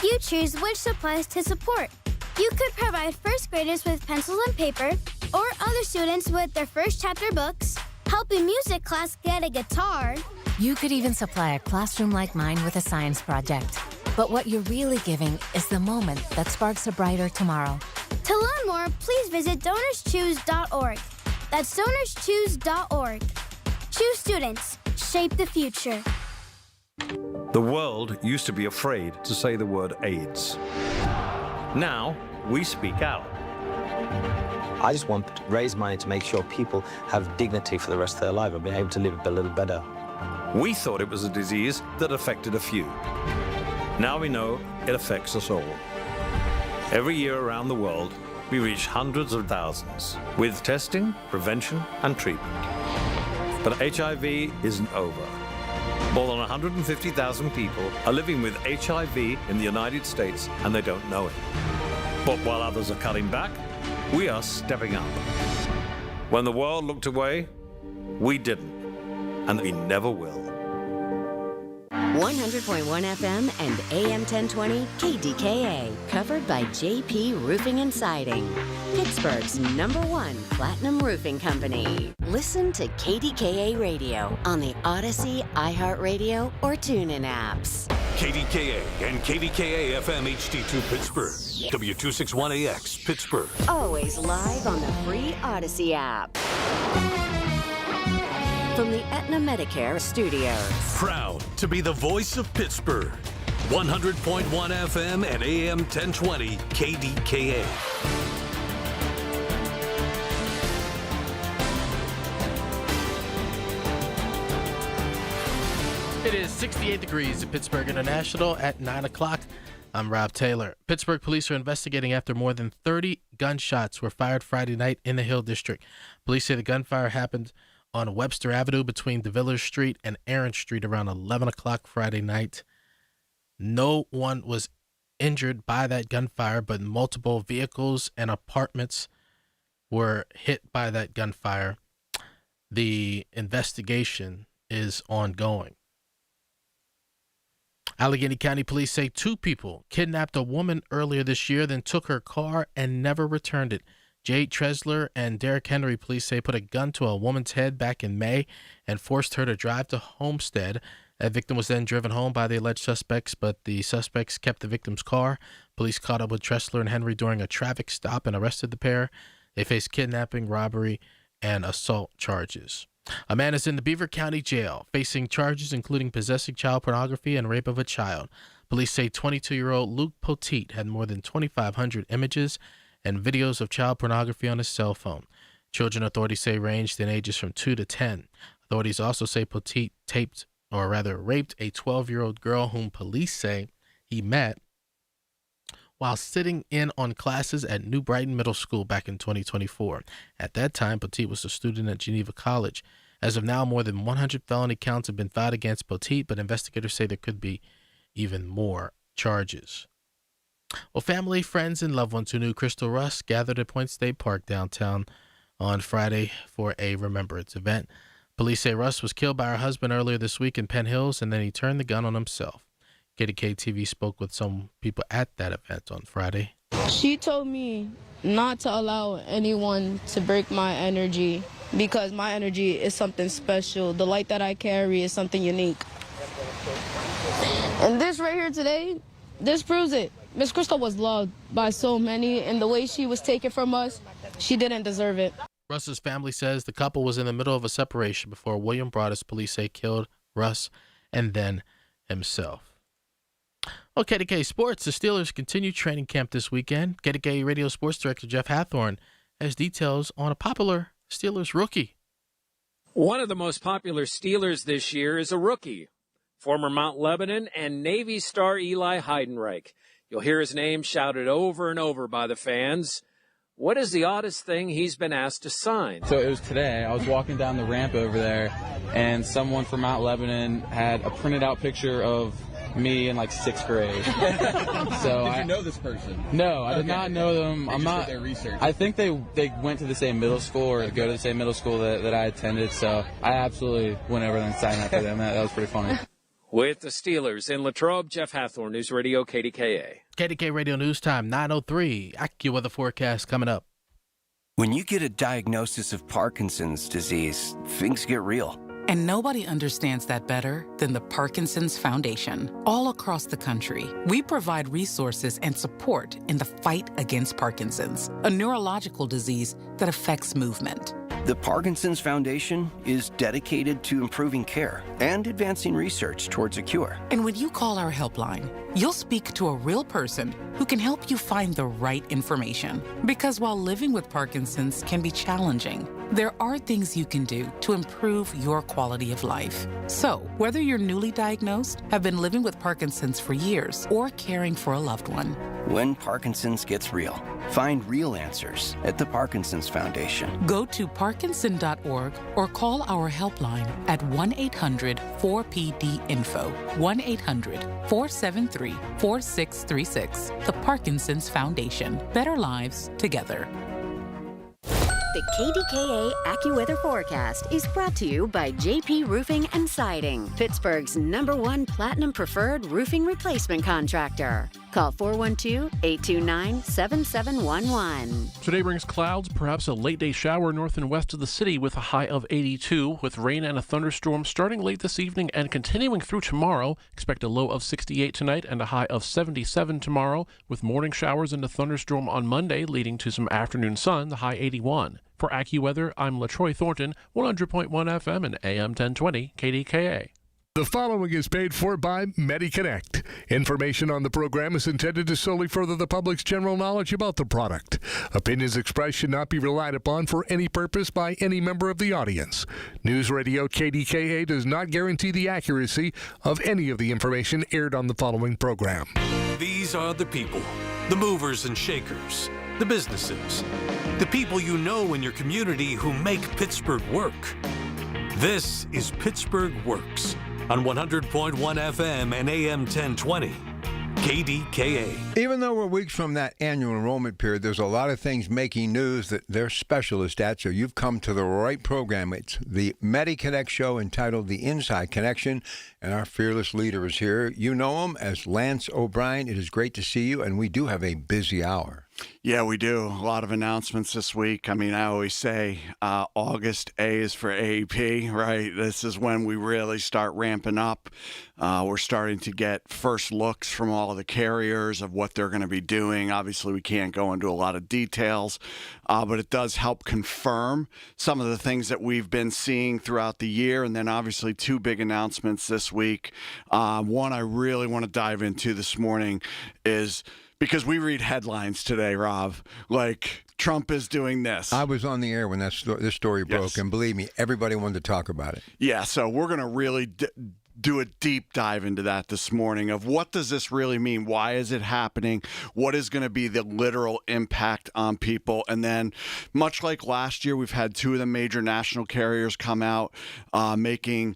You choose which supplies to support. You could provide first graders with pencils and paper, or other students with their first chapter books, help a music class get a guitar. You could even supply a classroom like mine with a science project. But what you're really giving is the moment that sparks a brighter tomorrow. To learn more, please visit DonorsChoose.org. That's DonorsChoose.org. Choose students. Shape the future. The world used to be afraid to say the word AIDS. Now, we speak out. I just want to raise money to make sure people have dignity for the rest of their life and be able to live a little better. We thought it was a disease that affected a few. Now we know it affects us all. Every year around the world, we reach hundreds of thousands with testing, prevention, and treatment. But HIV isn't over. More than 150,000 people are living with HIV in the United States, and they don't know it. But while others are cutting back, we are stepping up. When the world looked away, we didn't, and we never will. 100.1 FM and AM 1020 KDKA, covered by JP Roofing and Siding, Pittsburgh's #1 platinum roofing company. Listen to KDKA Radio on the Odyssey, iHeartRadio, or TuneIn apps. KDKA and KDKA-FM HD2 Pittsburgh. W261AX Pittsburgh. Always live on the free Odyssey app. From the Aetna Medicare studios. Proud to be the voice of Pittsburgh. 100.1 FM and AM 1020 KDKA. It is 68 degrees at Pittsburgh International at 9 o'clock. I'm Rob Taylor. Pittsburgh police are investigating after more than 30 gunshots were fired Friday night in the Hill District. Police say the gunfire happened on Webster Avenue between DeVillers Street and Aaron Street around 11 o'clock Friday night. No one was injured by that gunfire, but multiple vehicles and apartments were hit by that gunfire. The investigation is ongoing. Allegheny County Police say 2 people kidnapped a woman earlier this year, then took her car and never returned it. Jade Tresler and Derrick Henry police say put a gun to a woman's head back in May and forced her to drive to Homestead. That victim was then driven home by the alleged suspects, but the suspects kept the victim's car. Police caught up with Tresler and Henry during a traffic stop and arrested the pair. They face kidnapping, robbery, and assault charges. A man is in the Beaver County Jail facing charges including possessing child pornography and rape of a child. Police say 22-year-old Luke Poteet had more than 2,500 images and videos of child pornography on his cell phone. Children, authorities say, ranged in ages from 2 to 10. Authorities also say Poteet raped a 12-year-old girl whom police say he met while sitting in on classes at New Brighton Middle School back in 2024. At that time, Poteet was a student at Geneva College. As of now, more than 100 felony counts have been filed against Poteet, but investigators say there could be even more charges. Well, family, friends, and loved ones who knew Crystal Russ gathered at Point State Park downtown on Friday for a remembrance event. Police say Russ was killed by her husband earlier this week in Penn Hills, and then he turned the gun on himself. KDKA-TV spoke with some people at that event on Friday. She told me not to allow anyone to break my energy because my energy is something special. The light that I carry is something unique. And this right here today, this proves it. Miss Crystal was loved by so many, and the way she was taken from us, she didn't deserve it. Russ's family says the couple was in the middle of a separation before William Broadus, police say, killed Russ and then himself. Well, KDKA Sports, the Steelers continue training camp this weekend. KDKA Radio Sports Director Jeff Hathorn has details on a popular Steelers rookie. One of the most popular Steelers this year is a rookie, former Mount Lebanon and Navy star Eli Heidenreich. You'll hear his name shouted over and over by the fans. What is the oddest thing he's been asked to sign? So it was today. I was walking down the ramp over there, and someone from Mount Lebanon had a printed out picture of me in like 6th grade. So did you know this person? No, I did not know them. I'm not. Their research. I think they went to the same middle school or go to the same middle school that I attended. So I absolutely went over and signed up for them. That was pretty funny. With the Steelers in Latrobe, Jeff Hathorn, News Radio KDKA. KDKA Radio News Time 9:03. AccuWeather forecast coming up. When you get a diagnosis of Parkinson's disease, things get real. And nobody understands that better than the Parkinson's Foundation. All across the country, we provide resources and support in the fight against Parkinson's, a neurological disease that affects movement. The Parkinson's Foundation is dedicated to improving care and advancing research towards a cure. And when you call our helpline, you'll speak to a real person who can help you find the right information. Because while living with Parkinson's can be challenging, there are things you can do to improve your quality of life. So, whether you're newly diagnosed, have been living with Parkinson's for years, or caring for a loved one, when Parkinson's gets real, find real answers at the Parkinson's Foundation. Go to parkinson.org or call our helpline at 1-800-4PD-INFO, 1-800-473-4636. The Parkinson's Foundation. Better lives together. The KDKA AccuWeather forecast is brought to you by JP Roofing and Siding, Pittsburgh's #1 Platinum Preferred Roofing Replacement Contractor. Call 412-829-7711. Today brings clouds, perhaps a late-day shower north and west of the city with a high of 82, with rain and a thunderstorm starting late this evening and continuing through tomorrow. Expect a low of 68 tonight and a high of 77 tomorrow, with morning showers and a thunderstorm on Monday, leading to some afternoon sun, the high 81. For AccuWeather, I'm LaTroy Thornton, 100.1 FM and AM 1020 KDKA. The following is paid for by MediConnect. Information on the program is intended to solely further the public's general knowledge about the product. Opinions expressed should not be relied upon for any purpose by any member of the audience. News Radio KDKA does not guarantee the accuracy of any of the information aired on the following program. These are the people, the movers and shakers, the businesses, the people you know in your community who make Pittsburgh work. This is Pittsburgh Works on 100.1 FM and AM 1020. KDKA. Even though we're weeks from that annual enrollment period, there's a lot of things making news that they're specialist at, so you've come to the right program. It's the MediConnect show entitled The Inside Connection, and our fearless leader is here. You know him as Lance O'Brien. It is great to see you, and we do have a busy hour. Yeah, we do. A lot of announcements this week. I mean, I always say August A is for AEP, right? This is when we really start ramping up. We're starting to get first looks from all of the carriers of what they're going to be doing. Obviously, we can't go into a lot of details, but it does help confirm some of the things that we've been seeing throughout the year. And then obviously two big announcements this week. One I really want to dive into this morning is because we read headlines today, Rob, like Trump is doing this. I was on the air when this story broke, Yes. and believe me, everybody wanted to talk about it. Yeah, so we're going to really do a deep dive into that this morning of what does this really mean? Why is it happening? What is going to be the literal impact on people? And then much like last year, we've had two of the major national carriers come out making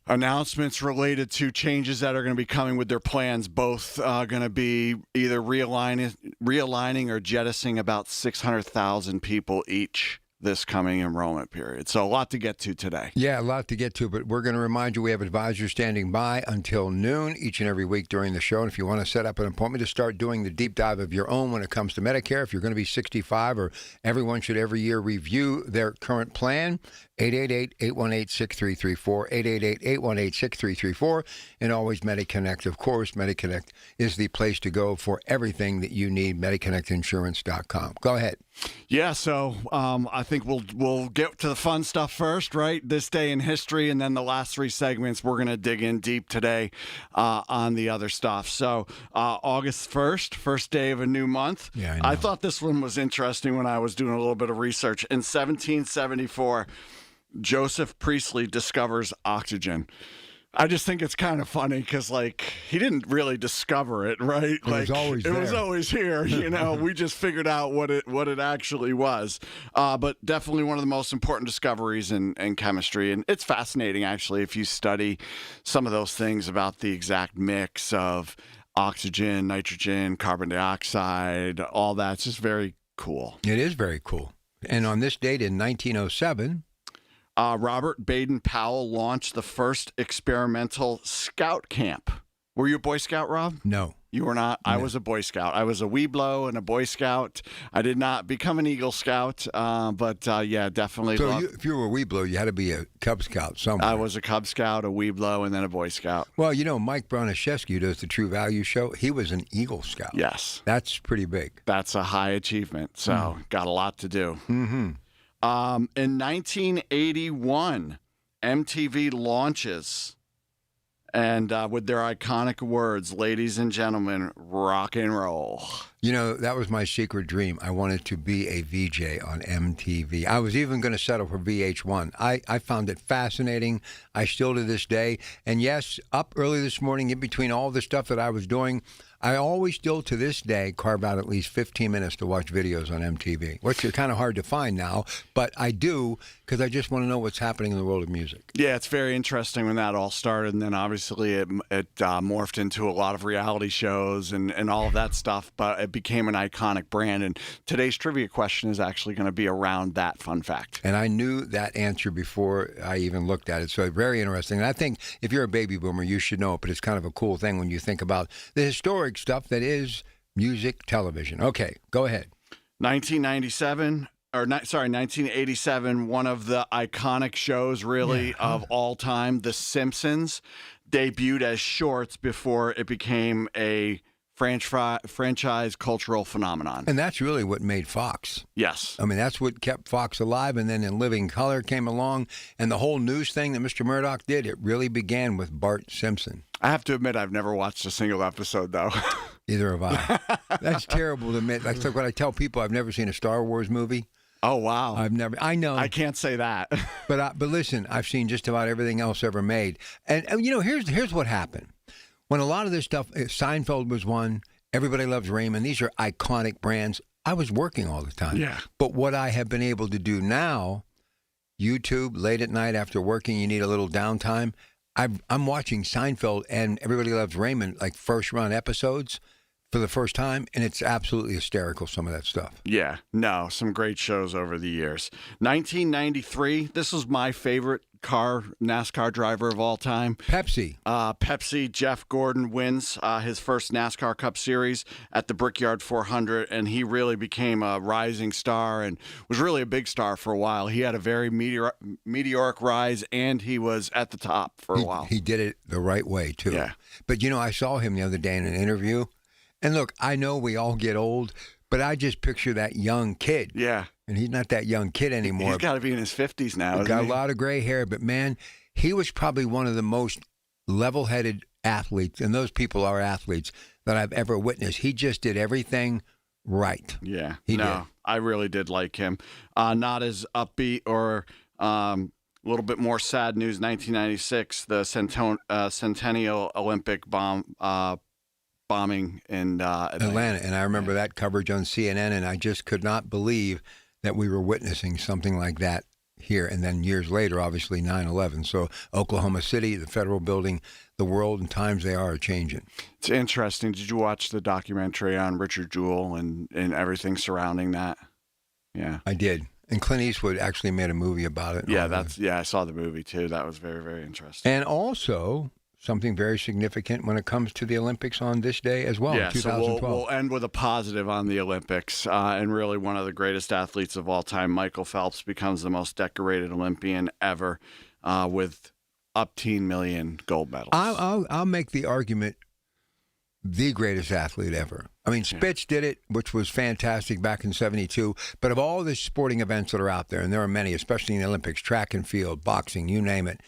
announcements related to changes that are going to be coming with their plans, both going to be either realigning or jettisoning about 600,000 people each this coming enrollment period. So a lot to get to today. Yeah, a lot to get to, but we're going to remind you we have advisors standing by until noon each and every week during the show. And if you want to set up an appointment to start doing the deep dive of your own when it comes to Medicare, if you're going to be 65 or everyone should every year review their current plan, 888-818-6334, 888-818-6334, and always MediConnect. Of course, MediConnect is the place to go for everything that you need, MediConnectInsurance.com. Go ahead. Yeah, so I think we'll get to the fun stuff first, right? This day in history, and then the last three segments, we're going to dig in deep today on the other stuff. So August 1st, first day of a new month. Yeah, I thought this one was interesting when I was doing a little bit of research. In 1774, Joseph Priestley discovers oxygen. I just think it's kind of funny because, like, he didn't really discover it, right? It was always there. It was always here, you know. We just figured out what it actually was. But definitely one of the most important discoveries in chemistry. And it's fascinating, actually, if you study some of those things about the exact mix of oxygen, nitrogen, carbon dioxide, all that. It's just very cool. It is very cool. And on this date in 1907... Robert Baden-Powell launched the first experimental scout camp. Were you a Boy Scout, Rob? No. You were not? No. I was a Boy Scout. I was a Weeblo and a Boy Scout. I did not become an Eagle Scout, but yeah, definitely. So if you were a Weeblo, you had to be a Cub Scout somewhere. I was a Cub Scout, a Weeblo, and then a Boy Scout. Well, you know, Mike Broniszewski, who does the True Value show, he was an Eagle Scout. Yes. That's pretty big. That's a high achievement, so got a lot to do. Mm-hmm. In 1981, MTV launches, and with their iconic words, ladies and gentlemen, rock and roll. You know, that was my secret dream. I wanted to be a VJ on MTV. I was even going to settle for VH1. I found it fascinating. I still to this day. And yes, up early this morning, in between all the stuff that I was doing, I always still to this day carve out at least 15 minutes to watch videos on MTV, which are kind of hard to find now, but I do because I just want to know what's happening in the world of music. Yeah, it's very interesting when that all started, and then obviously it morphed into a lot of reality shows and all of that stuff, but it became an iconic brand, and today's trivia question is actually going to be around that fun fact. And I knew that answer before I even looked at it, so very interesting. And I think if you're a baby boomer, you should know it, but it's kind of a cool thing when you think about the historic stuff that is music television. Okay, go ahead. 1987, one of the iconic shows really of all time, The Simpsons, debuted as shorts before it became a franchise cultural phenomenon. And that's really what made Fox. Yes. I mean, that's what kept Fox alive. And then In Living Color came along. And the whole news thing that Mr. Murdoch did, it really began with Bart Simpson. I have to admit, I've never watched a single episode, though. Either have I. That's terrible to admit. That's like what I tell people. I've never seen a Star Wars movie. Oh, wow. I know. I can't say that. But listen, I've seen just about everything else ever made. And here's what happened. When a lot of this stuff, Seinfeld was one, Everybody Loves Raymond, these are iconic brands. I was working all the time. Yeah. But what I have been able to do now, YouTube, late at night after working, you need a little downtime. I'm watching Seinfeld and Everybody Loves Raymond, like first run episodes for the first time, and it's absolutely hysterical, some of that stuff. Yeah, no, some great shows over the years. 1993, this was my favorite NASCAR driver of all time. Pepsi. Jeff Gordon wins his first NASCAR Cup Series at the Brickyard 400, and he really became a rising star and was really a big star for a while. He had a very meteoric rise, and he was at the top for a while. He did it the right way, too. Yeah. But, I saw him the other day in an interview, and look, I know we all get old, but I just picture that young kid. Yeah. And he's not that young kid anymore. He's got to be in his 50s now. He's got a lot of gray hair, but man, he was probably one of the most level-headed athletes, and those people are athletes, that I've ever witnessed. He just did everything right. Yeah. He did. I really did like him. Not as upbeat or a little bit more sad news. 1996, the Centennial Olympic bombing in Atlanta. And I remember that coverage on CNN, and I just could not believe that we were witnessing something like that here. And then years later, obviously, 9/11. So Oklahoma City, the federal building, the world and times they are changing. It's interesting. Did you watch the documentary on Richard Jewell and everything surrounding that? Yeah. I did. And Clint Eastwood actually made a movie about it. Yeah, I saw the movie, too. That was very, very interesting. And also something very significant when it comes to the Olympics on this day as well, 2012. So we'll end with a positive on the Olympics. And really one of the greatest athletes of all time, Michael Phelps, becomes the most decorated Olympian ever with up 10 million gold medals. I'll make the argument the greatest athlete ever. I mean, Spitz did it, which was fantastic back in 72. But of all the sporting events that are out there, and there are many, especially in the Olympics, track and field, boxing, you name it,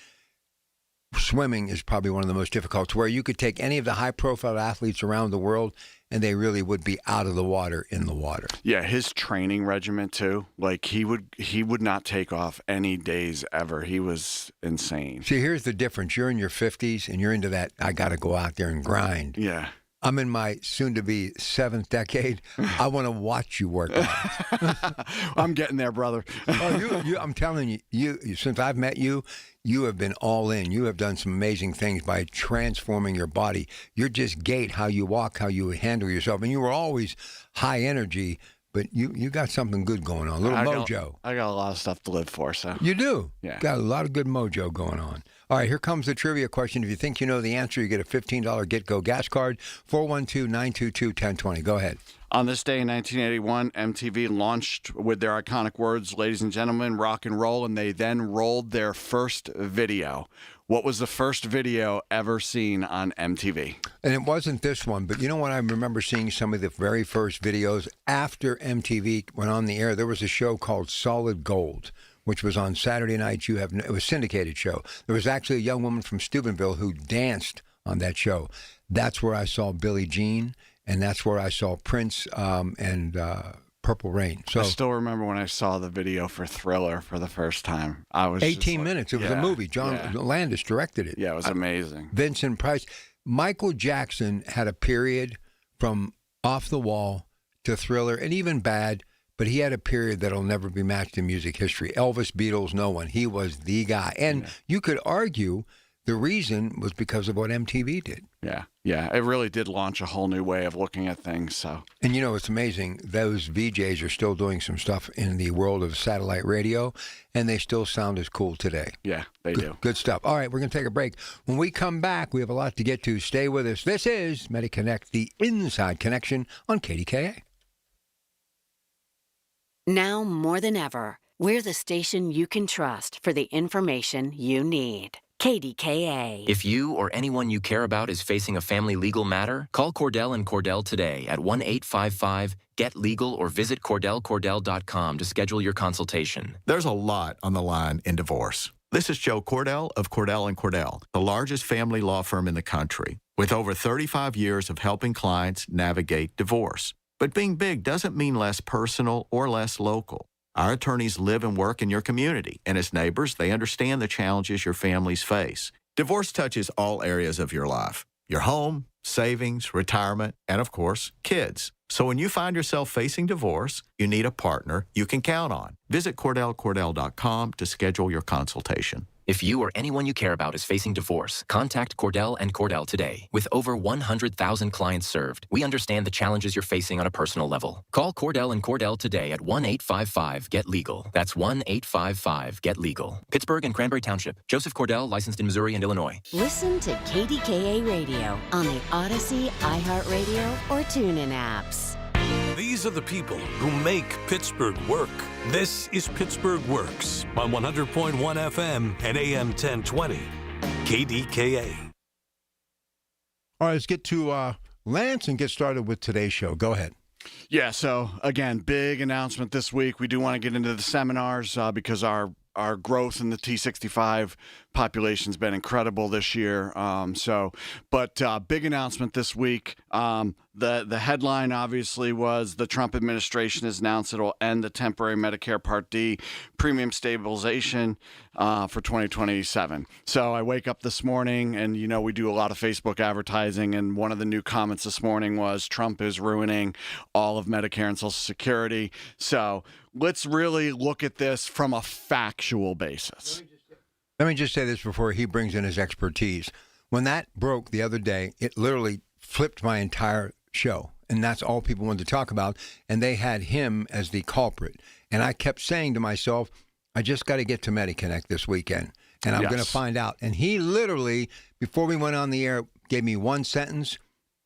swimming is probably one of the most difficult, to where you could take any of the high-profile athletes around the world, and they really would be out of the water, in the water. Yeah, his training regimen, too. Like, he would not take off any days ever. He was insane. See, here's the difference. You're in your 50s, and you're into that, I got to go out there and grind. Yeah. I'm in my soon-to-be 7th decade. I want to watch you work out. I'm getting there, brother. I'm telling you, since I've met you, you have been all in. You have done some amazing things by transforming your body. Your just gait, how you walk, how you handle yourself. And you were always high energy, but you got something good going on, a little mojo. I got a lot of stuff to live for, so. You do? Yeah. Got a lot of good mojo going on. All right, here comes the trivia question. If you think you know the answer, you get a $15 Get-Go gas card, 412-922-1020. Go ahead. On this day in 1981, MTV launched with their iconic words, "Ladies and gentlemen, rock and roll," and they then rolled their first video. What was the first video ever seen on MTV? And it wasn't this one, but you know what? I remember seeing some of the very first videos after MTV went on the air. There was a show called Solid Gold, which was on Saturday nights. It was a syndicated show. There was actually a young woman from Steubenville who danced on that show. That's where I saw Billie Jean, and that's where I saw Prince and Purple Rain. So I still remember when I saw the video for Thriller for the first time. I was 18 minutes. It was a movie. John Landis directed it. Yeah, it was amazing. Vincent Price. Michael Jackson had a period from Off the Wall to Thriller, and even Bad, but he had a period that'll never be matched in music history. Elvis, Beatles, no one. He was the guy. And you could argue the reason was because of what MTV did. Yeah. It really did launch a whole new way of looking at things. So, and it's amazing. Those VJs are still doing some stuff in the world of satellite radio, and they still sound as cool today. Yeah, they do. Good stuff. All right, we're going to take a break. When we come back, we have a lot to get to. Stay with us. This is MediConnect, the Inside Connection on KDKA. Now more than ever, we're the station you can trust for the information you need. KDKA. If you or anyone you care about is facing a family legal matter, call Cordell & Cordell today at 1-855-GET-LEGAL or visit CordellCordell.com to schedule your consultation. There's a lot on the line in divorce. This is Joe Cordell of Cordell & Cordell, the largest family law firm in the country, with over 35 years of helping clients navigate divorce. But being big doesn't mean less personal or less local. Our attorneys live and work in your community, and as neighbors, they understand the challenges your families face. Divorce touches all areas of your life: your home, savings, retirement, and of course, kids. So when you find yourself facing divorce, you need a partner you can count on. Visit CordellCordell.com to schedule your consultation. If you or anyone you care about is facing divorce, contact Cordell & Cordell today. With over 100,000 clients served, we understand the challenges you're facing on a personal level. Call Cordell & Cordell today at 1-855-GET-LEGAL. That's 1-855-GET-LEGAL. Pittsburgh and Cranberry Township. Joseph Cordell, licensed in Missouri and Illinois. Listen to KDKA Radio on the Odyssey, iHeartRadio, or TuneIn apps. These are the people who make Pittsburgh work. This is Pittsburgh Works on 100.1 FM and AM 1020. KDKA. All right, let's get to Lance and get started with today's show. Go ahead. Yeah, so again, big announcement this week. We do want to get into the seminars because our growth in the T65 population's been incredible this year. But big announcement this week. The headline obviously was the Trump administration has announced it'll end the temporary Medicare Part D premium stabilization for 2027. So I wake up this morning and, we do a lot of Facebook advertising, and one of the new comments this morning was Trump is ruining all of Medicare and Social Security. So let's really look at this from a factual basis. Let me just say this before he brings in his expertise. When that broke the other day, it literally flipped my entire show, and that's all people wanted to talk about, and they had him as the culprit. And I kept saying to myself, I just got to get to MediConnect this weekend, and I'm going to find out. And he literally, before we went on the air, gave me one sentence,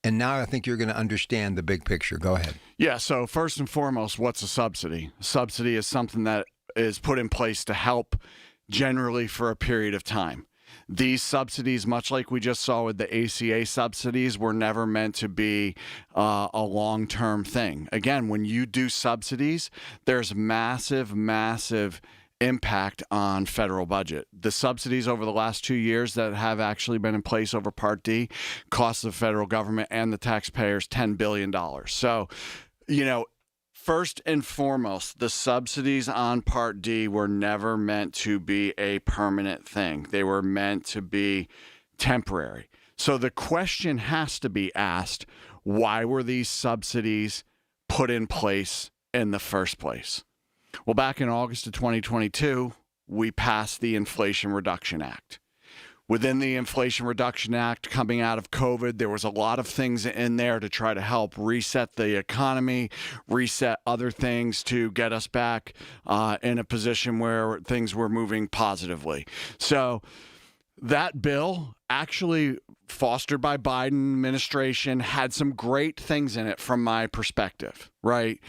and now I think you're going to understand the big picture. Go ahead. Yeah, so first and foremost, what's a subsidy? A subsidy is something that is put in place to help generally for a period of time. These subsidies, much like we just saw with the ACA subsidies, were never meant to be a long-term thing. Again, when you do subsidies, there's massive impact on federal budget. The subsidies over the last 2 years that have actually been in place over Part D cost the federal government and the taxpayers $10 billion. So, first and foremost, the subsidies on Part D were never meant to be a permanent thing. They were meant to be temporary. So the question has to be asked, why were these subsidies put in place in the first place? Well, back in August of 2022, we passed the Inflation Reduction Act. Within the Inflation Reduction Act, coming out of COVID, there was a lot of things in there to try to help reset the economy, reset other things to get us back in a position where things were moving positively. So that bill, actually fostered by Biden administration, had some great things in it from my perspective, right?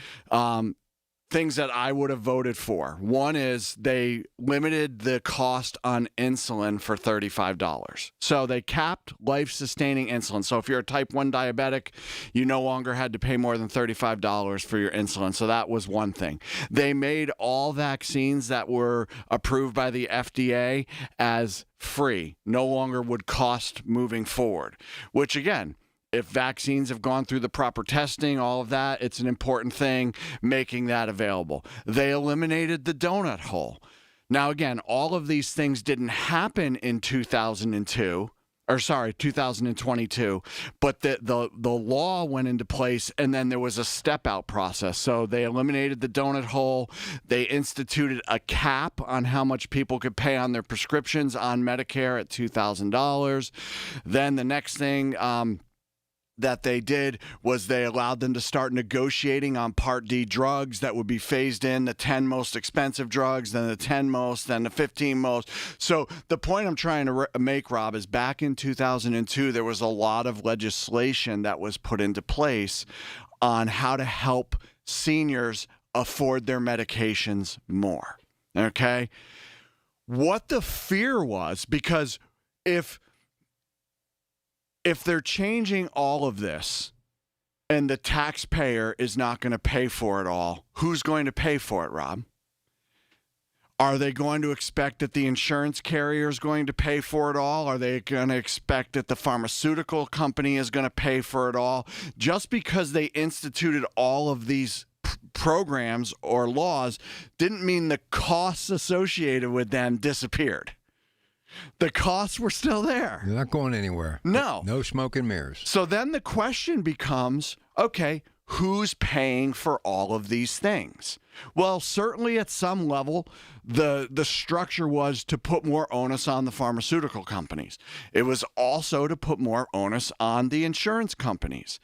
Things that I would have voted for. One is they limited the cost on insulin for $35. So they capped life-sustaining insulin. So if you're a type 1 diabetic, you no longer had to pay more than $35 for your insulin. So that was one thing. They made all vaccines that were approved by the FDA as free, no longer would cost moving forward, which again, if vaccines have gone through the proper testing, all of that, it's an important thing, making that available. They eliminated the donut hole. Now, again, all of these things didn't happen in 2022, but the law went into place, and then there was a step-out process. So they eliminated the donut hole. They instituted a cap on how much people could pay on their prescriptions on Medicare at $2,000. Then the next thing that they did was they allowed them to start negotiating on Part D drugs that would be phased in, the 10 most expensive drugs, then the 10 most, then the 15 most. So the point I'm trying to make, Rob, is back in 2002, there was a lot of legislation that was put into place on how to help seniors afford their medications more, okay? What the fear was, because if they're changing all of this and the taxpayer is not going to pay for it all, who's going to pay for it, Rob? Are they going to expect that the insurance carrier is going to pay for it all? Are they going to expect that the pharmaceutical company is going to pay for it all? Just because they instituted all of these programs or laws didn't mean the costs associated with them disappeared. The costs were still there. They're not going anywhere. No. No smoke and mirrors. So then the question becomes, okay, who's paying for all of these things? Well, certainly at some level, the structure was to put more onus on the pharmaceutical companies. It was also to put more onus on the insurance companies.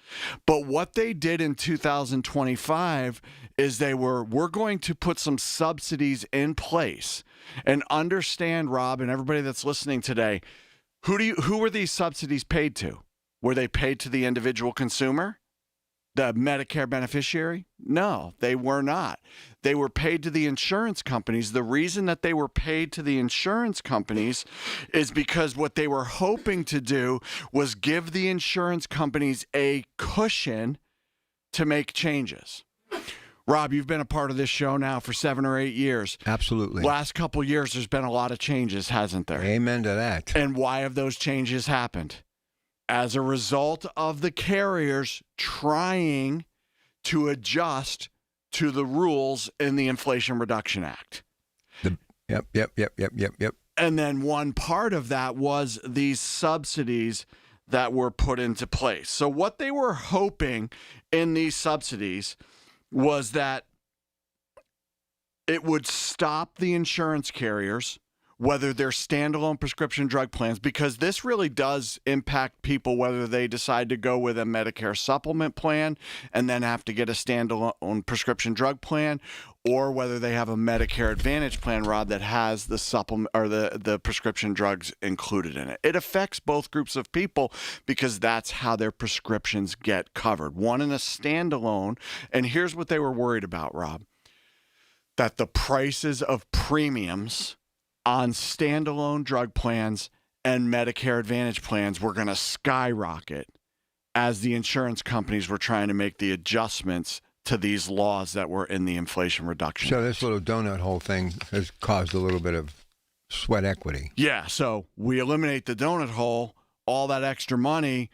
But what they did in 2025 is we're going to put some subsidies in place. And understand, Rob, and everybody that's listening today, who were these subsidies paid to? Were they paid to the individual consumer? The Medicare beneficiary? No, they were not. They were paid to the insurance companies. The reason that they were paid to the insurance companies is because what they were hoping to do was give the insurance companies a cushion to make changes. Rob, you've been a part of this show now for 7 or 8 years. Absolutely. Last couple of years, there's been a lot of changes, hasn't there? Amen to that. And why have those changes happened? As a result of the carriers trying to adjust to the rules in the Inflation Reduction Act. Yep. And then one part of that was these subsidies that were put into place. So what they were hoping in these subsidies was that it would stop the insurance carriers, whether they're standalone prescription drug plans, because this really does impact people whether they decide to go with a Medicare supplement plan and then have to get a standalone prescription drug plan, or whether they have a Medicare Advantage plan, Rob, that has the supplement or the prescription drugs included in it. It affects both groups of people because that's how their prescriptions get covered. One in a standalone, and here's what they were worried about, Rob, that the prices of premiums on standalone drug plans and Medicare Advantage plans were going to skyrocket as the insurance companies were trying to make the adjustments to these laws that were in the Inflation Reduction So Act. this little donut hole thing has caused a little bit of sweat equity. Yeah, so we eliminate the donut hole, all that extra money,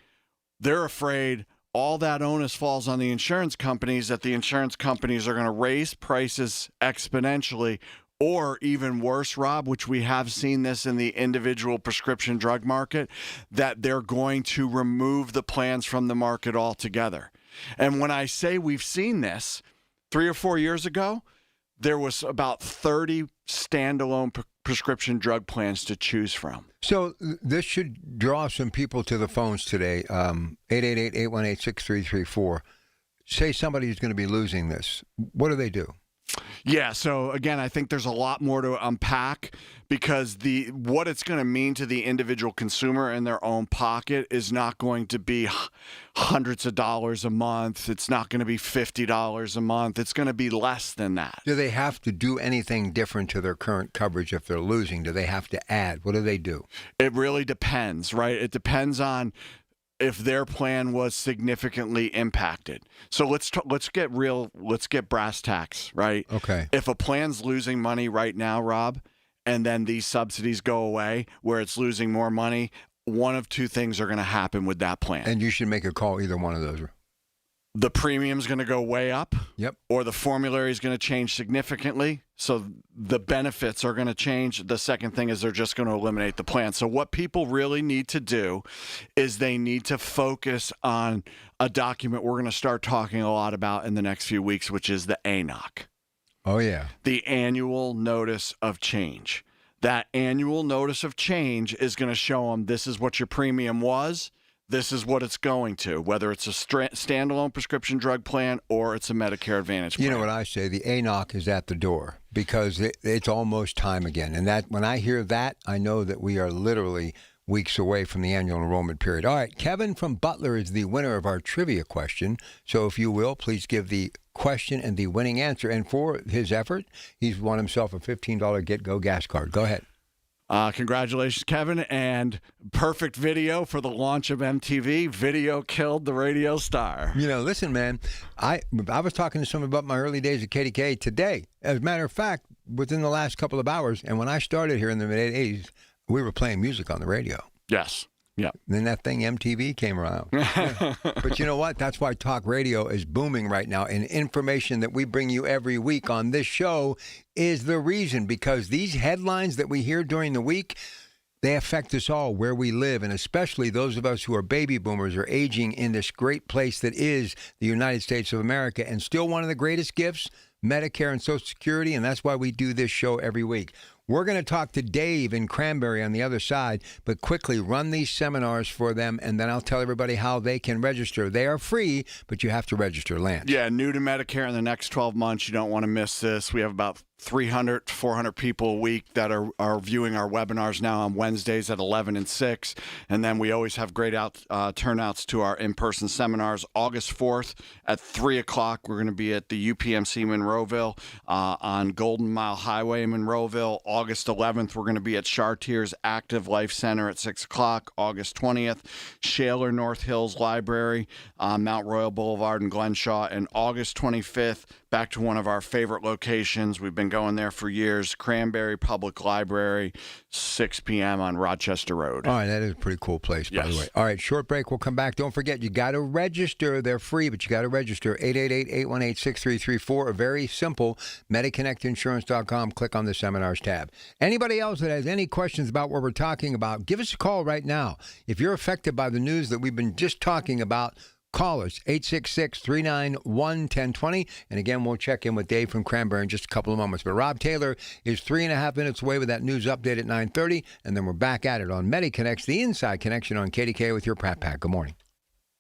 they're afraid all that onus falls on the insurance companies, that the insurance companies are going to raise prices exponentially. Or even worse, Rob, which we have seen this in the individual prescription drug market, that they're going to remove the plans from the market altogether. And when I say we've seen this, 3 or 4 years ago, there was about 30 standalone prescription drug plans to choose from. So this should draw some people to the phones today. 888-818-6334. Say somebody's going to be losing this. What do they do? Yeah, so again, I think there's a lot more to unpack because what it's going to mean to the individual consumer in their own pocket is not going to be hundreds of dollars a month. It's not going to be $50 a month. It's going to be less than that. Do they have to do anything different to their current coverage if they're losing? Do they have to add? What do they do? It really depends, right? It depends on if their plan was significantly impacted. So let's get real, let's get brass tacks, right? Okay. If a plan's losing money right now, Rob, and then these subsidies go away where it's losing more money, one of two things are going to happen with that plan. And you should make a call either one of those. The premium's going to go way up. Yep. Or the formulary is going to change significantly. So the benefits are going to change. The second thing is they're just going to eliminate the plan. So what people really need to do is they need to focus on a document we're going to start talking a lot about in the next few weeks, which is the ANOC. Oh, yeah. The Annual Notice of Change. That Annual Notice of Change is going to show them this is what your premium was. This is what it's going to, whether it's a standalone prescription drug plan or it's a Medicare Advantage plan. You know what I say? The ANOC is at the door because it's almost time again. And that when I hear that, I know that we are literally weeks away from the annual enrollment period. All right, Kevin from Butler is the winner of our trivia question. So if you will, please give the question and the winning answer. And for his effort, he's won himself a $15 Get Go gas card. Go ahead. Congratulations, Kevin, and perfect video for the launch of MTV. Video killed the radio star. You know, listen, man, I was talking to someone about my early days at KDKA today. As a matter of fact, within the last couple of hours, and when I started here in the mid-'80s, we were playing music on the radio. Yes. Yeah. Then that thing MTV came around. But you know what? That's why talk radio is booming right now. And information that we bring you every week on this show is the reason, because these headlines that we hear during the week, they affect us all where we live, and especially those of us who are baby boomers or aging in this great place that is the United States of America. And still one of the greatest gifts, Medicare and Social Security, and that's why we do this show every week. We're going to talk to Dave in Cranberry on the other side, but quickly run these seminars for them, and then I'll tell everybody how they can register. They are free, but you have to register, Lance. Yeah, new to Medicare in the next 12 months. You don't want to miss this. We have about 300 to 400 people a week that are viewing our webinars now on Wednesdays at 11 and 6. And then we always have great turnouts to our in-person seminars. August 4th at 3 o'clock, we're going to be at the UPMC Monroeville on Golden Mile Highway in Monroeville. August 11th, we're going to be at Chartiers Active Life Center at 6 o'clock. August 20th, Shaler North Hills Library on Mount Royal Boulevard in Glenshaw. And August 25th, back to one of our favorite locations. We've been going there for years, Cranberry Public Library, 6 p.m. on Rochester Road. All right, that is a pretty cool place, by the way. All right, short break. We'll come back. Don't forget, you got to register. They're free, but you got to register. 888-818-6334. Very simple. MediConnectInsurance.com. Click on the seminars tab. Anybody else that has any questions about what we're talking about, give us a call right now. If you're affected by the news that we've been just talking about, call us, 866-391-1020. And again, we'll check in with Dave from Cranberry in just a couple of moments. But Rob Taylor is 3.5 minutes away with that news update at 9:30. And then we're back at it on MediConnects, the Inside Connection on KDKA with your Pat Pack. Good morning.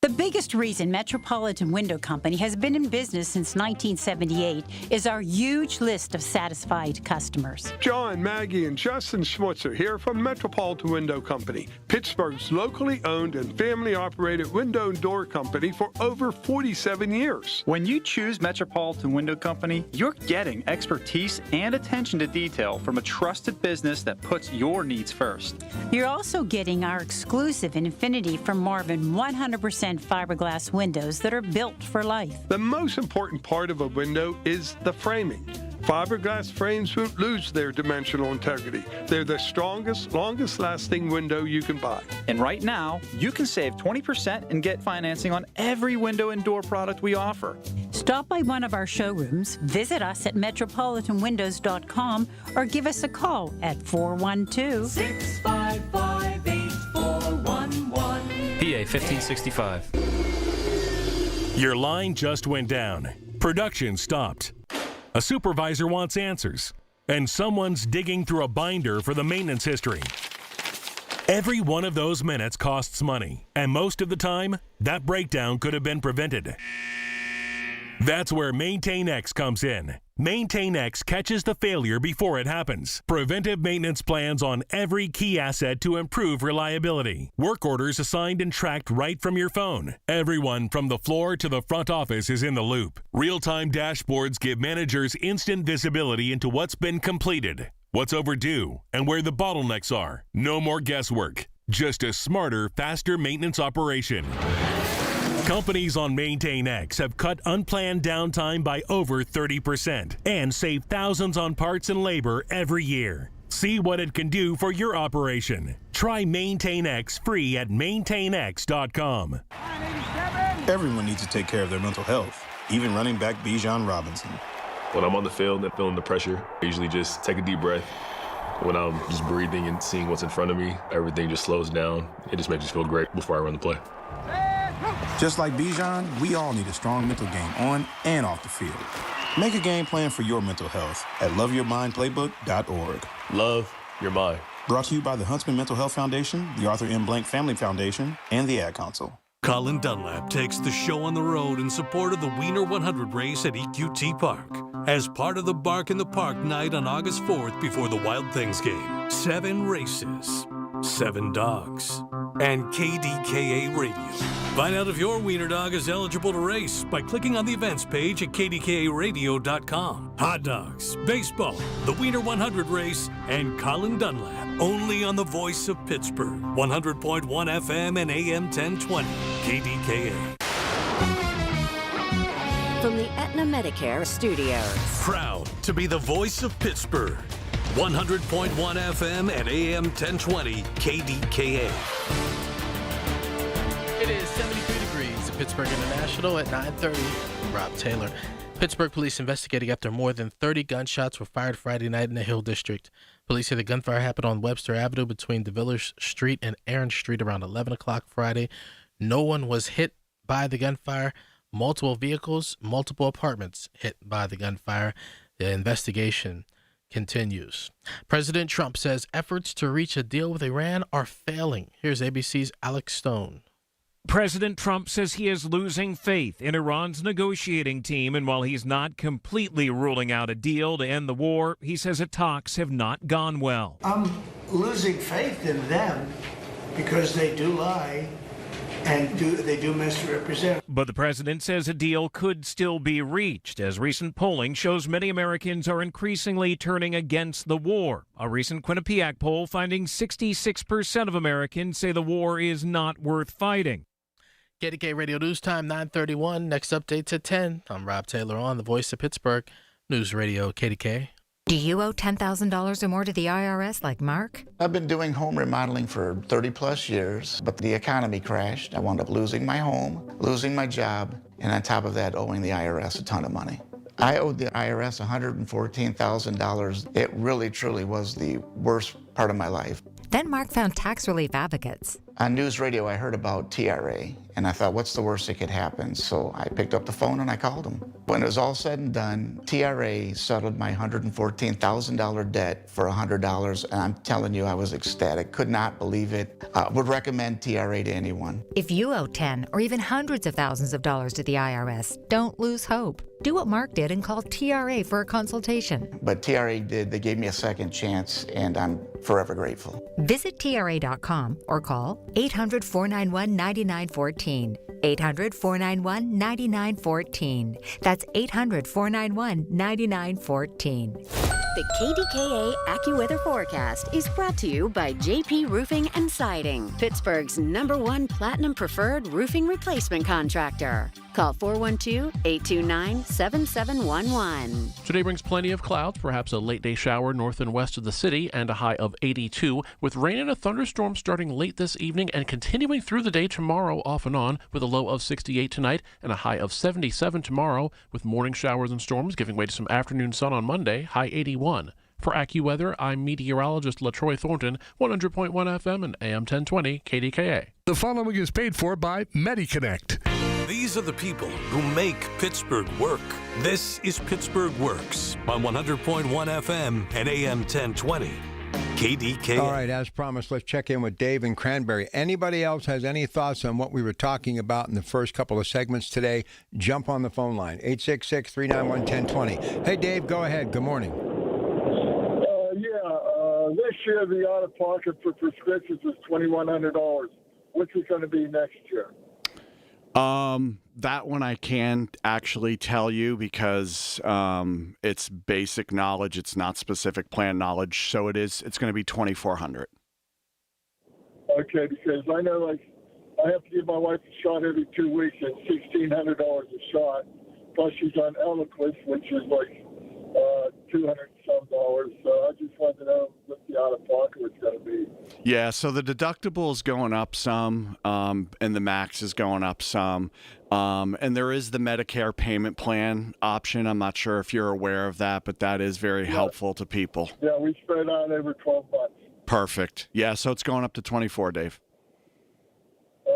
The biggest reason Metropolitan Window Company has been in business since 1978 is our huge list of satisfied customers. John, Maggie, and Justin Schmutzer here from Metropolitan Window Company, Pittsburgh's locally owned and family-operated window and door company for over 47 years. When you choose Metropolitan Window Company, you're getting expertise and attention to detail from a trusted business that puts your needs first. You're also getting our exclusive Infinity from Marvin 100% fiberglass windows that are built for life. The most important part of a window is the framing. Fiberglass frames won't lose their dimensional integrity. They're the strongest, longest-lasting window you can buy. And right now, you can save 20% and get financing on every window and door product we offer. Stop by one of our showrooms, visit us at metropolitanwindows.com, or give us a call at 412-655-8411. PA 1565. Your line just went down. Production stopped. A supervisor wants answers, and someone's digging through a binder for the maintenance history. Every one of those minutes costs money, and most of the time, that breakdown could have been prevented. That's where MaintainX comes in. MaintainX catches the failure before it happens. Preventive maintenance plans on every key asset to improve reliability. Work orders assigned and tracked right from your phone. Everyone from the floor to the front office is in the loop. Real-time dashboards give managers instant visibility into what's been completed, what's overdue, and where the bottlenecks are. No more guesswork. Just a smarter, faster maintenance operation. Companies on MaintainX have cut unplanned downtime by over 30% and save thousands on parts and labor every year. See what it can do for your operation. Try MaintainX free at maintainx.com. Everyone needs to take care of their mental health, even running back Bijan Robinson. When I'm on the field and feeling the pressure, I usually just take a deep breath. When I'm just breathing and seeing what's in front of me, everything just slows down. It just makes me feel great before I run the play. Just like Bijan, we all need a strong mental game on and off the field. Make a game plan for your mental health at loveyourmindplaybook.org. Love your mind. Brought to you by the Huntsman Mental Health Foundation, the Arthur M. Blank Family Foundation, and the Ad Council. Colin Dunlap takes the show on the road in support of the Wiener 100 race at EQT Park. As part of the Bark in the Park night on August 4th before the Wild Things game. 7 races, 7 dogs, and KDKA Radio. Find out if your wiener dog is eligible to race by clicking on the events page at KDKARadio.com. Hot dogs, baseball, the Wiener 100 race, and Colin Dunlap only on the voice of Pittsburgh, 100.1 FM and AM 1020, KDKA. From the Aetna Medicare Studios. Proud to be the voice of Pittsburgh, 100.1 FM and AM 1020, KDKA. It is 73 degrees at Pittsburgh International at 9:30. I'm Rob Taylor. Pittsburgh police investigating after more than 30 gunshots were fired Friday night in the Hill District. Police say the gunfire happened on Webster Avenue between DeVillers Street and Aaron Street around 11 o'clock Friday. No one was hit by the gunfire. Multiple vehicles, multiple apartments hit by the gunfire. The investigation continues. President Trump says efforts to reach a deal with Iran are failing. Here's ABC's Alex Stone. President Trump says he is losing faith in Iran's negotiating team, and while he's not completely ruling out a deal to end the war, he says the talks have not gone well. I'm losing faith in them because they do lie and they do misrepresent. But the president says a deal could still be reached, as recent polling shows many Americans are increasingly turning against the war. A recent Quinnipiac poll finding 66% of Americans say the war is not worth fighting. KDKA Radio News Time, 9:31. Next update's at 10. I'm Rob Taylor on the voice of Pittsburgh News Radio, KDKA. Do you owe $10,000 or more to the IRS like Mark? I've been doing home remodeling for 30 plus years, but the economy crashed. I wound up losing my home, losing my job, and on top of that, owing the IRS a ton of money. I owed the IRS $114,000. It really, truly was the worst part of my life. Then Mark found tax relief advocates. On news radio, I heard about TRA, and I thought, what's the worst that could happen? So I picked up the phone and I called them. When it was all said and done, TRA settled my $114,000 debt for $100, and I'm telling you, I was ecstatic. Could not believe it. Would recommend TRA to anyone. If you owe 10 or even hundreds of thousands of dollars to the IRS, don't lose hope. Do what Mark did and call TRA for a consultation. But TRA did. They gave me a second chance, and I'm forever grateful. Visit TRA.com or call 800-491-9914. 800-491-9914. That's 800-491-9914. The KDKA AccuWeather forecast is brought to you by JP Roofing and Siding, Pittsburgh's #1 Platinum Preferred Roofing Replacement Contractor. Call 412-829-7711. Today brings plenty of clouds, perhaps a late-day shower north and west of the city, and a high of 82, with rain and a thunderstorm starting late this evening and continuing through the day tomorrow off and on, with a low of 68 tonight and a high of 77 tomorrow, with morning showers and storms giving way to some afternoon sun on Monday, high 81. For AccuWeather, I'm meteorologist LaTroy Thornton, 100.1 FM and AM 1020 KDKA. The following is paid for by MediConnect. These are the people who make Pittsburgh work. This is Pittsburgh Works on 100.1 FM and AM 1020. KDKA. All right, as promised, let's check in with Dave in Cranberry. Anybody else has any thoughts on what we were talking about in the first couple of segments today? Jump on the phone line, 866-391-1020. Hey, Dave, go ahead. Good morning. This year, the out-of-pocket for prescriptions is $2,100. What's it going to be next year? That one I can't actually tell you because it's basic knowledge. It's not specific plan knowledge. So it's going to be $2,400. Okay, because I know I have to give my wife a shot every 2 weeks at $1,600 a shot. Plus she's on Eliquis, which is like $200 some. So I just wanted to know what the out-of-pocket was going to be. Yeah, so the deductible is going up some, and the max is going up some. And there is the Medicare payment plan option. I'm not sure if you're aware of that, but that is very helpful to people. Yeah, we spread out over 12 months. Perfect. Yeah, so it's going up to 24, Dave.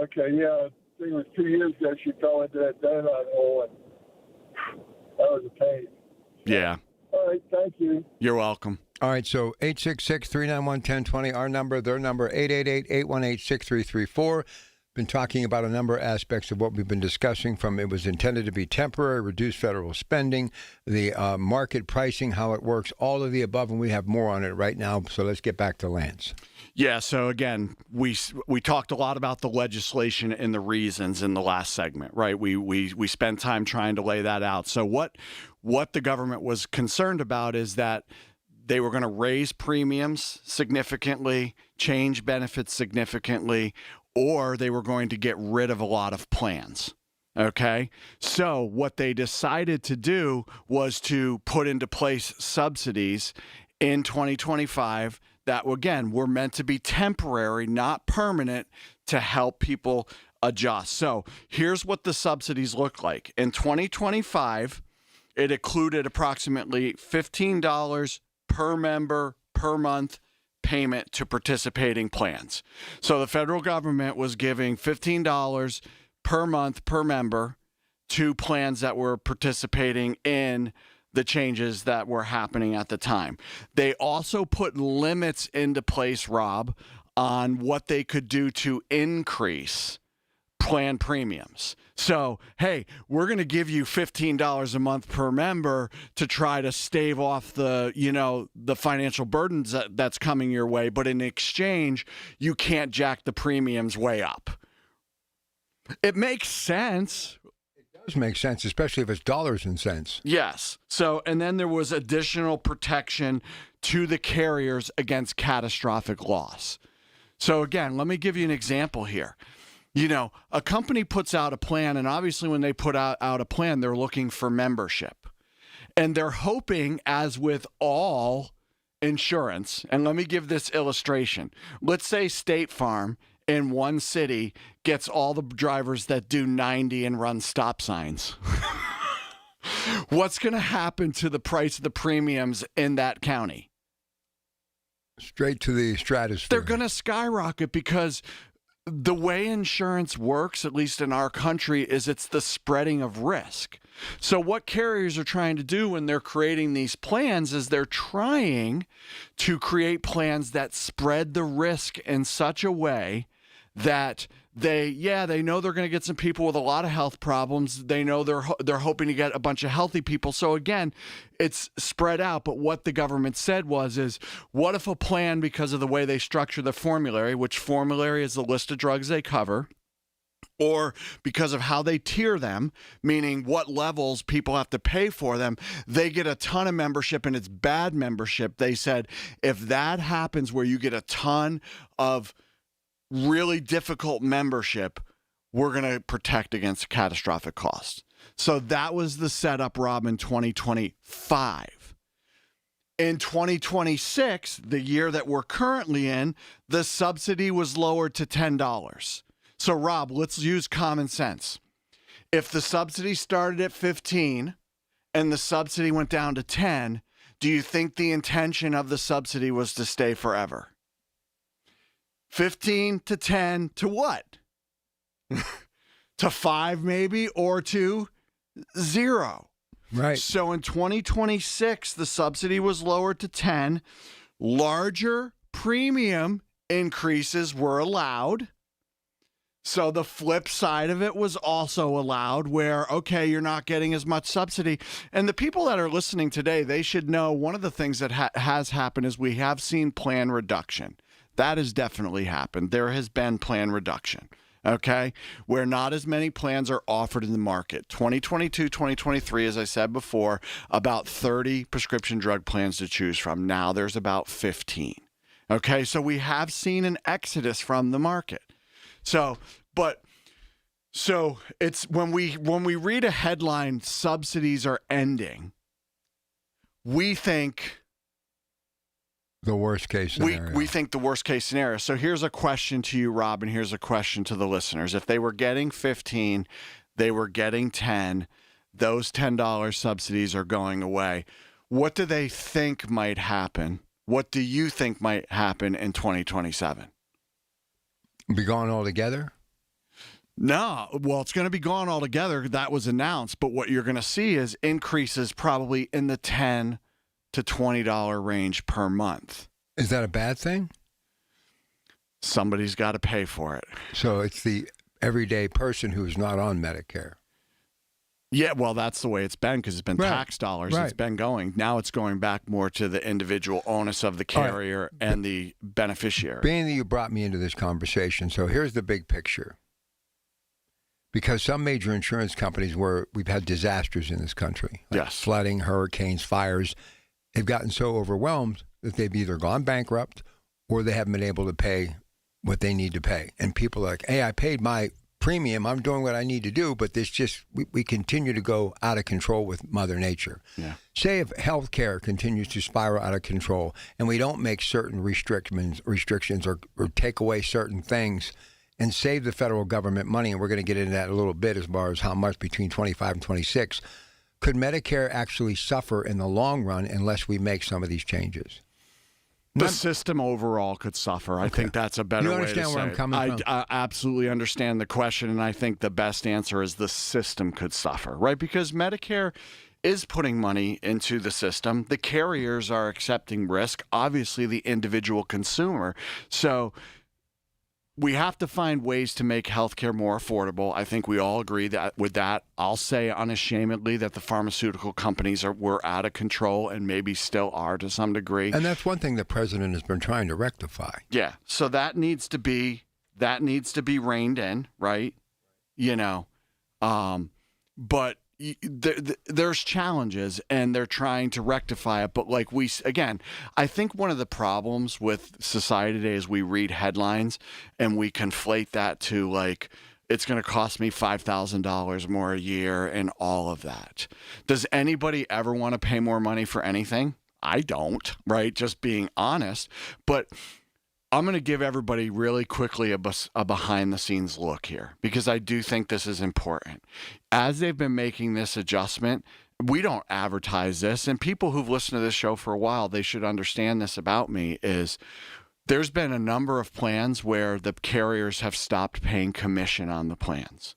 Okay, yeah. I think it was 2 years ago she fell into that donut hole, and that was a pain. Yeah. All right, thank you. You're welcome. All right, so 866-391-1020, our number, their number, 888-818-6334. Been talking about a number of aspects of what we've been discussing, from it was intended to be temporary, reduce federal spending, the market pricing, how it works, all of the above, and we have more on it right now. So let's get back to Lance. Yeah, so again, we talked a lot about the legislation and the reasons in the last segment, right? We spent time trying to lay that out. So what the government was concerned about is that they were going to raise premiums significantly, change benefits significantly, or they were going to get rid of a lot of plans. Okay, so what they decided to do was to put into place subsidies in 2025 that, again, were meant to be temporary, not permanent, to help people adjust. So here's what the subsidies look like. In 2025, it included approximately $15 per member per month payment to participating plans. So the federal government was giving $15 per month per member to plans that were participating in the changes that were happening at the time. They also put limits into place, Rob, on what they could do to increase plan premiums. So, hey, we're going to give you $15 a month per member to try to stave off the financial burdens that's coming your way, but in exchange, you can't jack the premiums way up. It makes sense. It does make sense, especially if it's dollars and cents. Yes. So, and then there was additional protection to the carriers against catastrophic loss. So again, let me give you an example here. A company puts out a plan, and obviously when they put out a plan, they're looking for membership. And they're hoping, as with all insurance, and let me give this illustration. Let's say State Farm in one city gets all the drivers that do 90 and run stop signs. What's going to happen to the price of the premiums in that county? Straight to the stratosphere. They're going to skyrocket because the way insurance works, at least in our country, is it's the spreading of risk. So what carriers are trying to do when they're creating these plans is they're trying to create plans that spread the risk in such a way that they know they're going to get some people with a lot of health problems. They know they're hoping to get a bunch of healthy people. So again, it's spread out. But what the government said is what if a plan, because of the way they structure the formulary, which formulary is the list of drugs they cover, or because of how they tier them, meaning what levels people have to pay for them, they get a ton of membership and it's bad membership. They said if that happens where you get a ton of really difficult membership, we're going to protect against catastrophic costs. So that was the setup, Rob, in 2025. In 2026, the year that we're currently in, the subsidy was lowered to $10. So, Rob, let's use common sense. If the subsidy started at 15 and the subsidy went down to 10, do you think the intention of the subsidy was to stay forever? 15 to 10 to what? To 5 maybe, or to 0. Right. So in 2026, the subsidy was lowered to 10. Larger premium increases were allowed. So the flip side of it was also allowed where, okay, you're not getting as much subsidy. And the people that are listening today, they should know one of the things that has happened is we have seen plan reduction. That has definitely happened. There has been plan reduction, okay, where not as many plans are offered in the market. 2022, 2023, as I said before, about 30 prescription drug plans to choose from. Now there's about 15, okay? So we have seen an exodus from the market. So it's when we read a headline, subsidies are ending, we think the worst case scenario. We think the worst case scenario. So here's a question to you, Rob, and here's a question to the listeners. If they were getting 15, they were getting 10, those $10 subsidies are going away. What do they think might happen? What do you think might happen in 2027? Be gone altogether? No. Well, it's going to be gone altogether. That was announced. But what you're going to see is increases probably in the $10 to $20 range per month. Is that a bad thing? Somebody's got to pay for it. So it's the everyday person who's not on Medicare. Yeah, well, that's the way it's been because it's been tax dollars. Right. It's been going. Now it's going back more to the individual onus of the carrier and the beneficiary. Being that you brought me into this conversation, so here's the big picture. Because some major insurance companies we've had disasters in this country. Yes. Flooding, hurricanes, fires. they've gotten so overwhelmed that they've either gone bankrupt or they haven't been able to pay what they need to pay. And people are like, hey, I paid my premium. I'm doing what I need to do, but this just, we continue to go out of control with Mother Nature. Yeah. Say if healthcare continues to spiral out of control and we don't make certain restrictions or take away certain things and save the federal government money, and we're going to get into that a little bit as far as how much between 25 and 26, could Medicare actually suffer in the long run unless we make some of these changes? The system overall could suffer. I think that's a better way to say it. You understand where I'm coming from? I absolutely understand the question, and I think the best answer is the system could suffer, right? Because Medicare is putting money into the system. The carriers are accepting risk, obviously the individual consumer. So we have to find ways to make healthcare more affordable. I think we all agree that with that. I'll say unashamedly that the pharmaceutical companies were out of control and maybe still are to some degree. And that's one thing the president has been trying to rectify. Yeah. So that needs to be reined in, right? You know, but there's challenges and they're trying to rectify it. But like I think one of the problems with society today is we read headlines and we conflate that to like, it's going to cost me $5,000 more a year and all of that. Does anybody ever want to pay more money for anything? I don't, right? Just being honest. But I'm going to give everybody really quickly a behind-the-scenes look here because I do think this is important. As they've been making this adjustment, we don't advertise this, and people who've listened to this show for a while, they should understand this about me, is there's been a number of plans where the carriers have stopped paying commission on the plans.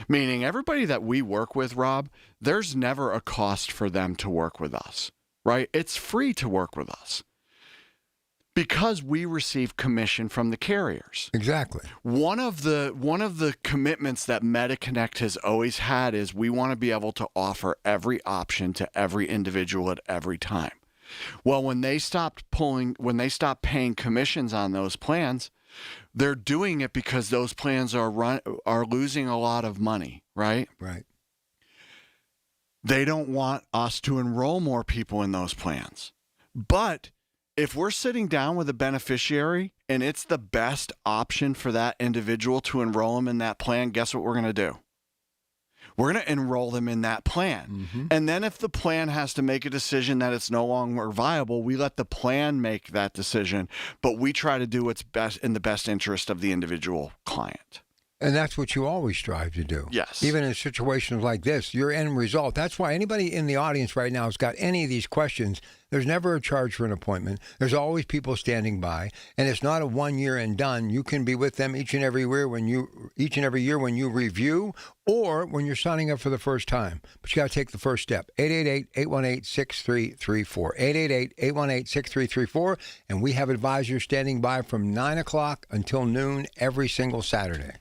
Meaning everybody that we work with, Rob, there's never a cost for them to work with us, right? It's free to work with us. Because we receive commission from the carriers. Exactly. One of the commitments that MediConnect has always had is we want to be able to offer every option to every individual at every time. Well, when they stopped paying commissions on those plans, they're doing it because those plans are losing a lot of money, right? Right. They don't want us to enroll more people in those plans. But if we're sitting down with a beneficiary and it's the best option for that individual to enroll them in that plan, guess what we're going to do? We're going to enroll them in that plan. Mm-hmm. And then if the plan has to make a decision that it's no longer viable, we let the plan make that decision, but we try to do what's best in the best interest of the individual client. And that's what you always strive to do. Yes. Even in situations like this, your end result. That's why anybody in the audience right now has got any of these questions, there's never a charge for an appointment. There's always people standing by. And it's not a 1 year and done. You can be with them each and every year when you review or when you're signing up for the first time. But you got to take the first step. 888-818-6334. 888-818-6334. And we have advisors standing by from 9 o'clock until noon every single Saturday.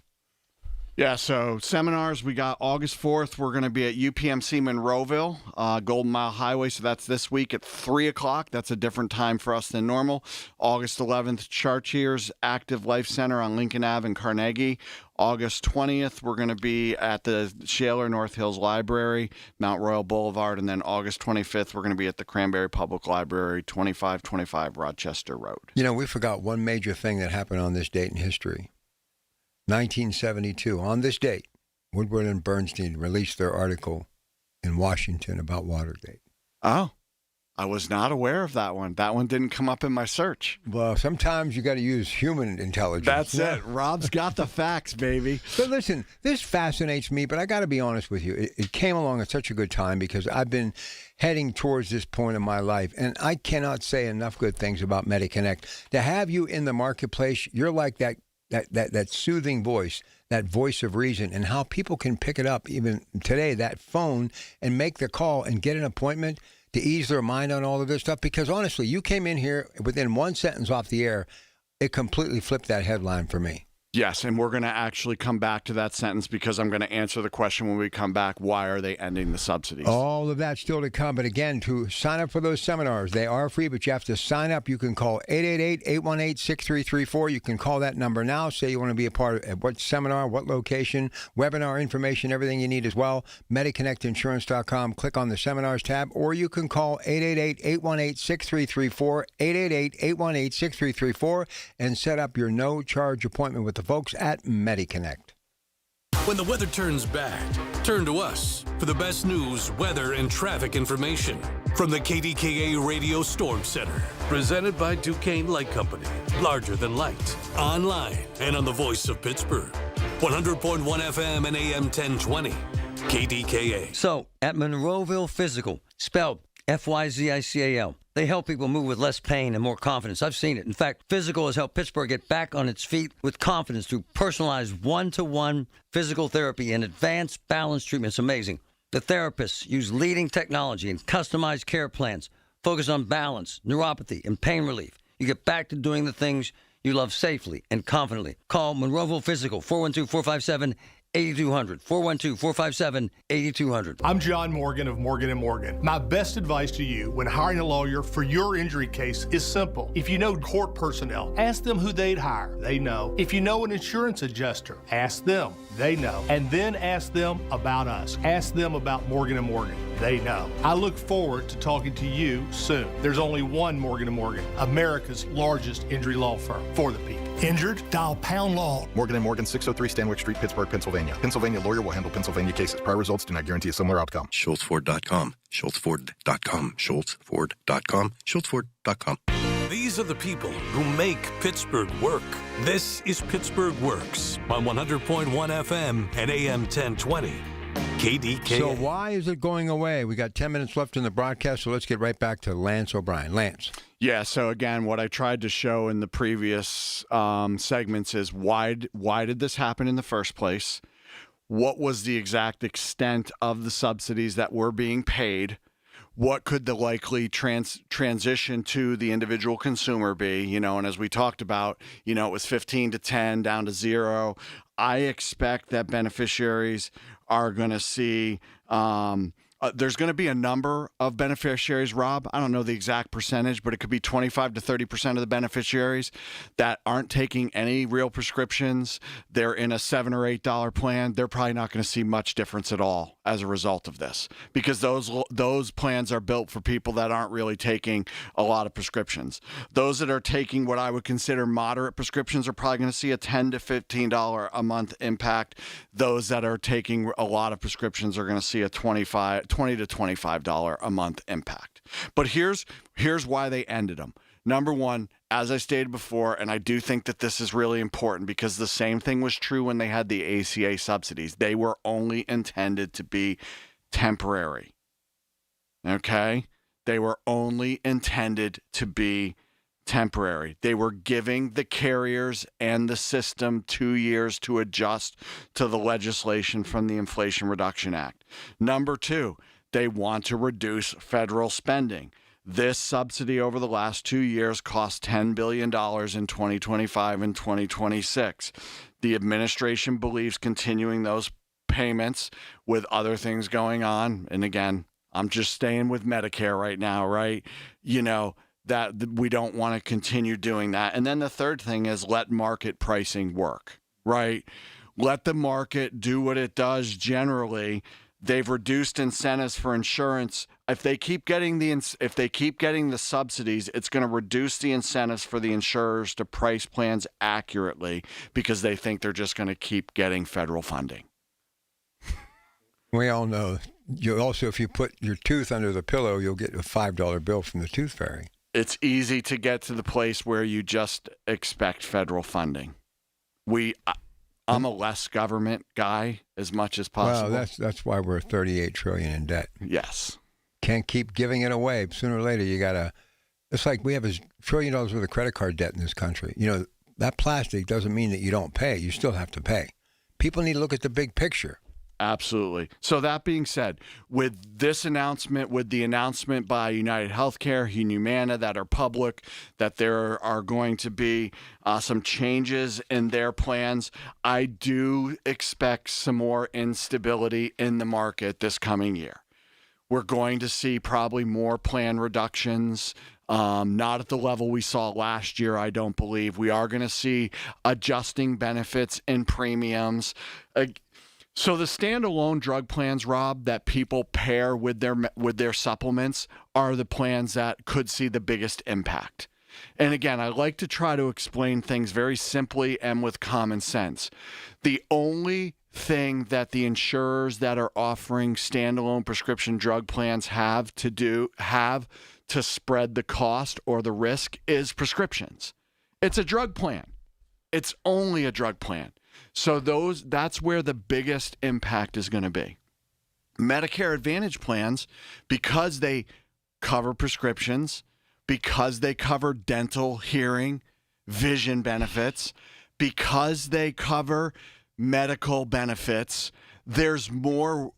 Yeah, so seminars, we got August 4th. We're going to be at UPMC Monroeville, Golden Mile Highway. So that's this week at 3 o'clock. That's a different time for us than normal. August 11th, Chartiers Active Life Center on Lincoln Ave in Carnegie. August 20th, we're going to be at the Shaler North Hills Library, Mount Royal Boulevard. And then August 25th, we're going to be at the Cranberry Public Library, 2525 Rochester Road. You know, we forgot one major thing that happened on this date in history. 1972. On this date, Woodward and Bernstein released their article in Washington about Watergate. Oh, I was not aware of that one. That one didn't come up in my search. Well, sometimes you got to use human intelligence. That's it. Rob's got the facts, baby. But listen, this fascinates me, but I got to be honest with you. It came along at such a good time because I've been heading towards this point in my life, and I cannot say enough good things about MediConnect. To have you in the marketplace, you're like that soothing voice, that voice of reason, and how people can pick it up even today, that phone, and make the call and get an appointment to ease their mind on all of this stuff. Because honestly, you came in here within one sentence off the air, it completely flipped that headline for me. Yes, and we're going to actually come back to that sentence because I'm going to answer the question when we come back, why are they ending the subsidies? All of that still to come. But again, to sign up for those seminars, they are free, but you have to sign up. You can call 888-818-6334. You can call that number now. Say you want to be a part of what seminar, what location, webinar information, everything you need as well. MediConnectInsurance.com. Click on the seminars tab, or you can call 888-818-6334, 888-818-6334, and set up your no-charge appointment with the folks at MediConnect. When the weather turns bad, turn to us for the best news, weather, and traffic information from the KDKA Radio Storm Center. Presented by Duquesne Light Company. Larger than light. Online and on the voice of Pittsburgh. 100.1 FM and AM 1020. KDKA. So, at Monroeville Physical, spelled F-Y-Z-I-C-A-L. They help people move with less pain and more confidence. I've seen it. In fact, Physical has helped Pittsburgh get back on its feet with confidence through personalized one-to-one physical therapy and advanced balance treatment. It's amazing. The therapists use leading technology and customized care plans, focus on balance, neuropathy, and pain relief. You get back to doing the things you love safely and confidently. Call Monroeville Physical, 412-457-8200, 412-457-8200. I'm John Morgan of Morgan & Morgan. My best advice to you when hiring a lawyer for your injury case is simple. If you know court personnel, ask them who they'd hire. They know. If you know an insurance adjuster, ask them. They know. And then ask them about us. Ask them about Morgan & Morgan. They know. I look forward to talking to you soon. There's only one Morgan & Morgan, America's largest injury law firm for the people. Injured? Dial pound law. Morgan & Morgan, 603 Stanwyck Street, Pittsburgh, Pennsylvania. Pennsylvania lawyer will handle Pennsylvania cases. Prior results do not guarantee a similar outcome. SchultzFord.com. SchultzFord.com. SchultzFord.com. SchultzFord.com. These are the people who make Pittsburgh work. This is Pittsburgh Works on 100.1 FM and AM 1020. KDKA. So why is it going away? We got 10 minutes left in the broadcast, so let's get right back to Lance O'Brien. Lance. Yeah, so again, what I tried to show in the previous segments is why did this happen in the first place? What was the exact extent of the subsidies that were being paid? What could the likely transition to the individual consumer be? And as we talked about, it was 15 to 10 down to 0. I expect that beneficiaries are going to see there's going to be a number of beneficiaries, Rob. I don't know the exact percentage, but it could be 25 to 30% of the beneficiaries that aren't taking any real prescriptions. They're in a $7 or $8 plan. They're probably not going to see much difference at all as a result of this, because those plans are built for people that aren't really taking a lot of prescriptions. Those that are taking what I would consider moderate prescriptions are probably going to see a $10 to $15 a month impact. Those that are taking a lot of prescriptions are going to see a $20 to $25 a month impact. But here's why they ended them. Number one, as I stated before, and I do think that this is really important because the same thing was true when they had the ACA subsidies. They were only intended to be temporary. Okay? They were only intended to be temporary. They were giving the carriers and the system 2 years to adjust to the legislation from the Inflation Reduction Act. Number two, they want to reduce federal spending. This subsidy over the last 2 years cost $10 billion in 2025 and 2026. The administration believes continuing those payments with other things going on, and again, I'm just staying with Medicare right now, right? That we don't want to continue doing that. And then the third thing is let market pricing work, right? Let the market do what it does generally. They've reduced incentives for insurance. If they keep getting the subsidies, it's going to reduce the incentives for the insurers to price plans accurately because they think they're just going to keep getting federal funding. We all know. If you put your tooth under the pillow, you'll get a $5 bill from the tooth fairy. It's easy to get to the place where you just expect federal funding. I'm a less government guy as much as possible. Well, that's why we're $38 trillion in debt. Yes. Can't keep giving it away. Sooner or later, you gotta. It's like we have $1 trillion worth of credit card debt in this country. That plastic doesn't mean that you don't pay. You still have to pay. People need to look at the big picture. Absolutely. So that being said, with this announcement, with the announcement by United Healthcare, Humana that are public, that there are going to be some changes in their plans, I do expect some more instability in the market this coming year. We're going to see probably more plan reductions, not at the level we saw last year, I don't believe. We are going to see adjusting benefits and premiums. So the standalone drug plans, Rob, that people pair with their supplements are the plans that could see the biggest impact. And again, I like to try to explain things very simply and with common sense. The only thing that the insurers that are offering standalone prescription drug plans have to spread the cost or the risk is prescriptions. It's a drug plan. It's only a drug plan. So that's where the biggest impact is going to be. Medicare Advantage plans, because they cover prescriptions, because they cover dental, hearing, vision benefits, because they cover medical benefits, there's more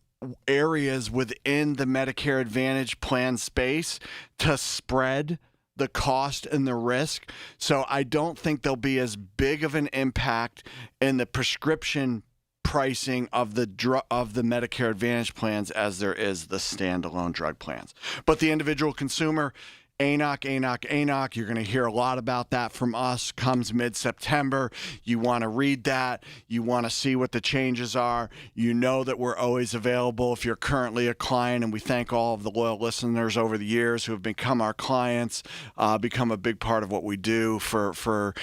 areas within the Medicare Advantage plan space to spread the cost and the risk. So I don't think there'll be as big of an impact in the prescription pricing of the Medicare Advantage plans as there is the standalone drug plans. But the individual consumer, ANOC, you're going to hear a lot about that from us comes mid-September. You want to read that. You want to see what the changes are. You know that we're always available if you're currently a client, and we thank all of the loyal listeners over the years who have become our clients, become a big part of what we do for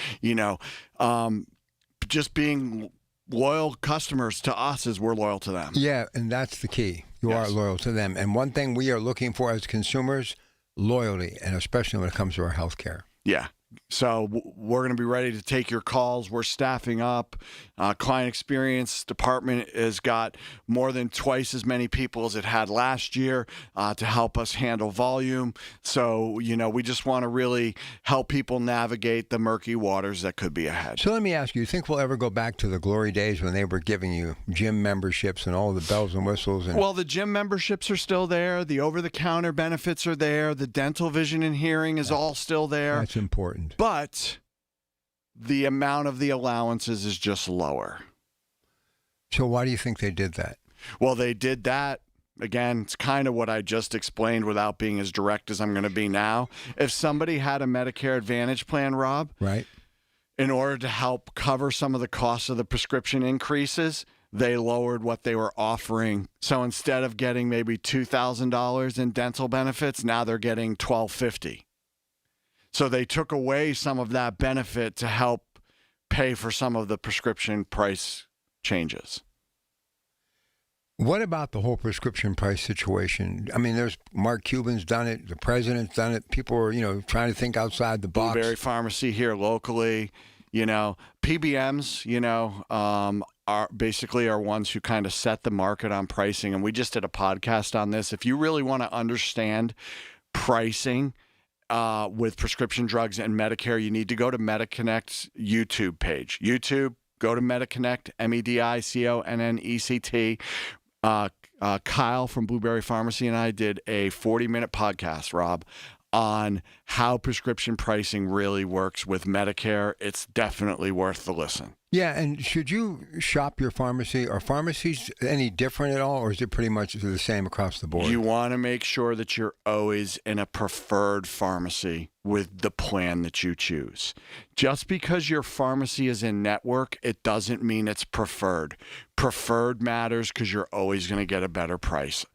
just being loyal customers to us as we're loyal to them. Yeah, and that's the key. You are loyal to them. And one thing we are looking for as consumers, loyalty, and especially when it comes to our health care. Yeah. So we're going to be ready to take your calls. We're staffing up. Client experience department has got more than twice as many people as it had last year to help us handle volume. So, we just want to really help people navigate the murky waters that could be ahead. So let me ask you, you think we'll ever go back to the glory days when they were giving you gym memberships and all the bells and whistles? Well, the gym memberships are still there. The over-the-counter benefits are there. The dental, vision, and hearing is all still there. That's important. But the amount of the allowances is just lower. So why do you think they did that? Well, they did that. Again, it's kind of what I just explained without being as direct as I'm going to be now. If somebody had a Medicare Advantage plan, Rob, right, in order to help cover some of the costs of the prescription increases, they lowered what they were offering. So instead of getting maybe $2,000 in dental benefits, now they're getting $1,250. So they took away some of that benefit to help pay for some of the prescription price changes. What about the whole prescription price situation? I mean, there's Mark Cuban's done it. The president's done it. People are, trying to think outside the box. Blueberry Pharmacy here locally, PBMs, are basically are ones who kind of set the market on pricing. And we just did a podcast on this. If you really want to understand pricing, with prescription drugs and Medicare, you need to go to MediConnect's YouTube page. YouTube, go to MediConnect, MediConnect. Kyle from Blueberry Pharmacy and I did a 40-minute podcast, Rob, on how prescription pricing really works with Medicare. It's definitely worth the listen. Yeah, and should you shop your pharmacy? Are pharmacies any different at all, or is it pretty much the same across the board? You want to make sure that you're always in a preferred pharmacy with the plan that you choose. Just because your pharmacy is in network, it doesn't mean it's preferred. Preferred matters because you're always going to get a better price.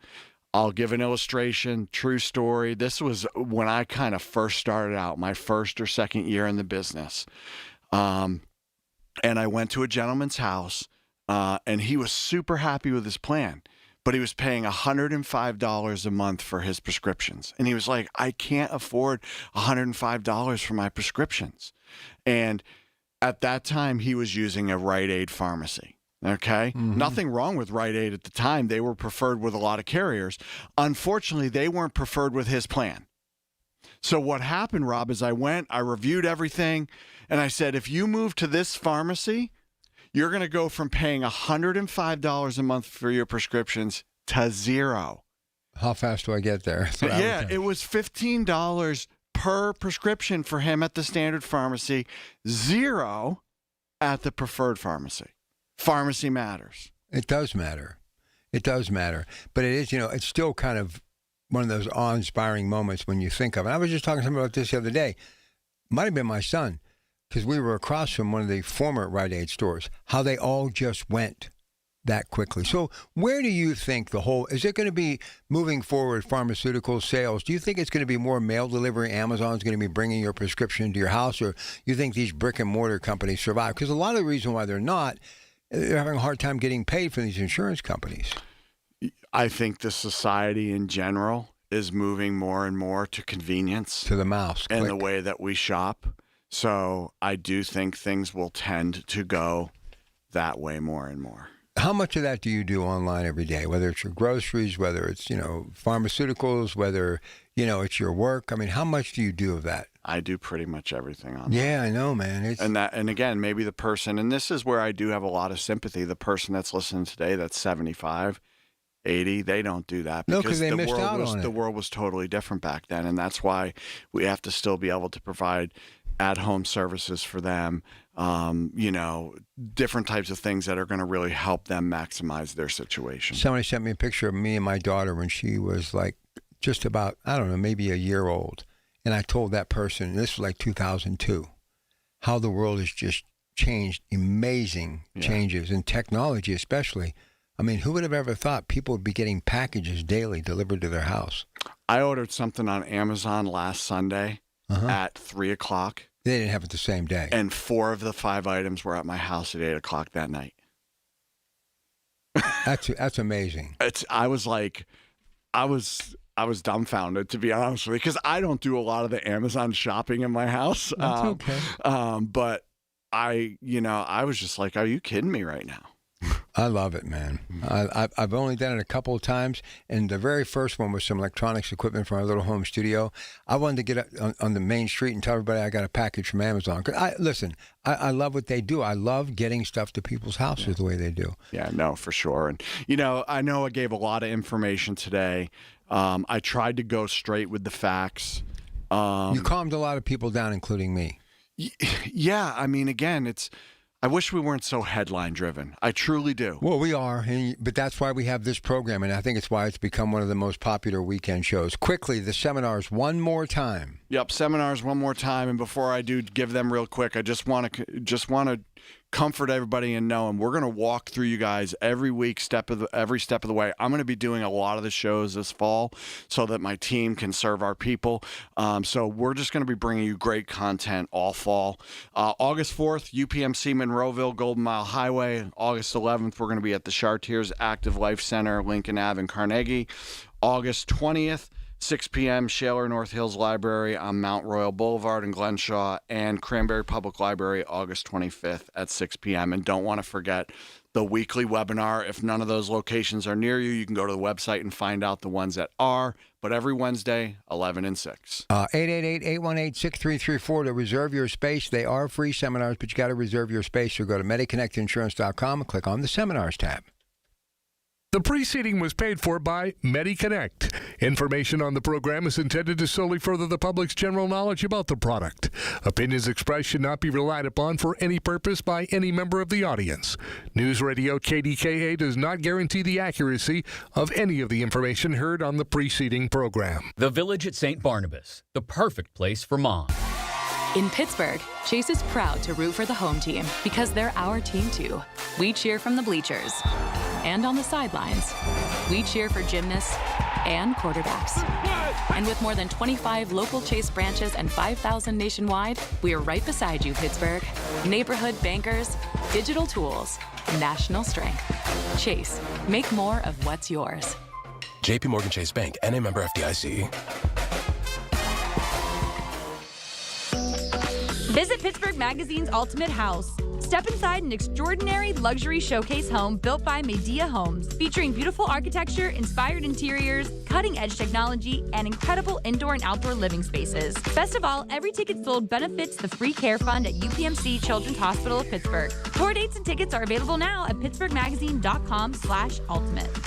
I'll give an illustration, true story. This was when I kind of first started out, my first or second year in the business. And I went to a gentleman's house, and he was super happy with his plan, but he was paying $105 a month for his prescriptions. And he was like, I can't afford $105 for my prescriptions. And at that time, he was using a Rite Aid pharmacy. Okay. Mm-hmm. Nothing wrong with Rite Aid at the time. They were preferred with a lot of carriers. Unfortunately, they weren't preferred with his plan. So what happened, Rob, is I reviewed everything, and I said, if you move to this pharmacy, You're going to go from paying $105 a month for your prescriptions to zero. How fast do I get there? Yeah, it was $15 per prescription for him at the standard pharmacy, zero at the preferred pharmacy. Pharmacy matters. It does matter. It does matter. But it is, it's still kind of one of those awe-inspiring moments when you think of it. I was just talking to somebody about this the other day. Might have been my son, because we were across from one of the former Rite Aid stores, how they all just went that quickly. So where do you think is it going to be moving forward, pharmaceutical sales? Do you think it's going to be more mail delivery? Amazon's going to be bringing your prescription to your house, or you think these brick and mortar companies survive? Because a lot of the reason why they're having a hard time getting paid from these insurance companies. I think the society in general is moving more and more to convenience. To the mouse. And the way that we shop. So I do think things will tend to go that way more and more. How much of that do you do online every day? Whether it's your groceries, whether it's, pharmaceuticals, whether, it's your work. I mean, how much do you do of that? I do pretty much everything online. Yeah, I know, man. And again, maybe the person, and this is where I do have a lot of sympathy, the person that's listening today that's 75, 80, they don't do that. No, because they missed out on it. The world was totally different back then, and that's why we have to still be able to provide at-home services for them, different types of things that are going to really help them maximize their situation. Somebody sent me a picture of me and my daughter when she was like just about, I don't know, maybe a year old. And I told that person, this was like 2002, how the world has just changed, amazing changes in technology especially. I mean, who would have ever thought people would be getting packages daily delivered to their house? I ordered something on Amazon last Sunday at 3 o'clock. They didn't have it the same day. And 4 of the 5 items were at my house at 8 o'clock that night. That's amazing. I was dumbfounded, to be honest with you, because I don't do a lot of the Amazon shopping in my house. That's okay. But I was just like, are you kidding me right now? I love it, man. I've only done it a couple of times, and the very first one was some electronics equipment from our little home studio. I wanted to get on the main street and tell everybody I got a package from Amazon. I love what they do. I love getting stuff to people's houses the way they do. Yeah, no, for sure. And, I know I gave a lot of information today. I tried to go straight with the facts. You calmed a lot of people down, including me. Yeah, I mean, again, I wish we weren't so headline driven. I truly do. Well, we are, but that's why we have this program, and I think it's why it's become one of the most popular weekend shows. Quickly, the seminars one more time. Yep, seminars one more time, and before I do give them real quick, I just want to comfort everybody and know, and we're going to walk through you guys every week, every step of the way. I'm going to be doing a lot of the shows this fall so that my team can serve our people. So we're just going to be bringing you great content all fall. August 4th, UPMC Monroeville, Golden Mile Highway. August 11th, we're going to be at the Chartiers Active Life Center, Lincoln Ave and Carnegie. August 20th, 6 p.m., Shaler North Hills Library on Mount Royal Boulevard in Glenshaw, and Cranberry Public Library August 25th at 6 p.m. And don't want to forget the weekly webinar. If none of those locations are near you, you can go to the website and find out the ones that are. But every Wednesday, 11 and 6. 888-818-6334 to reserve your space. They are free seminars, but you got to reserve your space. So go to MediConnectInsurance.com and click on the Seminars tab. The preceding was paid for by MediConnect. Information on the program is intended to solely further the public's general knowledge about the product. Opinions expressed should not be relied upon for any purpose by any member of the audience. News Radio KDKA does not guarantee the accuracy of any of the information heard on the preceding program. The Village at St. Barnabas, the perfect place for mom. In Pittsburgh, Chase is proud to root for the home team because they're our team too. We cheer from the bleachers and on the sidelines. We cheer for gymnasts and quarterbacks. And with more than 25 local Chase branches and 5,000 nationwide, we are right beside you, Pittsburgh. Neighborhood bankers, digital tools, national strength. Chase, make more of what's yours. JP Morgan Chase Bank, N.A. member FDIC. Visit Pittsburgh Magazine's Ultimate House. Step inside an extraordinary luxury showcase home built by Medea Homes, featuring beautiful architecture, inspired interiors, cutting-edge technology, and incredible indoor and outdoor living spaces. Best of all, every ticket sold benefits the free care fund at UPMC Children's Hospital of Pittsburgh. Tour dates and tickets are available now at pittsburghmagazine.com/ultimate.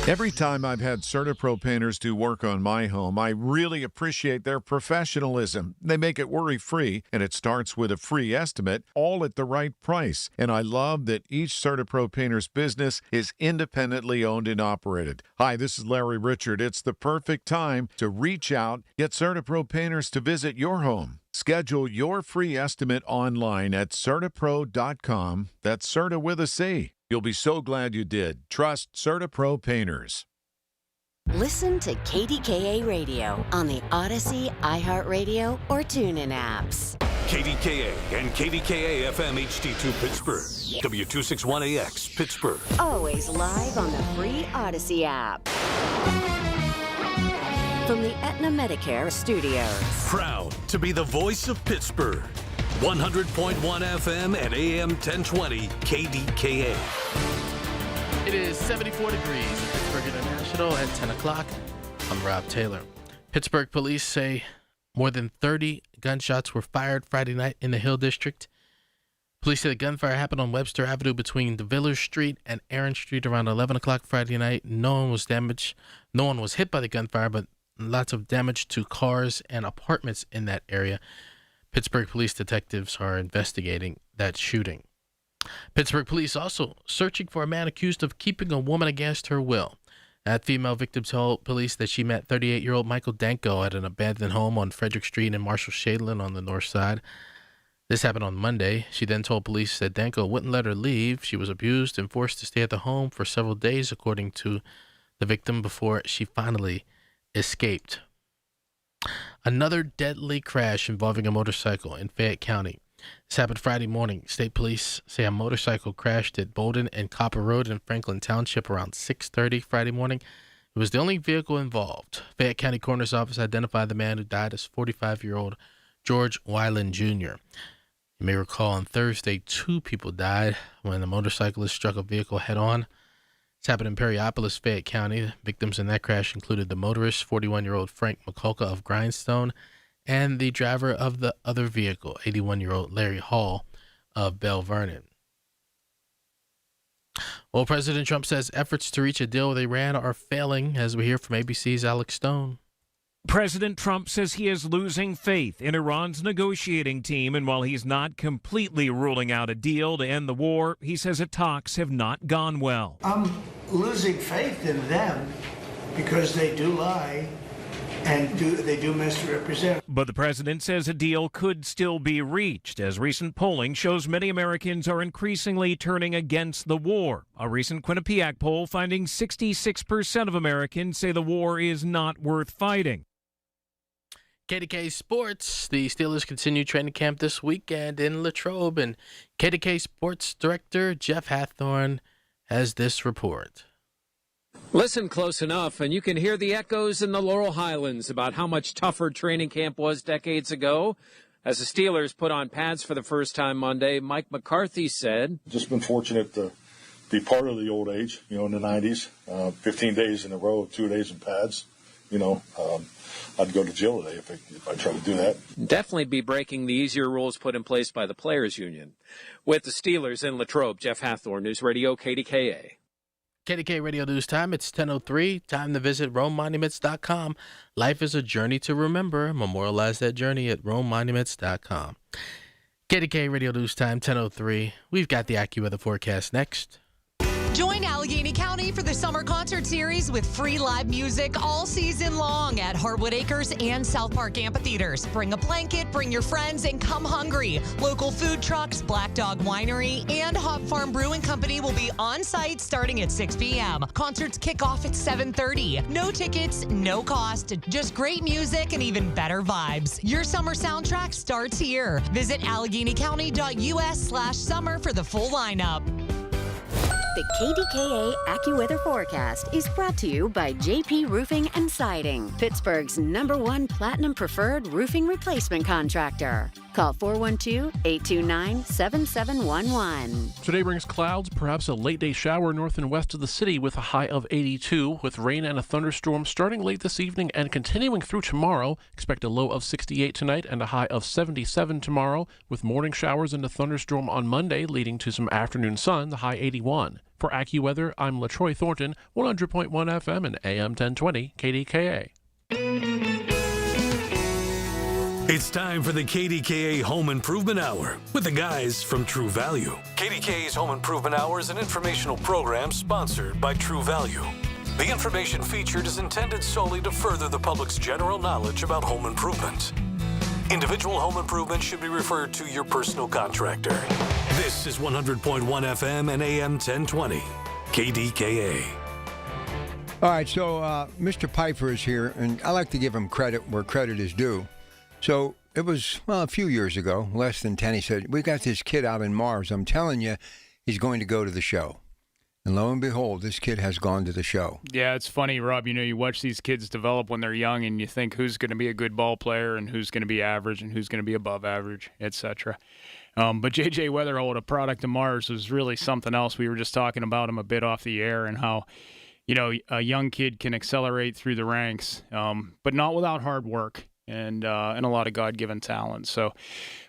Every time I've had CertaPro painters do work on my home, I really appreciate their professionalism. They make it worry-free, and it starts with a free estimate, all at the right price. And I love that each CertaPro painter's business is independently owned and operated. Hi, this is Larry Richard. It's the perfect time to reach out, get CertaPro painters to visit your home. Schedule your free estimate online at CertaPro.com. That's Certa with a C. You'll be so glad you did. Trust CertaPro Painters. Listen to KDKA Radio on the Odyssey, iHeartRadio, or TuneIn apps. KDKA and KDKA-FM HD2 Pittsburgh. W261AX Pittsburgh. Always live on the free Odyssey app. From the Aetna Medicare studios. Proud to be the voice of Pittsburgh. 100.1 FM and AM 1020 KDKA. It is 74 degrees at Pittsburgh International at 10 o'clock. I'm Rob Taylor. Pittsburgh police say more than 30 gunshots were fired Friday night in the Hill District. Police say the gunfire happened on Webster Avenue between DeVillers Street and Aaron Street around 11 o'clock Friday night. No one was damaged. No one was hit by the gunfire, but lots of damage to cars and apartments in that area. Pittsburgh police detectives are investigating that shooting. Pittsburgh police also searching for a man accused of keeping a woman against her will. That female victim told police that she met 38-year-old Michael Danko at an abandoned home on Frederick Street in Marshall-Shadeland on the north side. This happened on Monday. She then told police that Danko wouldn't let her leave. She was abused and forced to stay at the home for several days, according to the victim, before she finally escaped. Another deadly crash involving a motorcycle in Fayette County. This happened Friday morning. State police say a motorcycle crashed at Bolden and Copper Road in Franklin Township around 6:30 Friday morning. It was the only vehicle involved. Fayette County Coroner's Office identified the man who died as 45-year-old George Weiland Jr. You may recall on Thursday, 2 people died when the motorcyclist struck a vehicle head-on. This happened in Perryopolis, Fayette County. Victims in that crash included the motorist, 41-year-old Frank McCulca of Grindstone, and the driver of the other vehicle, 81-year-old Larry Hall of Bell Vernon. Well, President Trump says efforts to reach a deal with Iran are failing, as we hear from ABC's Alex Stone. President Trump says he is losing faith in Iran's negotiating team, and while he's not completely ruling out a deal to end the war, he says the talks have not gone well. I'm losing faith in them because they do lie and they do misrepresent. But the president says a deal could still be reached, as recent polling shows many Americans are increasingly turning against the war. A recent Quinnipiac poll finding 66% of Americans say the war is not worth fighting. KDK Sports, the Steelers continue training camp this weekend in Latrobe, and KDK Sports Director Jeff Hathorn has this report. Listen close enough, and you can hear the echoes in the Laurel Highlands about how much tougher training camp was decades ago. As the Steelers put on pads for the first time Monday, Mike McCarthy said, "Just been fortunate to be part of the old age, in the 90s, 15 days in a row, 2 days in pads. I'd go to jail today if I tried to do that." Definitely be breaking the easier rules put in place by the Players Union. With the Steelers in Latrobe, Jeff Hathorn, News Radio KDKA. KDK Radio News Time, it's 10:03. Time to visit RomeMonuments.com. Life is a journey to remember. Memorialize that journey at RomeMonuments.com. KDK Radio News Time, 10:03. We've got the AccuWeather forecast next. Join Allegheny County for the summer concert series with free live music all season long at Harwood Acres and South Park amphitheaters. Bring a blanket, bring your friends, and come hungry. Local food trucks, Black Dog Winery, and Hop Farm Brewing Company will be on site starting at 6 p.m. Concerts kick off at 7:30. No tickets, no cost, just great music and even better vibes. Your summer soundtrack starts here. Visit AlleghenyCounty.us/summer for the full lineup. The KDKA AccuWeather forecast is brought to you by JP Roofing and Siding, Pittsburgh's #1 Platinum Preferred Roofing Replacement Contractor. Call 412-829-7711. Today brings clouds, perhaps a late-day shower north and west of the city with a high of 82, with rain and a thunderstorm starting late this evening and continuing through tomorrow. Expect a low of 68 tonight and a high of 77 tomorrow, with morning showers and a thunderstorm on Monday leading to some afternoon sun, the high 81. For AccuWeather, I'm LaTroy Thornton, 100.1 FM and AM 1020 KDKA. It's time for the KDKA Home Improvement Hour with the guys from True Value. KDKA's Home Improvement Hour is an informational program sponsored by True Value. The information featured is intended solely to further the public's general knowledge about home improvement. Individual home improvement should be referred to your personal contractor. This is 100.1 FM and AM 1020, KDKA. All right, so Mr. Piper is here, and I like to give him credit where credit is due. So it was, a few years ago, less than 10, he said, we got this kid out in Mars. I'm telling you, he's going to go to the show. And lo and behold, this kid has gone to the show. Yeah, it's funny, Rob. You watch these kids develop when they're young, and you think who's going to be a good ball player and who's going to be average and who's going to be above average, etc. But J.J. Weatherholt, a product of Mars, was really something else. We were just talking about him a bit off the air and how, a young kid can accelerate through the ranks, but not without hard work. And a lot of God-given talent. So,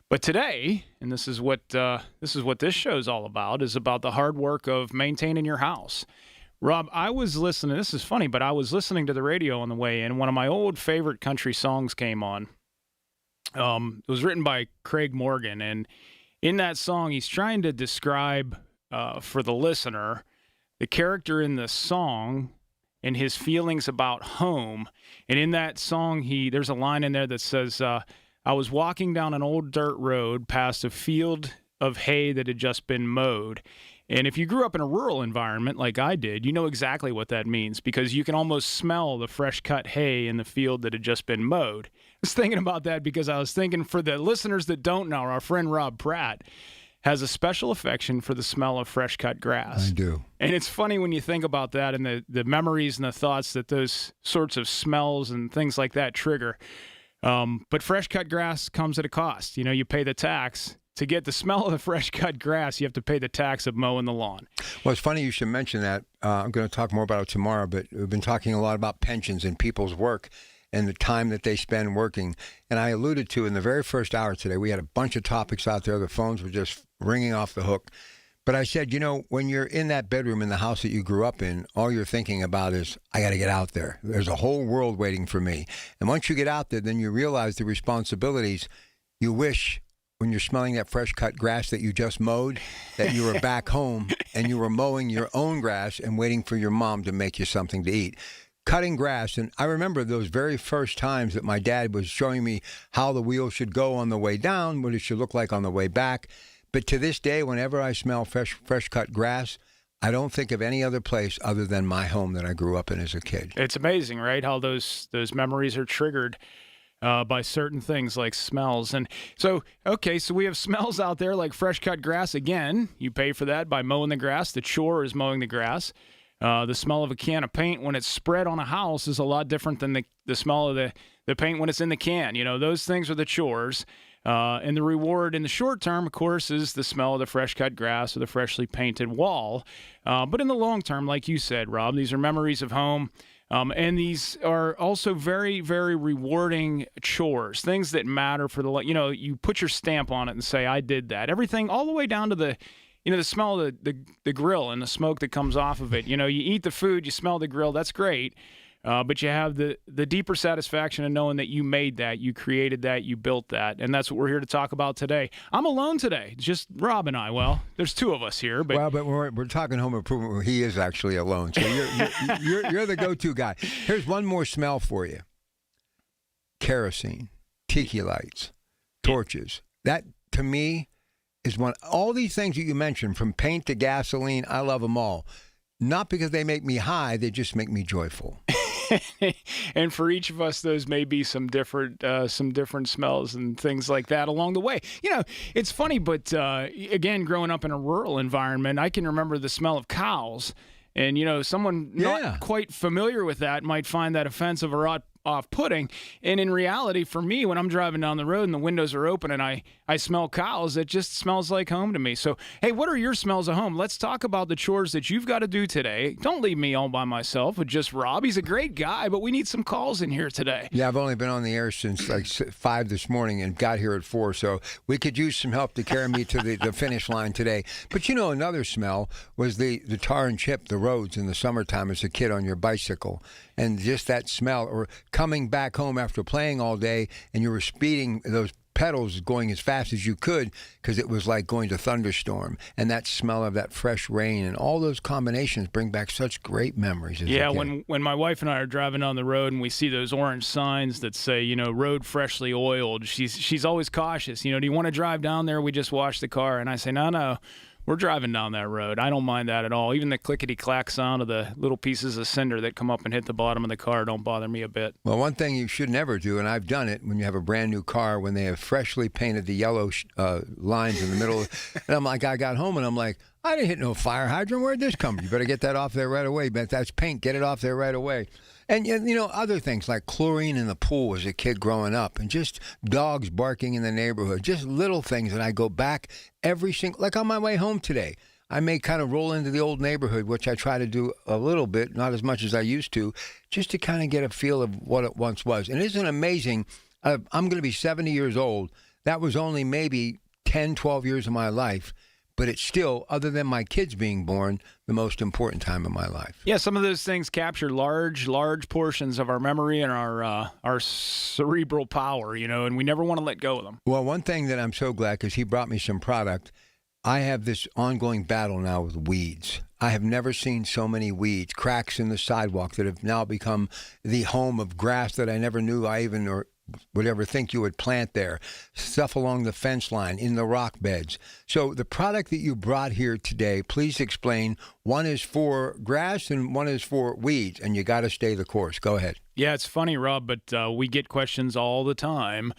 but today, and this is what this show's all about, is about the hard work of maintaining your house. Rob, I was listening. This is funny, but I was listening to the radio on the way in. One of my old favorite country songs came on. It was written by Craig Morgan, and in that song, he's trying to describe for the listener the character in the song and his feelings about home. And in that song, there's a line in there that says, I was walking down an old dirt road past a field of hay that had just been mowed. And if you grew up in a rural environment like I did, you know exactly what that means, because you can almost smell the fresh cut hay in the field that had just been mowed. I was thinking about that because I was thinking, for the listeners that don't know, our friend Rob Pratt has a special affection for the smell of fresh-cut grass. I do. And it's funny when you think about that and the memories and the thoughts that those sorts of smells and things like that trigger. But fresh-cut grass comes at a cost. You pay the tax. To get the smell of the fresh-cut grass, you have to pay the tax of mowing the lawn. Well, it's funny you should mention that. I'm going to talk more about it tomorrow, but we've been talking a lot about pensions and people's work and the time that they spend working. And I alluded to in the very first hour today, we had a bunch of topics out there. The phones were just ringing off the hook. But I said, when you're in that bedroom in the house that you grew up in, all you're thinking about is, I got to get out there. There's a whole world waiting for me. And once you get out there, then you realize the responsibilities. You wish, when you're smelling that fresh cut grass that you just mowed, that you were back home and you were mowing your own grass and waiting for your mom to make you something to eat. Cutting grass, and I remember those very first times that my dad was showing me how the wheel should go on the way down, what it should look like on the way back. But to this day, whenever I smell fresh cut grass, I don't think of any other place other than my home that I grew up in as a kid. It's amazing, right, how those memories are triggered by certain things like smells. And so we have smells out there like fresh cut grass. Again, you pay for that by mowing the grass. The chore is mowing the grass. The smell of a can of paint when it's spread on a house is a lot different than the smell of the paint when it's in the can. Those things are the chores. And the reward in the short term, of course, is the smell of the fresh cut grass or the freshly painted wall. But in the long term, like you said, Rob, these are memories of home. And these are also very, very rewarding chores, things that matter for you put your stamp on it and say, I did that. Everything all the way down to the smell of the grill and the smoke that comes off of it. You eat the food, you smell the grill, that's great. But you have the deeper satisfaction of knowing that you made that, you created that, you built that. And that's what we're here to talk about today. I'm alone today, just Rob and I. Well, there's two of us here. But we're talking home improvement where he is actually alone. So you're the go-to guy. Here's one more smell for you. Kerosene, tiki lights, torches. That, to me, is all these things that you mentioned, from paint to gasoline, I love them all. Not because they make me high, they just make me joyful. And for each of us, those may be some different smells and things like that along the way. It's funny, but again, growing up in a rural environment, I can remember the smell of cows. And, someone not quite familiar with that might find that offensive or off-putting. And in reality, for me, when I'm driving down the road and the windows are open and I smell cows, it just smells like home to me. So, hey, what are your smells of home? Let's talk about the chores that you've got to do today. Don't leave me all by myself with just Rob. He's a great guy, but we need some calls in here today. Yeah, I've only been on the air since like 5 this morning and got here at 4, so we could use some help to carry me to the finish line today. But another smell was the tar and chip, the roads in the summertime as a kid on your bicycle. And just that smell, or coming back home after playing all day and you were speeding those pedals going as fast as you could because it was like going to thunderstorm, and that smell of that fresh rain and all those combinations bring back such great memories. Yeah, when my wife and I are driving down the road and we see those orange signs that say, road freshly oiled, she's always cautious. Do you want to drive down there? We just washed the car. And I say, no. We're driving down that road. I don't mind that at all. Even the clickety-clack sound of the little pieces of cinder that come up and hit the bottom of the car don't bother me a bit. Well, one thing you should never do, and I've done it when you have a brand new car, when they have freshly painted the yellow lines in the middle. And I'm like, I got home and I'm like, I didn't hit no fire hydrant. Where'd this come from? You better get that off there right away. But that's paint. Get it off there right away. And, other things like chlorine in the pool as a kid growing up, and just dogs barking in the neighborhood, just little things that I go back like on my way home today. I may kind of roll into the old neighborhood, which I try to do a little bit, not as much as I used to, just to kind of get a feel of what it once was. And isn't it amazing? I'm going to be 70 years old. That was only maybe 10, 12 years of my life. But it's still, other than my kids being born, the most important time of my life. Yeah, some of those things capture large portions of our memory and our cerebral power, and we never want to let go of them. Well, one thing that I'm so glad, because he brought me some product, I have this ongoing battle now with weeds. I have never seen so many weeds, cracks in the sidewalk that have now become the home of grass that I never knew I even or would ever think you would plant there, stuff along the fence line, in the rock beds. So the product that you brought here today, please explain. One is for grass and one is for weeds, and you got to stay the course. Go ahead. Yeah, it's funny, Rob, but we get questions all the time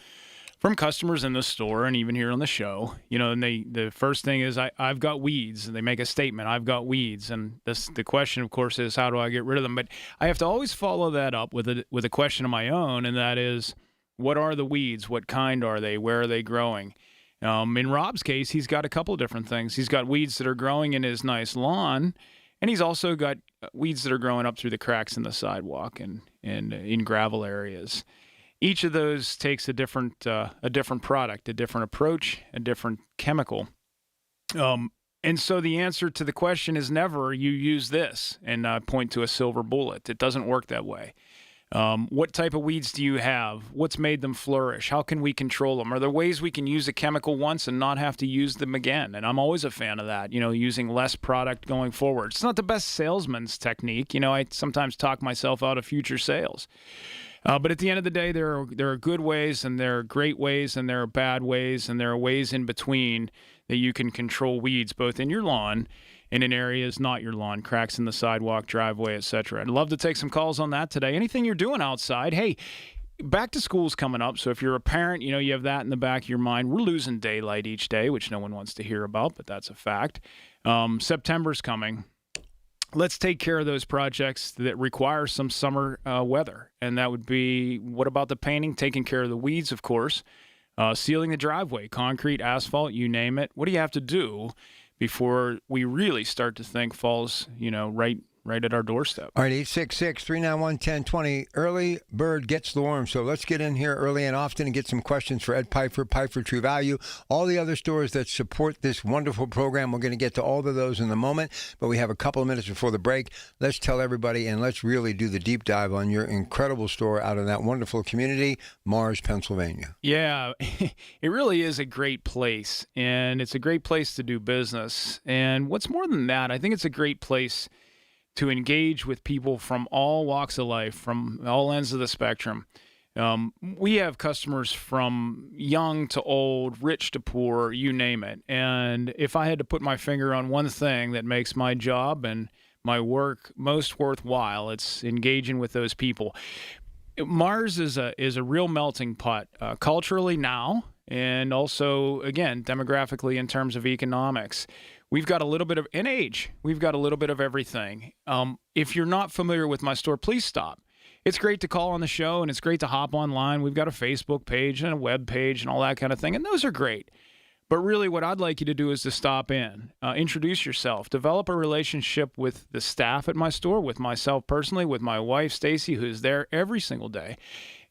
from customers in the store and even here on the show. And the first thing is, I've got weeds, and they make a statement, I've got weeds. And the question, of course, is, how do I get rid of them? But I have to always follow that up with a question of my own, and that is, what are the weeds? What kind are they? Where are they growing? In Rob's case, he's got a couple of different things. He's got weeds that are growing in his nice lawn, and he's also got weeds that are growing up through the cracks in the sidewalk and in gravel areas. Each of those takes a different product, a different approach, a different chemical. And so the answer to the question is never, you use this and point to a silver bullet. It doesn't work that way. What type of weeds do you have? What's made them flourish? How can we control them? Are there ways we can use a chemical once and not have to use them again? And I'm always a fan of that, using less product going forward. It's not the best salesman's technique. I sometimes talk myself out of future sales. But at the end of the day, there are good ways, and there are great ways, and there are bad ways, and there are ways in between that you can control weeds, both in your lawn and in areas not your lawn, cracks in the sidewalk, driveway, etc. I'd love to take some calls on that today. Anything you're doing outside, hey, back to school's coming up, so if you're a parent, you have that in the back of your mind. We're losing daylight each day, which no one wants to hear about, but that's a fact. September's coming. Let's take care of those projects that require some summer weather, and that would be, what about the painting? Taking care of the weeds, of course. Sealing the driveway, concrete, asphalt, you name it. What do you have to do before we really start to think fall's, right at our doorstep? All right, 866-391-1020. Early bird gets the worm. So let's get in here early and often and get some questions for Ed Piper, Piper True Value, all the other stores that support this wonderful program. We're going to get to all of those in a moment, but we have a couple of minutes before the break. Let's tell everybody, and let's really do the deep dive on your incredible store out in that wonderful community, Mars, Pennsylvania. Yeah, it really is a great place, and it's a great place to do business. And what's more than that, I think it's a great place to engage with people from all walks of life, from all ends of the spectrum. We have customers from young to old, rich to poor, you name it. And if I had to put my finger on one thing that makes my job and my work most worthwhile. It's engaging with those people. Mars is a real melting pot, culturally now, and also, again, demographically in terms of economics. We've got a little bit of, in age, we've got a little bit of everything. If you're not familiar with my store, please stop. It's great to call on the show, and it's great to hop online. We've got a Facebook page and a web page and all that kind of thing, and those are great. But really what I'd like you to do is to stop in, introduce yourself, develop a relationship with the staff at my store, with myself personally, with my wife, Stacy, who's there every single day,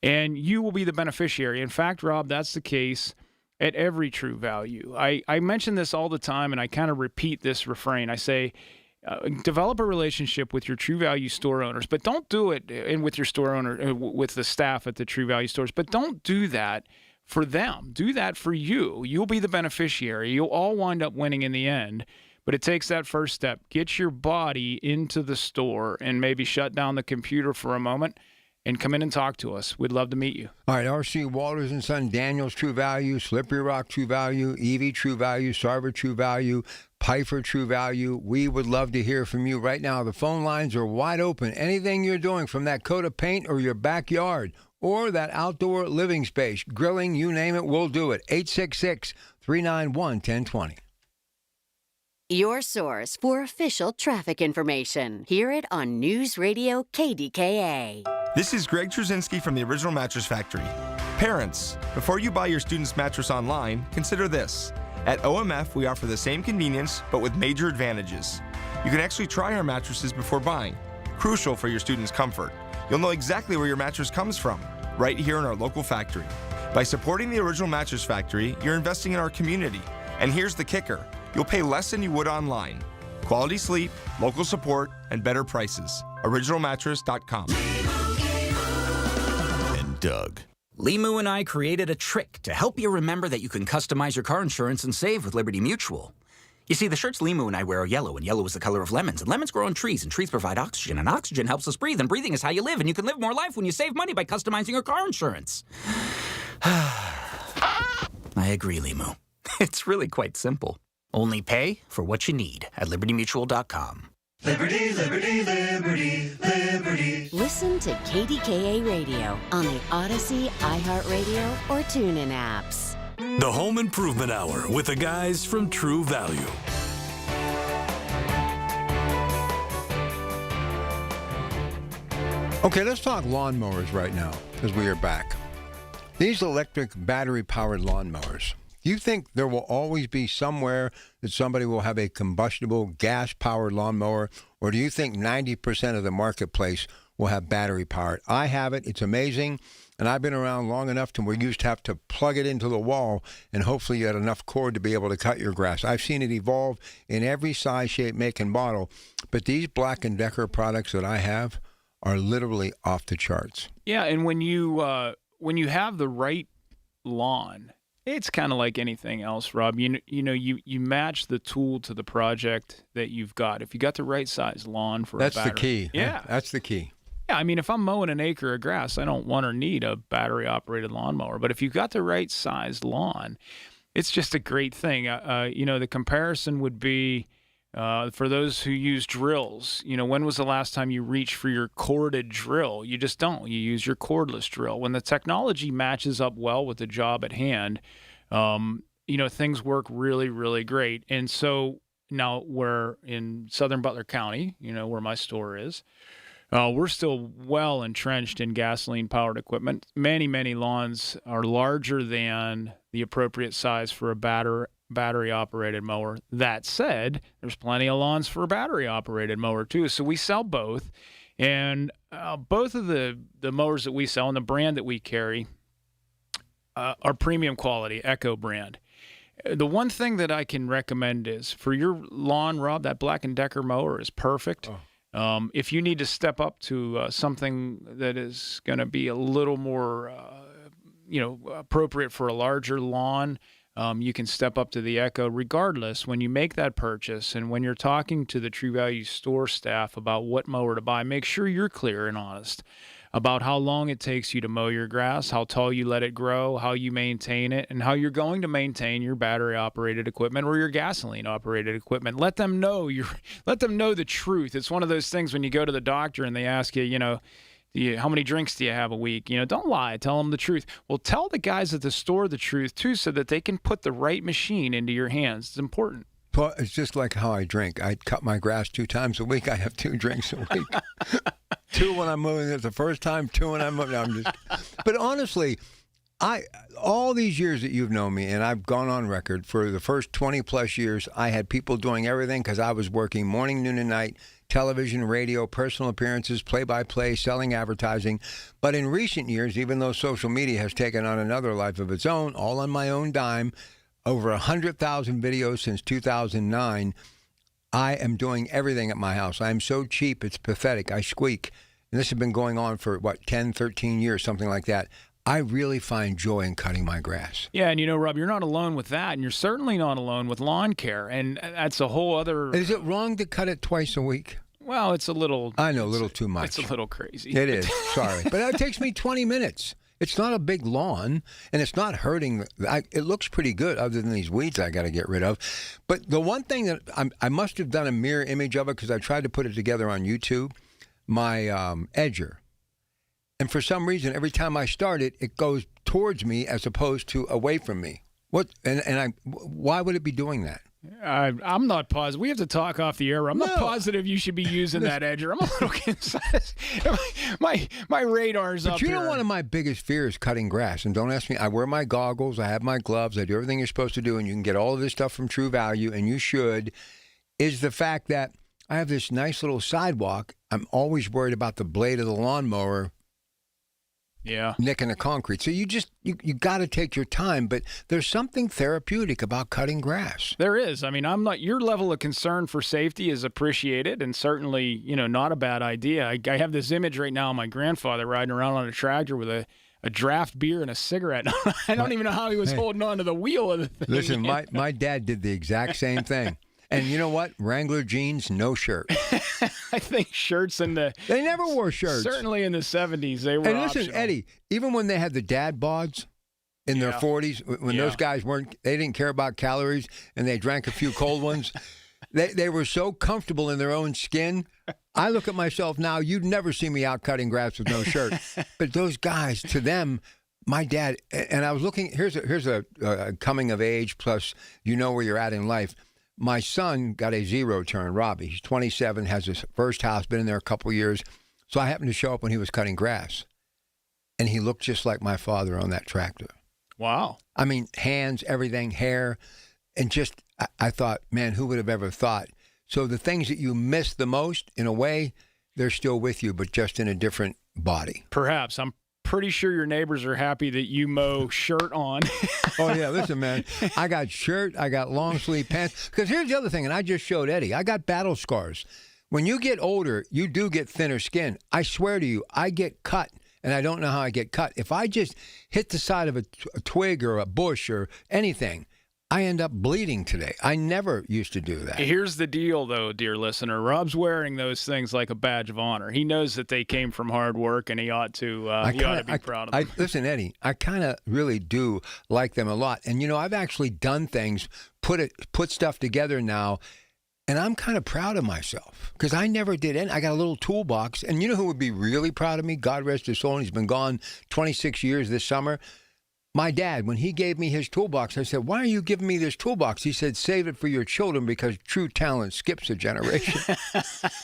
and you will be the beneficiary. In fact, Rob, that's the case at every True Value. I mention this all the time, and I kind of repeat this refrain. I say, develop a relationship with your True Value store owners, but don't do it and with your store owner, with the staff at the True Value stores, but don't do that for them. Do that for you. You'll be the beneficiary. You'll all wind up winning in the end, but it takes that first step. Get your body into the store and maybe shut down the computer for a moment and come in and talk to us. We'd love to meet you. All right, R.C. Walters & Son, Daniels True Value, Slippery Rock True Value, Evie True Value, Sarver True Value, Piper True Value. We would love to hear from you right now. The phone lines are wide open. Anything you're doing, from that coat of paint or your backyard or that outdoor living space, grilling, you name it, we'll do it. 866-391-1020. Your source for official traffic information. Hear it on News Radio KDKA. This is Greg Trzynski from the Original Mattress Factory. Parents, before you buy your student's mattress online, consider this. At OMF, we offer the same convenience, but with major advantages. You can actually try our mattresses before buying, crucial for your student's comfort. You'll know exactly where your mattress comes from, right here in our local factory. By supporting the Original Mattress Factory, you're investing in our community. And here's the kicker. You'll pay less than you would online. Quality sleep, local support, and better prices. OriginalMattress.com. And Doug. Limu and I created a trick to help you remember that you can customize your car insurance and save with Liberty Mutual. You see, the shirts Limu and I wear are yellow, and yellow is the color of lemons, and lemons grow on trees, and trees provide oxygen, and oxygen helps us breathe, and breathing is how you live, and you can live more life when you save money by customizing your car insurance. I agree, Limu. It's really quite simple. Only pay for what you need at libertymutual.com. Liberty, liberty, liberty, liberty. Listen to KDKA Radio on the Odyssey, iHeartRadio, or TuneIn apps. The Home Improvement Hour with the guys from True Value. Okay, let's talk lawnmowers right now, as we are back. These electric battery-powered lawnmowers. Do you think there will always be somewhere that somebody will have a combustible gas-powered lawnmower, or do you think 90% of the marketplace will have battery-powered? I have it. It's amazing, and I've been around long enough to where you used to have to plug it into the wall, and hopefully you had enough cord to be able to cut your grass. I've seen it evolve in every size, shape, make, and model, but these Black & Decker products that I have are literally off the charts. Yeah, and when you have the right lawn, it's kind of like anything else, Rob. You match the tool to the project that you've got. If you got the right size lawn for a battery. That's the key. Yeah. That's the key. Yeah, I mean, if I'm mowing an acre of grass, I don't want or need a battery-operated lawnmower. But if you've got the right size lawn, it's just a great thing. The comparison would be for those who use drills. When was the last time you reached for your corded drill? You just don't. You use your cordless drill. When the technology matches up well with the job at hand, things work really, really great. And so now we're in southern Butler County, where my store is. We're still well entrenched in gasoline-powered equipment. Many, many lawns are larger than the appropriate size for a battery-operated mower. That said, there's plenty of lawns for a battery-operated mower, too. So we sell both. And both of the mowers that we sell and the brand that we carry are premium quality, Echo brand. The one thing that I can recommend is for your lawn, Rob, that Black & Decker mower is perfect. If you need to step up to something that is going to be a little more, appropriate for a larger lawn, you can step up to the Echo. Regardless, when you make that purchase and when you're talking to the True Value store staff about what mower to buy, make sure you're clear and honest about how long it takes you to mow your grass, how tall you let it grow, how you maintain it, and how you're going to maintain your battery-operated equipment or your gasoline-operated equipment. Let them know the truth. It's one of those things when you go to the doctor and they ask you, how many drinks do you have a week? Don't lie. Tell them the truth. Well, tell the guys at the store the truth, too, so that they can put the right machine into your hands. It's important. Well, it's just like how I drink. I cut my grass 2 times a week. I have 2 drinks a week. 2 when I'm moving it the first time, 2 when I'm moving. But honestly, all these years that you've known me, and I've gone on record, for the first 20-plus years, I had people doing everything because I was working morning, noon, and night, television, radio, personal appearances, play-by-play, selling advertising. But in recent years, even though social media has taken on another life of its own, all on my own dime, over 100,000 videos since 2009, I am doing everything at my house. I am so cheap, it's pathetic. I squeak. And this has been going on for, 10, 13 years, something like that. I really find joy in cutting my grass. Yeah, and Rob, you're not alone with that, and you're certainly not alone with lawn care, and that's a whole other... Is it wrong to cut it twice a week? Well, it's a little... I know, a little too much. It's a little crazy. It is, sorry. But it takes me 20 minutes. It's not a big lawn, and it's not hurting. It looks pretty good other than these weeds I got to get rid of. But the one thing that I must have done a mirror image of it because I tried to put it together on YouTube, my edger. And for some reason, every time I start it, it goes towards me as opposed to away from me. Why would it be doing that? I'm not positive. We have to talk off the air. I'm not positive you should be using that edger. I'm a little concerned. My radar's up here. But one of my biggest fears is cutting grass. And don't ask me. I wear my goggles. I have my gloves. I do everything you're supposed to do. And you can get all of this stuff from True Value, and you should, is the fact that I have this nice little sidewalk. I'm always worried about the blade of the lawnmower nicking the concrete. So you got to take your time, but there's something therapeutic about cutting grass. There is. I mean, your level of concern for safety is appreciated and certainly, not a bad idea. I have this image right now of my grandfather riding around on a tractor with a draft beer and a cigarette. I don't even know how he was holding on to the wheel of the thing. Listen, my dad did the exact same thing. And you know what? Wrangler jeans, no shirt. I think shirts they never wore shirts. Certainly in the 70s, they were And listen, optional. Eddie, even when they had the dad bods in their 40s, when those guys they didn't care about calories and they drank a few cold ones, they were so comfortable in their own skin. I look at myself now, you'd never see me out cutting grass with no shirt. But those guys, to them, my dad, and I was looking, here's a coming of age plus where you're at in life. My son got a zero turn, Robbie. He's 27, has his first house, been in there a couple years. So I happened to show up when he was cutting grass. And he looked just like my father on that tractor. Wow. I mean, hands, everything, hair. And just, I thought, man, who would have ever thought? So the things that you miss the most, in a way, they're still with you, but just in a different body. Perhaps. I'm pretty sure your neighbors are happy that you mow shirt on. Oh, yeah. Listen, man, I got shirt. I got long sleeve pants. Because here's the other thing, and I just showed Eddie. I got battle scars. When you get older, you do get thinner skin. I swear to you, I get cut, and I don't know how I get cut. If I just hit the side of a twig or a bush or anything, I end up bleeding today. I never used to do that. Here's the deal, though, dear listener. Rob's wearing those things like a badge of honor. He knows that they came from hard work, and he ought to be proud of them. Listen, Eddie, I kind of really do like them a lot. And, I've actually done things, put stuff together now, and I'm kind of proud of myself because I never did any. I got a little toolbox. And you know who would be really proud of me? God rest his soul, and he's been gone 26 years this summer. My dad, when he gave me his toolbox, I said, why are you giving me this toolbox? He said, save it for your children because true talent skips a generation.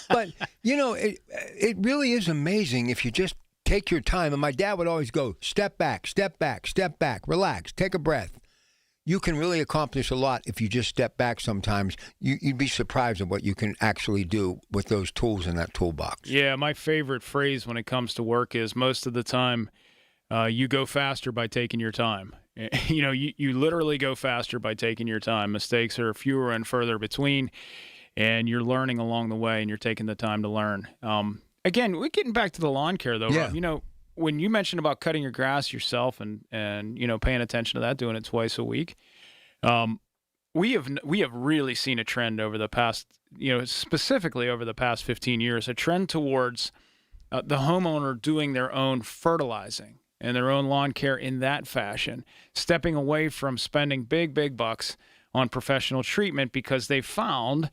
But, it really is amazing if you just take your time. And my dad would always go, step back, step back, step back, relax, take a breath. You can really accomplish a lot if you just step back sometimes. You'd be surprised at what you can actually do with those tools in that toolbox. Yeah, my favorite phrase when it comes to work is most of the time, you go faster by taking your time. You literally go faster by taking your time. Mistakes are fewer and further between, and you're learning along the way, and you're taking the time to learn. Again, we're getting back to the lawn care, though. Yeah. Rob, when you mentioned about cutting your grass yourself and paying attention to that, doing it twice a week, we have really seen a trend over the past, specifically over the past 15 years, a trend towards the homeowner doing their own fertilizing and their own lawn care in that fashion, stepping away from spending big bucks on professional treatment because they found,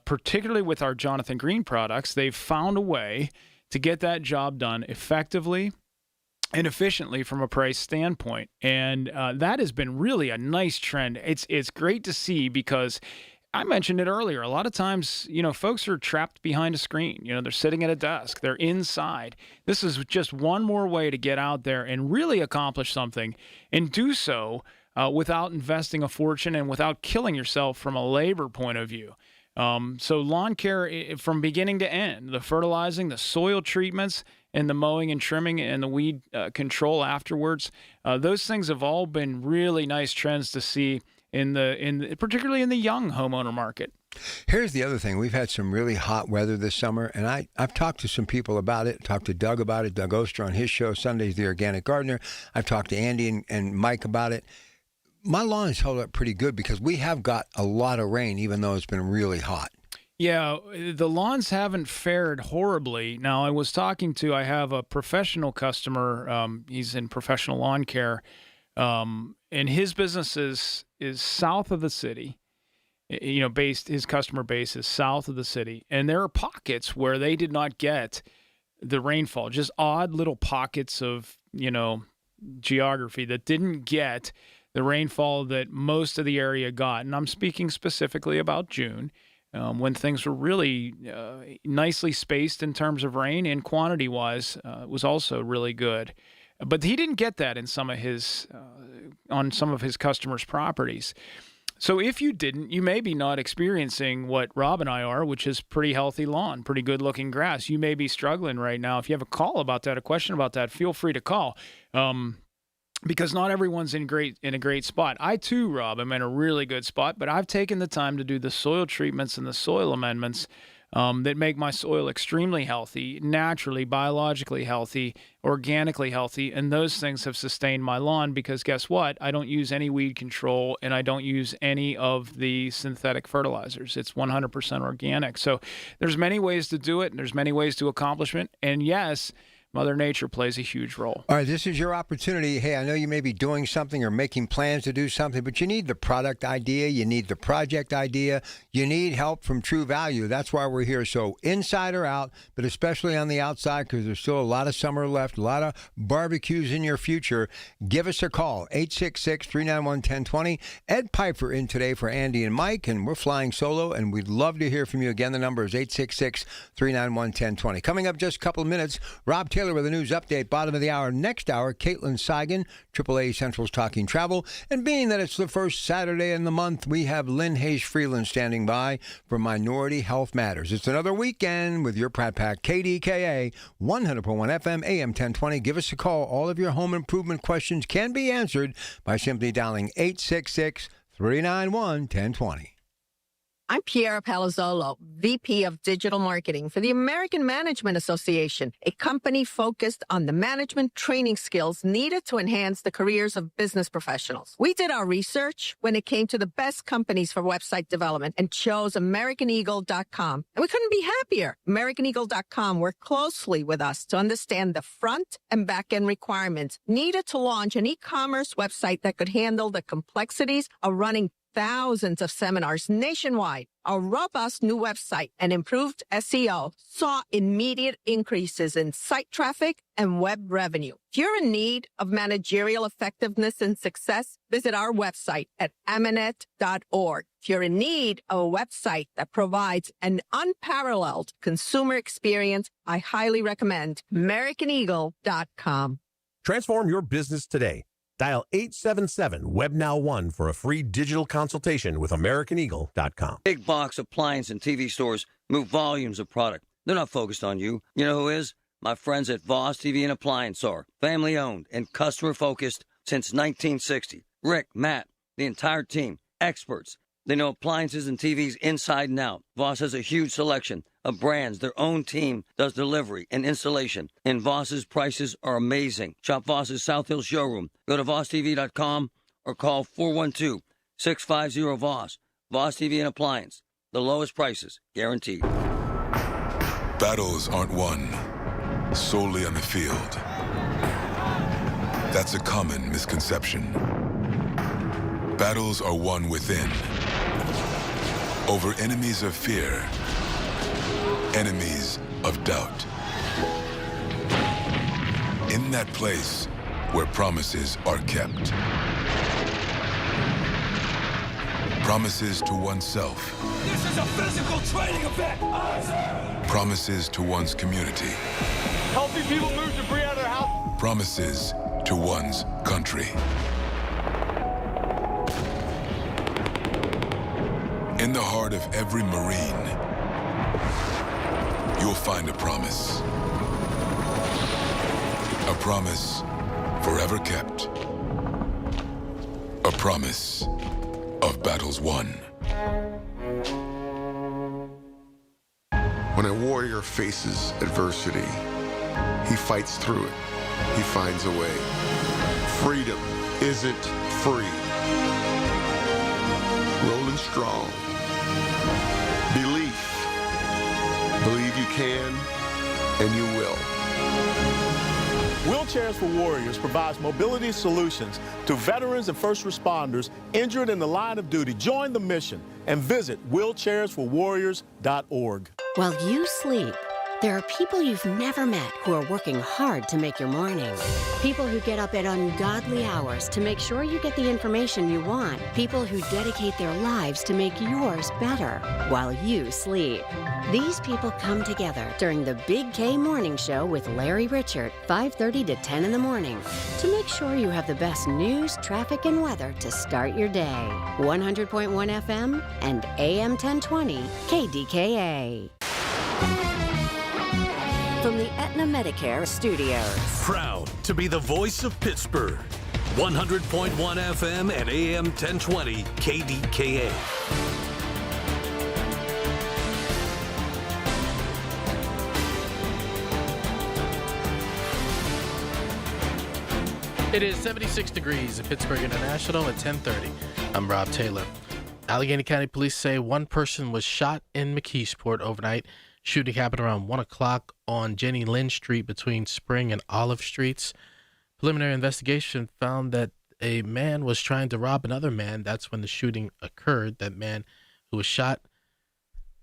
particularly with our Jonathan Green products, they've found a way to get that job done effectively and efficiently from a price standpoint. And that has been really a nice trend. It's great to see because I mentioned it earlier. A lot of times, folks are trapped behind a screen. They're sitting at a desk. They're inside. This is just one more way to get out there and really accomplish something and do so without investing a fortune and without killing yourself from a labor point of view. So lawn care from beginning to end, the fertilizing, the soil treatments, and the mowing and trimming and the weed control afterwards, those things have all been really nice trends to see particularly in the young homeowner market. Here's the other thing. We've had some really hot weather this summer, and I've talked to some people about it. Talked to Doug about it, Doug Oster on his show, Sundays The Organic Gardener. I've talked to Andy and Mike about it. My lawn has held up pretty good because we have got a lot of rain, even though it's been really hot. Yeah, the lawns haven't fared horribly. Now, I have a professional customer. He's in professional lawn care, and his business is south of the city. His customer base is south of the city, and there are pockets where they did not get the rainfall, just odd little pockets of, geography that didn't get the rainfall that most of the area got. And I'm speaking specifically about June, when things were really nicely spaced in terms of rain, and quantity-wise was also really good. But he didn't get that in on some of his customers' properties. So if you didn't, you may be not experiencing what Rob and I are, which is pretty healthy lawn, pretty good-looking grass. You may be struggling right now. If you have a call about that, a question about that, feel free to call, because not everyone's in a great spot. I too, Rob, am in a really good spot, but I've taken the time to do the soil treatments and the soil amendments that make my soil extremely healthy, naturally, biologically healthy, organically healthy, and those things have sustained my lawn because guess what? I don't use any weed control, and I don't use any of the synthetic fertilizers. It's 100% organic. So there's many ways to do it, and there's many ways to accomplish it, and yes, Mother Nature plays a huge role. All right, this is your opportunity. Hey, I know you may be doing something or making plans to do something, but you need the product idea. You need the project idea. You need help from True Value. That's why we're here. So inside or out, but especially on the outside because there's still a lot of summer left, a lot of barbecues in your future. Give us a call, 866-391-1020. Ed Piper in today for Andy and Mike, and we're flying solo, and we'd love to hear from you. Again, the number is 866-391-1020. Coming up just a couple of minutes, Rob Taylor with a news update, bottom of the hour. Next hour, Caitlin Seigan, AAA Central's Talking Travel. And being that it's the first Saturday in the month, we have Lynn Hayes-Freeland standing by for Minority Health Matters. It's another weekend with your Pratt Pack, KDKA, 100.1 FM, AM 1020. Give us a call. All of your home improvement questions can be answered by simply dialing 866-391-1020. I'm Piera Palazzolo, VP of Digital Marketing for the American Management Association, a company focused on the management training skills needed to enhance the careers of business professionals. We did our research when it came to the best companies for website development and chose AmericanEagle.com. And we couldn't be happier. AmericanEagle.com worked closely with us to understand the front and back end requirements needed to launch an e-commerce website that could handle the complexities of running thousands of seminars nationwide. Our robust new website and improved SEO saw immediate increases in site traffic and web revenue. If you're in need of managerial effectiveness and success, visit our website at amanet.org. If you're in need of a website that provides an unparalleled consumer experience, I highly recommend AmericanEagle.com. Transform your business today. Dial 877-WebNow1 for a free digital consultation with AmericanEagle.com. Big box appliance and TV stores move volumes of product. They're not focused on you. You know who is? My friends at Voss TV and Appliance are family-owned and customer-focused since 1960. Rick, Matt, the entire team, experts. They know appliances and TVs inside and out. Voss has a huge selection of brands. Their own team does delivery and installation. And Voss's prices are amazing. Shop Voss's South Hill showroom. Go to VossTV.com or call 412-650-VOSS. Voss TV and Appliance. The lowest prices, guaranteed. Battles aren't won. solely on the field. That's a common misconception. Battles are won within, over enemies of fear, enemies of doubt. In that place where promises are kept. Promises to oneself. This is a physical training event! Promises to one's community. Healthy people move debris out of their house. Promises to one's country. In the heart of every Marine, you'll find a promise. A promise forever kept. A promise of battles won. When a warrior faces adversity, he fights through it. He finds a way. Freedom isn't free. Rolling strong. Belief. Believe you can, and you will. Wheelchairs for Warriors provides mobility solutions to veterans and first responders injured in the line of duty. Join the mission and visit wheelchairsforwarriors.org. While you sleep, there are people you've never met who are working hard to make your morning. People who get up at ungodly hours to make sure you get the information you want. People who dedicate their lives to make yours better while you sleep. These people come together during the Big K Morning Show with Larry Richert, 5:30 to 10 in the morning, to make sure you have the best news, traffic, and weather to start your day. 100.1 FM and AM 1020 KDKA. From the Aetna Medicare Studios. Proud to be the voice of Pittsburgh. 100.1 FM and AM 1020 KDKA. It is 76 degrees at Pittsburgh International at 10:30. I'm Rob Taylor. Allegheny County Police say one person was shot in McKeesport overnight. Shooting happened around 1 o'clock on Jenny Lynn Street between Spring and Olive Streets. Preliminary investigation found that a man was trying to rob another man. That's when the shooting occurred. That man who was shot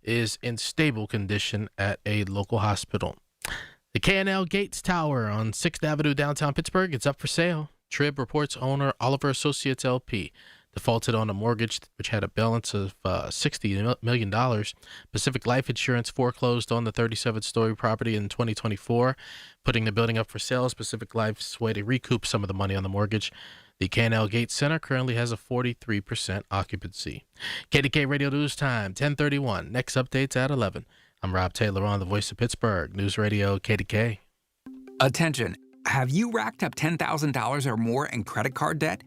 is in stable condition at a local hospital. The K&L Gates Tower on 6th Avenue, downtown Pittsburgh, it's up for sale. Trib reports owner Oliver Associates LP defaulted on a mortgage which had a balance of $60 million. Pacific Life Insurance foreclosed on the 37-story property in 2024, putting the building up for sale. Pacific Life's way to recoup some of the money on the mortgage. The K&L Gates Center currently has a 43% occupancy. KDK Radio News Time, 10:31. Next updates at 11. I'm Rob Taylor on the Voice of Pittsburgh, News Radio KDK. Attention. Have you racked up $10,000 or more in credit card debt?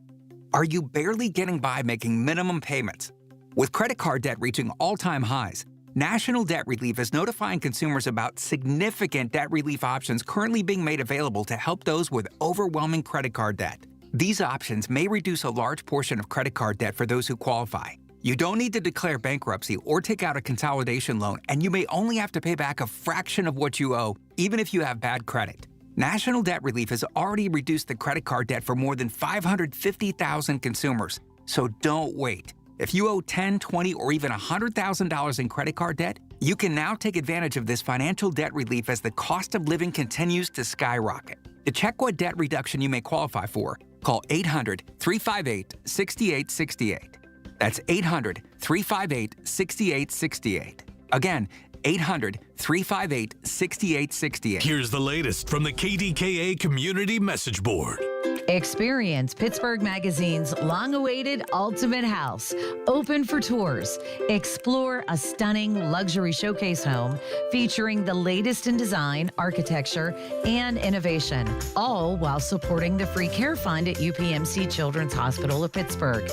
Are you barely getting by making minimum payments? With credit card debt reaching all-time highs, National Debt Relief is notifying consumers about significant debt relief options currently being made available to help those with overwhelming credit card debt. These options may reduce a large portion of credit card debt for those who qualify. You don't need to declare bankruptcy or take out a consolidation loan, and you may only have to pay back a fraction of what you owe, even if you have bad credit. National Debt Relief has already reduced the credit card debt for more than 550,000 consumers. So don't wait. If you owe $10,000, $20,000, or even $100,000 in credit card debt, you can now take advantage of this financial debt relief as the cost of living continues to skyrocket. To check what debt reduction you may qualify for, call 800-358-6868. That's 800-358-6868. Again, 800-358-6868. Here's the latest from the KDKA Community Message Board. Experience Pittsburgh Magazine's long-awaited Ultimate House, open for tours. Explore a stunning luxury showcase home featuring the latest in design, architecture, and innovation, all while supporting the free care fund at UPMC Children's Hospital of Pittsburgh.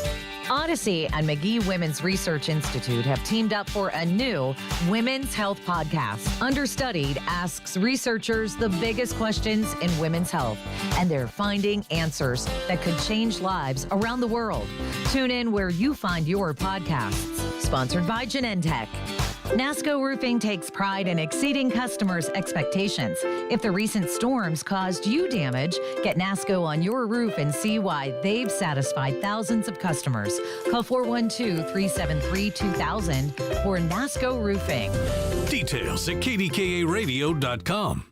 Odyssey and McGee Women's Research Institute have teamed up for a new women's health podcast. Understudied asks researchers the biggest questions in women's health, and they're finding answers that could change lives around the world. Tune in where you find your podcasts. Sponsored by Genentech. NASCO Roofing takes pride in exceeding customers' expectations. If the recent storms caused you damage, get NASCO on your roof and see why they've satisfied thousands of customers. Call 412-373-2000 for NASCO Roofing. Details at KDKARadio.com.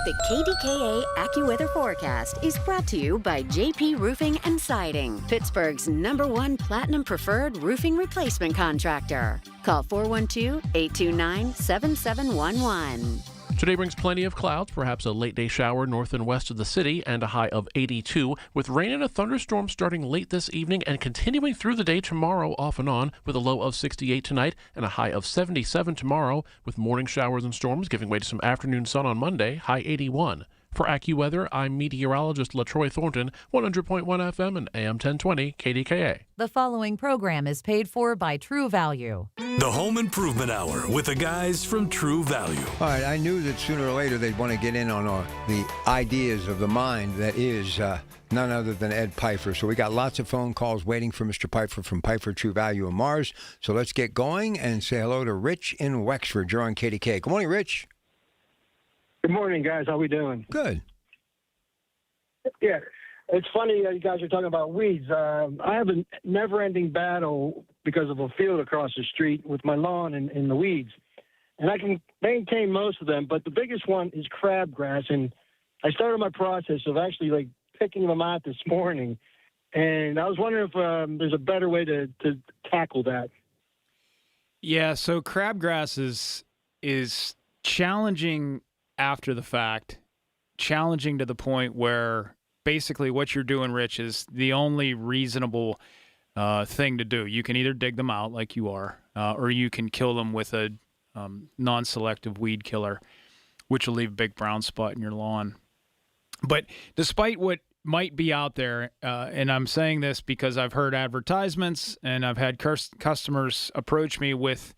The KDKA AccuWeather forecast is brought to you by JP Roofing and Siding, Pittsburgh's #1 Platinum Preferred Roofing Replacement Contractor. Call 412-829-7711. Today brings plenty of clouds, perhaps a late-day shower north and west of the city, and a high of 82, with rain and a thunderstorm starting late this evening and continuing through the day tomorrow off and on, with a low of 68 tonight and a high of 77 tomorrow, with morning showers and storms giving way to some afternoon sun on Monday, high 81. For AccuWeather, I'm meteorologist LaTroy Thornton, 100.1 FM and AM 1020 KDKA. The following program is paid for by True Value. The Home Improvement Hour with the guys from True Value. All right, I knew that sooner or later they'd want to get in on the ideas of the mind that is none other than Ed Pfeiffer. So we got lots of phone calls waiting for Mr. Pfeiffer from Pfeiffer True Value in Mars. So let's get going and say hello to Rich in Wexford. You're on KDK. Good morning, Rich. Good morning, guys. How we doing? Good. Yeah. It's funny you guys are talking about weeds. I have a never-ending battle because of a field across the street with my lawn and the weeds. And I can maintain most of them, but the biggest one is crabgrass. And I started my process of actually, picking them out this morning. And I was wondering if there's a better way to tackle that. Yeah, so crabgrass is challenging after the fact, challenging to the point where basically what you're doing, Rich, is the only reasonable thing to do. You can either dig them out like you are, or you can kill them with a non-selective weed killer, which will leave a big brown spot in your lawn. But despite what might be out there, and I'm saying this because I've heard advertisements and I've had customers approach me with,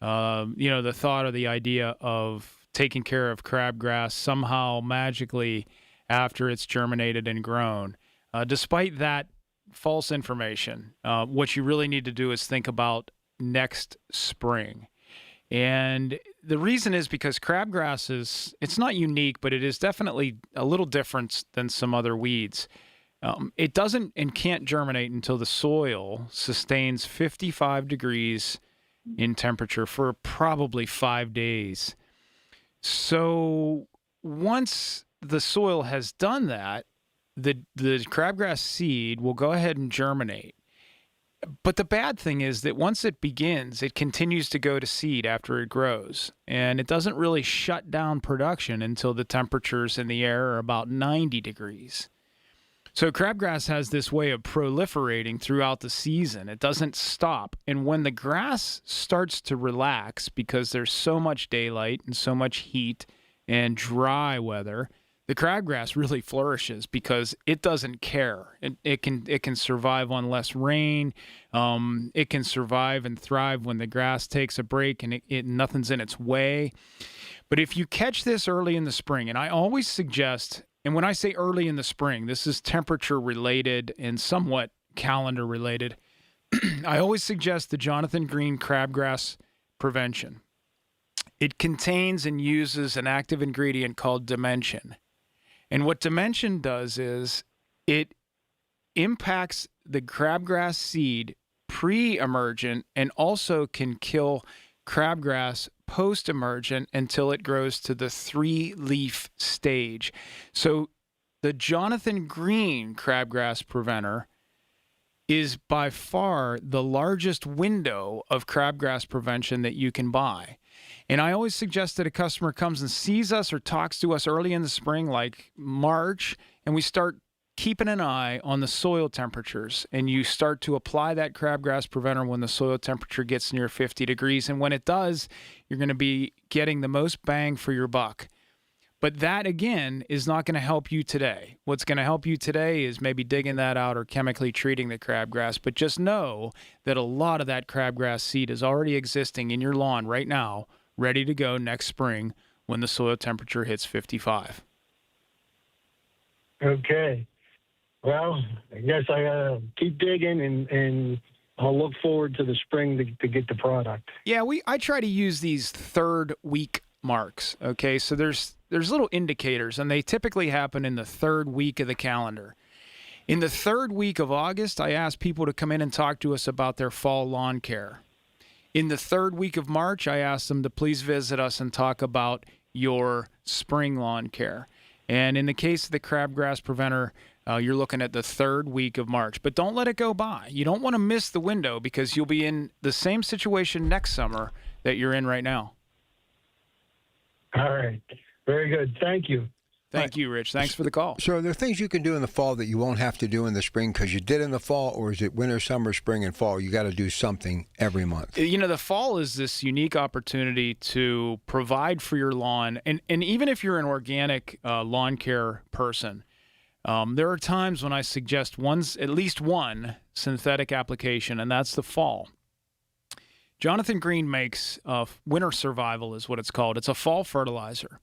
the thought or the idea of taking care of crabgrass somehow magically after it's germinated and grown. Despite that false information, what you really need to do is think about next spring. And the reason is because crabgrass it's not unique, but it is definitely a little different than some other weeds. It doesn't and can't germinate until the soil sustains 55 degrees in temperature for probably 5 days. So once the soil has done that, the crabgrass seed will go ahead and germinate. But the bad thing is that once it begins, it continues to go to seed after it grows. And it doesn't really shut down production until the temperatures in the air are about 90 degrees. So crabgrass has this way of proliferating throughout the season. It doesn't stop. And when the grass starts to relax because there's so much daylight and so much heat and dry weather, the crabgrass really flourishes because it doesn't care. It can survive on less rain. It can survive and thrive when the grass takes a break and nothing's in its way. But if you catch this early in the spring, and I always suggest, and when I say early in the spring, this is temperature related and somewhat calendar related, I always suggest the Jonathan Green Crabgrass Prevention. It contains and uses an active ingredient called dimension. And what dimension does is it impacts the crabgrass seed pre-emergent and also can kill crabgrass post-emergent until it grows to the 3-leaf stage. So the Jonathan Green Crabgrass Preventer is by far the largest window of crabgrass prevention that you can buy. And I always suggest that a customer comes and sees us or talks to us early in the spring, like March, and we start keeping an eye on the soil temperatures. And you start to apply that crabgrass preventer when the soil temperature gets near 50 degrees. And when it does, you're going to be getting the most bang for your buck. But that, again, is not going to help you today. What's going to help you today is maybe digging that out or chemically treating the crabgrass. But just know that a lot of that crabgrass seed is already existing in your lawn right now, ready to go next spring when the soil temperature hits 55. Okay. Well, I guess I gotta keep digging and I'll look forward to the spring to get the product. Yeah, I try to use these third week marks. Okay, so there's little indicators, and they typically happen in the third week of the calendar. In the third week of August, I ask people to come in and talk to us about their fall lawn care. In the third week of March, I ask them to please visit us and talk about your spring lawn care. And in the case of the crabgrass preventer, you're looking at the third week of March. But don't let it go by. You don't want to miss the window because you'll be in the same situation next summer that you're in right now. All right. Very good. Thank you. Thank you, Rich. Thanks for the call. So are there things you can do in the fall that you won't have to do in the spring because you did in the fall, or is it winter, summer, spring, and fall? You got to do something every month. You know, the fall is this unique opportunity to provide for your lawn. And even if you're an organic lawn care person, there are times when I suggest at least one synthetic application, and that's the fall. Jonathan Green makes Winter Survival is what it's called. It's a fall fertilizer.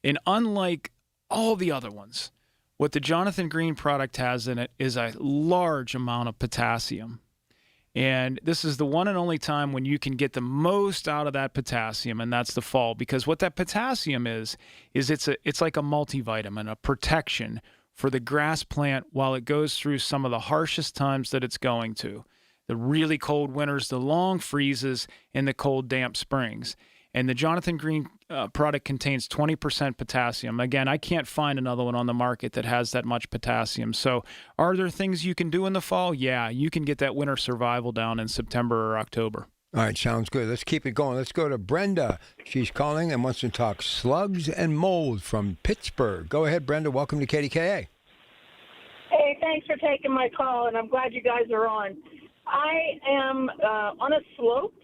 And unlike all the other ones, what the Jonathan Green product has in it is a large amount of potassium. And this is the one and only time when you can get the most out of that potassium, and that's the fall. Because what that potassium is it's like a multivitamin, a protection for the grass plant while it goes through some of the harshest times that it's going to. The really cold winters, the long freezes, and the cold, damp springs. And the Jonathan Green product contains 20% potassium. Again, I can't find another one on the market that has that much potassium. So are there things you can do in the fall? Yeah, you can get that winter survival down in September or October. All right, sounds good. Let's keep it going. Let's go to Brenda. She's calling and wants to talk slugs and mold from Pittsburgh. Go ahead, Brenda. Welcome to KDKA. Hey, thanks for taking my call, and I'm glad you guys are on. I am on a slope,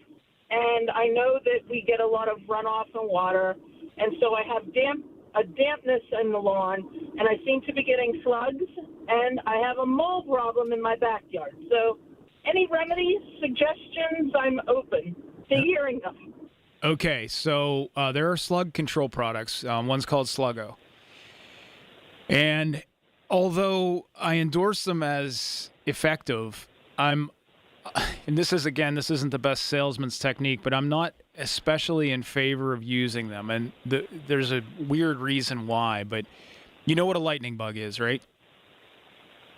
and I know that we get a lot of runoff and water, and so I have dampness in the lawn, and I seem to be getting slugs, and I have a mold problem in my backyard. So any remedies, suggestions, I'm open to hearing them. Okay, so there are slug control products. One's called Sluggo. And although I endorse them as effective, and this isn't the best salesman's technique, but I'm not especially in favor of using them. And there's a weird reason why, but you know what a lightning bug is, right?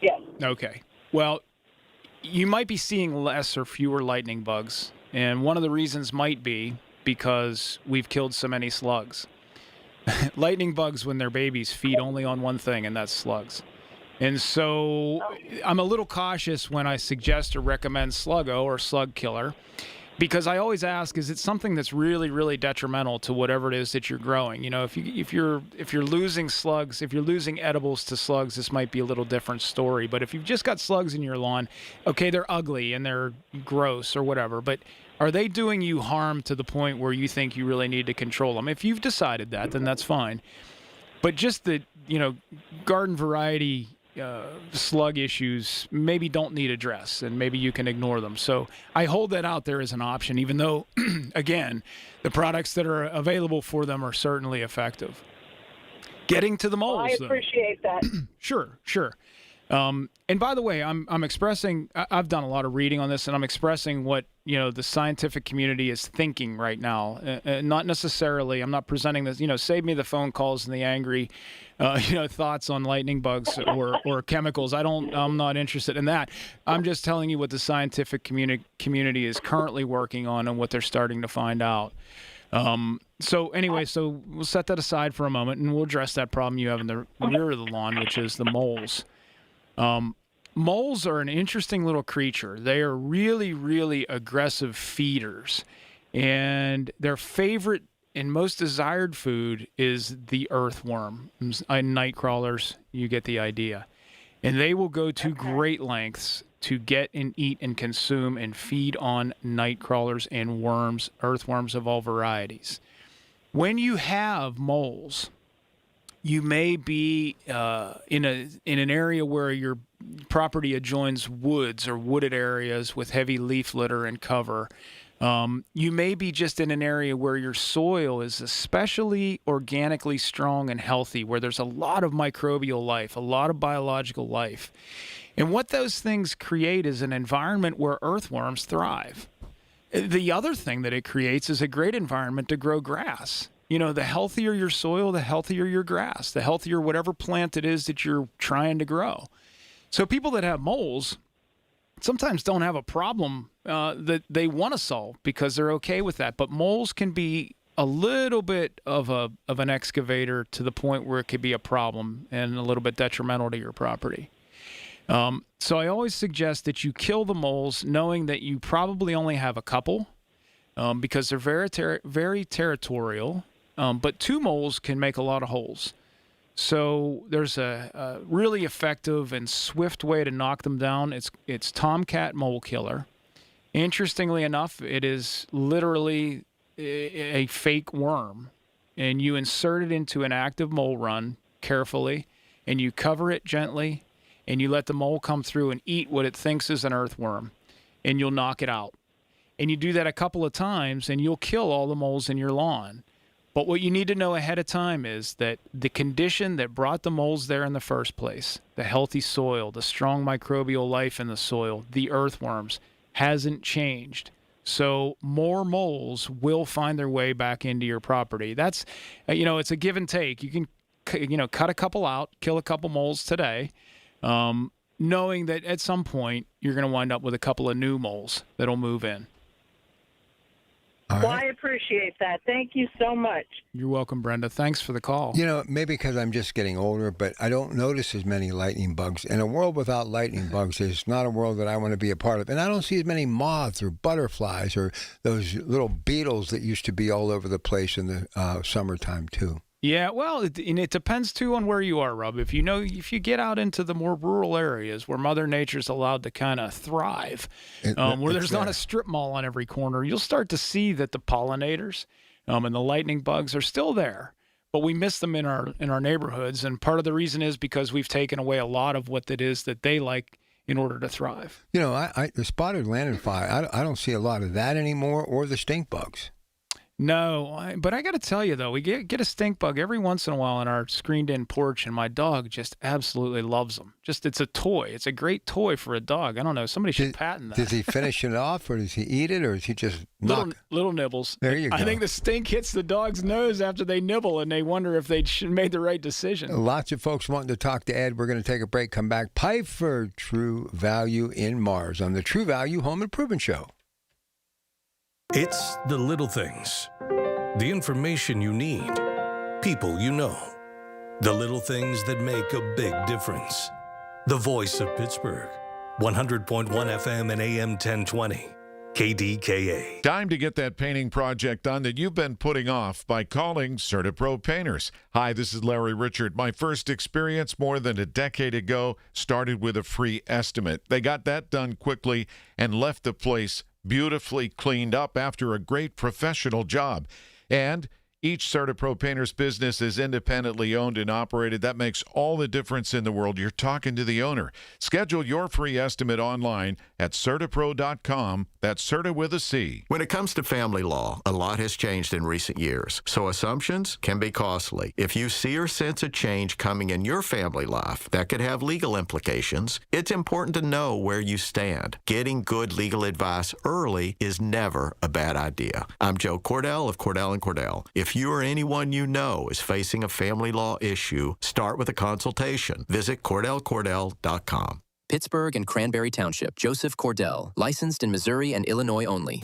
Yes. Okay. Well, you might be seeing less or fewer lightning bugs, and one of the reasons might be because we've killed so many slugs. Lightning bugs, when they're babies, feed only on one thing, and that's slugs. And so I'm a little cautious when I suggest or recommend Sluggo or Slug Killer, because I always ask, is it something that's really, really detrimental to whatever it is that you're growing? You know, if you're losing slugs, if you're losing edibles to slugs, this might be a little different story. But if you've just got slugs in your lawn, okay, they're ugly and they're gross or whatever, but are they doing you harm to the point where you think you really need to control them? If you've decided that, then that's fine. But just the, garden variety slug issues maybe don't need address, and maybe you can ignore them. So I hold that out there as an option, even though, again, the products that are available for them are certainly effective. Getting to the molds, I appreciate that. Sure. And by the way, I'm expressing, I've done a lot of reading on this, and I'm expressing what, the scientific community is thinking right now. Not necessarily, I'm not presenting this, save me the phone calls and the angry, thoughts on lightning bugs or chemicals. I'm not interested in that. I'm just telling you what the scientific community is currently working on and what they're starting to find out. So we'll set that aside for a moment, and we'll address that problem you have in the rear of the lawn, which is the moles. Moles are an interesting little creature. They are really, really aggressive feeders, and their favorite and most desired food is the earthworm. Night crawlers, you get the idea. And they will go to great lengths to get and eat and consume and feed on night crawlers and worms, earthworms of all varieties. When you have moles, you may be in an area where your property adjoins woods or wooded areas with heavy leaf litter and cover. You may be just in an area where your soil is especially organically strong and healthy, where there's a lot of microbial life, a lot of biological life. And what those things create is an environment where earthworms thrive. The other thing that it creates is a great environment to grow grass. You know, the healthier your soil, the healthier your grass, the healthier whatever plant it is that you're trying to grow. So people that have moles sometimes don't have a problem that they want to solve because they're okay with that. But moles can be a little bit of an excavator to the point where it could be a problem and a little bit detrimental to your property. So I always suggest that you kill the moles knowing that you probably only have a couple because they're very territorial, but 2 moles can make a lot of holes. So there's a really effective and swift way to knock them down. It's Tomcat Mole Killer. Interestingly enough, it is literally a fake worm, and you insert it into an active mole run carefully, and you cover it gently, and you let the mole come through and eat what it thinks is an earthworm, and you'll knock it out. And you do that a couple of times, and you'll kill all the moles in your lawn. But what you need to know ahead of time is that the condition that brought the moles there in the first place, the healthy soil, the strong microbial life in the soil, the earthworms, hasn't changed. So more moles will find their way back into your property. That's, it's a give and take. You can, cut a couple out, kill a couple moles today, knowing that at some point you're going to wind up with a couple of new moles that'll move in. Well, I appreciate that. Thank you so much. You're welcome, Brenda. Thanks for the call. You know, maybe because I'm just getting older, but I don't notice as many lightning bugs. And a world without lightning bugs is not a world that I want to be a part of. And I don't see as many moths or butterflies or those little beetles that used to be all over the place in the summertime, too. Yeah, well, it depends, too, on where you are, Rob. If you get out into the more rural areas where Mother Nature's allowed to kind of thrive, where there's not a strip mall on every corner, you'll start to see that the pollinators and the lightning bugs are still there. But we miss them in our neighborhoods, and part of the reason is because we've taken away a lot of what it is that they like in order to thrive. You know, the spotted lanternfly, I don't see a lot of that anymore, or the stink bugs. No, but I got to tell you, though, we get a stink bug every once in a while on our screened-in porch, and my dog just absolutely loves them. It's a toy. It's a great toy for a dog. I don't know. Somebody should patent that. Does he finish it off, or does he eat it, or is he just little nibbles? There you go. I think the stink hits the dog's nose after they nibble, and they wonder if they made the right decision. Lots of folks wanting to talk to Ed. We're going to take a break, come back. Piper True Value in Mars on the True Value Home Improvement Show. It's the little things. The information you need. People you know. The little things that make a big difference. The voice of Pittsburgh. 100.1 FM and AM 1020. KDKA. Time to get that painting project done that you've been putting off by calling CertaPro Painters. Hi, this is Larry Richard. My first experience more than a decade ago started with a free estimate. They got that done quickly and left the place beautifully cleaned up after a great professional job. And each CertaPro Painters business is independently owned and operated. That makes all the difference in the world. You're talking to the owner. Schedule your free estimate online at CertaPro.com. That's Certa with a C. When it comes to family law, a lot has changed in recent years, so assumptions can be costly. If you see or sense a change coming in your family life that could have legal implications, it's important to know where you stand. Getting good legal advice early is never a bad idea. I'm Joe Cordell of Cordell & Cordell. If you or anyone you know is facing a family law issue, start with a consultation. Visit CordellCordell.com. Pittsburgh and Cranberry Township. Joseph Cordell. Licensed in Missouri and Illinois only.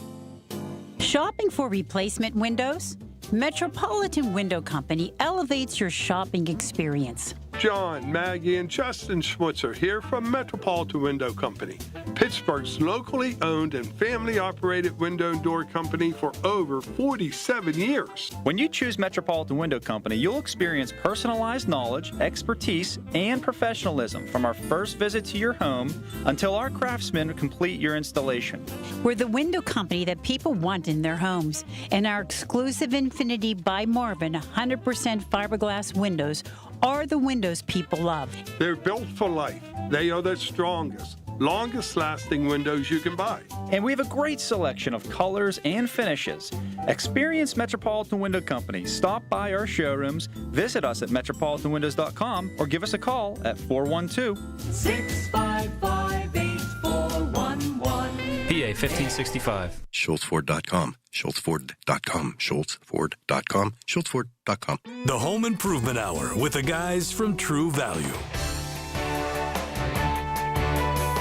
Shopping for replacement windows? Metropolitan Window Company elevates your shopping experience. John, Maggie, and Justin Schmutzer here from Metropolitan Window Company, Pittsburgh's locally owned and family-operated window and door company for over 47 years. When you choose Metropolitan Window Company, you'll experience personalized knowledge, expertise, and professionalism from our first visit to your home until our craftsmen complete your installation. We're the window company that people want in their homes, and our exclusive Infinity by Marvin 100% fiberglass windows are the windows people love. They're built for life. They are the strongest, longest lasting windows you can buy. And we have a great selection of colors and finishes. Experience Metropolitan Window Company. Stop by our showrooms, visit us at metropolitanwindows.com, or give us a call at 412-655-8411. PA 1565. SchultzFord.com. SchultzFord.com. SchultzFord.com. SchultzFord.com. The Home Improvement Hour with the guys from True Value.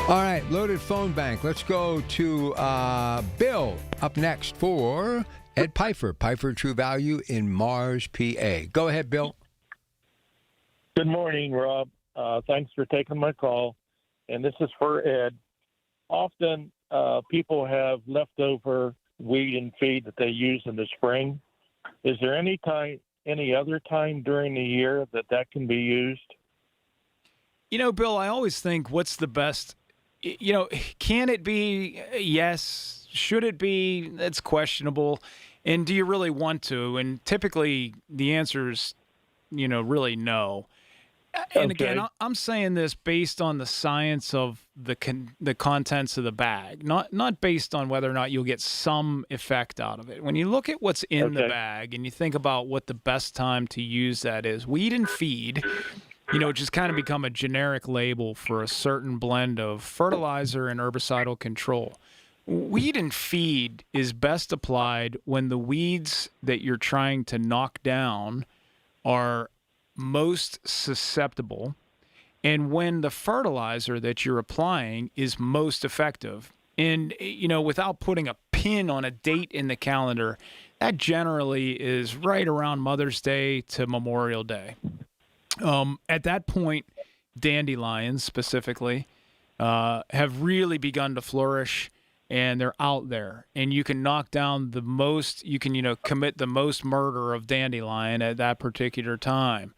All right, loaded phone bank. Let's go to Bill up next for Ed Pfeiffer, Pfeiffer True Value in Mars, PA. Go ahead, Bill. Good morning, Rob. Thanks for taking my call. And this is for Ed. Often people have leftover weed and feed that they use in the spring. Is there any other time during the year that can be used? You know, Bill, I always think, what's the best? You know, can it be? Yes. Should it be? That's questionable. And do you really want to? And typically the answer is, really no. And Okay. again, I'm saying this based on the science of the contents of the bag, not based on whether or not you'll get some effect out of it. When you look at what's in the Okay. bag and you think about what the best time to use that is, weed and feed, which has kind of become a generic label for a certain blend of fertilizer and herbicidal control. Weed and feed is best applied when the weeds that you're trying to knock down are most susceptible, and when the fertilizer that you're applying is most effective. And, without putting a pin on a date in the calendar, that generally is right around Mother's Day to Memorial Day. At that point, dandelions specifically have really begun to flourish, and they're out there. And you can knock down the most, commit the most murder of dandelion at that particular time.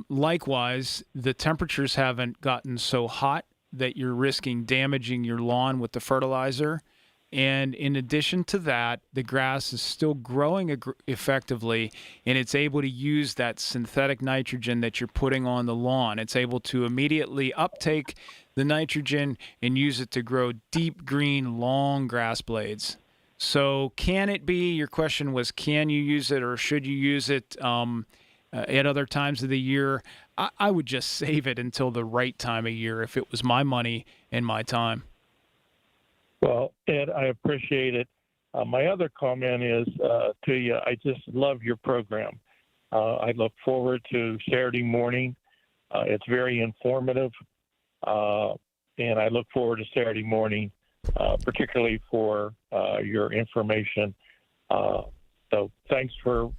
Likewise, the temperatures haven't gotten so hot that you're risking damaging your lawn with the fertilizer. And in addition to that, the grass is still growing effectively, and it's able to use that synthetic nitrogen that you're putting on the lawn. It's able to immediately uptake the nitrogen and use it to grow deep green, long grass blades. So can it be, your question was, can you use it or should you use it at other times of the year? I would just save it until the right time of year if it was my money and my time. Well, Ed, I appreciate it. My other comment is to you, I just love your program. I look forward to Saturday morning. It's very informative, and I look forward to Saturday morning, particularly for your information. So thanks for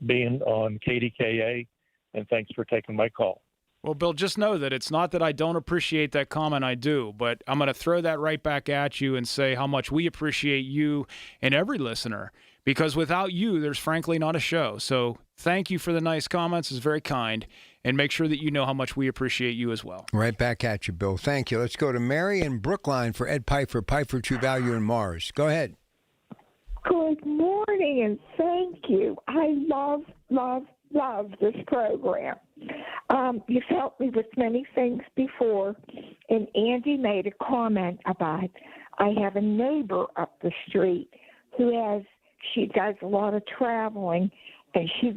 being on KDKA, and thanks for taking my call. Well, Bill, just know that it's not that I don't appreciate that comment. I do, but I'm going to throw that right back at you and say how much we appreciate you and every listener, because without you, there's frankly not a show. So thank you for the nice comments. It's very kind. And make sure that you know how much we appreciate you as well. Right back at you, Bill. Thank you. Let's go to Mary in Brookline for Ed Pfeiffer, Pfeiffer True Value in Mars. Go ahead. Good morning, and thank you. I love this program. You've helped me with many things before, and Andy made a comment about I have a neighbor up the street she does a lot of traveling, and she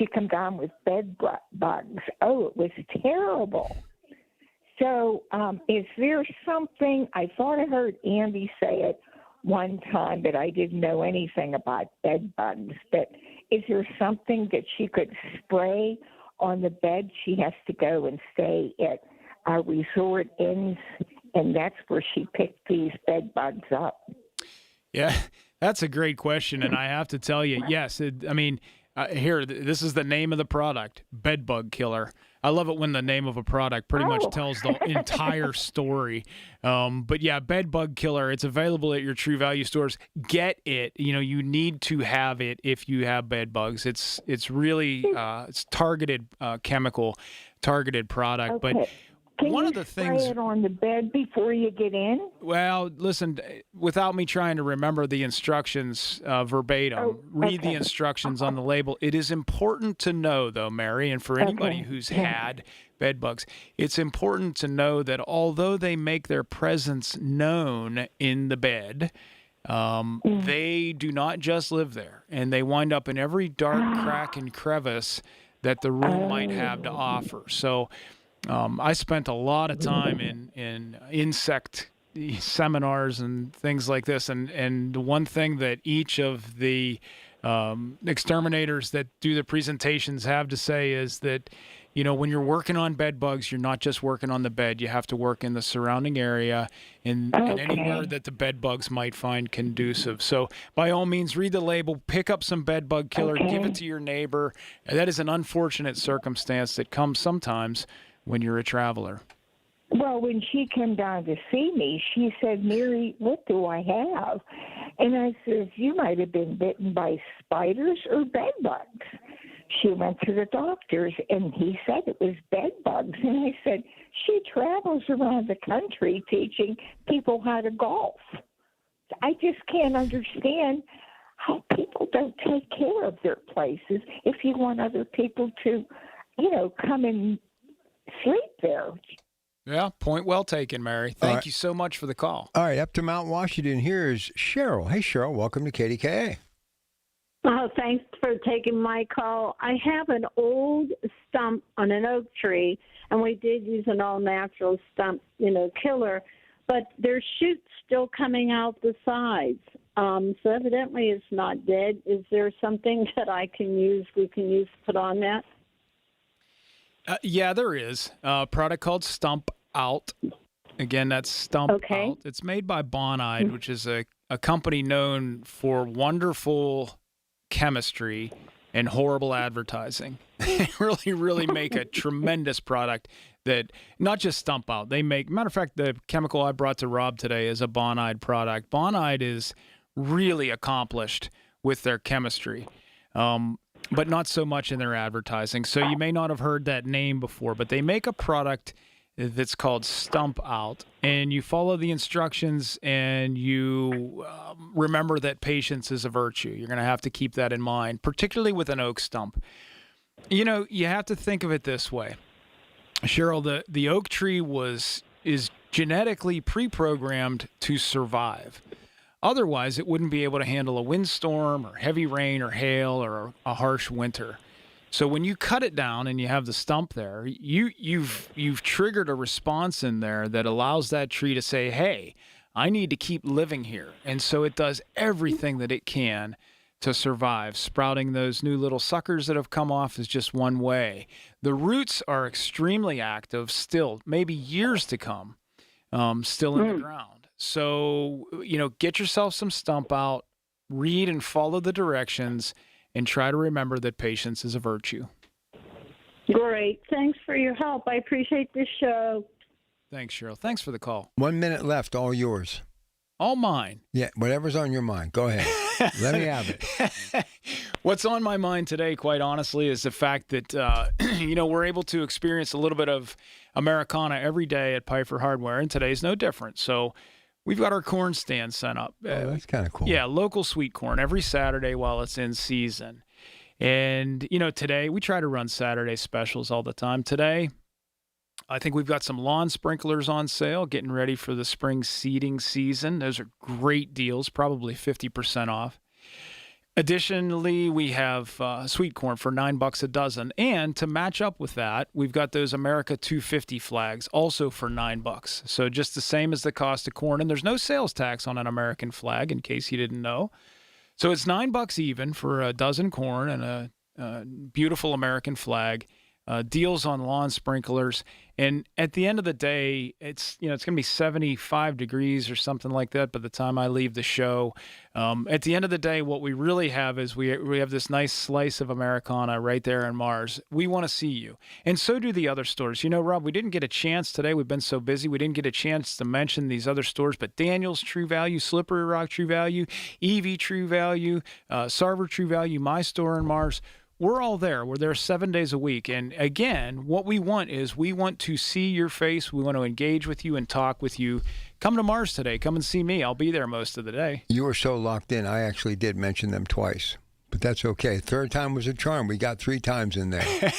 come down with bed bugs. Oh, it was terrible. So is there something, I thought I heard Andy say it one time, but I didn't know anything about bed bugs, but is there something that she could spray on the bed? She has to go and stay at our resort inns, and that's where she picked these bed bugs up. Yeah, that's a great question, and I have to tell you, yes. Here, this is the name of the product, Bed Bug Killer. I love it when the name of a product pretty much tells the entire story. But yeah, Bed Bug Killer, it's available at your True Value stores. Get it. You need to have it if you have bed bugs. It's really it's targeted chemical, targeted product. Okay. But Can one you of the things, spray it on the bed before you get in? well, listen, without me trying to remember the instructions verbatim, read the instructions on the label. It is important to know, though, Mary, and for anybody who's had bed bugs, it's important to know that although they make their presence known in the bed, They do not just live there, and they wind up in every dark crack and crevice that the room might have to offer. So I spent a lot of time in insect seminars and things like this, and the one thing that each of the exterminators that do the presentations have to say is that, you know, when you're working on bed bugs, you're not just working on the bed. You have to work in the surrounding area and anywhere that the bed bugs might find conducive. So by all means, read the label, pick up some bed bug killer, give it to your neighbor. And that is an unfortunate circumstance that comes sometimes when you're a traveler. Well, when she came down to see me, she said, Mary, what do I have? And I said, you might have been bitten by spiders or bed bugs. She went to the doctors, and he said it was bed bugs. And I said, she travels around the country teaching people how to golf. I just can't understand how people don't take care of their places if you want other people to, you know, come and sleep there. Yeah, point well taken, Mary. Thank you so much for the call. All right, up to Mount Washington, here is Cheryl. Hey, Cheryl, welcome to KDKA. Oh, thanks for taking my call. I have an old stump on an oak tree, and we did use an all-natural stump, you know, killer, but there's shoots still coming out the sides. So evidently it's not dead. Is there something that we can use to put on that? Yeah, there is. A product called Stump Out. Again, that's Stump Out. It's made by Bonide, which is a company known for wonderful chemistry and horrible advertising. They really make a tremendous product that not just Stump Out. They make, matter of fact, the chemical I brought to Rob today is a Bonide product. Bonide is really accomplished with their chemistry. But not so much in their advertising. So you may not have heard that name before, but they make a product that's called Stump Out, and you follow the instructions and you remember that patience is a virtue. You're going to have to keep that in mind, particularly with an oak stump. You know, you have to think of it this way. Cheryl, the oak tree is genetically pre-programmed to survive. Otherwise, it wouldn't be able to handle a windstorm or heavy rain or hail or a harsh winter. So when you cut it down and you have the stump there, you've triggered a response in there that allows that tree to say, hey, I need to keep living here. And so it does everything that it can to survive. Sprouting those new little suckers that have come off is just one way. The roots are extremely active still, maybe years to come, still in the ground. So, you know, get yourself some Stump Out, read and follow the directions, and try to remember that patience is a virtue. Great. Thanks for your help. I appreciate this show. Thanks, Cheryl. Thanks for the call. 1 minute left, all yours. All mine. Yeah, whatever's on your mind. Go ahead. Let me have it. What's on my mind today, quite honestly, is the fact that, you know, we're able to experience a little bit of Americana every day at Piper Hardware, and today's no different. So we've got our corn stand set up. Oh, that's kind of cool. Yeah, local sweet corn every Saturday while it's in season. And, you know, today we try to run Saturday specials all the time. Today, I think we've got some lawn sprinklers on sale, getting ready for the spring seeding season. Those are great deals, probably 50% off. Additionally, we have sweet corn for $9 a dozen. And to match up with that, we've got those America 250 flags also for $9. So just the same as the cost of corn. And there's no sales tax on an American flag, in case you didn't know. So it's $9 even for a dozen corn and a beautiful American flag. Deals on lawn sprinklers. And at the end of the day, it's going to be 75 degrees or something like that by the time I leave the show. At the end of the day, what we really have is we have this nice slice of Americana right there in Mars. We want to see you. And so do the other stores. You know, Rob, we didn't get a chance today. We've been so busy. We didn't get a chance to mention these other stores, but Daniel's True Value, Slippery Rock True Value, Evie True Value, Sarver True Value, my store in Mars. We're all there. We're there 7 days a week. And again, what we want is we want to see your face. We want to engage with you and talk with you. Come to Mars today. Come and see me. I'll be there most of the day. You were so locked in, I actually did mention them twice. but that's okay. Third time was a charm. We got 3 times in there.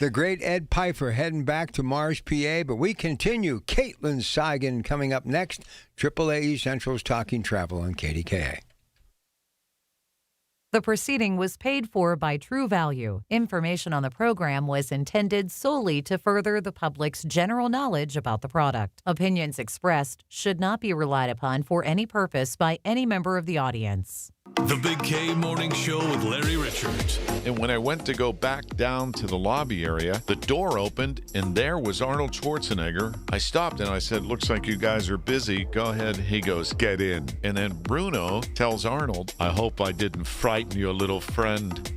The great Ed Pfeiffer heading back to Mars, PA, but we continue. Caitlin Seigan coming up next. AAA Central's Talking Travel on KDKA. The proceeding was paid for by True Value. Information on the program was intended solely to further the public's general knowledge about the product. Opinions expressed should not be relied upon for any purpose by any member of the audience. The Big K Morning Show with Larry Richards. And when I went to go back down to the lobby area, the door opened and there was Arnold Schwarzenegger. I stopped and I said, "Looks like you guys are busy. Go ahead." He goes, "Get in." And then Bruno tells Arnold, "I hope I didn't frighten your little friend."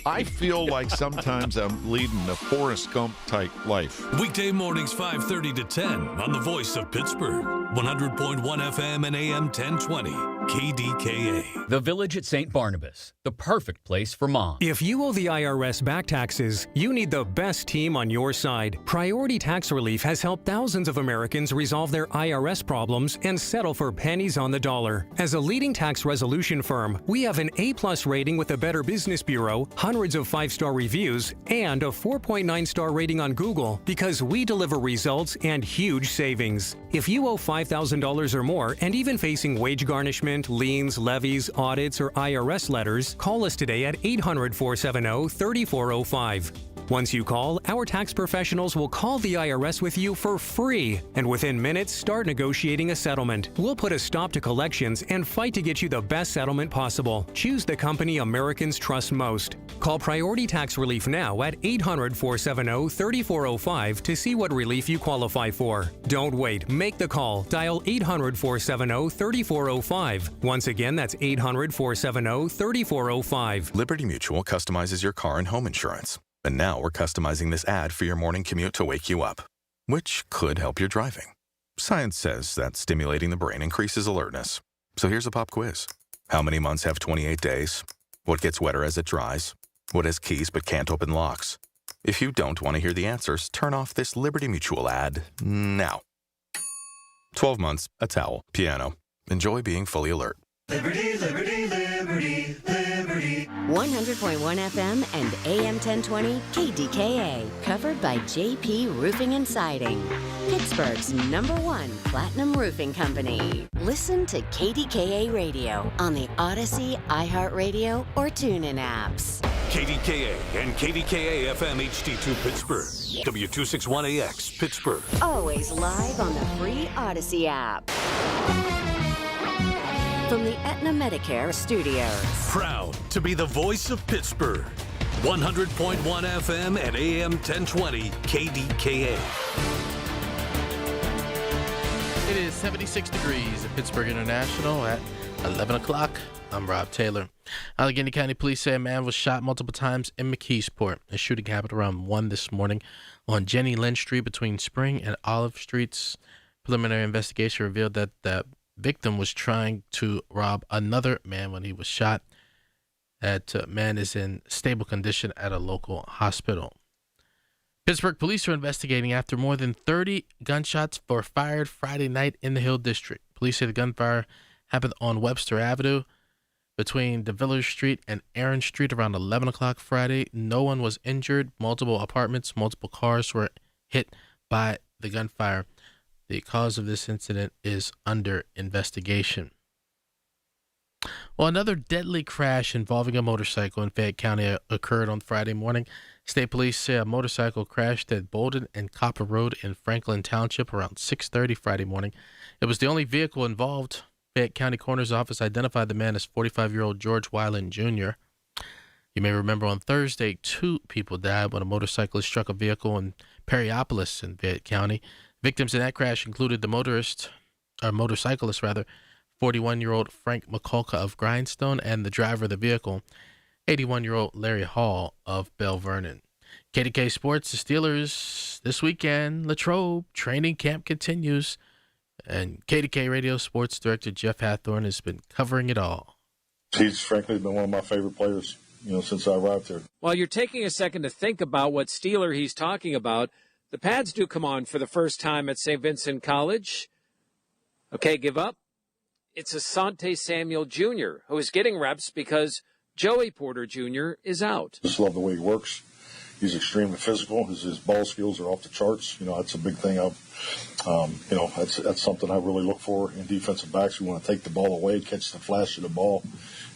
I feel like sometimes I'm leading a Forrest Gump type life. Weekday mornings 5:30 to 10 on the Voice of Pittsburgh. 100.1 FM and AM 1020. KDKA. The Village at St. Barnabas, the perfect place for mom. If you owe the IRS back taxes, you need the best team on your side. Priority Tax Relief has helped thousands of Americans resolve their IRS problems and settle for pennies on the dollar. As a leading tax resolution firm, we have an A+ rating with the Better Business Bureau, hundreds of 5-star reviews, and a 4.9-star rating on Google because we deliver results and huge savings. If you owe $5,000 or more and even facing wage garnishment, liens, levies, audits, or IRS letters, call us today at 800-470-3405. Once you call, our tax professionals will call the IRS with you for free, and within minutes, start negotiating a settlement. We'll put a stop to collections and fight to get you the best settlement possible. Choose the company Americans trust most. Call Priority Tax Relief now at 800-470-3405 to see what relief you qualify for. Don't wait. Make the call. Dial 800-470-3405. Once again, that's 800-470-3405. Liberty Mutual customizes your car and home insurance. And now we're customizing this ad for your morning commute to wake you up, which could help your driving. Science says that stimulating the brain increases alertness. So here's a pop quiz. How many months have 28 days? What gets wetter as it dries? What has keys but can't open locks? If you don't want to hear the answers, turn off this Liberty Mutual ad now. 12 months, a towel, piano. Enjoy being fully alert. Liberty, liberty, liberty, liberty. 100.1 FM and AM 1020 KDKA. Covered by JP Roofing and Siding. Pittsburgh's #1 platinum roofing company. Listen to KDKA Radio on the Odyssey, iHeartRadio, or TuneIn apps. KDKA and KDKA FM HD2 Pittsburgh. W261AX Pittsburgh. Always live on the free Odyssey app. From the Aetna Medicare Studios. Proud to be the voice of Pittsburgh. 100.1 FM and AM 1020 KDKA. It is 76 degrees at Pittsburgh International at 11 o'clock. I'm Rob Taylor. Allegheny County Police say a man was shot multiple times in McKeesport. A shooting happened around 1 this morning on Jenny Lynn Street between Spring and Olive Streets. Preliminary investigation revealed that the victim was trying to rob another man when he was shot. That man is in stable condition at a local hospital. Pittsburgh police are investigating after more than 30 gunshots were fired Friday night in the Hill District. Police say the gunfire happened on Webster Avenue between DeVillers Street and Aaron Street around 11 o'clock Friday. No one was injured. Multiple apartments, multiple cars were hit by the gunfire. The cause of this incident is under investigation. Well, another deadly crash involving a motorcycle in Fayette County occurred on Friday morning. State police say a motorcycle crashed at Bolden and Copper Road in Franklin Township around 6:30 Friday morning. It was the only vehicle involved. Fayette County Coroner's Office identified the man as 45-year-old George Weiland Jr. You may remember on Thursday, 2 people died when a motorcyclist struck a vehicle in Perryopolis in Fayette County. Victims in that crash included the motorcyclist, 41-year-old Frank McCulca of Grindstone, and the driver of the vehicle, 81-year-old Larry Hall of Bell Vernon. KDK Sports, the Steelers this weekend, Latrobe, training camp continues, and KDK Radio Sports Director Jeff Hathorn has been covering it all. He's frankly been one of my favorite players, since I arrived here. While you're taking a second to think about what Steeler he's talking about, the pads do come on for the first time at St. Vincent College. Okay, give up. It's Asante Samuel Jr., who is getting reps because Joey Porter Jr. is out. Just love the way he works. He's extremely physical. His ball skills are off the charts. That's a big thing. That's something I really look for in defensive backs. We want to take the ball away, catch the flash of the ball,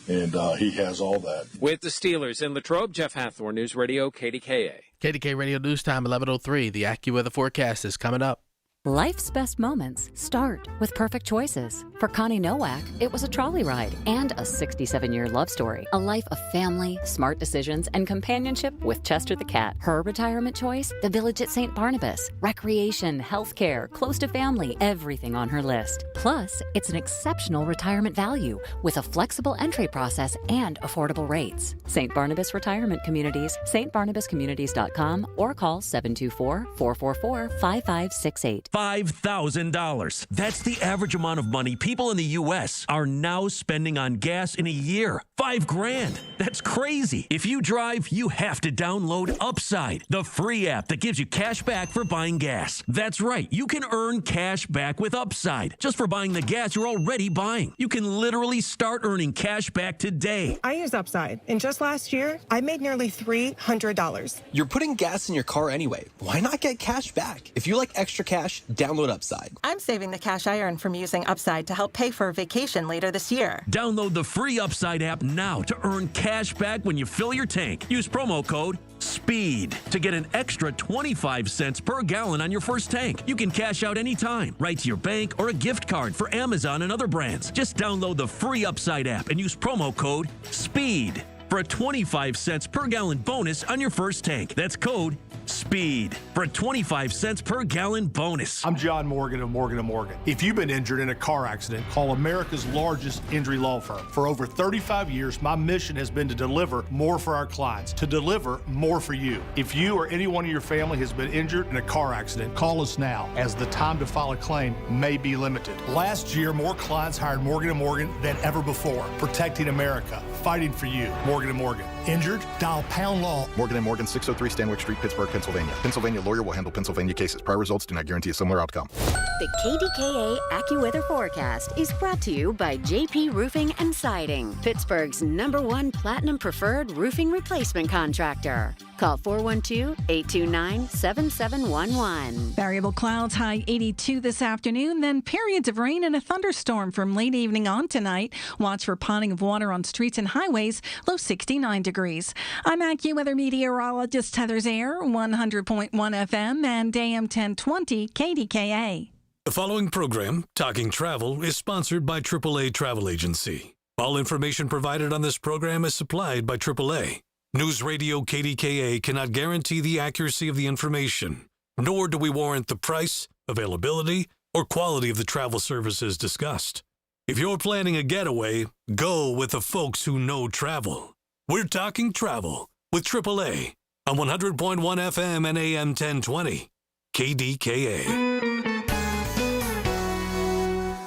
and he has all that. With the Steelers in Latrobe, Jeff Hathorn, News Radio KDKA. KDK Radio News Time, 11:03. The AccuWeather forecast is coming up. Life's best moments start with perfect choices. For Connie Nowak, it was a trolley ride and a 67-year love story. A life of family, smart decisions, and companionship with Chester the cat. Her retirement choice? The Village at St. Barnabas. Recreation, healthcare, close to family, everything on her list. Plus, it's an exceptional retirement value with a flexible entry process and affordable rates. St. Barnabas Retirement Communities, stbarnabascommunities.com, or call 724-444-5568. $5,000. That's the average amount of money people in the U.S. are now spending on gas in a year. $5,000. That's crazy. If you drive, you have to download Upside, the free app that gives you cash back for buying gas. That's right. You can earn cash back with Upside just for buying the gas you're already buying. You can literally start earning cash back today. I use Upside, and just last year, I made nearly $300. You're putting gas in your car anyway. Why not get cash back? If you like extra cash, download Upside. I'm saving the cash I earn from using Upside to help pay for a vacation later this year. Download the free Upside app now to earn cash back when you fill your tank. Use promo code SPEED to get an extra 25 cents per gallon on your first tank. You can cash out anytime, right to your bank or a gift card for Amazon and other brands. Just download the free Upside app and use promo code SPEED for a 25 cents per gallon bonus on your first tank. That's code SPEED for a 25 cents per gallon bonus. I'm John Morgan of Morgan & Morgan. If you've been injured in a car accident, call America's largest injury law firm. For over 35 years, my mission has been to deliver more for our clients, to deliver more for you. If you or anyone in your family has been injured in a car accident, call us now, as the time to file a claim may be limited. Last year, more clients hired Morgan & Morgan than ever before, protecting America, fighting for you. Morgan & Morgan. Injured? Dial pound law. Morgan & Morgan, 603 Stanwyck Street, Pittsburgh, Pennsylvania. Pennsylvania lawyer will handle Pennsylvania cases. Prior results do not guarantee a similar outcome. The KDKA AccuWeather forecast is brought to you by JP Roofing and Siding, Pittsburgh's #1 Platinum Preferred Roofing Replacement Contractor. Call 412-829-7711. Variable clouds, high 82 this afternoon, then periods of rain and a thunderstorm from late evening on tonight. Watch for ponding of water on streets and highways, low 69 degrees. I'm AccuWeather meteorologist Heather Zaire, 100.1 FM and AM 1020 KDKA. The following program, Talking Travel, is sponsored by AAA Travel Agency. All information provided on this program is supplied by AAA. News Radio KDKA cannot guarantee the accuracy of the information, nor do we warrant the price, availability, or quality of the travel services discussed. If you're planning a getaway, go with the folks who know travel. We're Talking Travel with AAA on 100.1 FM and AM 1020 KDKA.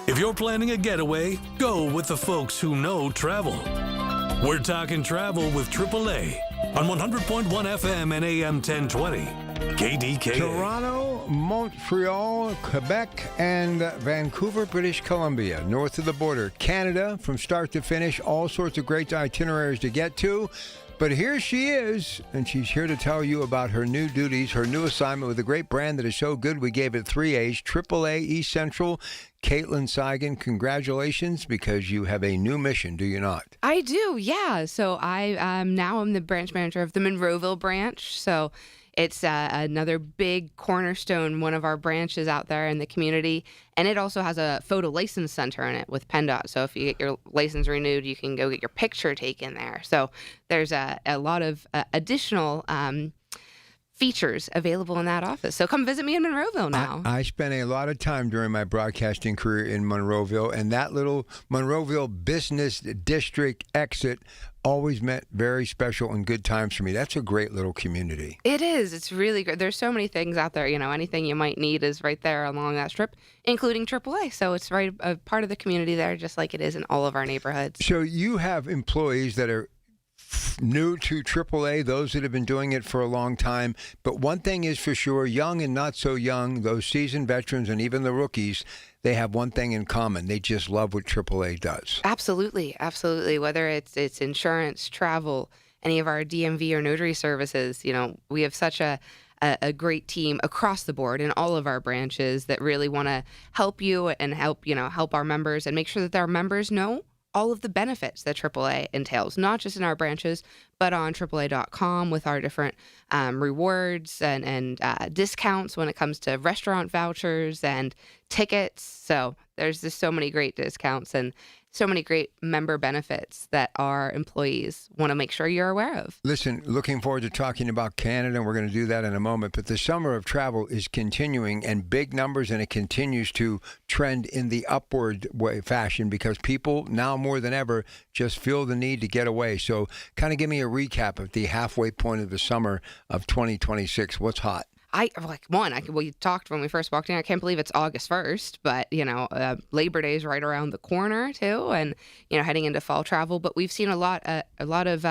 If you're planning a getaway, go with the folks who know travel. We're Talking Travel with AAA on 100.1 FM and AM 1020 KDKA. Toronto, Montreal, Quebec, and Vancouver, British Columbia. North of the border, Canada, from start to finish, all sorts of great itineraries to get to. But here she is, and she's here to tell you about her new duties, her new assignment with a great brand that is so good we gave it 3 A's, AAA East Central. Caitlin Seigan, congratulations, because you have a new mission, do you not? I do, yeah. So I'm the branch manager of the Monroeville branch. So it's another big cornerstone, one of our branches out there in the community. And it also has a photo license center in it with PennDOT. So if you get your license renewed, you can go get your picture taken there. So there's a lot of additional features available in that office. So come visit me in Monroeville now. I spent a lot of time during my broadcasting career in Monroeville, and that little Monroeville business district exit always meant very special and good times for me. That's a great little community. It is. It's really great. There's so many things out there. You know, anything you might need is right there along that strip, including AAA. So it's right a part of the community there, just like it is in all of our neighborhoods. So you have employees that are new to AAA, those that have been doing it for a long time. But one thing is for sure, young and not so young, those seasoned veterans and even the rookies, they have one thing in common. They just love what AAA does. Absolutely. Absolutely. Whether it's insurance, travel, any of our DMV or notary services, we have such a great team across the board in all of our branches that really want to help you and help our members and make sure that our members know all of the benefits that AAA entails, not just in our branches, but on AAA.com with our different rewards and discounts when it comes to restaurant vouchers and tickets. So there's just so many great discounts and so many great member benefits that our employees want to make sure you're aware of. Listen, looking forward to talking about Canada, and we're going to do that in a moment. But the summer of travel is continuing, and big numbers, and it continues to trend in the upward fashion because people now more than ever just feel the need to get away. So kind of give me a recap of the halfway point of the summer of 2026. What's hot? We talked when we first walked in. I can't believe it's August 1st, but Labor Day is right around the corner too, and heading into fall travel. But we've seen a lot of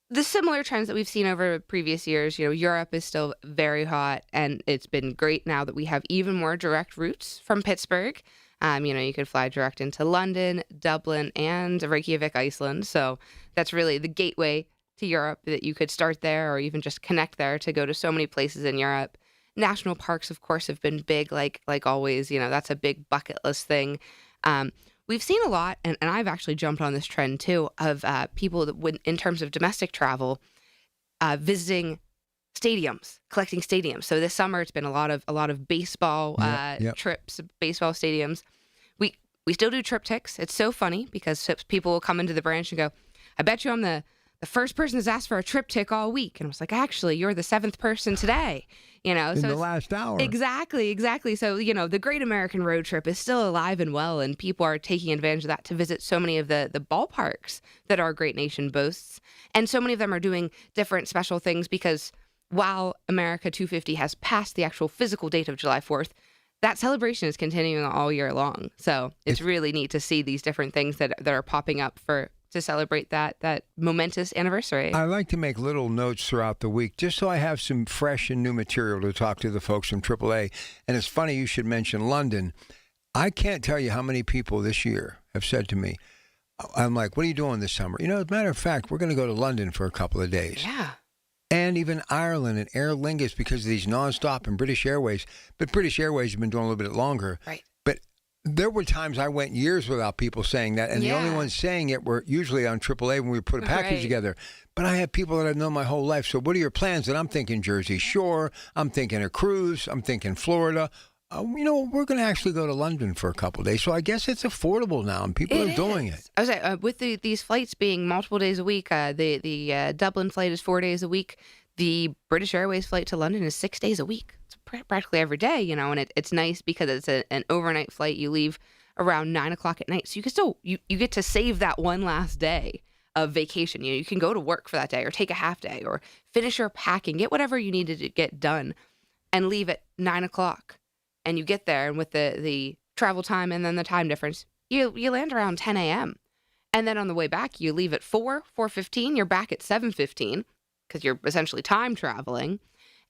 the similar trends that we've seen over previous years. Europe is still very hot, and it's been great now that we have even more direct routes from Pittsburgh. You could fly direct into London, Dublin, and Reykjavik, Iceland. So that's really the gateway to Europe, that you could start there or even just connect there to go to so many places in Europe. National parks, of course, have been big, like always. That's a big bucket list thing. We've seen a lot, and I've actually jumped on this trend too, of people that, in terms of domestic travel, visiting stadiums, collecting stadiums. So this summer, it's been a lot of baseball trips, baseball stadiums. We still do triptychs. It's so funny because people will come into the branch and go, "I bet you I'm the first person that's asked for a triptych all week." And I was like, "Actually, you're the 7th person today." In the last hour. Exactly. So, the Great American Road Trip is still alive and well, and people are taking advantage of that to visit so many of the ballparks that our great nation boasts. And so many of them are doing different special things because while America 250 has passed the actual physical date of July 4th, that celebration is continuing all year long. So it's really neat to see these different things that are popping up to celebrate that momentous anniversary. I like to make little notes throughout the week just so I have some fresh and new material to talk to the folks from AAA. And it's funny you should mention London. I can't tell you how many people this year have said to me, I'm like, "What are you doing this summer?" As a matter of fact, we're going to go to London for a couple of days. Yeah. And even Ireland and Aer Lingus because of these nonstop and British Airways. But British Airways have been doing a little bit longer. Right. But there were times I went years without people saying that, and the only ones saying it were usually on AAA when we put a package together. But I have people that I've known my whole life. So what are your plans? And I'm thinking Jersey Shore. I'm thinking a cruise. I'm thinking Florida. We're going to actually go to London for a couple of days. So I guess it's affordable now, and people are doing it. I was like, with these flights being multiple days a week, the Dublin flight is 4 days a week. The British Airways flight to London is 6 days a week. It's practically every day, and it's nice because it's an overnight flight. You leave around 9 o'clock at night, so you can still you get to save that one last day of vacation. You can go to work for that day, or take a half day, or finish your packing, get whatever you needed to get done, and leave at 9 o'clock. And you get there, and with the travel time and then the time difference, you land around 10 a.m. And then on the way back, you leave at 4:15. You're back at 7:15 because you're essentially time traveling.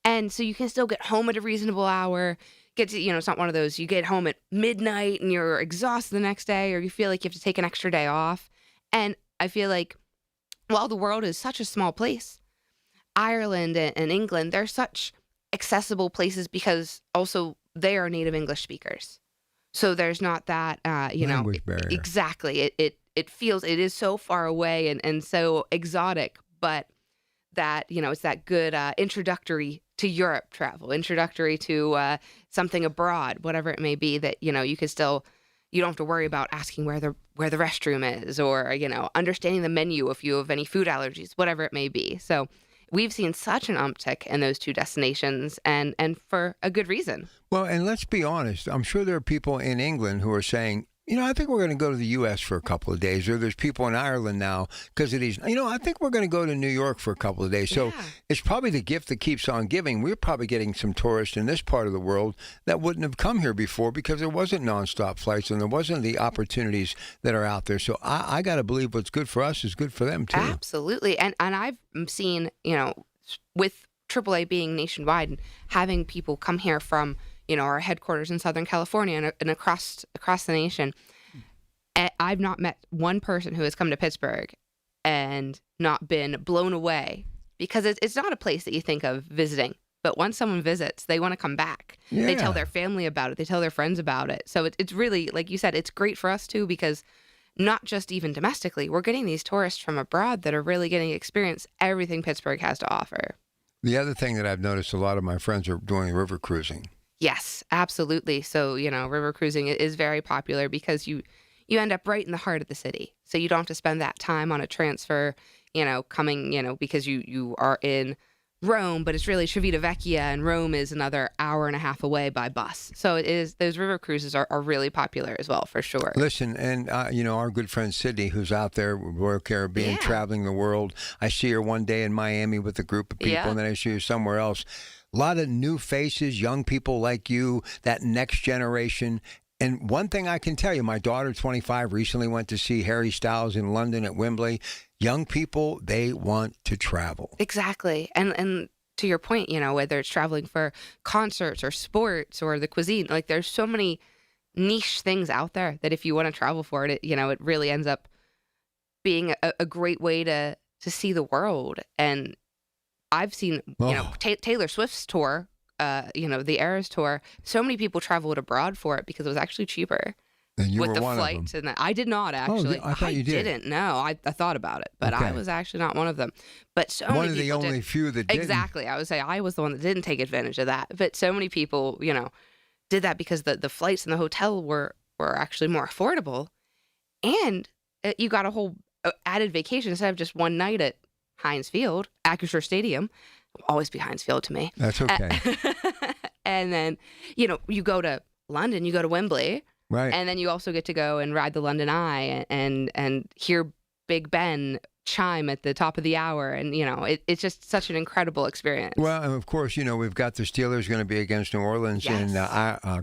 And so you can still get home at a reasonable hour. It's not one of those, you get home at midnight and you're exhausted the next day, or you feel like you have to take an extra day off. And I feel like while the world is such a small place, Ireland and England, they're such accessible places because also they are native English speakers. So there's not that, language barrier. Exactly. It feels, it is so far away and so exotic, but that, it's that good introductory to Europe travel, introductory to something abroad, whatever it may be, that, you can still, you don't have to worry about asking where the restroom is, or, understanding the menu if you have any food allergies, whatever it may be. So we've seen such an uptick in those two destinations, and for a good reason. Well, and let's be honest, I'm sure there are people in England who are saying, I think we're going to go to the U.S. for a couple of days. Or there's people in Ireland now because of these. I think we're going to go to New York for a couple of days. So it's probably the gift that keeps on giving. We're probably getting some tourists in this part of the world that wouldn't have come here before because there wasn't nonstop flights and there wasn't the opportunities that are out there. So I got to believe what's good for us is good for them, too. Absolutely. And I've seen, with AAA being nationwide and having people come here from our headquarters in Southern California and across the nation. I've not met one person who has come to Pittsburgh and not been blown away because it's not a place that you think of visiting. But once someone visits, they want to come back. Yeah. They tell their family about it. They tell their friends about it. So it's really, like you said, it's great for us too because not just even domestically, we're getting these tourists from abroad that are really getting to experience everything Pittsburgh has to offer. The other thing that I've noticed, a lot of my friends are doing river cruising. Yes, absolutely. So, river cruising is very popular because you end up right in the heart of the city. So you don't have to spend that time on a transfer, coming, because you are in Rome, but it's really Civitavecchia, and Rome is another hour and a half away by bus. So it is, those river cruises are really popular as well, for sure. Listen, and, our good friend Sydney, who's out there with Royal Caribbean, traveling the world. I see her one day in Miami with a group of people, and then I see her somewhere else. A lot of new faces, young people like you, that next generation. And one thing I can tell you, my daughter, 25, recently went to see Harry Styles in London at Wembley. Young people, they want to travel. Exactly. And to your point, whether it's traveling for concerts or sports or the cuisine, like there's so many niche things out there that if you want to travel for it, it really ends up being a great way to see the world. And I've seen, Taylor Swift's tour, the Eras tour. So many people traveled abroad for it because it was actually cheaper. And you with were the one flights of them. and I did not actually. I thought you did. Didn't. No, I thought about it, but I was actually not one of them. But so one many of the people only did. few that did. Exactly. I would say I was the one that didn't take advantage of that. But so many people, did that because the flights and the hotel were actually more affordable, and you got a whole added vacation instead of just one night at Heinz Field, Acrisure Stadium. Will always be Heinz Field to me. That's okay. And then, you go to London, you go to Wembley. Right. And then you also get to go and ride the London Eye and hear Big Ben chime at the top of the hour. And, it's just such an incredible experience. Well, and of course, we've got the Steelers going to be against New Orleans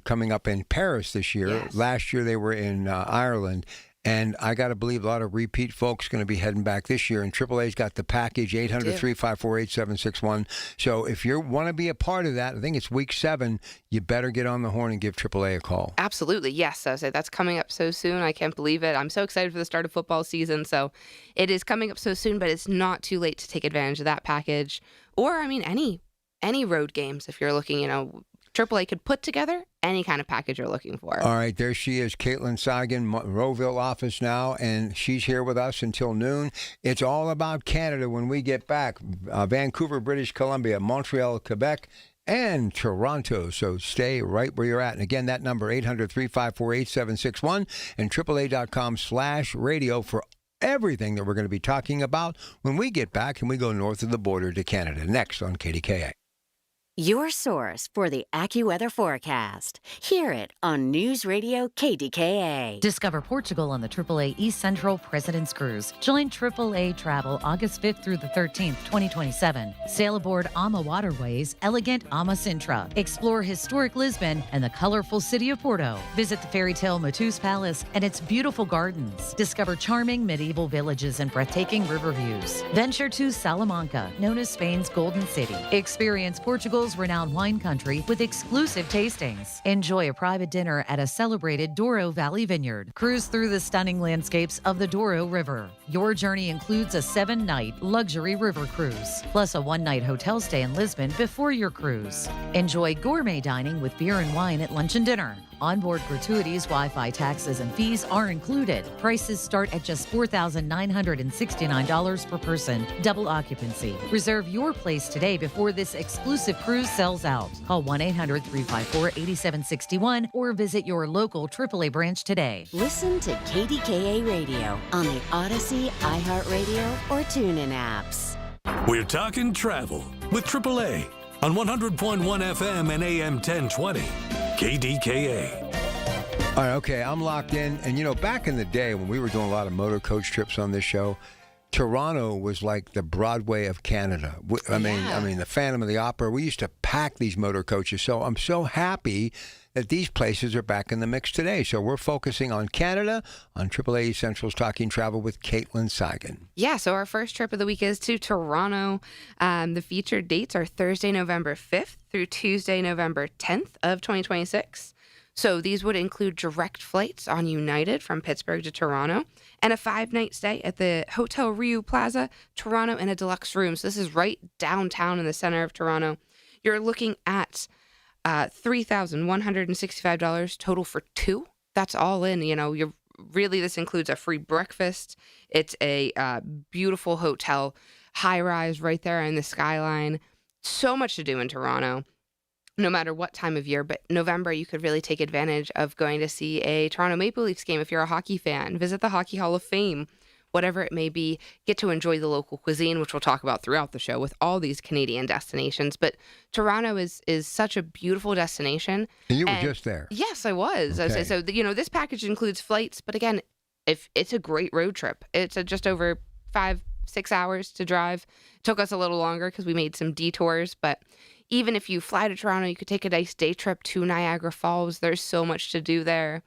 coming up in Paris this year. Yes. Last year they were in Ireland. And I got to believe a lot of repeat folks going to be heading back this year. And AAA's got the package, 800-354-8761. So if you want to be a part of that, I think it's week 7, you better get on the horn and give AAA a call. Absolutely. Yes. I would say that's coming up so soon. I can't believe it. I'm so excited for the start of football season. So it is coming up so soon, but it's not too late to take advantage of that package. Or, any road games if you're looking, AAA could put together any kind of package you're looking for. All right, there she is, Caitlin Sagan, Monroeville office now, and she's here with us until noon. It's all about Canada when we get back. Vancouver, British Columbia, Montreal, Quebec, and Toronto. So stay right where you're at. And again, that number, 800-354-8761 and AAA.com/radio for everything that we're going to be talking about when we get back and we go north of the border to Canada. Next on KDKA. Your source for the AccuWeather forecast. Hear it on News Radio KDKA. Discover Portugal on the AAA East Central President's Cruise. Join AAA Travel August 5th through the 13th, 2027. Sail aboard Ama Waterways, elegant Ama Sintra. Explore historic Lisbon and the colorful city of Porto. Visit the fairy tale Matus Palace and its beautiful gardens. Discover charming medieval villages and breathtaking river views. Venture to Salamanca, known as Spain's Golden City. Experience Portugal's renowned wine country with exclusive tastings. Enjoy a private dinner at a celebrated Douro Valley vineyard. Cruise through the stunning landscapes of the Douro River. Your journey includes a 7-night luxury river cruise, plus a 1-night hotel stay in Lisbon before your cruise. Enjoy gourmet dining with beer and wine at lunch and dinner. Onboard gratuities, Wi-Fi, taxes, and fees are included. Prices start at just $4,969 per person. Double occupancy. Reserve your place today before this exclusive cruise sells out. Call 1-800-354-8761 or visit your local AAA branch today. Listen to KDKA Radio on the Odyssey, iHeartRadio, or TuneIn apps. We're talking travel with AAA on 100.1 FM and AM 1020. KDKA. All right, okay, I'm locked in. And, back in the day when we were doing a lot of motor coach trips on this show, Toronto was like the Broadway of Canada. I mean, the Phantom of the Opera. We used to pack these motor coaches. So I'm so happy that these places are back in the mix today. So we're focusing on Canada on AAA Central's Talking Travel with Caitlin Seigan. Yeah, so our first trip of the week is to Toronto. The featured dates are Thursday, November 5th through Tuesday, November 10th of 2026. So these would include direct flights on United from Pittsburgh to Toronto and a 5-night stay at the Hotel Riu Plaza, Toronto, in a deluxe room. So this is right downtown in the center of Toronto. You're looking at $3,165 total for two. That's all in. This includes a free breakfast. It's a beautiful hotel, high rise right there in the skyline. So much to do in Toronto, no matter what time of year. But November, you could really take advantage of going to see a Toronto Maple Leafs game if you're a hockey fan. Visit the Hockey Hall of Fame, whatever it may be. Get to enjoy the local cuisine, which we'll talk about throughout the show with all these Canadian destinations. But Toronto is such a beautiful destination. And you were just there. Yes, I was. Okay. So this package includes flights, but again, if it's a great road trip. It's just over 5-6 hours to drive. It took us a little longer because we made some detours, but even if you fly to Toronto, you could take a nice day trip to Niagara Falls. There's so much to do there.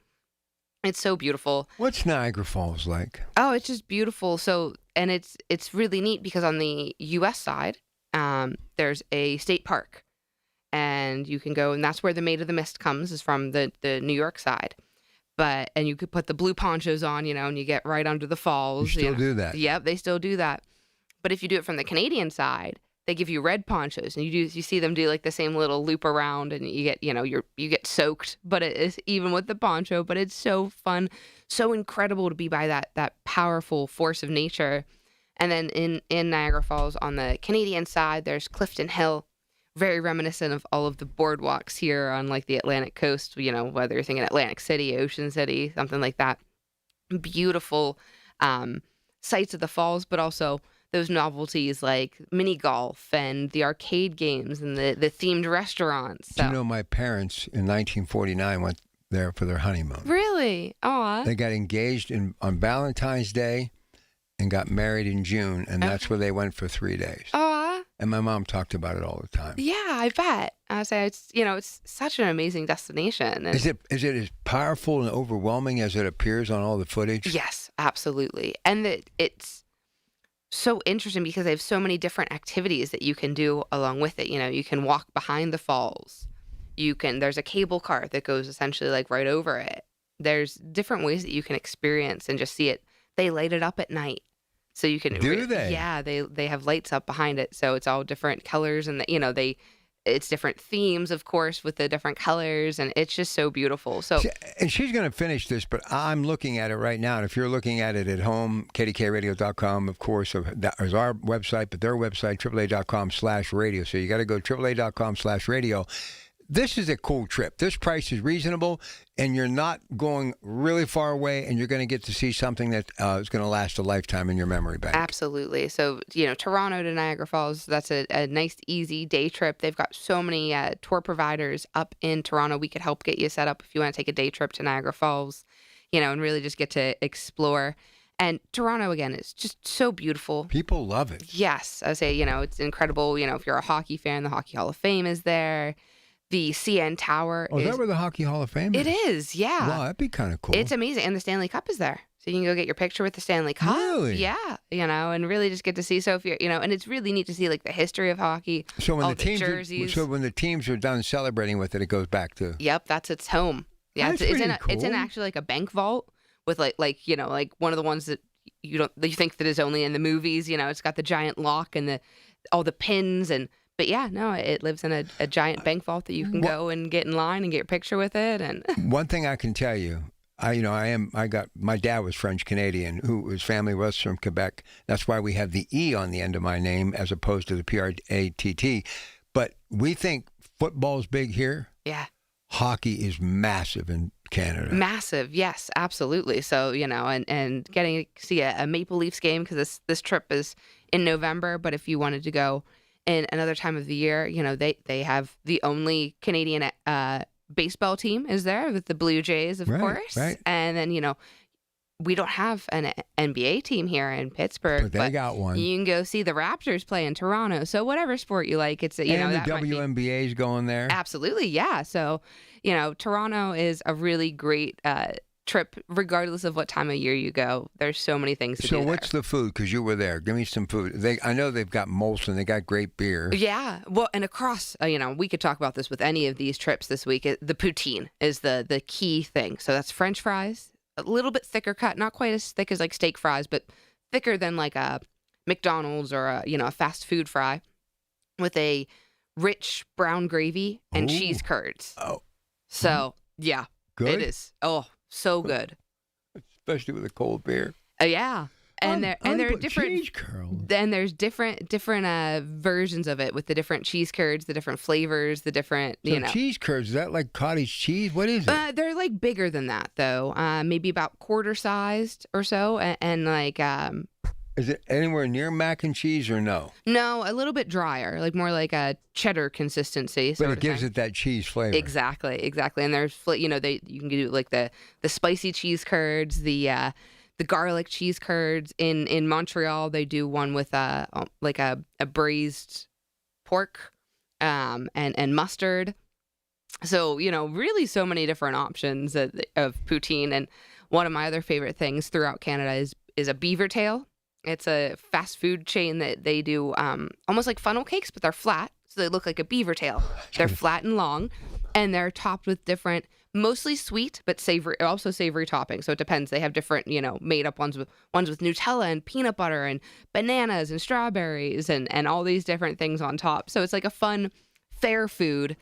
It's so beautiful. What's Niagara Falls like? Oh, it's just beautiful. So, and it's really neat because on the U.S. side, there's a state park, and you can go, and that's where the Maid of the Mist comes, is from the New York side. And you could put the blue ponchos on, and you get right under the falls. You still do that? Yep, they still do that. But if you do it from the Canadian side, they give you red ponchos, and you see them do like the same little loop around, and you get you get soaked, but it is even with the poncho. But it's so fun, so incredible to be by that powerful force of nature. And then in Niagara Falls on the Canadian side, there's Clifton Hill, very reminiscent of all of the boardwalks here on like the Atlantic coast. Whether you're thinking Atlantic City, Ocean City, something like that. Beautiful sights of the falls, but also those novelties like mini golf and the arcade games and the themed restaurants. So. My parents in 1949 went there for their honeymoon. Really? Aw. They got engaged on Valentine's Day and got married in June, and that's where they went for 3 days. Aw. And my mom talked about it all the time. Yeah, I bet. I say it's such an amazing destination. And is it as powerful and overwhelming as it appears on all the footage? Yes, absolutely. And it's so interesting because they have so many different activities that you can do along with it. You can walk behind the falls. There's a cable car that goes essentially like right over it. There's different ways that you can experience and just see it. They light it up at night. So you can do they? Yeah, they have lights up behind it. So it's all different colors, and it's different themes, of course, with the different colors, and it's just so beautiful. So, and she's going to finish this, but I'm looking at it right now. And if you're looking at it at home, KDKARadio.com, of course, is our website, but their website, AAA.com/radio. So you got to go AAA.com/radio. This is a cool trip. This price is reasonable, and you're not going really far away, and you're going to get to see something that is going to last a lifetime in your memory bank. Absolutely. So, Toronto to Niagara Falls, that's a nice, easy day trip. They've got so many tour providers up in Toronto. We could help get you set up if you want to take a day trip to Niagara Falls, and really just get to explore. And Toronto, again, is just so beautiful. People love it. Yes. I say, it's incredible. If you're a hockey fan, the Hockey Hall of Fame is there. The CN Tower. Is that where the Hockey Hall of Fame is? It is, yeah. Wow, that'd be kind of cool. It's amazing. And the Stanley Cup is there. So you can go get your picture with the Stanley Cup. Really? Yeah. And really just get to see. So if you're, and it's really neat to see like the history of hockey. So when all the teams jerseys. when the teams are done celebrating with it, it goes back to. Yep, that's its home. Yeah, that's it's in cool. It's in actually like a bank vault with like one of the ones that you think that is only in the movies. It's got the giant lock and all the pins and. But yeah, no, it lives in a giant bank vault that you can go and get in line and get your picture with it. And one thing I can tell you, my dad was French Canadian, his family was from Quebec. That's why we have the E on the end of my name as opposed to the PRATT. But we think football's big here. Yeah. Hockey is massive in Canada. Massive, yes, absolutely. So, and getting to see a Maple Leafs game because this trip is in November. But if you wanted to go in another time of the year, they have the only Canadian baseball team is there with the Blue Jays, of course. Right. And then, we don't have an NBA team here in Pittsburgh. But they got one. You can go see the Raptors play in Toronto. So whatever sport you like, it's, and the WNBA's going there. Absolutely, yeah. So, Toronto is a really great trip, regardless of what time of year you go. There's so many things to do. So what's the food? Because you were there. Give me some food. I know they've got Molson. They got great beer. Yeah. Well, and across, we could talk about this with any of these trips this week. The poutine is the key thing. So that's French fries, a little bit thicker cut, not quite as thick as like steak fries, but thicker than like a McDonald's or a fast food fry, with a rich brown gravy and cheese curds. Oh. So, yeah. Good? It is. Oh, so good. Especially with a cold beer. Yeah. And there are different cheese curls. Then there's different versions of it with the different cheese curds, the different flavors, the different cheese curds, is that like cottage cheese? What is it? They're like bigger than that though. Maybe about quarter sized or so, and like is it anywhere near mac and cheese or no? No, a little bit drier, like more like a cheddar consistency. But it gives it that cheese flavor. Exactly. And there's you can do like the spicy cheese curds, the garlic cheese curds. In Montreal, they do one with like a braised pork and mustard. So, really so many different options of poutine. And one of my other favorite things throughout Canada is a beaver tail. It's a fast food chain that they do almost like funnel cakes, but they're flat. So they look like a beaver tail. They're flat and long, and they're topped with different, mostly sweet, but savory, also savory toppings. So it depends. They have different, made up ones with Nutella and peanut butter and bananas and strawberries and all these different things on top. So it's like a fun, fair food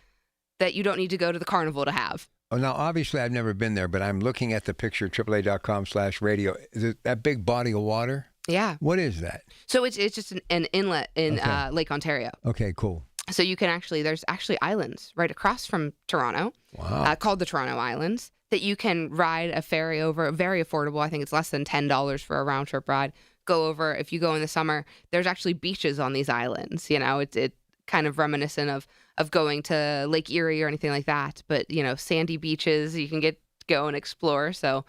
that you don't need to go to the carnival to have. Oh, now, obviously, I've never been there, but I'm looking at the picture, AAA.com/radio. Is it that big body of water? Yeah. What is that? So it's just an inlet in Lake Ontario. Okay, cool. So you can there's actually islands right across from Toronto, called the Toronto Islands, that you can ride a ferry over. Very affordable. I think it's less than $10 for a round trip ride. Go over. If you go in the summer, there's actually beaches on these islands. It's kind of reminiscent of going to Lake Erie or anything like that. But sandy beaches, you can go and explore. So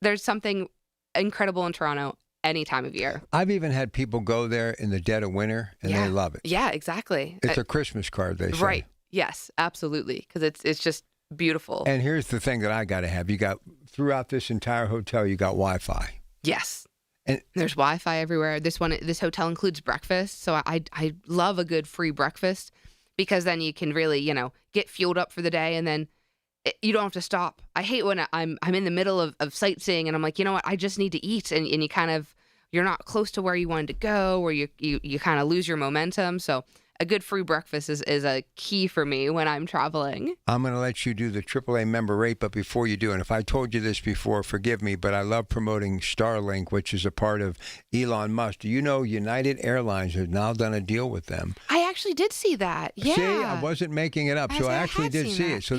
there's something incredible in Toronto any time of year. I've even had people go there in the dead of winter, and they love it. Yeah, exactly. It's a Christmas card, they say. Right. Yes, absolutely, because it's just beautiful. And here's the thing that I got to have. You got, throughout this entire hotel, you got Wi-Fi. Yes. And there's Wi-Fi everywhere. This hotel includes breakfast, so I love a good free breakfast, because then you can really, get fueled up for the day, and then you don't have to stop. I hate when I'm in the middle of sightseeing and I'm like, you know what, I just need to eat, and you kind of, you're not close to where you wanted to go, or you kind of lose your momentum. So a good free breakfast is a key for me when I'm traveling. I'm going to let you do the AAA member rate, but before you do, and if I told you this before, forgive me, but I love promoting Starlink, which is a part of Elon Musk. Do you know United Airlines has now done a deal with them? I actually did see that. Yeah. See, I wasn't making it up, so I actually did see it. So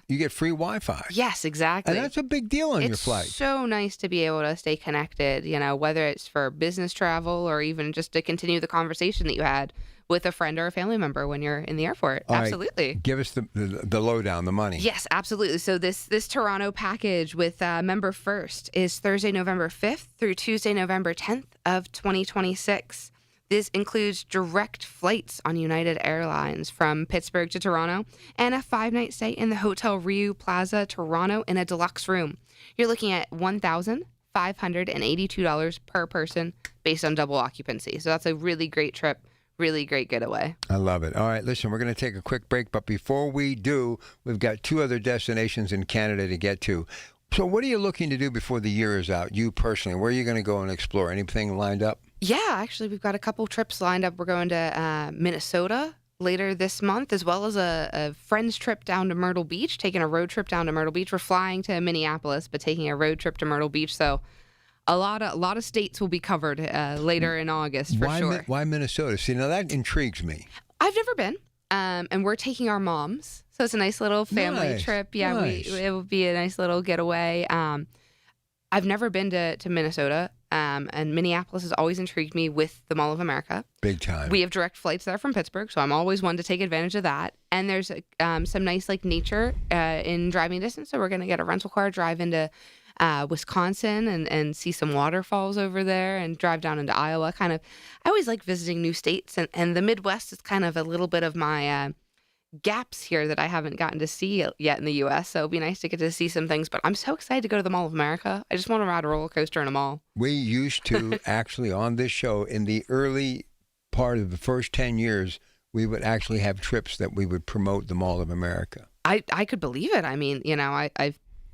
you get free Wi-Fi. Yes, exactly. And that's a big deal on your flight. It's so nice to be able to stay connected, whether it's for business travel or even just to continue the conversation that you had with a friend or a family member when you're in the airport. All absolutely. Right. Give us the lowdown, the money. Yes, absolutely. So this Toronto package with Member First is Thursday, November 5th through Tuesday, November 10th of 2026. This includes direct flights on United Airlines from Pittsburgh to Toronto and a 5-night stay in the Hotel Riu Plaza, Toronto, in a deluxe room. You're looking at $1,582 per person based on double occupancy. So that's a really great trip. Really great getaway. I love it. All right, listen, we're going to take a quick break, but before we do, we've got 2 other destinations in Canada to get to. So what are you looking to do before the year is out, you personally? Where are you going to go and explore? Anything lined up? Yeah, actually, we've got a couple trips lined up. We're going to Minnesota later this month, as well as a friend's trip down to Myrtle Beach, taking a road trip down to Myrtle Beach. We're flying to Minneapolis, but taking a road trip to Myrtle Beach. So a lot of states will be covered later in August for sure. Why Minnesota? See, now that intrigues me. I've never been, and we're taking our moms, so it's a nice little family trip. Yeah, nice. It will be a nice little getaway. I've never been to Minnesota, and Minneapolis has always intrigued me with the Mall of America. Big time. We have direct flights there from Pittsburgh, so I'm always one to take advantage of that. And there's some nice like nature in driving distance, so we're going to get a rental car, drive into Wisconsin and see some waterfalls over there, and drive down into Iowa. I always like visiting new states, and the Midwest is kind of a little bit of my gaps here that I haven't gotten to see yet in the U.S. So it'd be nice to get to see some things. But I'm so excited to go to the Mall of America. I just want to ride a roller coaster in a mall. We used to actually on this show in the early part of the first 10 years, we would actually have trips that we would promote the Mall of America. I could believe it. I mean,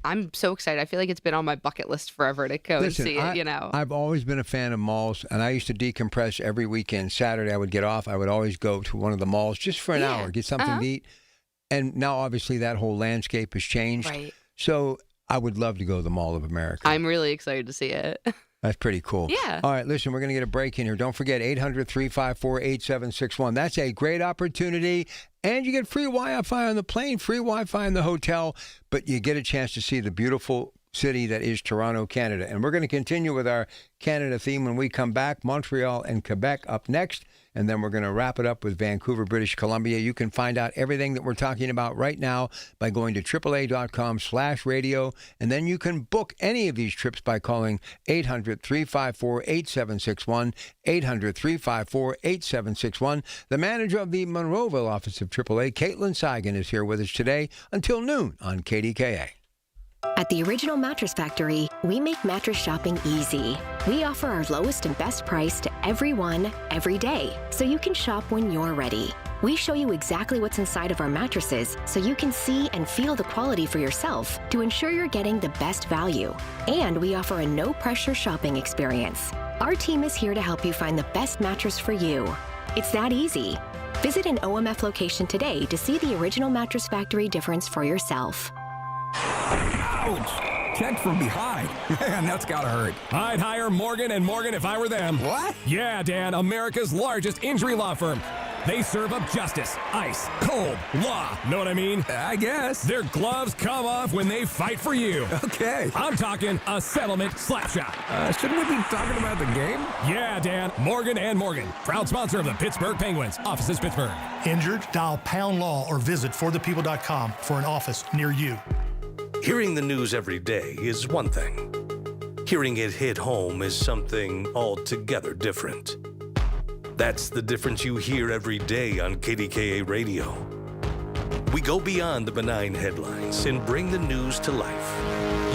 I'm so excited. I feel like it's been on my bucket list forever to go and see it, I've always been a fan of malls, and I used to decompress every weekend. Saturday, I would get off. I would always go to one of the malls just for an hour, get something to eat. And now, obviously, that whole landscape has changed. Right. So I would love to go to the Mall of America. I'm really excited to see it. That's pretty cool. Yeah. All right, listen, we're going to get a break in here. Don't forget, 800-354-8761. That's a great opportunity. And you get free Wi-Fi on the plane, free Wi-Fi in the hotel, but you get a chance to see the beautiful city that is Toronto, Canada. And we're going to continue with our Canada theme when we come back. Montreal and Quebec up next. And then we're going to wrap it up with Vancouver, British Columbia. You can find out everything that we're talking about right now by going to AAA.com/radio. And then you can book any of these trips by calling 800-354-8761, 800-354-8761. The manager of the Monroeville office of AAA, Caitlin Seigan, is here with us today until noon on KDKA. At the Original Mattress Factory, we make mattress shopping easy. We offer our lowest and best price to everyone, every day, so you can shop when you're ready. We show you exactly what's inside of our mattresses so you can see and feel the quality for yourself to ensure you're getting the best value. And we offer a no-pressure shopping experience. Our team is here to help you find the best mattress for you. It's that easy. Visit an OMF location today to see the Original Mattress Factory difference for yourself. Ouch! Checked from behind. Man, that's gotta hurt. I'd hire Morgan & Morgan if I were them. What? Yeah, Dan, America's largest injury law firm. They serve up justice, ice, cold, law. Know what I mean? I guess. Their gloves come off when they fight for you. Okay. I'm talking a settlement slapshot. Shouldn't we be talking about the game? Yeah, Dan. Morgan & Morgan. Proud sponsor of the Pittsburgh Penguins. Offices Pittsburgh. Injured? Dial pound law or visit forthepeople.com for an office near you. Hearing the news every day is one thing. Hearing it hit home is something altogether different. That's the difference you hear every day on KDKA Radio. We go beyond the benign headlines and bring the news to life,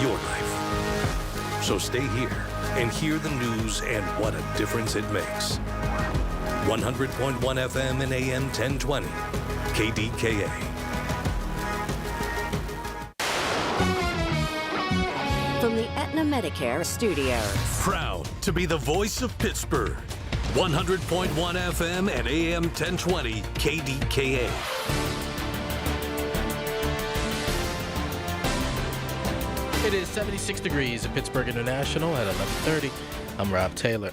your life. So stay here and hear the news and what a difference it makes. 100.1 FM and AM 1020, KDKA. From the Aetna Medicare studios. Proud to be the voice of Pittsburgh. 100.1 FM and AM 1020 KDKA. It is 76 degrees at Pittsburgh International at 11:30. I'm Rob Taylor.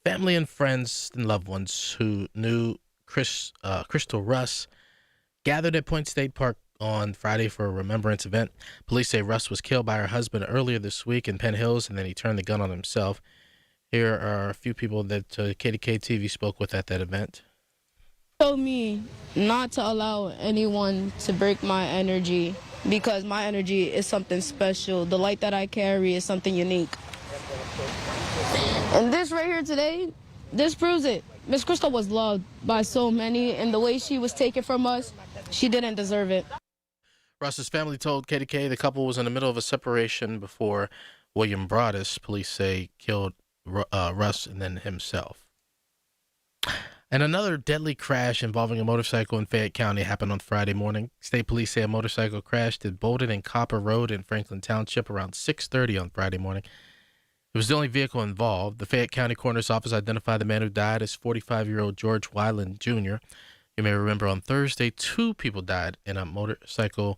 Family and friends and loved ones who knew Crystal Russ gathered at Point State Park on Friday for a remembrance event. Police say Russ was killed by her husband earlier this week in Penn Hills, and then he turned the gun on himself. Here are a few people that KDK TV spoke with at that event. Told me not to allow anyone to break my energy because my energy is something special. The light that I carry is something unique. And this right here today, this proves it. Miss Crystal was loved by so many, and the way she was taken from us, she didn't deserve it. Russ's family told KDK the couple was in the middle of a separation before William Broadus, police say, killed Russ and then himself. And another deadly crash involving a motorcycle in Fayette County happened on Friday morning. State police say a motorcycle crashed at Bolden and Copper Road in Franklin Township around 6:30 on Friday morning. It was the only vehicle involved. The Fayette County Coroner's Office identified the man who died as 45-year-old George Weiland Jr. You may remember on Thursday, 2 people died in a motorcycle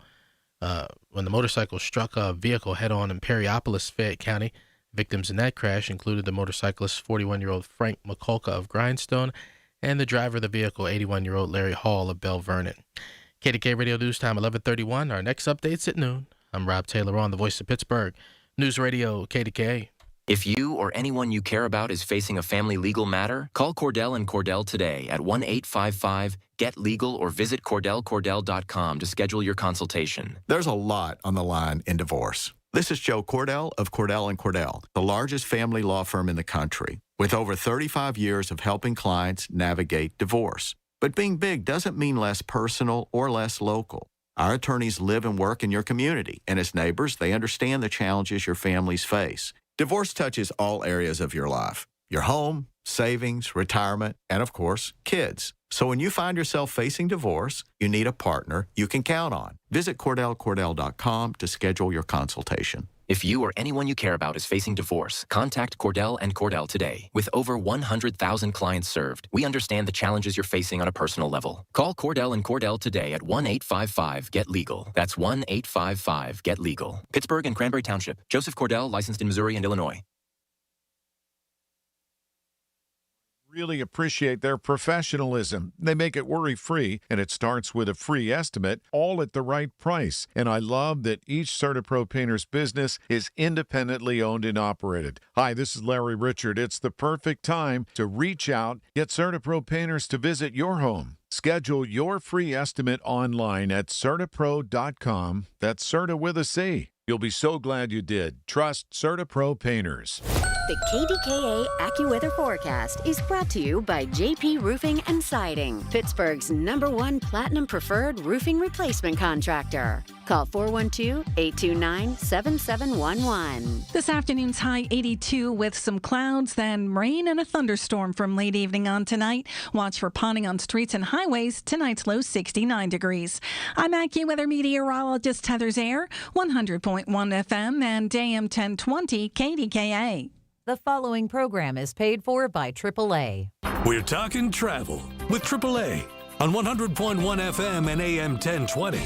when the motorcycle struck a vehicle head-on in Perryopolis, Fayette County. Victims in that crash included the motorcyclist, 41-year-old Frank McCulka of Grindstone, and the driver of the vehicle, 81-year-old Larry Hall of Bell Vernon. KDK Radio News Time, 11:31. Our next update's at noon. I'm Rob Taylor on the Voice of Pittsburgh. News Radio KDKA. If you or anyone you care about is facing a family legal matter, call Cordell and Cordell today at 1-855-GET-LEGAL or visit CordellCordell.com to schedule your consultation. There's a lot on the line in divorce. This is Joe Cordell of Cordell & Cordell, the largest family law firm in the country, with over 35 years of helping clients navigate divorce. But being big doesn't mean less personal or less local. Our attorneys live and work in your community, and as neighbors, they understand the challenges your families face. Divorce touches all areas of your life: your home, savings, retirement, and of course, kids. So when you find yourself facing divorce, you need a partner you can count on. Visit CordellCordell.com to schedule your consultation. If you or anyone you care about is facing divorce, contact Cordell and Cordell today. With over 100,000 clients served, we understand the challenges you're facing on a personal level. Call Cordell and Cordell today at 1-855-GET-LEGAL. That's 1-855-GET-LEGAL. Pittsburgh and Cranberry Township. Joseph Cordell, licensed in Missouri and Illinois. Really appreciate their professionalism. They make it worry-free, and it starts with a free estimate, all at the right price. And I love that each CertaPro painter's business is independently owned and operated. Hi, this is Larry Richard. It's the perfect time to reach out, get CertaPro painters to visit your home. Schedule your free estimate online at CertaPro.com. That's Certa with a C. You'll be so glad you did. Trust CertaPro painters. The KDKA AccuWeather forecast is brought to you by JP Roofing and Siding, Pittsburgh's #1 Platinum Preferred roofing replacement contractor. Call 412-829-7711. This afternoon's high 82 with some clouds, then rain and a thunderstorm from late evening on tonight. Watch for ponding on streets and highways. Tonight's low 69 degrees. I'm AccuWeather meteorologist Heather Zaire, 100.1 FM and AM 1020 KDKA. The following program is paid for by AAA. We're talking travel with AAA on 100.1 FM and AM 1020.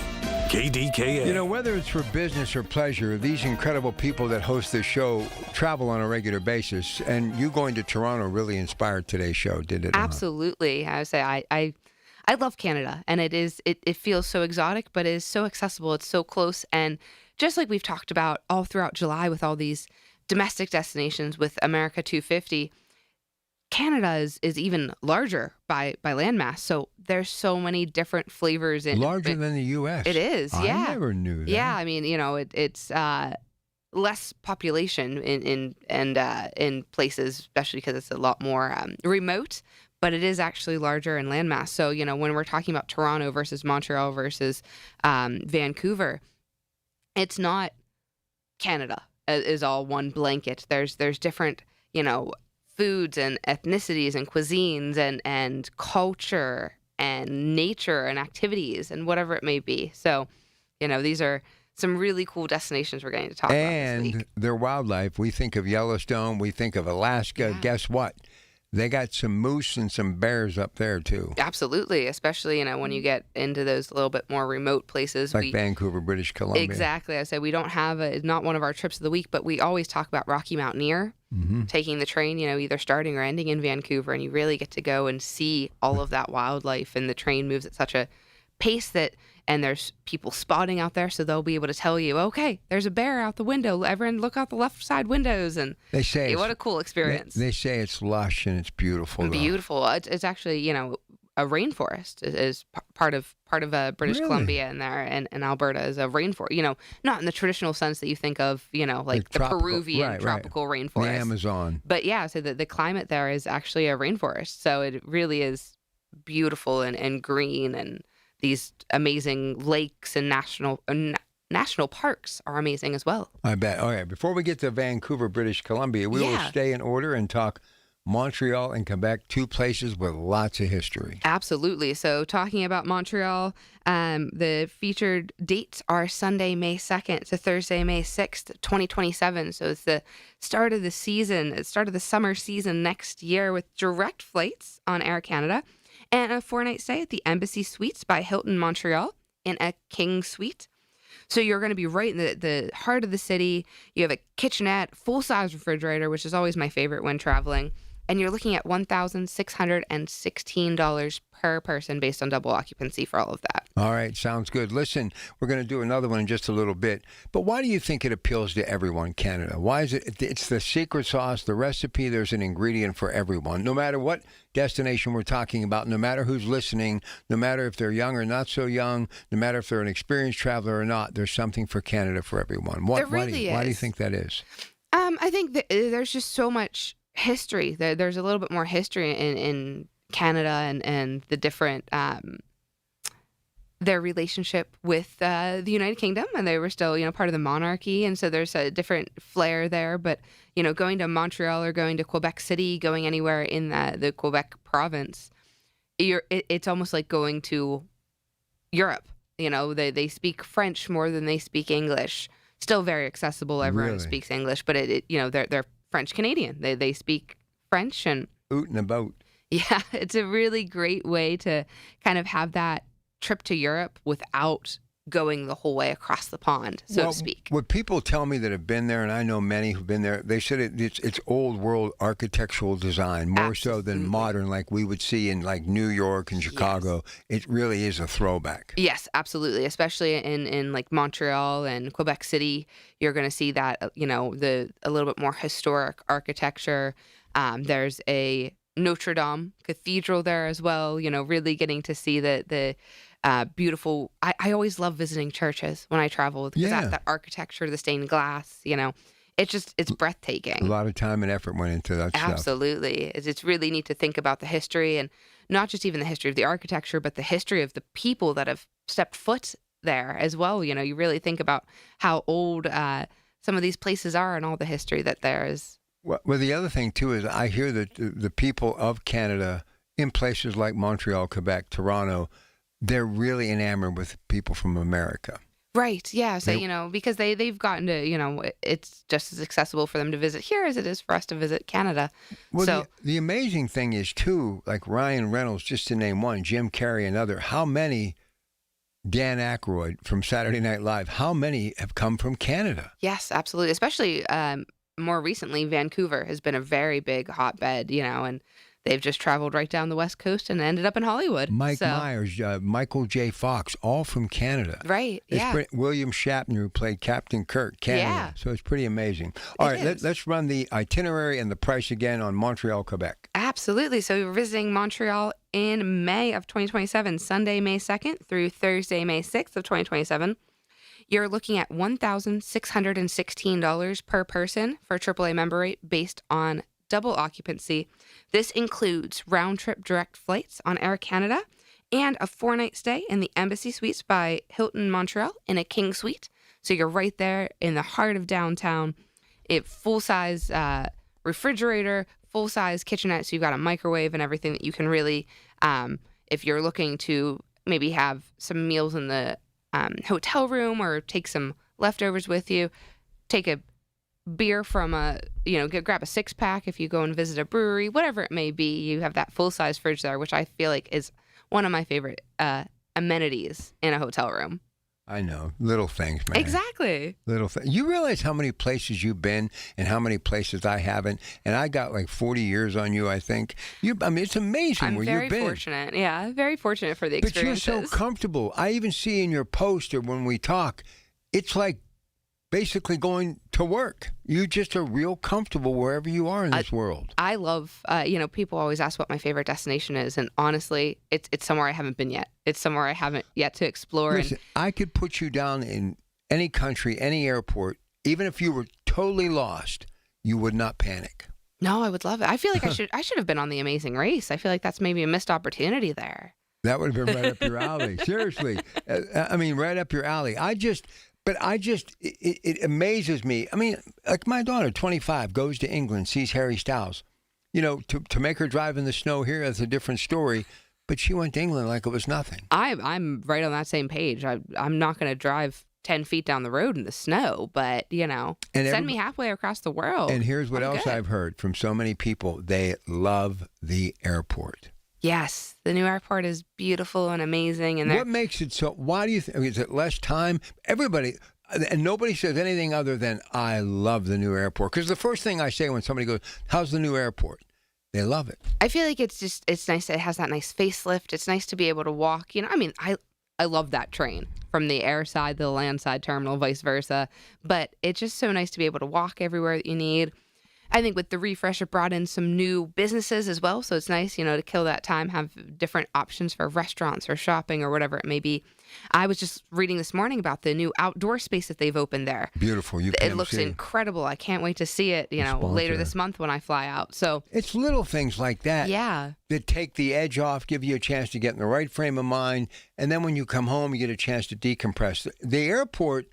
KDKA. You know, whether it's for business or pleasure, these incredible people that host this show travel on a regular basis. And you going to Toronto really inspired today's show, did it? Absolutely. I would say I love Canada, and it feels so exotic, but it is so accessible. It's so close. And just like we've talked about all throughout July with all these domestic destinations with America 250, Canada is even larger by landmass. So there's so many different flavors in larger than the U.S. It is, yeah. I never knew that. Yeah, I mean, you know, it's less population in places, especially because it's a lot more remote. But it is actually larger in landmass. So, you know, when we're talking about Toronto versus Montreal versus Vancouver, it's not Canada is all one blanket. There's different, you know, foods and ethnicities and cuisines and culture and nature and activities and whatever it may be. So, you know, these are some really cool destinations we're going to talk about this week. And their wildlife. We think of Yellowstone. We think of Alaska. Yeah. Guess what? They got some moose and some bears up there, too. Absolutely, especially, you know, when you get into those little bit more remote places. Like Vancouver, British Columbia. Exactly. I said we don't have not one of our trips of the week, but we always talk about Rocky Mountaineer, taking the train, you know, either starting or ending in Vancouver, and you really get to go and see all of that wildlife, and the train moves at such a pace and there's people spotting out there, so they'll be able to tell you, okay, there's a bear out the window. Everyone look out the left side windows. And they say, hey, what a cool experience. They say it's lush and it's beautiful. Beautiful. It's actually, you know, a rainforest is part of British Columbia in there, and Alberta is a rainforest. You know, not in the traditional sense that you think of, you know, like the tropical, Peruvian tropical rainforest. The Amazon. But yeah, so the climate there is actually a rainforest. So it really is beautiful and green, and these amazing lakes and national parks are amazing as well. I bet. All right, before we get to Vancouver, British Columbia, we will stay in order and talk Montreal and Quebec, two places with lots of history. Absolutely. So talking about Montreal, the featured dates are Sunday, May 2nd to Thursday, May 6th, 2027. So it's the start of the season, the start of the summer season next year, with direct flights on Air Canada and a 4-night stay at the Embassy Suites by Hilton Montreal in a king suite. So you're going to be right in the heart of the city. You have a kitchenette, full-size refrigerator, which is always my favorite when traveling. and you're looking at $1,616 per person based on double occupancy for all of that. All right, sounds good. Listen, we're going to do another one in just a little bit. But why do you think it appeals to everyone, Canada? Why is it? It's the secret sauce, the recipe. There's an ingredient for everyone. No matter what destination we're talking about, no matter who's listening, no matter if they're young or not so young, no matter if they're an experienced traveler or not, there's something for Canada for everyone. There really is. Why do you think that is? I think that there's just so much history. There's a little bit more history in Canada and the different their relationship with the United Kingdom, and they were still part of the monarchy, and so there's a different flair there. But going to Montreal or going to Quebec City, going anywhere in the Quebec province, it's almost like going to Europe. They speak French more than they speak English. Still very accessible. Everyone speaks English, but they're French Canadian. They speak French and oot and about. Yeah, it's a really great way to kind of have that trip to Europe without going the whole way across the pond, so to speak. What people tell me that have been there, and I know many who've been there, they said it's old world architectural design, more so than modern like we would see in like New York and Chicago. Yes. It really is a throwback. Yes, absolutely. Especially in like Montreal and Quebec City, you're going to see that, a little bit more historic architecture. There's a Notre Dame Cathedral there as well, really getting to see the beautiful. I always love visiting churches when I travel because that architecture, the stained glass, it's breathtaking. A lot of time and effort went into that stuff. Absolutely. It's really neat to think about the history, and not just even the history of the architecture, but the history of the people that have stepped foot there as well. You really think about how old some of these places are and all the history that there is. Well, the other thing, too, is I hear that the people of Canada in places like Montreal, Quebec, Toronto, they're really enamored with people from America. Right, yeah. So, because they've gotten to, it's just as accessible for them to visit here as it is for us to visit Canada. Well, so the amazing thing is, too, like Ryan Reynolds, just to name one, Jim Carrey, another, how many, Dan Aykroyd from Saturday Night Live, how many have come from Canada? Yes, absolutely. Especially more recently, Vancouver has been a very big hotbed, and they've just traveled right down the West Coast and ended up in Hollywood. Mike Myers, Michael J. Fox, all from Canada. Right, yeah. William Shatner, who played Captain Kirk, Canada. Yeah. So it's pretty amazing. All right, let's run the itinerary and the price again on Montreal, Quebec. Absolutely. So we're visiting Montreal in May of 2027, Sunday, May 2nd through Thursday, May 6th of 2027. You're looking at $1,616 per person for a AAA member rate based on double occupancy. This includes round-trip direct flights on Air Canada and a 4-night stay in the Embassy Suites by Hilton Montreal in a king suite. So you're right there in the heart of downtown. Full-size refrigerator, full-size kitchenette, so you've got a microwave and everything that you can really, if you're looking to maybe have some meals in the hotel room or take some leftovers with you, take a beer from grab a 6-pack if you go and visit a brewery, whatever it may be. You have that full-size fridge there, which I feel like is one of my favorite amenities in a hotel room. I know. Little things, man. Exactly. Little things. You realize how many places you've been and how many places I haven't? And I got like 40 years on you, I think. It's amazing where you've been. I'm very fortunate. Yeah, very fortunate for the experiences. But you're so comfortable. I even see in your post or when we talk, it's like basically going to work. You just are real comfortable wherever you are in this world. I love, people always ask what my favorite destination is. And honestly, it's somewhere I haven't been yet. It's somewhere I haven't yet to explore. Listen, I could put you down in any country, any airport, even if you were totally lost, you would not panic. No, I would love it. I feel like I should have been on The Amazing Race. I feel like that's maybe a missed opportunity there. That would have been right up your alley. Seriously. Right up your alley. It amazes me. Like my daughter, 25, goes to England, sees Harry Styles. To make her drive in the snow here, that's a different story. But she went to England like it was nothing. I'm right on that same page. I'm not going to drive 10 feet down the road in the snow, but, send me halfway across the world. And here's what else I've heard from so many people. They love the airport. Yes, the new airport is beautiful and amazing. And what makes it so? Why do you think? Is it less time? Everybody, and nobody says anything other than, I love the new airport. Because the first thing I say when somebody goes, how's the new airport? They love it. I feel like it's nice. It has that nice facelift. It's nice to be able to walk. I love that train from the air side to the land side terminal, vice versa. But it's just so nice to be able to walk everywhere that you need. I think with the refresh, it brought in some new businesses as well. So it's nice, to kill that time, have different options for restaurants or shopping or whatever it may be. I was just reading this morning about the new outdoor space that they've opened there. Beautiful. It looks incredible. I can't wait to see it, later this month when I fly out. So it's little things like that. Yeah. That take the edge off, give you a chance to get in the right frame of mind. And then when you come home, you get a chance to decompress. The airport,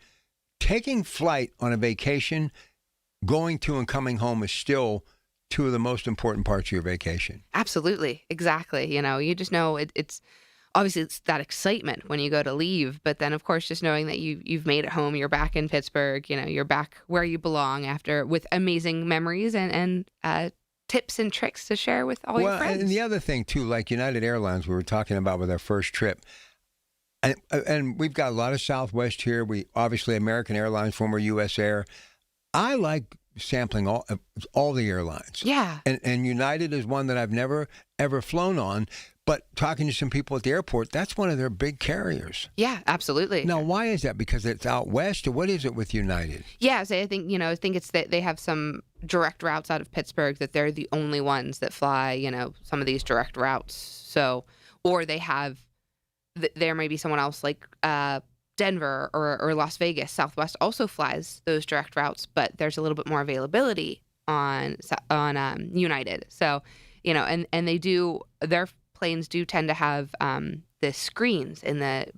taking flight on a vacation, going to and coming home is still two of the most important parts of your vacation. Absolutely. Exactly. You just know it's obviously it's that excitement when you go to leave, but then of course just knowing that you've made it home, you're back in Pittsburgh, you're back where you belong after with amazing memories and tips and tricks to share with all your friends. And the other thing too, like United Airlines, we were talking about with our first trip. And we've got a lot of Southwest here. We obviously American Airlines, former U.S. Air. I like sampling all the airlines. Yeah. And United is one that I've never, ever flown on. But talking to some people at the airport, that's one of their big carriers. Yeah, absolutely. Now, why is that? Because it's out west, or what is it with United? Yeah, so I think it's that they have some direct routes out of Pittsburgh that they're the only ones that fly, some of these direct routes. So, or they have, there may be someone else like Denver or Las Vegas. Southwest also flies those direct routes, but there's a little bit more availability on United. So, and they do, their planes do tend to have the screens in the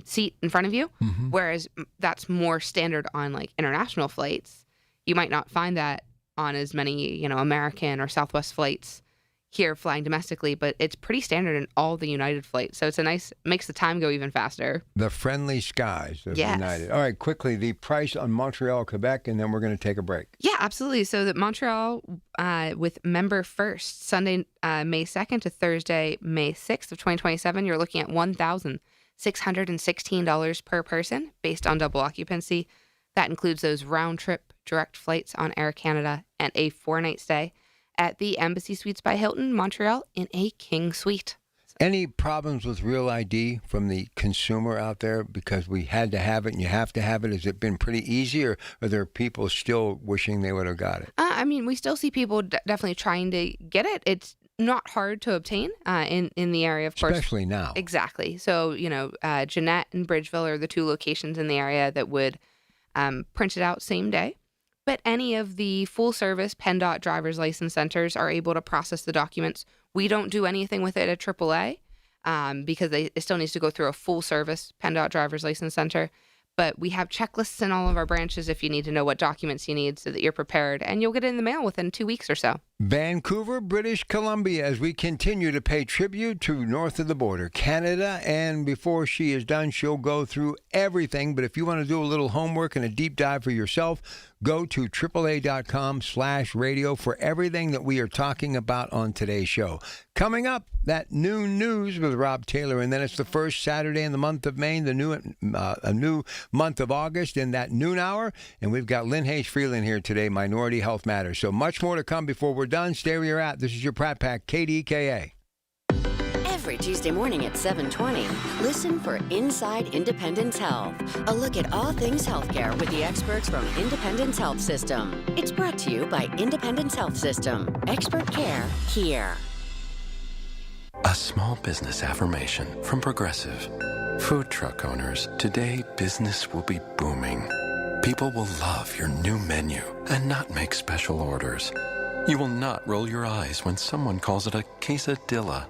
seat in front of you, whereas that's more standard on like international flights. You might not find that on as many, American or Southwest flights here flying domestically, but it's pretty standard in all the United flights. So it's makes the time go even faster. The friendly skies of Yes. United. All right, quickly, the price on Montreal, Quebec, and then we're going to take a break. Yeah, absolutely. So that Montreal with Member First, Sunday, May 2nd to Thursday, May 6th of 2027, you're looking at $1,616 per person based on double occupancy. That includes those round-trip direct flights on Air Canada and a 4-night stay at the Embassy Suites by Hilton, Montreal, in a king suite. Any problems with Real ID from the consumer out there because we had to have it and you have to have it? Has it been pretty easy, or are there people still wishing they would have got it? We still see people definitely trying to get it. It's not hard to obtain in the area, of course. Especially now. Exactly. So, Jeanette and Bridgeville are the two locations in the area that would print it out same day. But any of the full-service PennDOT driver's license centers are able to process the documents. We don't do anything with it at AAA because it still needs to go through a full-service PennDOT driver's license center. But we have checklists in all of our branches if you need to know what documents you need so that you're prepared, and you'll get it in the mail within 2 weeks or so. Vancouver, British Columbia, as we continue to pay tribute to north of the border, Canada. And before she is done, she'll go through everything. But if you want to do a little homework and a deep dive for yourself, go to AAA.com/radio for everything that we are talking about on today's show. Coming up, that noon news with Rob Taylor. And then it's the first Saturday in the month of May, a new month of August in that noon hour. And we've got Lynn Hayes-Freeland here today, Minority Health Matters. So much more to come before we're done. Stay where you're at. This is your Pratt Pack, KDKA. Every Tuesday morning at 7:20, listen for Inside Independence Health, a look at all things healthcare with the experts from Independence Health System. It's brought to you by Independence Health System. Expert care here. A small business affirmation from Progressive. Food truck owners, today business will be booming. People will love your new menu and not make special orders. You will not roll your eyes when someone calls it a quesadilla.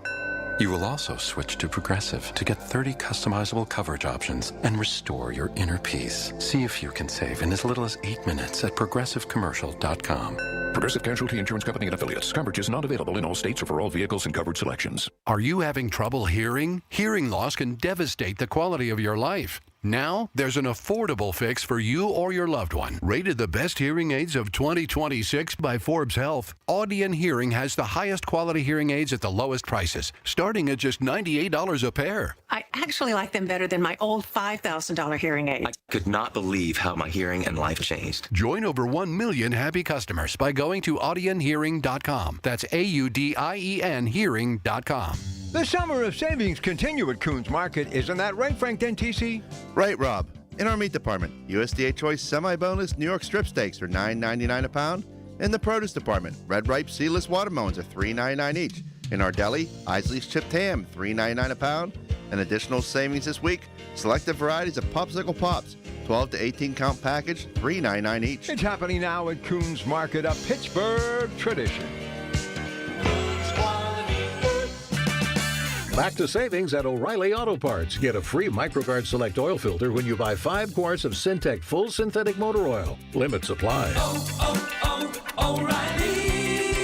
You will also switch to Progressive to get 30 customizable coverage options and restore your inner peace. See if you can save in as little as 8 minutes at progressivecommercial.com. Progressive Casualty Insurance Company and Affiliates. Coverage is not available in all states or for all vehicles and covered selections. Are you having trouble hearing? Hearing loss can devastate the quality of your life. Now, there's an affordable fix for you or your loved one. Rated the best hearing aids of 2026 by Forbes Health, Audion Hearing has the highest quality hearing aids at the lowest prices, starting at just $98 a pair. I actually like them better than my old $5,000 hearing aid. I could not believe how my hearing and life changed. Join over 1 million happy customers by going to audionhearing.com. That's AUDIEN hearing.com. The summer of savings continue at Coons Market. Isn't that right, Frank Dentisi? Right, Rob. In our meat department, USDA Choice Semi-Bonus New York Strip Steaks are $9.99 a pound. In the produce department, red ripe seedless watermelons are $3.99 each. In our deli, Isley's chipped ham, $3.99 a pound. And additional savings this week, selected varieties of Popsicle Pops, 12 to 18 count package, $3.99 each. It's happening now at Coons Market, a Pittsburgh tradition. Back to savings at O'Reilly Auto Parts. Get a free MicroGuard Select oil filter when you buy 5 quarts of Syntec Full Synthetic Motor Oil. Limit supply. O'Reilly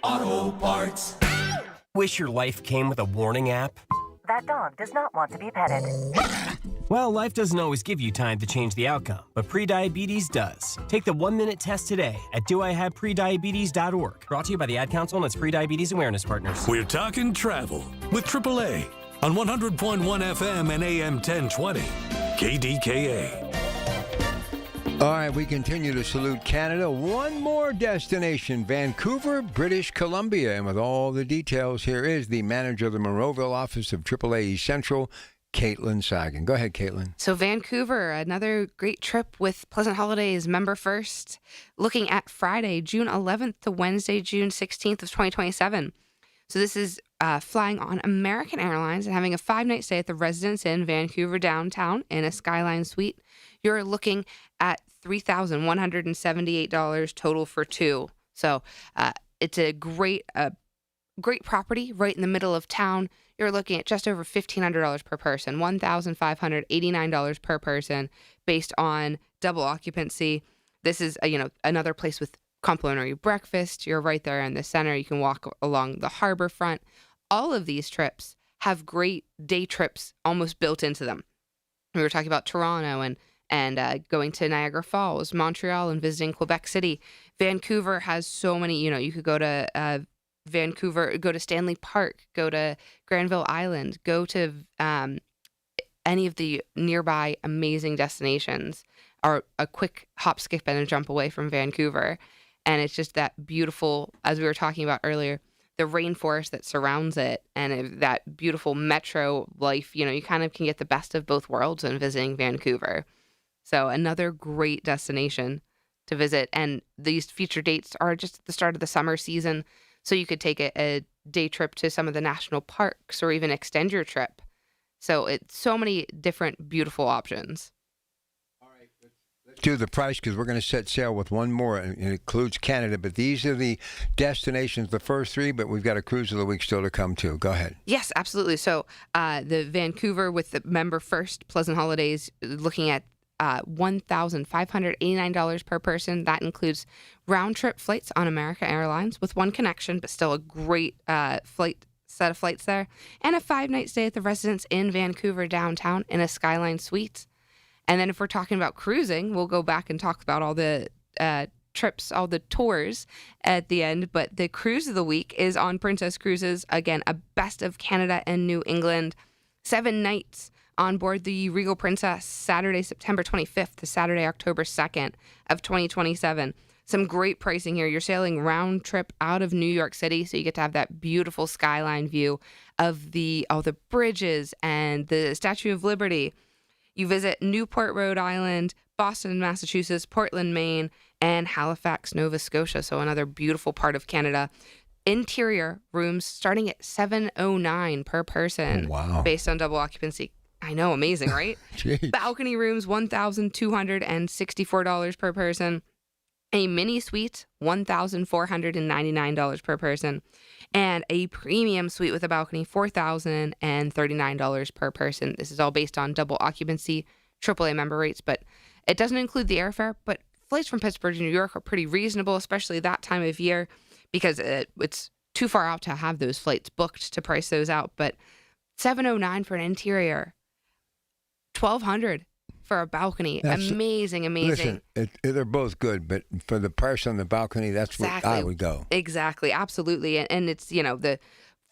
Auto Parts. Wish your life came with a warning app? That dog does not want to be petted. Well, life doesn't always give you time to change the outcome, but prediabetes does. Take the 1-minute test today at doihaveprediabetes.org. Brought to you by the Ad Council and its Prediabetes Awareness Partners. We're talking travel with AAA on 100.1 FM and AM 1020. KDKA. All right, we continue to salute Canada. One more destination, Vancouver, British Columbia. And with all the details, here is the manager of the Monroeville office of AAA East Central, Caitlin Sagan. Go ahead, Caitlin. So Vancouver, another great trip with Pleasant Holidays member first, looking at Friday, June 11th to Wednesday, June 16th of 2027. So this is flying on American Airlines and having a 5-night stay at the Residence Inn, Vancouver downtown in a Skyline suite. You're looking at $3,178 total for 2. So it's a great property right in the middle of town. You're looking at just over $1,500 per person, $1,589 per person based on double occupancy. This is another place with complimentary breakfast. You're right there in the center. You can walk along the harbor front. All of these trips have great day trips almost built into them. We were talking about Toronto and going to Niagara Falls, Montreal, and visiting Quebec City. Vancouver has so many, you could go to Vancouver, go to Stanley Park, go to Granville Island, go to any of the nearby amazing destinations are a quick hop, skip, and a jump away from Vancouver. And it's just that beautiful, as we were talking about earlier, the rainforest that surrounds it and that beautiful metro life. You kind of can get the best of both worlds in visiting Vancouver. So another great destination to visit. And these feature dates are just at the start of the summer season. So you could take a day trip to some of the national parks or even extend your trip. So it's so many different beautiful options. All right, let's do the price because we're going to set sail with one more. And it includes Canada. But these are the destinations, the first 3, but we've got a cruise of the week still to come too. Go ahead. Yes, absolutely. So the Vancouver with the member first Pleasant Holidays, looking at $1,589 per person. That includes round-trip flights on American Airlines with one connection, but still a great set of flights there, and a 5-night stay at the Residence Inn, Vancouver downtown in a Skyline suite. And then if we're talking about cruising, we'll go back and talk about all the trips, all the tours at the end. But the cruise of the week is on Princess Cruises. Again, a best of Canada and New England. 7 nights on board the Regal Princess, Saturday, September 25th to Saturday, October 2nd of 2027. Some great pricing here. You're sailing round trip out of New York City, so you get to have that beautiful skyline view of all the bridges and the Statue of Liberty. You visit Newport, Rhode Island, Boston, Massachusetts, Portland, Maine, and Halifax, Nova Scotia. So another beautiful part of Canada. Interior rooms starting at $709 per person. Wow. Based on double occupancy. I know, amazing, right? Balcony rooms, $1,264 per person. A mini suite, $1,499 per person. And a premium suite with a balcony, $4,039 per person. This is all based on double occupancy, AAA member rates, but it doesn't include the airfare. But flights from Pittsburgh to New York are pretty reasonable, especially that time of year, because it's too far out to have those flights booked to price those out. But $709 for an interior. $1,200 for a balcony. Amazing. Listen, they're both good, but for the price on the balcony, that's where I would go. Exactly, absolutely. And it's, the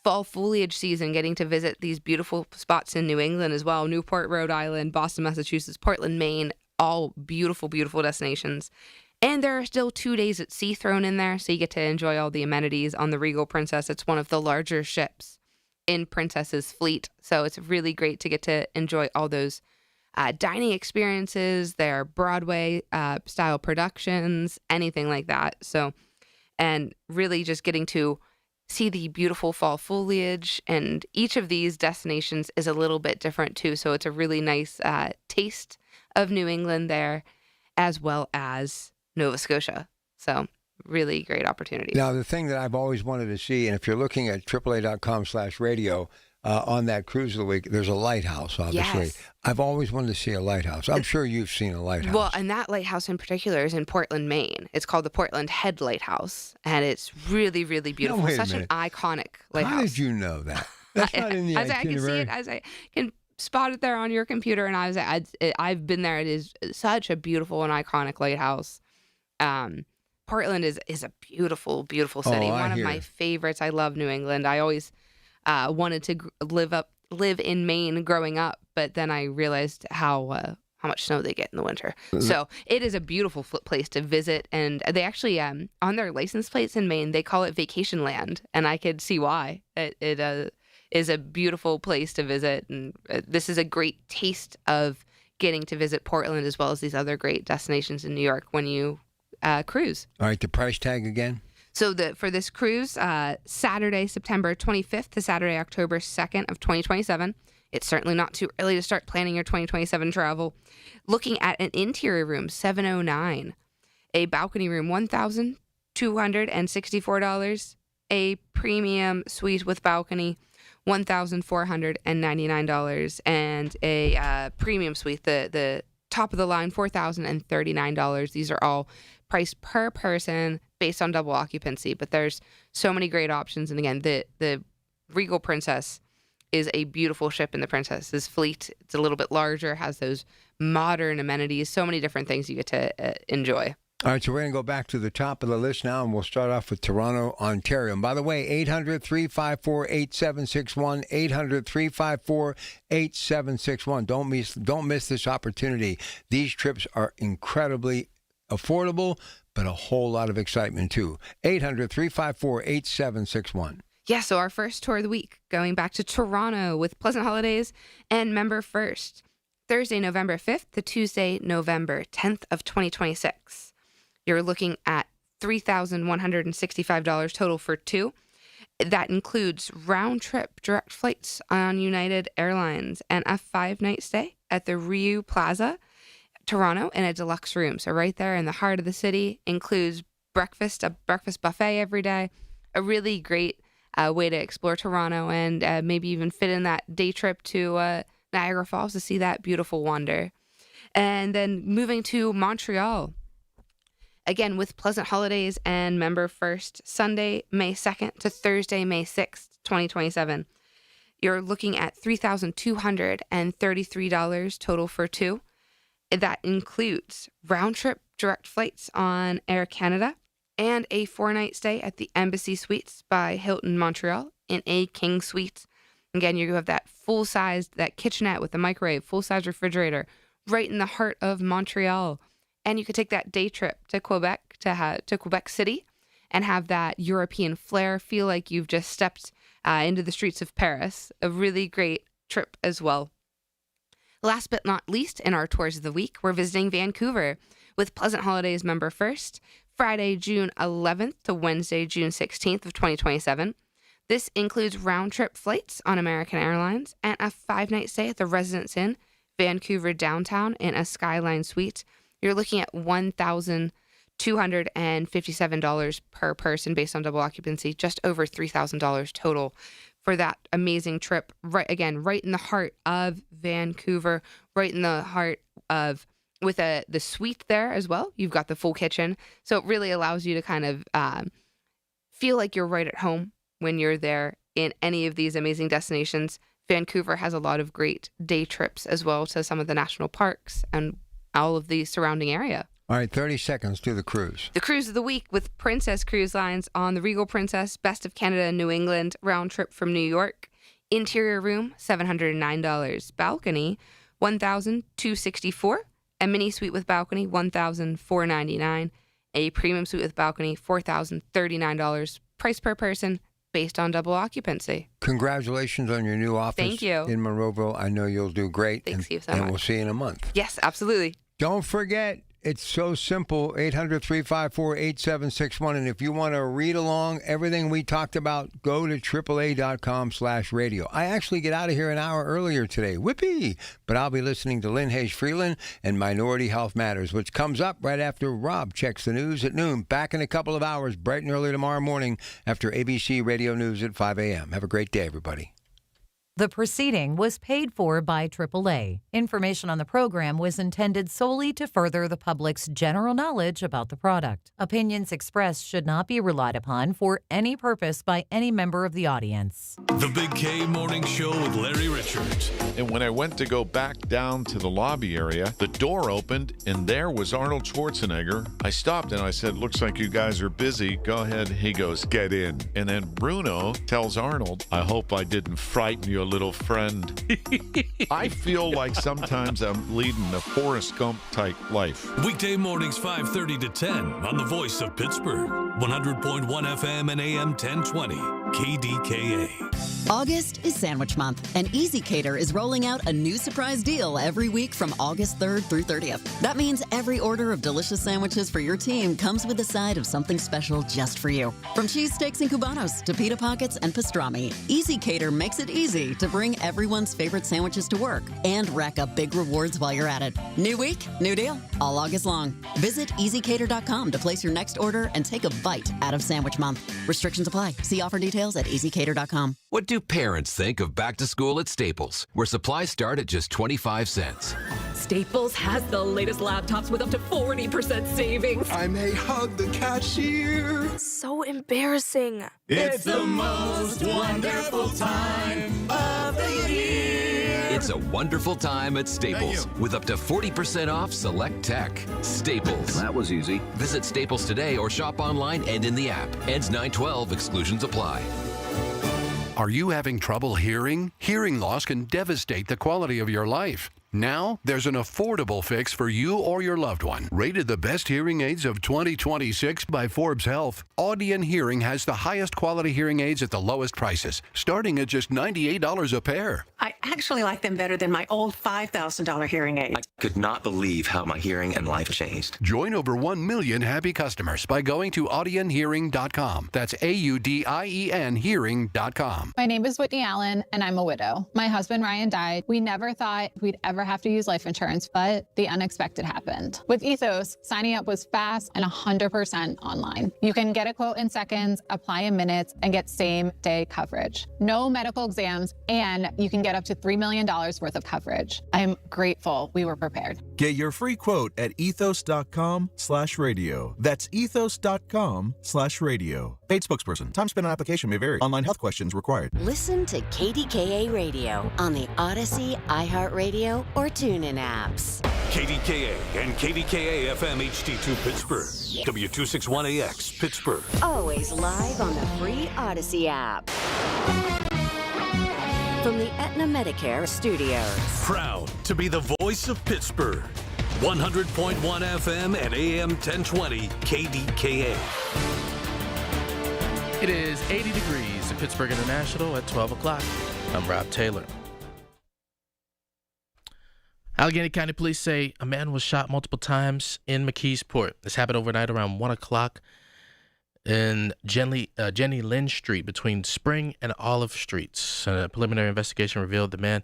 fall foliage season, getting to visit these beautiful spots in New England as well. Newport, Rhode Island, Boston, Massachusetts, Portland, Maine, all beautiful, beautiful destinations. And there are still 2 days at sea thrown in there, so you get to enjoy all the amenities on the Regal Princess. It's one of the larger ships in Princess's fleet, so it's really great to get to enjoy all those dining experiences, their Broadway style productions, anything like that. So, and really just getting to see the beautiful fall foliage, and each of these destinations is a little bit different too. So it's a really nice taste of New England there, as well as Nova Scotia. So really great opportunity. Now, the thing that I've always wanted to see, and if you're looking at AAA.com/radio, on that cruise of the week, there's a lighthouse, obviously. Yes. I've always wanted to see a lighthouse. I'm sure you've seen a lighthouse. Well, and that lighthouse in particular is in Portland, Maine. It's called the Portland Head Lighthouse, and it's really, really beautiful. wait a Such an minute. iconic lighthouse. How did you know that? That's not in the as I can see itinerary. it, as I can spot it there on your computer, and I've been there. It is such a beautiful and iconic lighthouse. Portland is a beautiful, beautiful city. One of my favorites. I love New England. I always wanted to live in Maine growing up, but then I realized how much snow they get in the winter. So it is a beautiful place to visit, and they actually on their license plates in Maine they call it Vacation Land, and I could see why. It is a beautiful place to visit, and this is a great taste of getting to visit Portland as well as these other great destinations in New York when you cruise. All right, the price tag again? So for this cruise, Saturday, September 25th to Saturday, October 2nd of 2027. It's certainly not too early to start planning your 2027 travel. Looking at an interior room, $709. A balcony room, $1,264. A premium suite with balcony, $1,499. And a premium suite, the top of the line, $4,039. These are all priced per person based on double occupancy, but there's so many great options. And again, the Regal Princess is a beautiful ship in the Princess's fleet. It's a little bit larger, has those modern amenities, so many different things you get to enjoy. All right, so we're going to go back to the top of the list now, and we'll start off with Toronto, Ontario. And by the way, 800-354-8761, 800-354-8761. Don't miss this opportunity. These trips are incredibly affordable, but a whole lot of excitement, too. 800-354-8761. Yeah, so our first tour of the week, going back to Toronto with Pleasant Holidays and Member First. Thursday, November 5th to Tuesday, November 10th of 2026. You're looking at $3,165 total for two. That includes round-trip direct flights on United Airlines and a 5-night stay at the Riu Plaza, Toronto, in a deluxe room. So right there in the heart of the city, includes a breakfast buffet every day. A really great way to explore Toronto, and maybe even fit in that day trip to Niagara Falls to see that beautiful wonder. And then moving to Montreal, again with Pleasant Holidays and Member First, Sunday, May 2nd to Thursday, May 6th, 2027. You're looking at $3,233 total for two. That includes round-trip direct flights on Air Canada and a 4-night stay at the Embassy Suites by Hilton Montreal in a king suite. Again, you have that full-size, that kitchenette with the microwave, full-size refrigerator, right in the heart of Montreal. And you could take that day trip to Quebec, to Quebec City, and have that European flair, feel like you've just stepped into the streets of Paris. A really great trip as well. Last but not least, in our tours of the week, we're visiting Vancouver with Pleasant Holidays Member First, Friday, June 11th to Wednesday, June 16th of 2027. This includes round-trip flights on American Airlines and a 5-night stay at the Residence Inn, Vancouver downtown, in a Skyline suite. You're looking at $1,257 per person based on double occupancy, just over $3,000 total for that amazing trip. Right in the heart of Vancouver, right in the heart of, with the suite there as well. You've got the full kitchen, so it really allows you to kind of feel like you're right at home when you're there in any of these amazing destinations. Vancouver has a lot of great day trips as well to some of the national parks and all of the surrounding area. All right, 30 seconds to the cruise. The cruise of the week with Princess Cruise Lines on the Regal Princess, Best of Canada and New England, round trip from New York. Interior room, $709. Balcony, $1,264. A mini suite with balcony, $1,499. A premium suite with balcony, $4,039. Price per person, based on double occupancy. Congratulations on your new office. Thank you. In Monroeville. I know you'll do great. Thanks you so and much. We'll see you in a month. Yes, absolutely. Don't forget, it's so simple, 800-354-8761. And if you want to read along everything we talked about, go to AAA.com/radio. I actually get out of here an hour earlier today. Whippy! But I'll be listening to Lynn Hayes Freeland and Minority Health Matters, which comes up right after Rob checks the news at noon. Back in a couple of hours, bright and early tomorrow morning after ABC Radio News at 5 a.m. Have a great day, everybody. The proceeding was paid for by AAA. Information on the program was intended solely to further the public's general knowledge about the product. Opinions expressed should not be relied upon for any purpose by any member of the audience. The Big K Morning Show with Larry Richards. And when I went to go back down to the lobby area, the door opened and there was Arnold Schwarzenegger. I stopped and I said, "Looks like you guys are busy. Go ahead." He goes, "Get in." And then Bruno tells Arnold, "I hope I didn't frighten your little friend." I feel like sometimes I'm leading a Forrest Gump type life. Weekday mornings 5:30 to 10 on the Voice of Pittsburgh. 100.1 FM and AM 1020. KDKA. August is Sandwich Month, and Easy Cater is rolling out a new surprise deal every week from August 3rd through 30th. That means every order of delicious sandwiches for your team comes with a side of something special just for you. From cheesesteaks and cubanos to pita pockets and pastrami, Easy Cater makes it easy to bring everyone's favorite sandwiches to work and rack up big rewards while you're at it. New week, new deal, all August long. Visit easycater.com to place your next order and take a bite out of Sandwich Month. Restrictions apply. See offer details at easycater.com. What do parents think of back to school at Staples, where supplies start at just 25 cents? Staples has the latest laptops with up to 40% savings. I may hug the cashier. So embarrassing. It's the most wonderful time of the year. It's a wonderful time at Staples with up to 40% off select tech. Staples. That was easy. Visit Staples today or shop online and in the app. Ends 9/12. Exclusions apply. Are you having trouble hearing? Hearing loss can devastate the quality of your life. Now, there's an affordable fix for you or your loved one. Rated the best hearing aids of 2026 by Forbes Health, Audion Hearing has the highest quality hearing aids at the lowest prices, starting at just $98 a pair. I actually like them better than my old $5,000 hearing aid. I could not believe how my hearing and life changed. Join over 1 million happy customers by going to audionhearing.com. That's AUDIEN hearing.com. My name is Whitney Allen, and I'm a widow. My husband, Ryan, died. We never thought we'd ever have to use life insurance, but the unexpected happened. With Ethos, signing up was fast and 100% online. You can get a quote in seconds, apply in minutes, and get same-day coverage. No medical exams, and you can get up to $3 million worth of coverage. I'm grateful we were prepared. Get your free quote at ethos.com/radio. That's ethos.com/radio. Paid spokesperson. Time spent on application may vary. Online health questions required. Listen to KDKA Radio on the Odyssey, iHeartRadio, or TuneIn apps. KDKA and KDKA-FM HD2 Pittsburgh. W261AX Pittsburgh. Always live on the free Odyssey app. From the Aetna Medicare studios. Proud to be the voice of Pittsburgh. 100.1 FM and AM 1020 KDKA. It is 80 degrees at Pittsburgh International at 12 o'clock. I'm Rob Taylor. Allegheny County Police say a man was shot multiple times in McKeesport. This happened overnight around 1 o'clock in Jenny Lynn Street between Spring and Olive Streets. A preliminary investigation revealed the man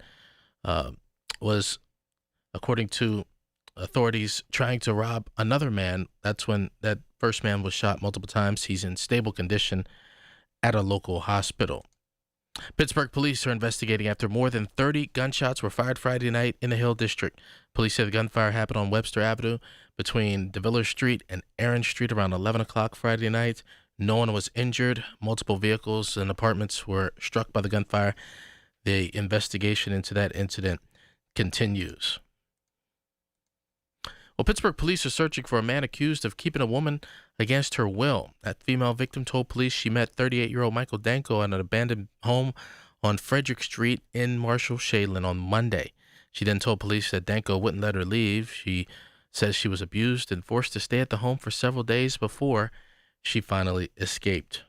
was, according to authorities, trying to rob another man. That's when that first man was shot multiple times. He's in stable condition at a local hospital. Pittsburgh police are investigating after more than 30 gunshots were fired Friday night in the Hill District. Police say the gunfire happened on Webster Avenue between DeVillers Street and Aaron Street around 11 o'clock Friday night. No one was injured. Multiple vehicles and apartments were struck by the gunfire. The investigation into that incident continues. Well, Pittsburgh police are searching for a man accused of keeping a woman against her will. That female victim told police she met 38-year-old Michael Danko at an abandoned home on Frederick Street in Marshall Shadeland on Monday. She then told police that Danko wouldn't let her leave. She says she was abused and forced to stay at the home for several days before she finally escaped.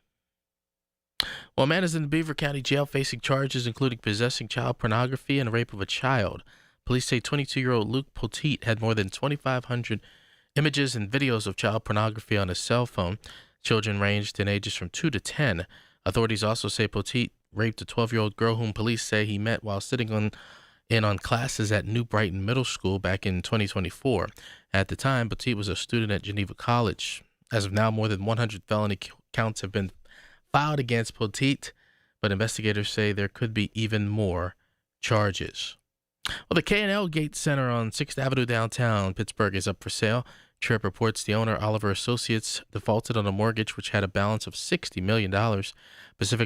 Well, a man is in the Beaver County Jail facing charges including possessing child pornography and rape of a child. Police say 22-year-old Luke Poteet had more than 2,500 images and videos of child pornography on his cell phone. Children ranged in ages from 2 to 10. Authorities also say Poteet raped a 12-year-old girl whom police say he met while sitting in on classes at New Brighton Middle School back in 2024. At the time, Poteet was a student at Geneva College. As of now, more than 100 felony counts have been filed against Poteet, but investigators say there could be even more charges. Well, the K&L Gates Center on 6th Avenue downtown Pittsburgh is up for sale. Trip reports the owner, Oliver Associates, defaulted on a mortgage which had a balance of $60 million. Pacific